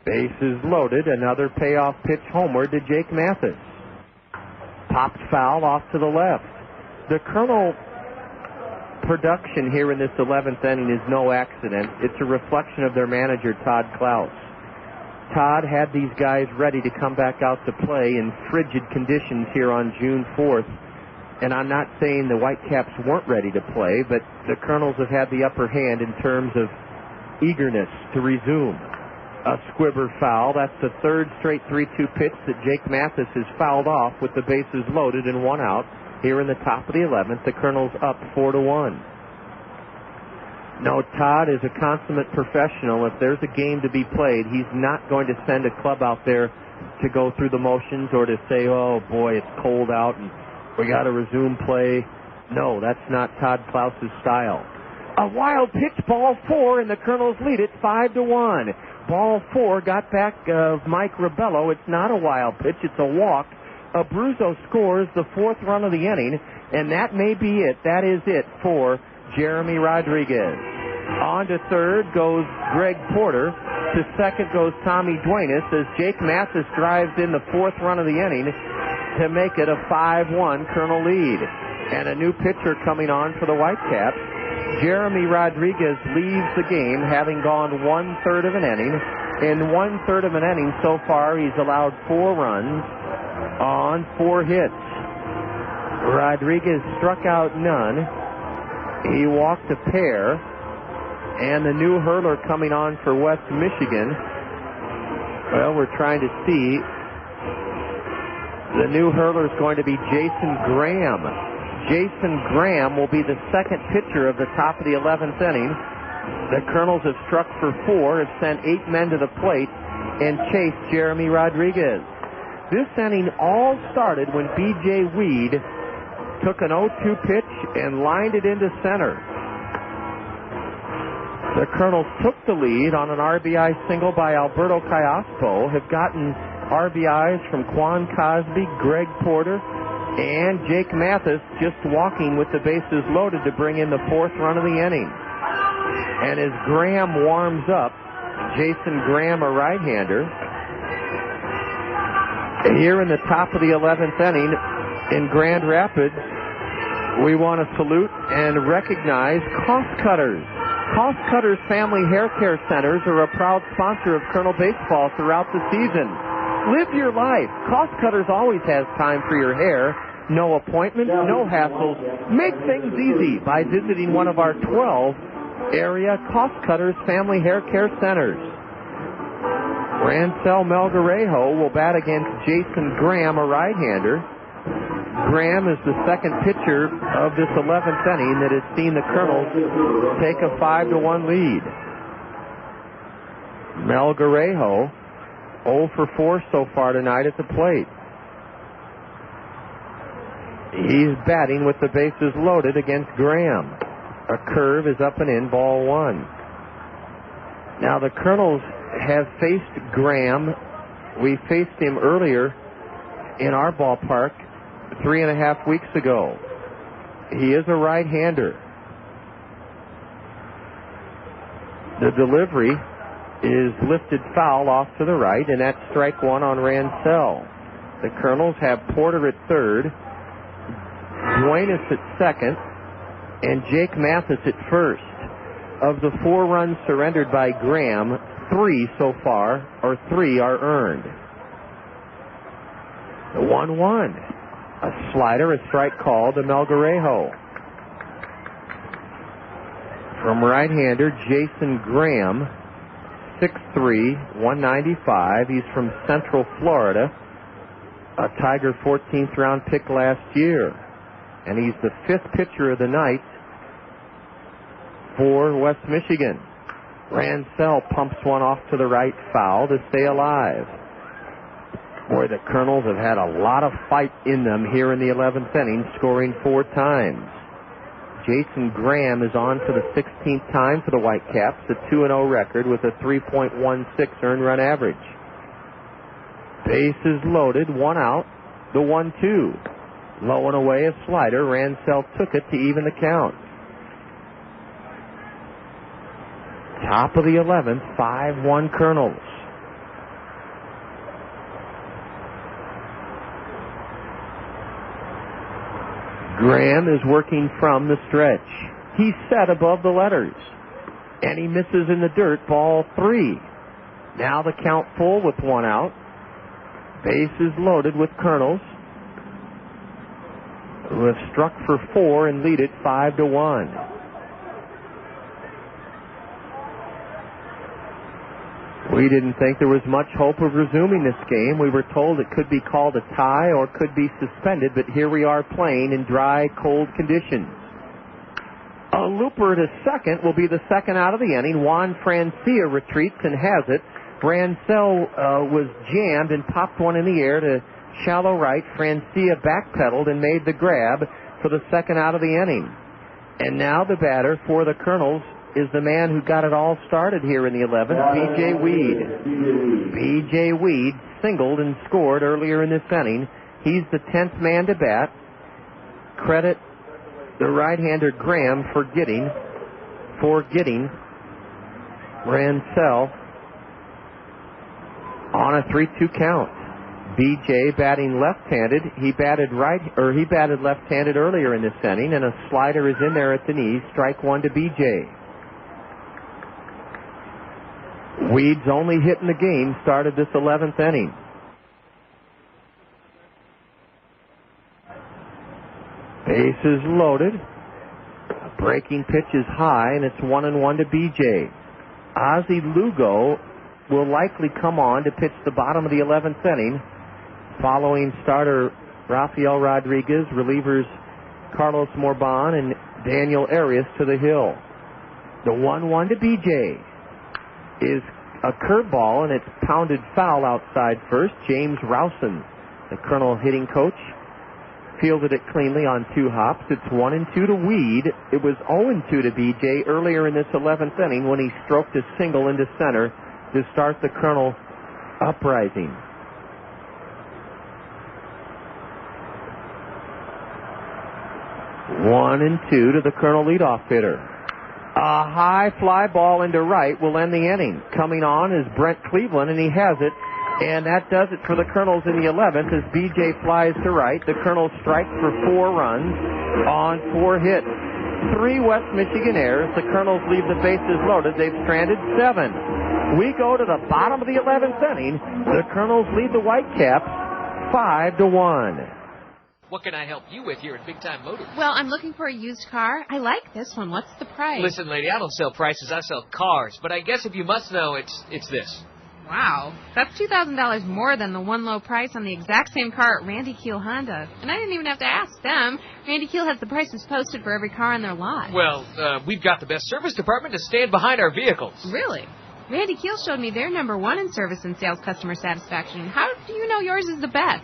Bases loaded. Another payoff pitch homeward to Jake Mathis. Popped foul off to the left. The Kernel production here in this 11th inning is no accident. It's a reflection of their manager, Todd Klaus. Todd had these guys ready to come back out to play in frigid conditions here on June 4th. And I'm not saying the Whitecaps weren't ready to play, but the Kernels have had the upper hand in terms of eagerness to resume. A squibber foul. That's the third straight 3-2 pitch that Jake Mathis has fouled off with the bases loaded and one out. Here in the top of the 11th, the Kernels up 4-1. No, Todd is a consummate professional. If there's a game to be played, he's not going to send a club out there to go through the motions or to say, oh boy, it's cold out and we got to resume play. No, that's not Todd Klaus's style. A wild pitch, ball 4, and the Kernels lead it 5-1. Ball 4 got back of Mike Rebello. It's not a wild pitch, it's a walk. Abruzzo scores the 4th run of the inning, and that may be it. That is it for Jeremy Rodriguez. On to third goes Greg Porter. To second goes Tommy Duenas as Jake Mathis drives in the 4th run of the inning to make it a 5-1 Kernel lead. And a new pitcher coming on for the Whitecaps. Jeremy Rodriguez leaves the game having gone 1/3 of an inning. In 1/3 of an inning so far, he's allowed 4 runs on 4 hits. Rodriguez struck out none. He walked a pair. And the new hurler coming on for West Michigan, well, we're trying to see. The new hurler is going to be Jason Graham. Jason Graham will be the second pitcher of the top of the 11th inning. The Kernels have struck for 4, have sent 8 men to the plate, and chased Jeremy Rodriguez. This inning all started when B.J. Weed took an 0-2 pitch and lined it into center. The Kernels took the lead on an RBI single by Alberto Callaspo, have gotten RBIs from Quan Cosby, Greg Porter, and Jake Mathis just walking with the bases loaded to bring in the 4th run of the inning. And as Graham warms up, Jason Graham, a right-hander, here in the top of the 11th inning in Grand Rapids, we want to salute and recognize Cost Cutters. Cost Cutters Family Hair Care Centers are a proud sponsor of Kernel Baseball throughout the season. Live your life. Cost Cutters always has time for your hair. No appointments, no hassles. Make things easy by visiting one of our 12 area Cost Cutters Family Hair Care Centers. Rancel Melgarejo will bat against Jason Graham, a right-hander. Graham is the second pitcher of this 11th inning that has seen the Kernels take a 5-1 lead. Melgarejo 0 for 4 so far tonight at the plate. He's batting with the bases loaded against Graham. A curve is up and in, ball 1. Now the Kernels have faced Graham. We faced him earlier in our ballpark 3.5 weeks ago. He is a right-hander. The delivery is lifted foul off to the right, and that's strike 1 on Rancel. The Kernels have Porter at third, Duenas at second, and Jake Mathis at first. Of the 4 runs surrendered by Graham, 3 so far, or 3 are earned. The 1-1. A slider, a strike called to Melgarejo. From right-hander Jason Graham, 6'3", 195. He's from Central Florida, a Tiger 14th round pick last year. And he's the 5th pitcher of the night for West Michigan. Rancel pumps one off to the right, foul to stay alive. Boy, the Kernels have had a lot of fight in them here in the 11th inning, scoring 4 times. Jason Graham is on for the 16th time for the Whitecaps, a 2-0 record with a 3.16 earned run average. Bases loaded, 1 out, the 1-2. Low and away a slider. Rancel took it to even the count. Top of the 11th, 5-1 Kernels. Graham is working from the stretch. He's set above the letters. And he misses in the dirt, ball 3. Now the count full with 1 out. Bases loaded with Kernels, who have struck for 4 and lead it 5-1. We didn't think there was much hope of resuming this game. We were told it could be called a tie or could be suspended, but here we are playing in dry, cold conditions. A looper to second will be the second out of the inning. Juan Francia retreats and has it. Rancel was jammed and popped one in the air to shallow right. Francia backpedaled and made the grab for the second out of the inning. And now the batter for the Kernels is the man who got it all started here in the 11th, B.J. Weed. B.J. Weed singled and scored earlier in this inning. He's the 10th man to bat. Credit the right-hander Graham for getting Rancel on a 3-2 count. B.J. batting left-handed. He batted left-handed earlier in this inning, and a slider is in there at the knees. Strike 1 to B.J. Weed's only hit in the game started this 11th inning. Bases loaded. A breaking pitch is high, and it's 1-1 to B.J. Ozzie Lugo will likely come on to pitch the bottom of the 11th inning, following starter Rafael Rodriguez, relievers Carlos Morban and Daniel Arias to the hill. The 1-1 to BJ is a curveball, and it's pounded foul outside first. James Rowson, the Colonel hitting coach, fielded it cleanly on 2 hops. It's 1-2 to Weed. It was 0-2 to BJ earlier in this 11th inning when he stroked a single into center to start the Colonel uprising. One and two to the Colonel leadoff hitter. A high fly ball into right will end the inning. Coming on is Brent Cleveland, and he has it. And that does it for the Colonels in the 11th as BJ flies to right. The Colonels strike for 4 runs on 4 hits. 3 West Michigan errors. The Colonels leave the bases loaded. They've stranded 7. We go to the bottom of the 11th inning. The Colonels lead the Whitecaps 5-1. What can I help you with here at Big Time Motors? Well, I'm looking for a used car. I like this one. What's the price? Listen, lady, I don't sell prices. I sell cars. But I guess if you must know, it's this. Wow. That's $2,000 more than the one low price on the exact same car at Randy Keel Honda. And I didn't even have to ask them. Randy Keel has the prices posted for every car on their lot. Well, we've got the best service department to stand behind our vehicles. Really? Randy Keel showed me they're #1 in service and sales customer satisfaction. How do you know yours is the best?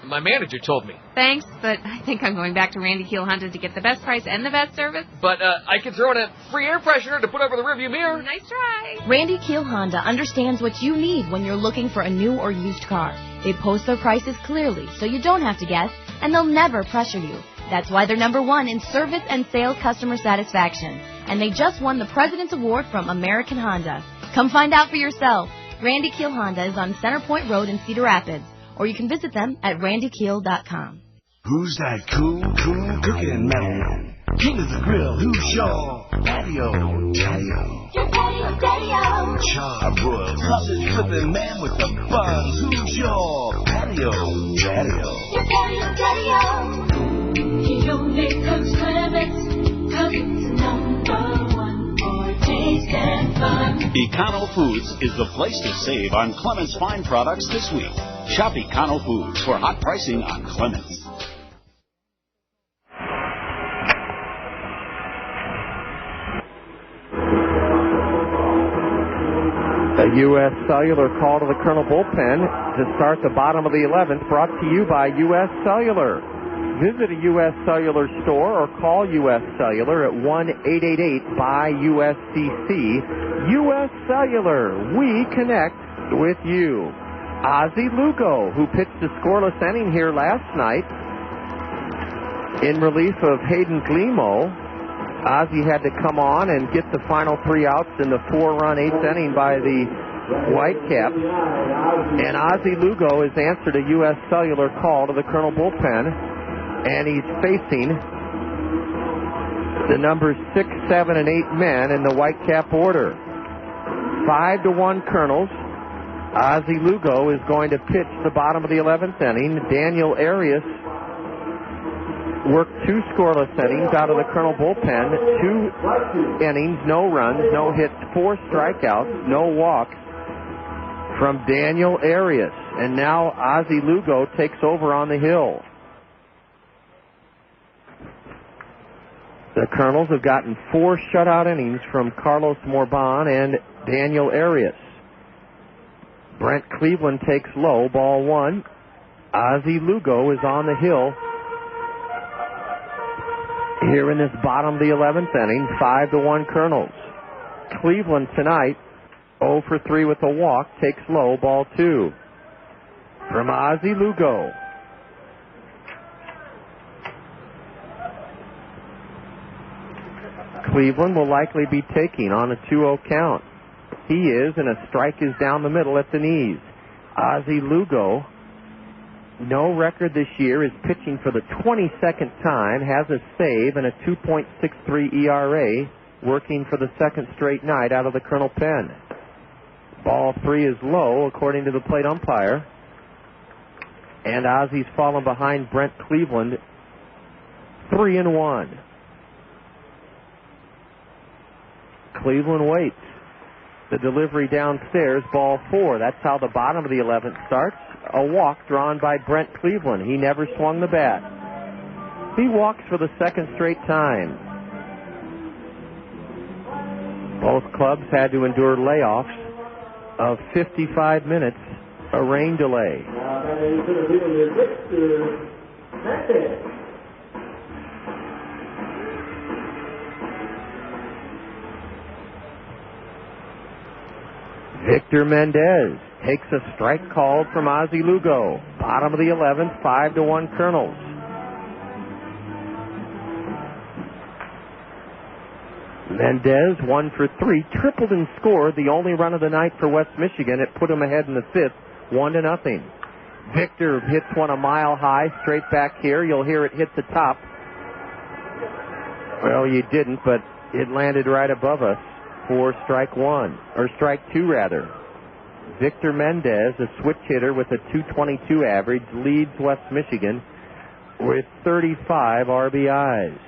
My manager told me. Thanks, but I think I'm going back to Randy Keel Honda to get the best price and the best service. But I can throw in a free air freshener to put over the rearview mirror. Nice try. Randy Keel Honda understands what you need when you're looking for a new or used car. They post their prices clearly, so you don't have to guess, and they'll never pressure you. That's why they're #1 in service and sales customer satisfaction. And they just won the President's Award from American Honda. Come find out for yourself. Randy Keel Honda is on Center Point Road in Cedar Rapids, or you can visit them at randykeel.com. Who's that cool cooking man? King of the grill, who's sure? Patio, Daddy-O. Your patio, Daddy-O. Charbroiled, sausage flipping man with the buns, who's your patio, Daddy-O? Your patio, Daddy-O. He only cooks Clements, cause it's #1 for taste and fun. Econo Foods is the place to save on Clements Fine products this week. Shop Econo Foods for hot pricing on Clements. A U.S. Cellular call to the Colonel bullpen to start the bottom of the 11th, brought to you by U.S. Cellular. Visit a U.S. Cellular store or call U.S. Cellular at 1-888-BUY-USCC. U.S. Cellular, we connect with you. Ozzie Lugo, who pitched a scoreless inning here last night in relief of Hayden Glemo. Ozzie had to come on and get the final 3 outs in the 4-run 8th inning by the Whitecaps. And Ozzie Lugo has answered a U.S. Cellular call to the Colonel bullpen, and he's facing the numbers 6, 7, and 8 men in the Whitecap order. 5-1 Colonels. Ozzie Lugo is going to pitch the bottom of the 11th inning. Daniel Arias worked 2 scoreless innings out of the Colonel bullpen. 2 innings, no runs, no hits, 4 strikeouts, no walks from Daniel Arias. And now Ozzie Lugo takes over on the hill. The Colonels have gotten 4 shutout innings from Carlos Morban and Daniel Arias. Brent Cleveland takes low, ball 1. Ozzie Lugo is on the hill here in this bottom of the 11th inning. 5-1 Colonels. Cleveland tonight 0 for 3 with a walk, takes low, ball 2. From Ozzie Lugo. Cleveland will likely be taking on a 2-0 count. He is, and a strike is down the middle at the knees. Ozzie Lugo, no record this year, is pitching for the 22nd time, has a save and a 2.63 ERA, working for the 2nd straight night out of the Colonel pen. Ball 3 is low, according to the plate umpire. And Ozzie's fallen behind Brent Cleveland 3-1. Cleveland waits. The delivery downstairs, ball 4. That's how the bottom of the 11th starts. A walk drawn by Brent Cleveland. He never swung the bat. He walks for the second straight time. Both clubs had to endure layoffs of 55 minutes, a rain delay. Victor Mendez takes a strike called from Ozzie Lugo. Bottom of the 11th, 5-1 Kernels. Mendez 1 for 3, tripled and scored the only run of the night for West Michigan. It put him ahead in the 5th, 1-0. Victor hits one a mile high, straight back here. You'll hear it hit the top. Well, you didn't, but it landed right above us for strike two rather. Victor Mendez, a switch hitter with a .222 average, leads West Michigan with 35 RBIs.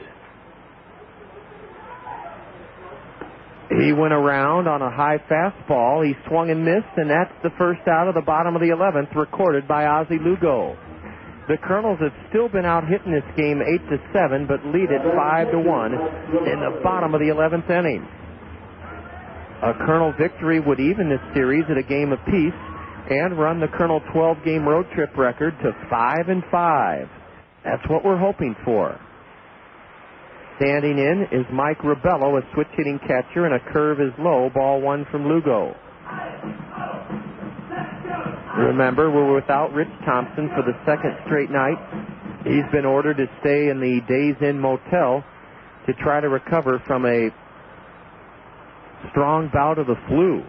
He went around on a high fastball. He swung and missed, and that's the first out of the bottom of the 11th, recorded by Ozzie Lugo. The Kernels have still been out hitting this game 8-7, but lead it 5-1 in the bottom of the 11th inning. A Kernel victory would even this series at a game apiece and run the Kernel 12-game road trip record to 5-5. That's what we're hoping for. Standing in is Mike Ribello, a switch-hitting catcher, and a curve is low. Ball 1 from Lugo. Remember, we're without Rich Thompson for the second straight night. He's been ordered to stay in the Days Inn Motel to try to recover from a strong bout of the flu.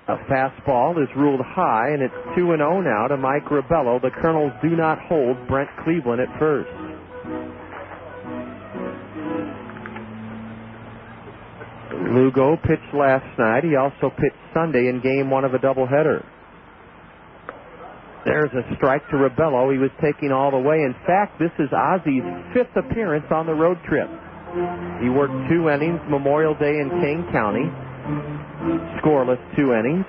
A fastball is ruled high, and it's 2-0 now to Mike Ribello. The Kernels do not hold Brent Cleveland at first. Lugo pitched last night. He also pitched Sunday in game 1 of a doubleheader. There's a strike to Ribello. He was taking all the way. In fact, this is Ozzie's 5th appearance on the road trip. He worked 2 innings Memorial Day in Kane County. Scoreless 2 innings.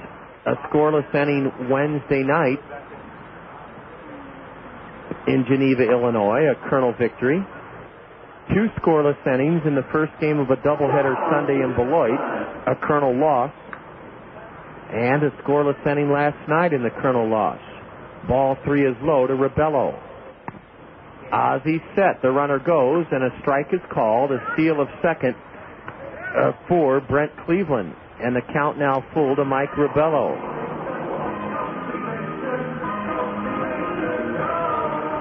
A scoreless inning Wednesday night in Geneva, Illinois, a Kernel victory. 2 scoreless innings in the first game of a doubleheader Sunday in Beloit, a Kernel loss. And a scoreless inning last night in the Kernel loss. Ball 3 is low to Ribello. Ozzie set. The runner goes, and a strike is called. A steal of second for Brent Cleveland. And the count now full to Mike Ribello.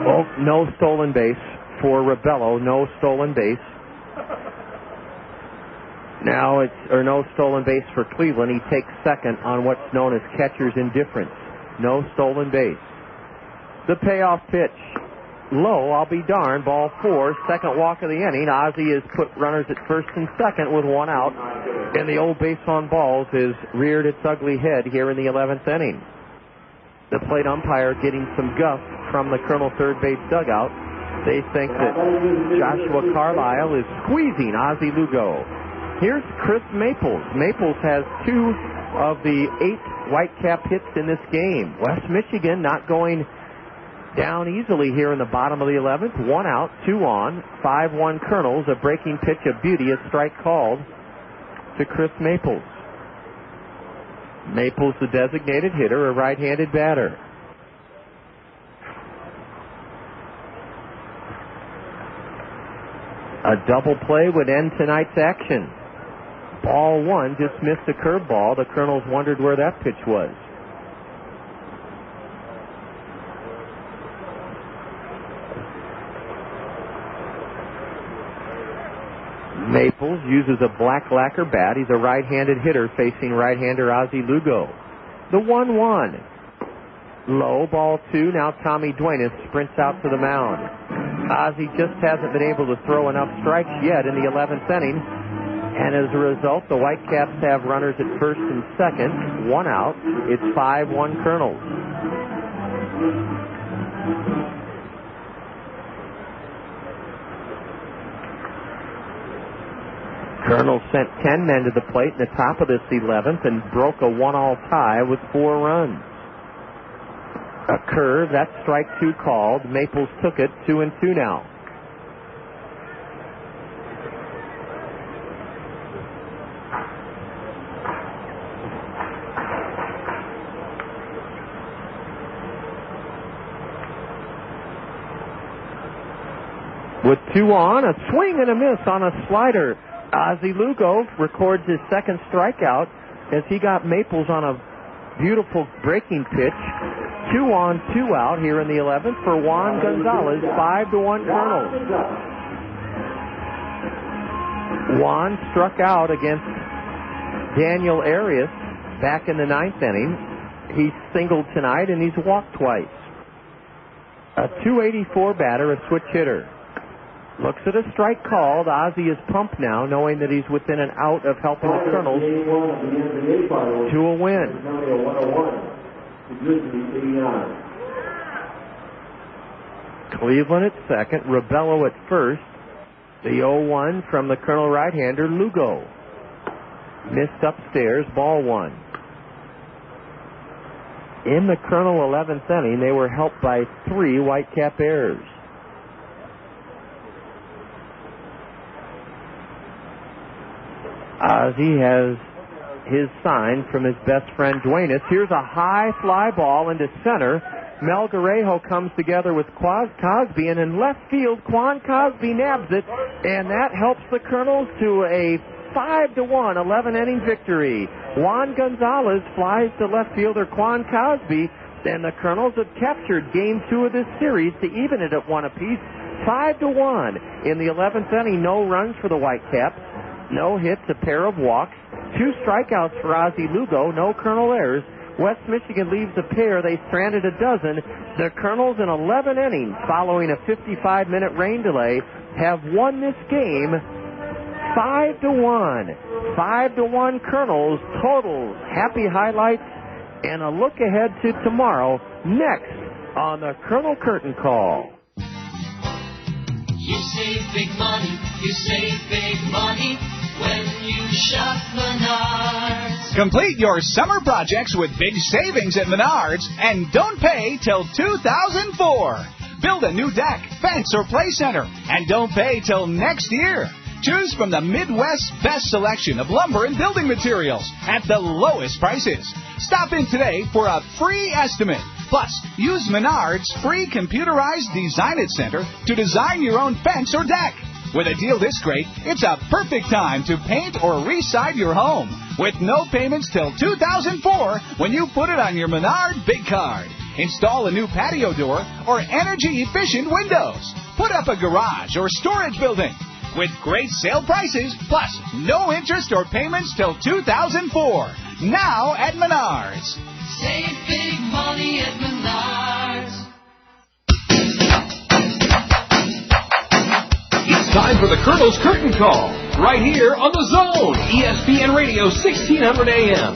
Oh, no stolen base for Ribello. No stolen base. Now no stolen base for Cleveland. He takes second on what's known as catcher's indifference. No stolen base. The payoff pitch. Low, I'll be darned. Ball 4, second walk of the inning. Ozzie has put runners at first and second with 1 out. And the old base on balls has reared its ugly head here in the 11th inning. The plate umpire getting some guff from the Kernel third base dugout. They think that Joshua Carlisle is squeezing Ozzie Lugo. Here's Chris Maples. Maples has 2 of the 8 Whitecap hits in this game. West Michigan not going down easily here in the bottom of the 11th. 1 out, 2 on, 5-1 Kernels. A breaking pitch of beauty, a strike called to Chris Maples. Maples, the designated hitter, a right-handed batter. A double play would end tonight's action. Ball 1 just missed a curveball. The Kernels wondered where that pitch was. Maples uses a black lacquer bat. He's a right-handed hitter facing right-hander Ozzie Lugo. The 1-1. Low, ball 2. Now Tommy Duenas sprints out to the mound. Ozzie just hasn't been able to throw enough strikes yet in the 11th inning. And as a result, the Whitecaps have runners at first and second. 1 out. It's 5-1 Kernels. Kernels sent 10 men to the plate in the top of this 11th and broke a 1-all tie with 4 runs. A curve, that's strike 2 called. Maples took it, 2-2 now. With 2 on, a swing and a miss on a slider. Ozzie Lugo records his second strikeout as he got Maples on a beautiful breaking pitch. 2 on, 2 out here in the 11th for Juan Gonzalez. 5-1 Kernels. Juan struck out against Daniel Arias back in the 9th inning. He singled tonight and he's walked twice. A .284 batter, a switch hitter. Looks at a strike called. Ozzie is pumped now, knowing that he's within an out of helping the Kernels to a win. Cleveland at second, Rebello at first. The 0-1 from the Colonel right-hander, Lugo. Missed upstairs, ball 1. In the Colonel 11th inning, they were helped by 3 Whitecap errors. Ozzie has his sign from his best friend Duenas. Here's a high fly ball into center. Mel Garejo comes together with Cosby, and in left field, Quan Cosby nabs it, and that helps the Colonels to a 5-1 11-inning victory. Juan Gonzalez flies to left fielder Quan Cosby, and the Colonels have captured Game 2 of this series to even it at 1 apiece, 5-1. In the 11th inning, no runs for the Whitecaps, no hits, a pair of walks, 2 strikeouts for Ozzie Lugo, no Colonel errors. West Michigan leaves a pair. They stranded a dozen. The Colonels in 11 innings, following a 55-minute rain delay, have won this game 5-1. 5-1 Colonels. Totals, happy highlights, and a look ahead to tomorrow next on the Colonel Curtain Call. You save big money. You save big money when you shop Menards. Complete your summer projects with big savings at Menards and don't pay till 2004. Build a new deck, fence, or play center and don't pay till next year. Choose from the Midwest's best selection of lumber and building materials at the lowest prices. Stop in today for a free estimate. Plus, use Menards' free computerized Design It Center to design your own fence or deck. With a deal this great, it's a perfect time to paint or re-side your home with no payments till 2004 when you put it on your Menard Big Card. Install a new patio door or energy-efficient windows. Put up a garage or storage building with great sale prices, plus no interest or payments till 2004. Now at Menards. Save big money at Menards. It's time for the Colonel's Curtain Call, right here on The Zone, ESPN Radio 1600 AM.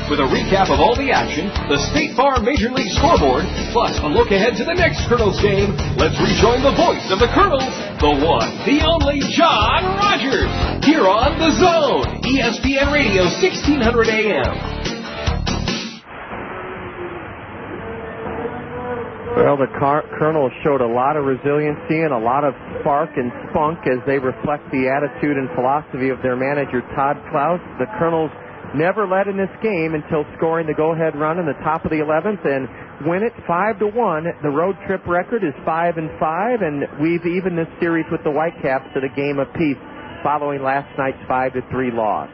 With a recap of all the action, the State Farm Major League scoreboard, plus a look ahead to the next Colonel's game, let's rejoin the voice of the Colonels, the one, the only John Rogers, here on The Zone, ESPN Radio 1600 AM. Well, the Colonels showed a lot of resiliency and a lot of spark and spunk as they reflect the attitude and philosophy of their manager, Todd Klaus. The Colonels never led in this game until scoring the go-ahead run in the top of the 11th and win it 5-1. The road trip record is 5-5, and we've evened this series with the Whitecaps at a game apiece following last night's 5-3 loss.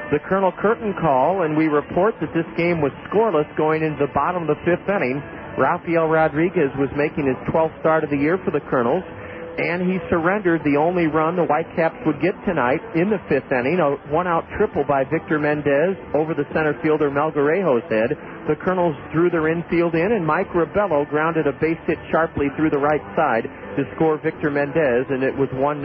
The Colonel Curtain Call, and we report that this game was scoreless going into the bottom of the 5th inning. Rafael Rodriguez was making his 12th start of the year for the Colonels, and he surrendered the only run the Whitecaps would get tonight in the 5th inning, a one-out triple by Victor Mendez over the center fielder Mel Garejo's head. The Colonels drew their infield in, and Mike Rebello grounded a base hit sharply through the right side to score Victor Mendez, and it was 1-0.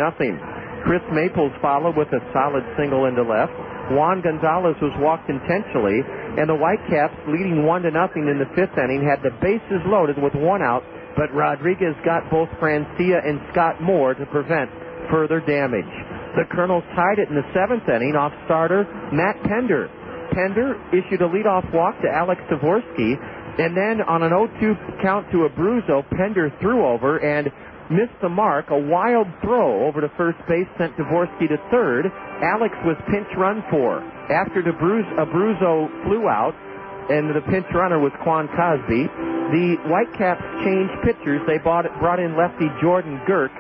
Chris Maples followed with a solid single into left. Juan Gonzalez was walked intentionally, and the Whitecaps, leading 1-0 in the 5th inning, had the bases loaded with 1 out, but Rodriguez got both Francia and Scott Moore to prevent further damage. The Colonels tied it in the 7th inning off starter Matt Pender. Pender issued a leadoff walk to Alex Dvorsky, and then on an 0-2 count to Abruzzo, Pender threw over and missed the mark. A wild throw over to first base sent Dvorsky to third. Alex was pinch run for. After Abruzzo flew out, and the pinch runner was Quan Cosby, the Whitecaps changed pitchers. They brought in lefty Jordan Girk,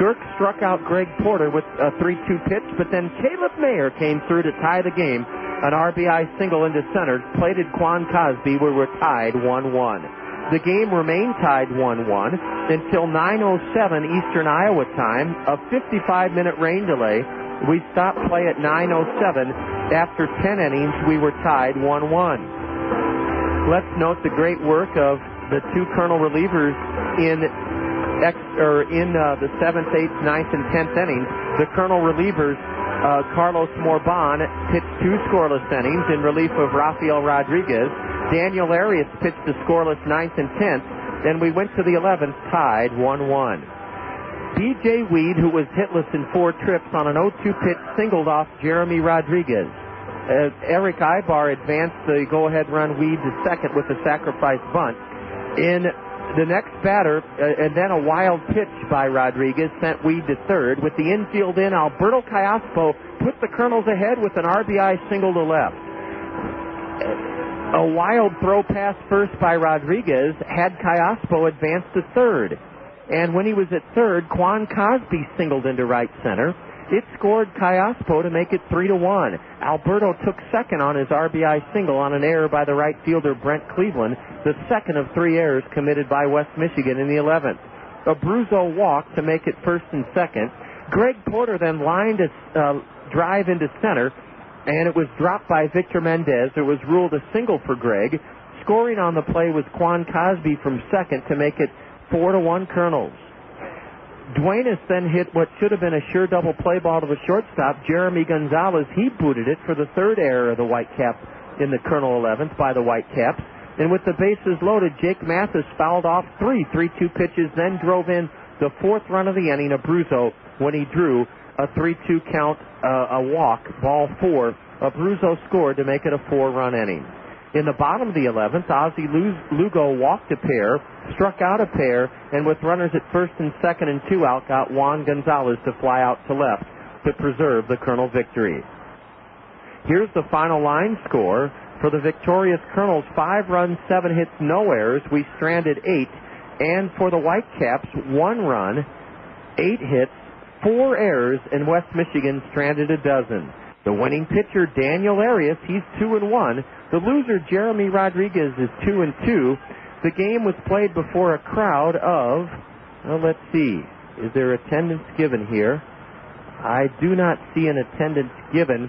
Girk struck out Greg Porter with a 3-2 pitch, but then Caleb Mayer came through to tie the game. An RBI single into center, plated Quan Cosby. We were tied 1-1. The game remained tied 1-1 until 9:07 Eastern Iowa time, a 55-minute rain delay. We stopped play at 9:07. After 10 innings, we were tied 1-1. Let's note the great work of the two Colonel relievers in the 7th, 8th, 9th, and 10th innings. The Colonel relievers, Carlos Morban, pitched 2 scoreless innings in relief of Rafael Rodriguez. Daniel Arias pitched the scoreless 9th and 10th. Then we went to the 11th, tied 1-1. B.J. Weed, who was hitless in 4 trips on an 0-2 pitch, singled off Jeremy Rodriguez. Eric Ibar advanced the go-ahead run Weed to second with a sacrifice bunt. In the next batter, and then a wild pitch by Rodriguez sent Weed to third. With the infield in, Alberto Callaspo put the Colonels ahead with an RBI single to left. A wild throw pass first by Rodriguez had Callaspo advance to third. And when he was at third, Quan Cosby singled into right center. It scored Callaspo to make it 3-1. Alberto took second on his RBI single on an error by the right fielder Brent Cleveland, the second of 3 errors committed by West Michigan in the 11th. Abruzzo walked to make it first and second. Greg Porter then lined a drive into center, and it was dropped by Victor Mendez. It was ruled a single for Greg. Scoring on the play was Quan Cosby from second to make it 4-1 Colonels. Duenas then hit what should have been a sure double play ball to the shortstop, Jeremy Gonzalez. He booted it for the third error of the Whitecaps in the Colonel 11th by the Whitecaps. And with the bases loaded, Jake Mathis fouled off 3 3-2 pitches, then drove in the 4th run of the inning, Abruzzo, when he drew a 3-2 count, a walk, ball 4. Abruzzo scored to make it a 4-run inning. In the bottom of the 11th, Ozzie Lugo walked a pair, struck out a pair, and with runners at first and second and 2 out, got Juan Gonzalez to fly out to left to preserve the Colonel victory. Here's the final line score for the victorious Colonels: 5 runs, 7 hits, no errors. We stranded 8. And for the Whitecaps, 1 run, 8 hits, 4 errors, and West Michigan stranded a dozen. The winning pitcher, Daniel Arias, he's 2-1. The loser, Jeremy Rodriguez, is 2-2. The game was played before a crowd of, let's see, is there attendance given here? I do not see an attendance given.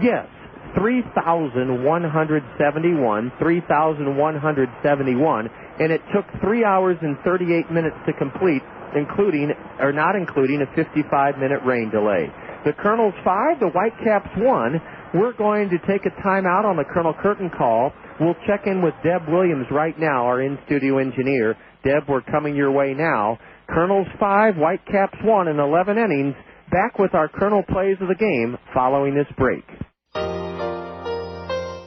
Yes, 3,171, and it took 3 hours and 38 minutes to complete, not including a 55-minute rain delay. The Colonels 5, the Whitecaps 1. We're going to take a timeout on the Colonel Curtain call. We'll check in with Deb Williams right now, our in-studio engineer. Deb, we're coming your way now. Colonels 5, Whitecaps 1 in 11 innings. Back with our Colonel plays of the game following this break.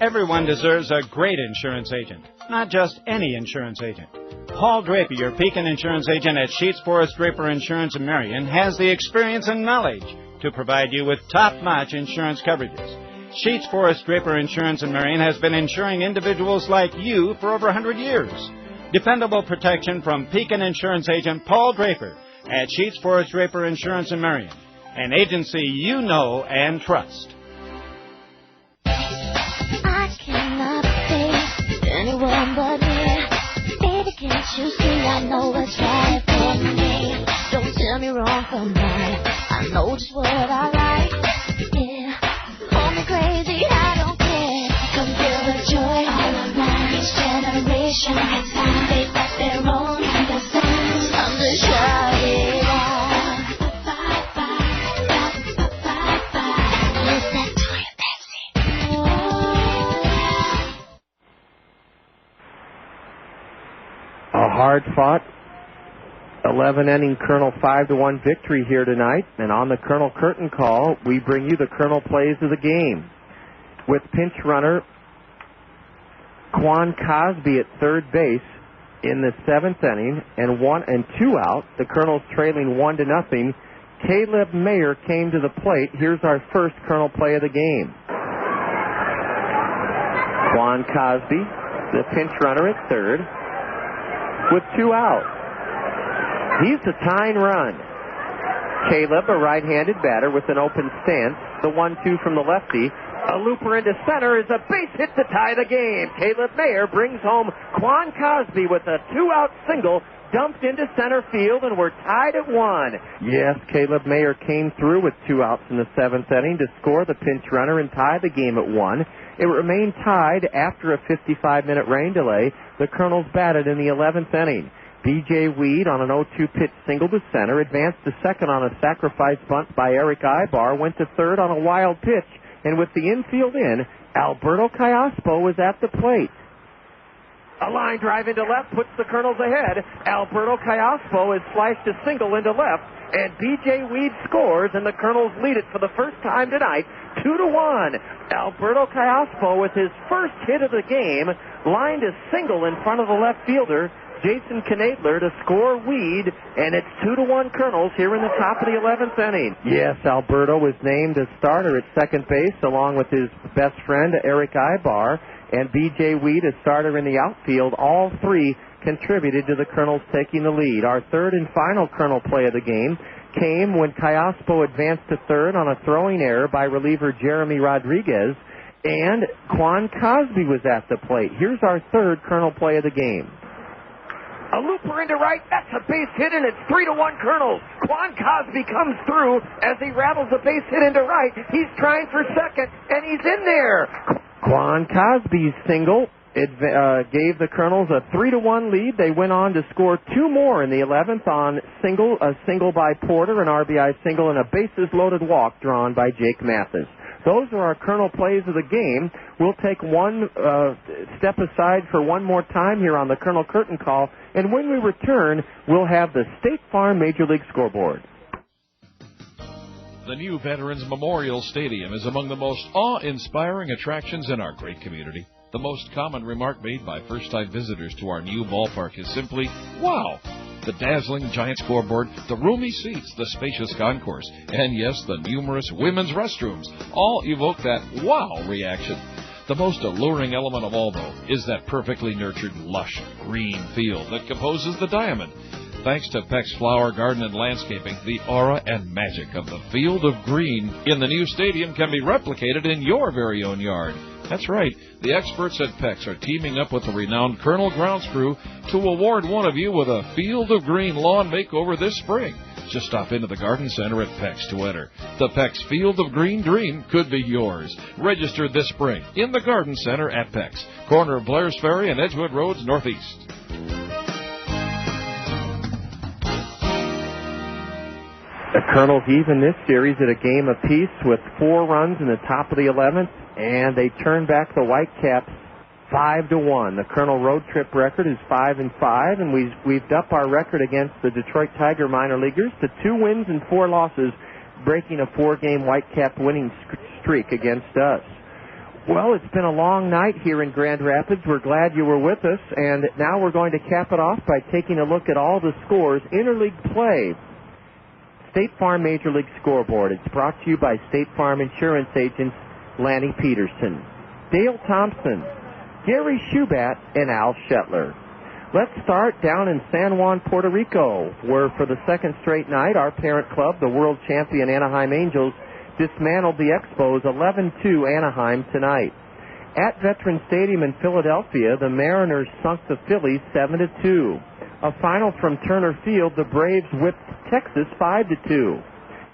Everyone deserves a great insurance agent, not just any insurance agent. Paul Draper, your Pekin insurance agent at Sheets Forest Draper Insurance in Marion, has the experience and knowledge to provide you with top-notch insurance coverages. Sheets Forest Draper Insurance in Marion has been insuring individuals like you for over 100 years. Dependable protection from Pekin insurance agent Paul Draper at Sheets Forest Draper Insurance in Marion, an agency you know and trust. I cannot face anyone but me. Baby, can't you see I know what's right for me? Don't tell me wrong from right. I know just what I like. Yeah, call me crazy, I don't care. Come feel the joy all around. Each generation has found they've got their own kind of sound. Time to shout it out. Use that toy, Betsy. A hard-fought 11-inning Colonel 5-1 victory here tonight. And on the Colonel Curtain call, we bring you the Colonel plays of the game. With pinch runner Quan Cosby at third base in the 7th inning and 1 and 2 out, the Colonels trailing 1-0. Caleb Mayer came to the plate. Here's our first Colonel play of the game. Quan Cosby, the pinch runner at third, with 2 out. He's the tying run. Caleb, a right-handed batter with an open stance. The 1-2 from the lefty. A looper into center is a base hit to tie the game. Caleb Mayer brings home Quan Cosby with a 2-out single, dumped into center field, and we're tied at 1. Yes, Caleb Mayer came through with 2 outs in the 7th inning to score the pinch runner and tie the game at 1. It remained tied after a 55-minute rain delay. The Kernels batted in the 11th inning. B.J. Weed on an 0-2 pitch single to center, advanced to second on a sacrifice bunt by Eric Ibar, went to third on a wild pitch, and with the infield in, Alberto Callaspo was at the plate. A line drive into left puts the Kernels ahead. Alberto Callaspo has sliced a single into left, and B.J. Weed scores, and the Kernels lead it for the first time tonight, 2-1. Alberto Callaspo, with his first hit of the game, lined a single in front of the left fielder, Jason Knadler, to score Weed, and it's 2-1 Kernels here in the top of the 11th inning. Yes, Alberto was named a starter at second base along with his best friend Eric Ibar, and B.J. Weed a starter in the outfield. All three contributed to the Kernels taking the lead. Our third and final Kernel play of the game came when Callaspo advanced to third on a throwing error by reliever Jeremy Rodriguez, and Quan Cosby was at the plate. Here's our third Kernel play of the game. A looper into right, that's a base hit, and it's 3-1 Kernels. Quan Cosby comes through as he rattles a base hit into right. He's trying for second, and he's in there. Quan Cosby's single gave the Kernels a 3-1 lead. They went on to score 2 more in the 11th on a single by Porter, an RBI single, and a bases-loaded walk drawn by Jake Mathis. Those are our Kernel plays of the game. We'll take one step aside for one more time here on the Kernel Curtain Call, and when we return, we'll have the State Farm Major League Scoreboard. The new Veterans Memorial Stadium is among the most awe-inspiring attractions in our great community. The most common remark made by first-time visitors to our new ballpark is simply, wow! The dazzling giant scoreboard, the roomy seats, the spacious concourse, and yes, the numerous women's restrooms all evoke that wow reaction. The most alluring element of all, though, is that perfectly nurtured, lush, green field that composes the diamond. Thanks to Peck's Flower Garden and Landscaping, the aura and magic of the field of green in the new stadium can be replicated in your very own yard. That's right. The experts at Peck's are teaming up with the renowned Kernel Grounds crew to award one of you with a Field of Green lawn makeover this spring. Just stop into the Garden Center at Peck's to enter. The Peck's Field of Green dream could be yours. Register this spring in the Garden Center at Peck's, corner of Blair's Ferry and Edgewood Roads Northeast. The Kernels even this series at a game apiece with 4 runs in the top of the 11th, and they turn back the Whitecaps 5-1. The Kernel road trip record is 5-5, and we've upped our record against the Detroit Tiger minor leaguers to 2 wins and 4 losses, breaking a 4-game Whitecap winning streak against us. Well, it's been a long night here in Grand Rapids. We're glad you were with us, and now we're going to cap it off by taking a look at all the scores. Interleague play. State Farm Major League Scoreboard. It's brought to you by State Farm Insurance agents Lanny Peterson, Dale Thompson, Gary Shubat, and Al Shetler. Let's start down in San Juan, Puerto Rico, where for the second straight night, our parent club, the world champion Anaheim Angels, dismantled the Expos 11-2 Anaheim tonight. At Veterans Stadium in Philadelphia, the Mariners sunk the Phillies 7-2. A final from Turner Field, the Braves whipped Texas 5-2.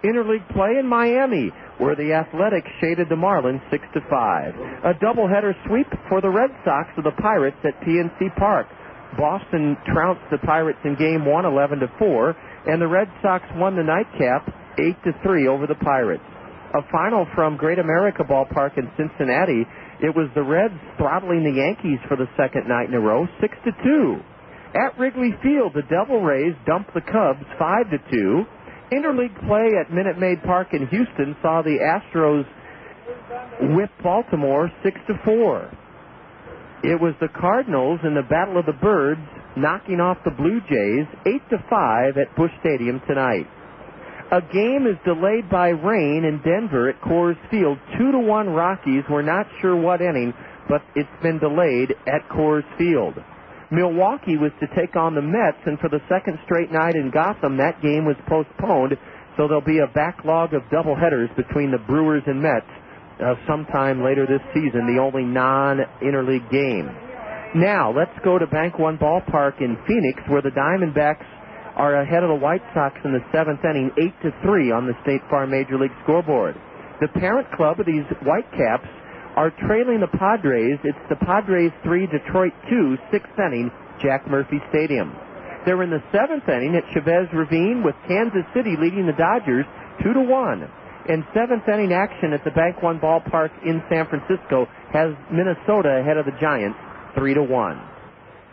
Interleague play in Miami, where the Athletics shaded the Marlins 6-5. A doubleheader sweep for the Red Sox of the Pirates at PNC Park. Boston trounced the Pirates in Game 1 11-4, and the Red Sox won the nightcap 8-3 over the Pirates. A final from Great America Ballpark in Cincinnati. It was the Reds throttling the Yankees for the second night in a row, 6-2. At Wrigley Field, the Devil Rays dumped the Cubs 5-2. Interleague play at Minute Maid Park in Houston saw the Astros whip Baltimore 6-4. It was the Cardinals in the Battle of the Birds knocking off the Blue Jays 8-5 at Busch Stadium tonight. A game is delayed by rain in Denver at Coors Field. 2-1 Rockies. We're not sure what inning, but it's been delayed at Coors Field. Milwaukee was to take on the Mets, and for the second straight night in Gotham, that game was postponed So there'll be a backlog of doubleheaders between the Brewers and Mets sometime later this season, the only non-interleague game. Now, let's go to Bank One Ballpark in Phoenix, where the Diamondbacks are ahead of the White Sox in the 7th inning, 8-3 on the State Farm Major League scoreboard. The parent club of these Whitecaps are trailing the Padres. It's the Padres 3, Detroit 2, 6th inning, Jack Murphy Stadium. They're in the 7th inning at Chavez Ravine with Kansas City leading the Dodgers 2-1. And 7th inning action at the Bank One Ballpark in San Francisco has Minnesota ahead of the Giants 3-1.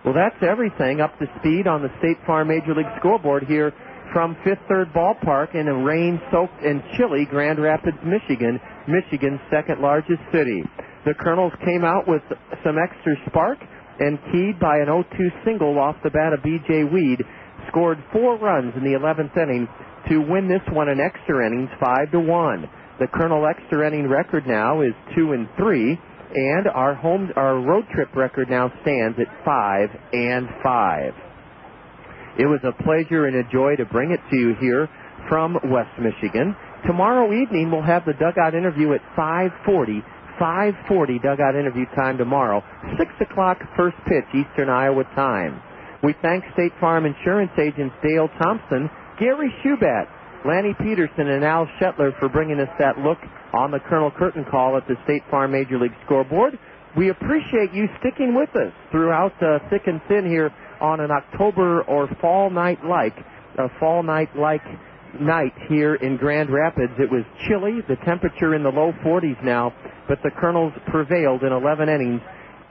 Well, that's everything up to speed on the State Farm Major League scoreboard here from Fifth Third Ballpark in a rain-soaked and chilly Grand Rapids, Michigan, Michigan's second largest city. The Kernels came out with some extra spark and keyed by an 0-2 single off the bat of B.J. Weed, scored 4 runs in the 11th inning to win this one in extra innings 5-1. The Kernel extra inning record now is 2-3, and our road trip record now stands at 5-5. It was a pleasure and a joy to bring it to you here from West Michigan. Tomorrow evening we'll have the dugout interview at 5:40 dugout interview time tomorrow. 6 o'clock first pitch Eastern Iowa time. We thank State Farm Insurance agents Dale Thompson, Gary Shubat, Lanny Peterson, and Al Shetler for bringing us that look on the Colonel Curtin call at the State Farm Major League scoreboard. We appreciate you sticking with us throughout thick and thin here on an October or fall night night here in Grand Rapids. It was chilly, the temperature in the low 40s now, but the Kernels prevailed in 11 innings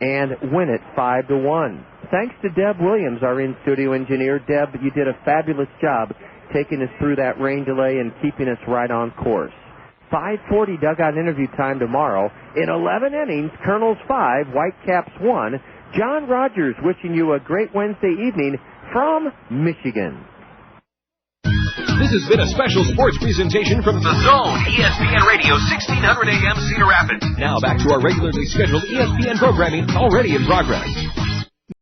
and win it 5-1. Thanks to Deb Williams, our in-studio engineer. Deb, you did a fabulous job taking us through that rain delay and keeping us right on course. 5:40 dugout interview time tomorrow. In 11 innings, Kernels 5, Whitecaps 1. John Rogers wishing you a great Wednesday evening from Michigan. This has been a special sports presentation from The Zone, ESPN Radio, 1600 AM, Cedar Rapids. Now back to our regularly scheduled ESPN programming, already in progress.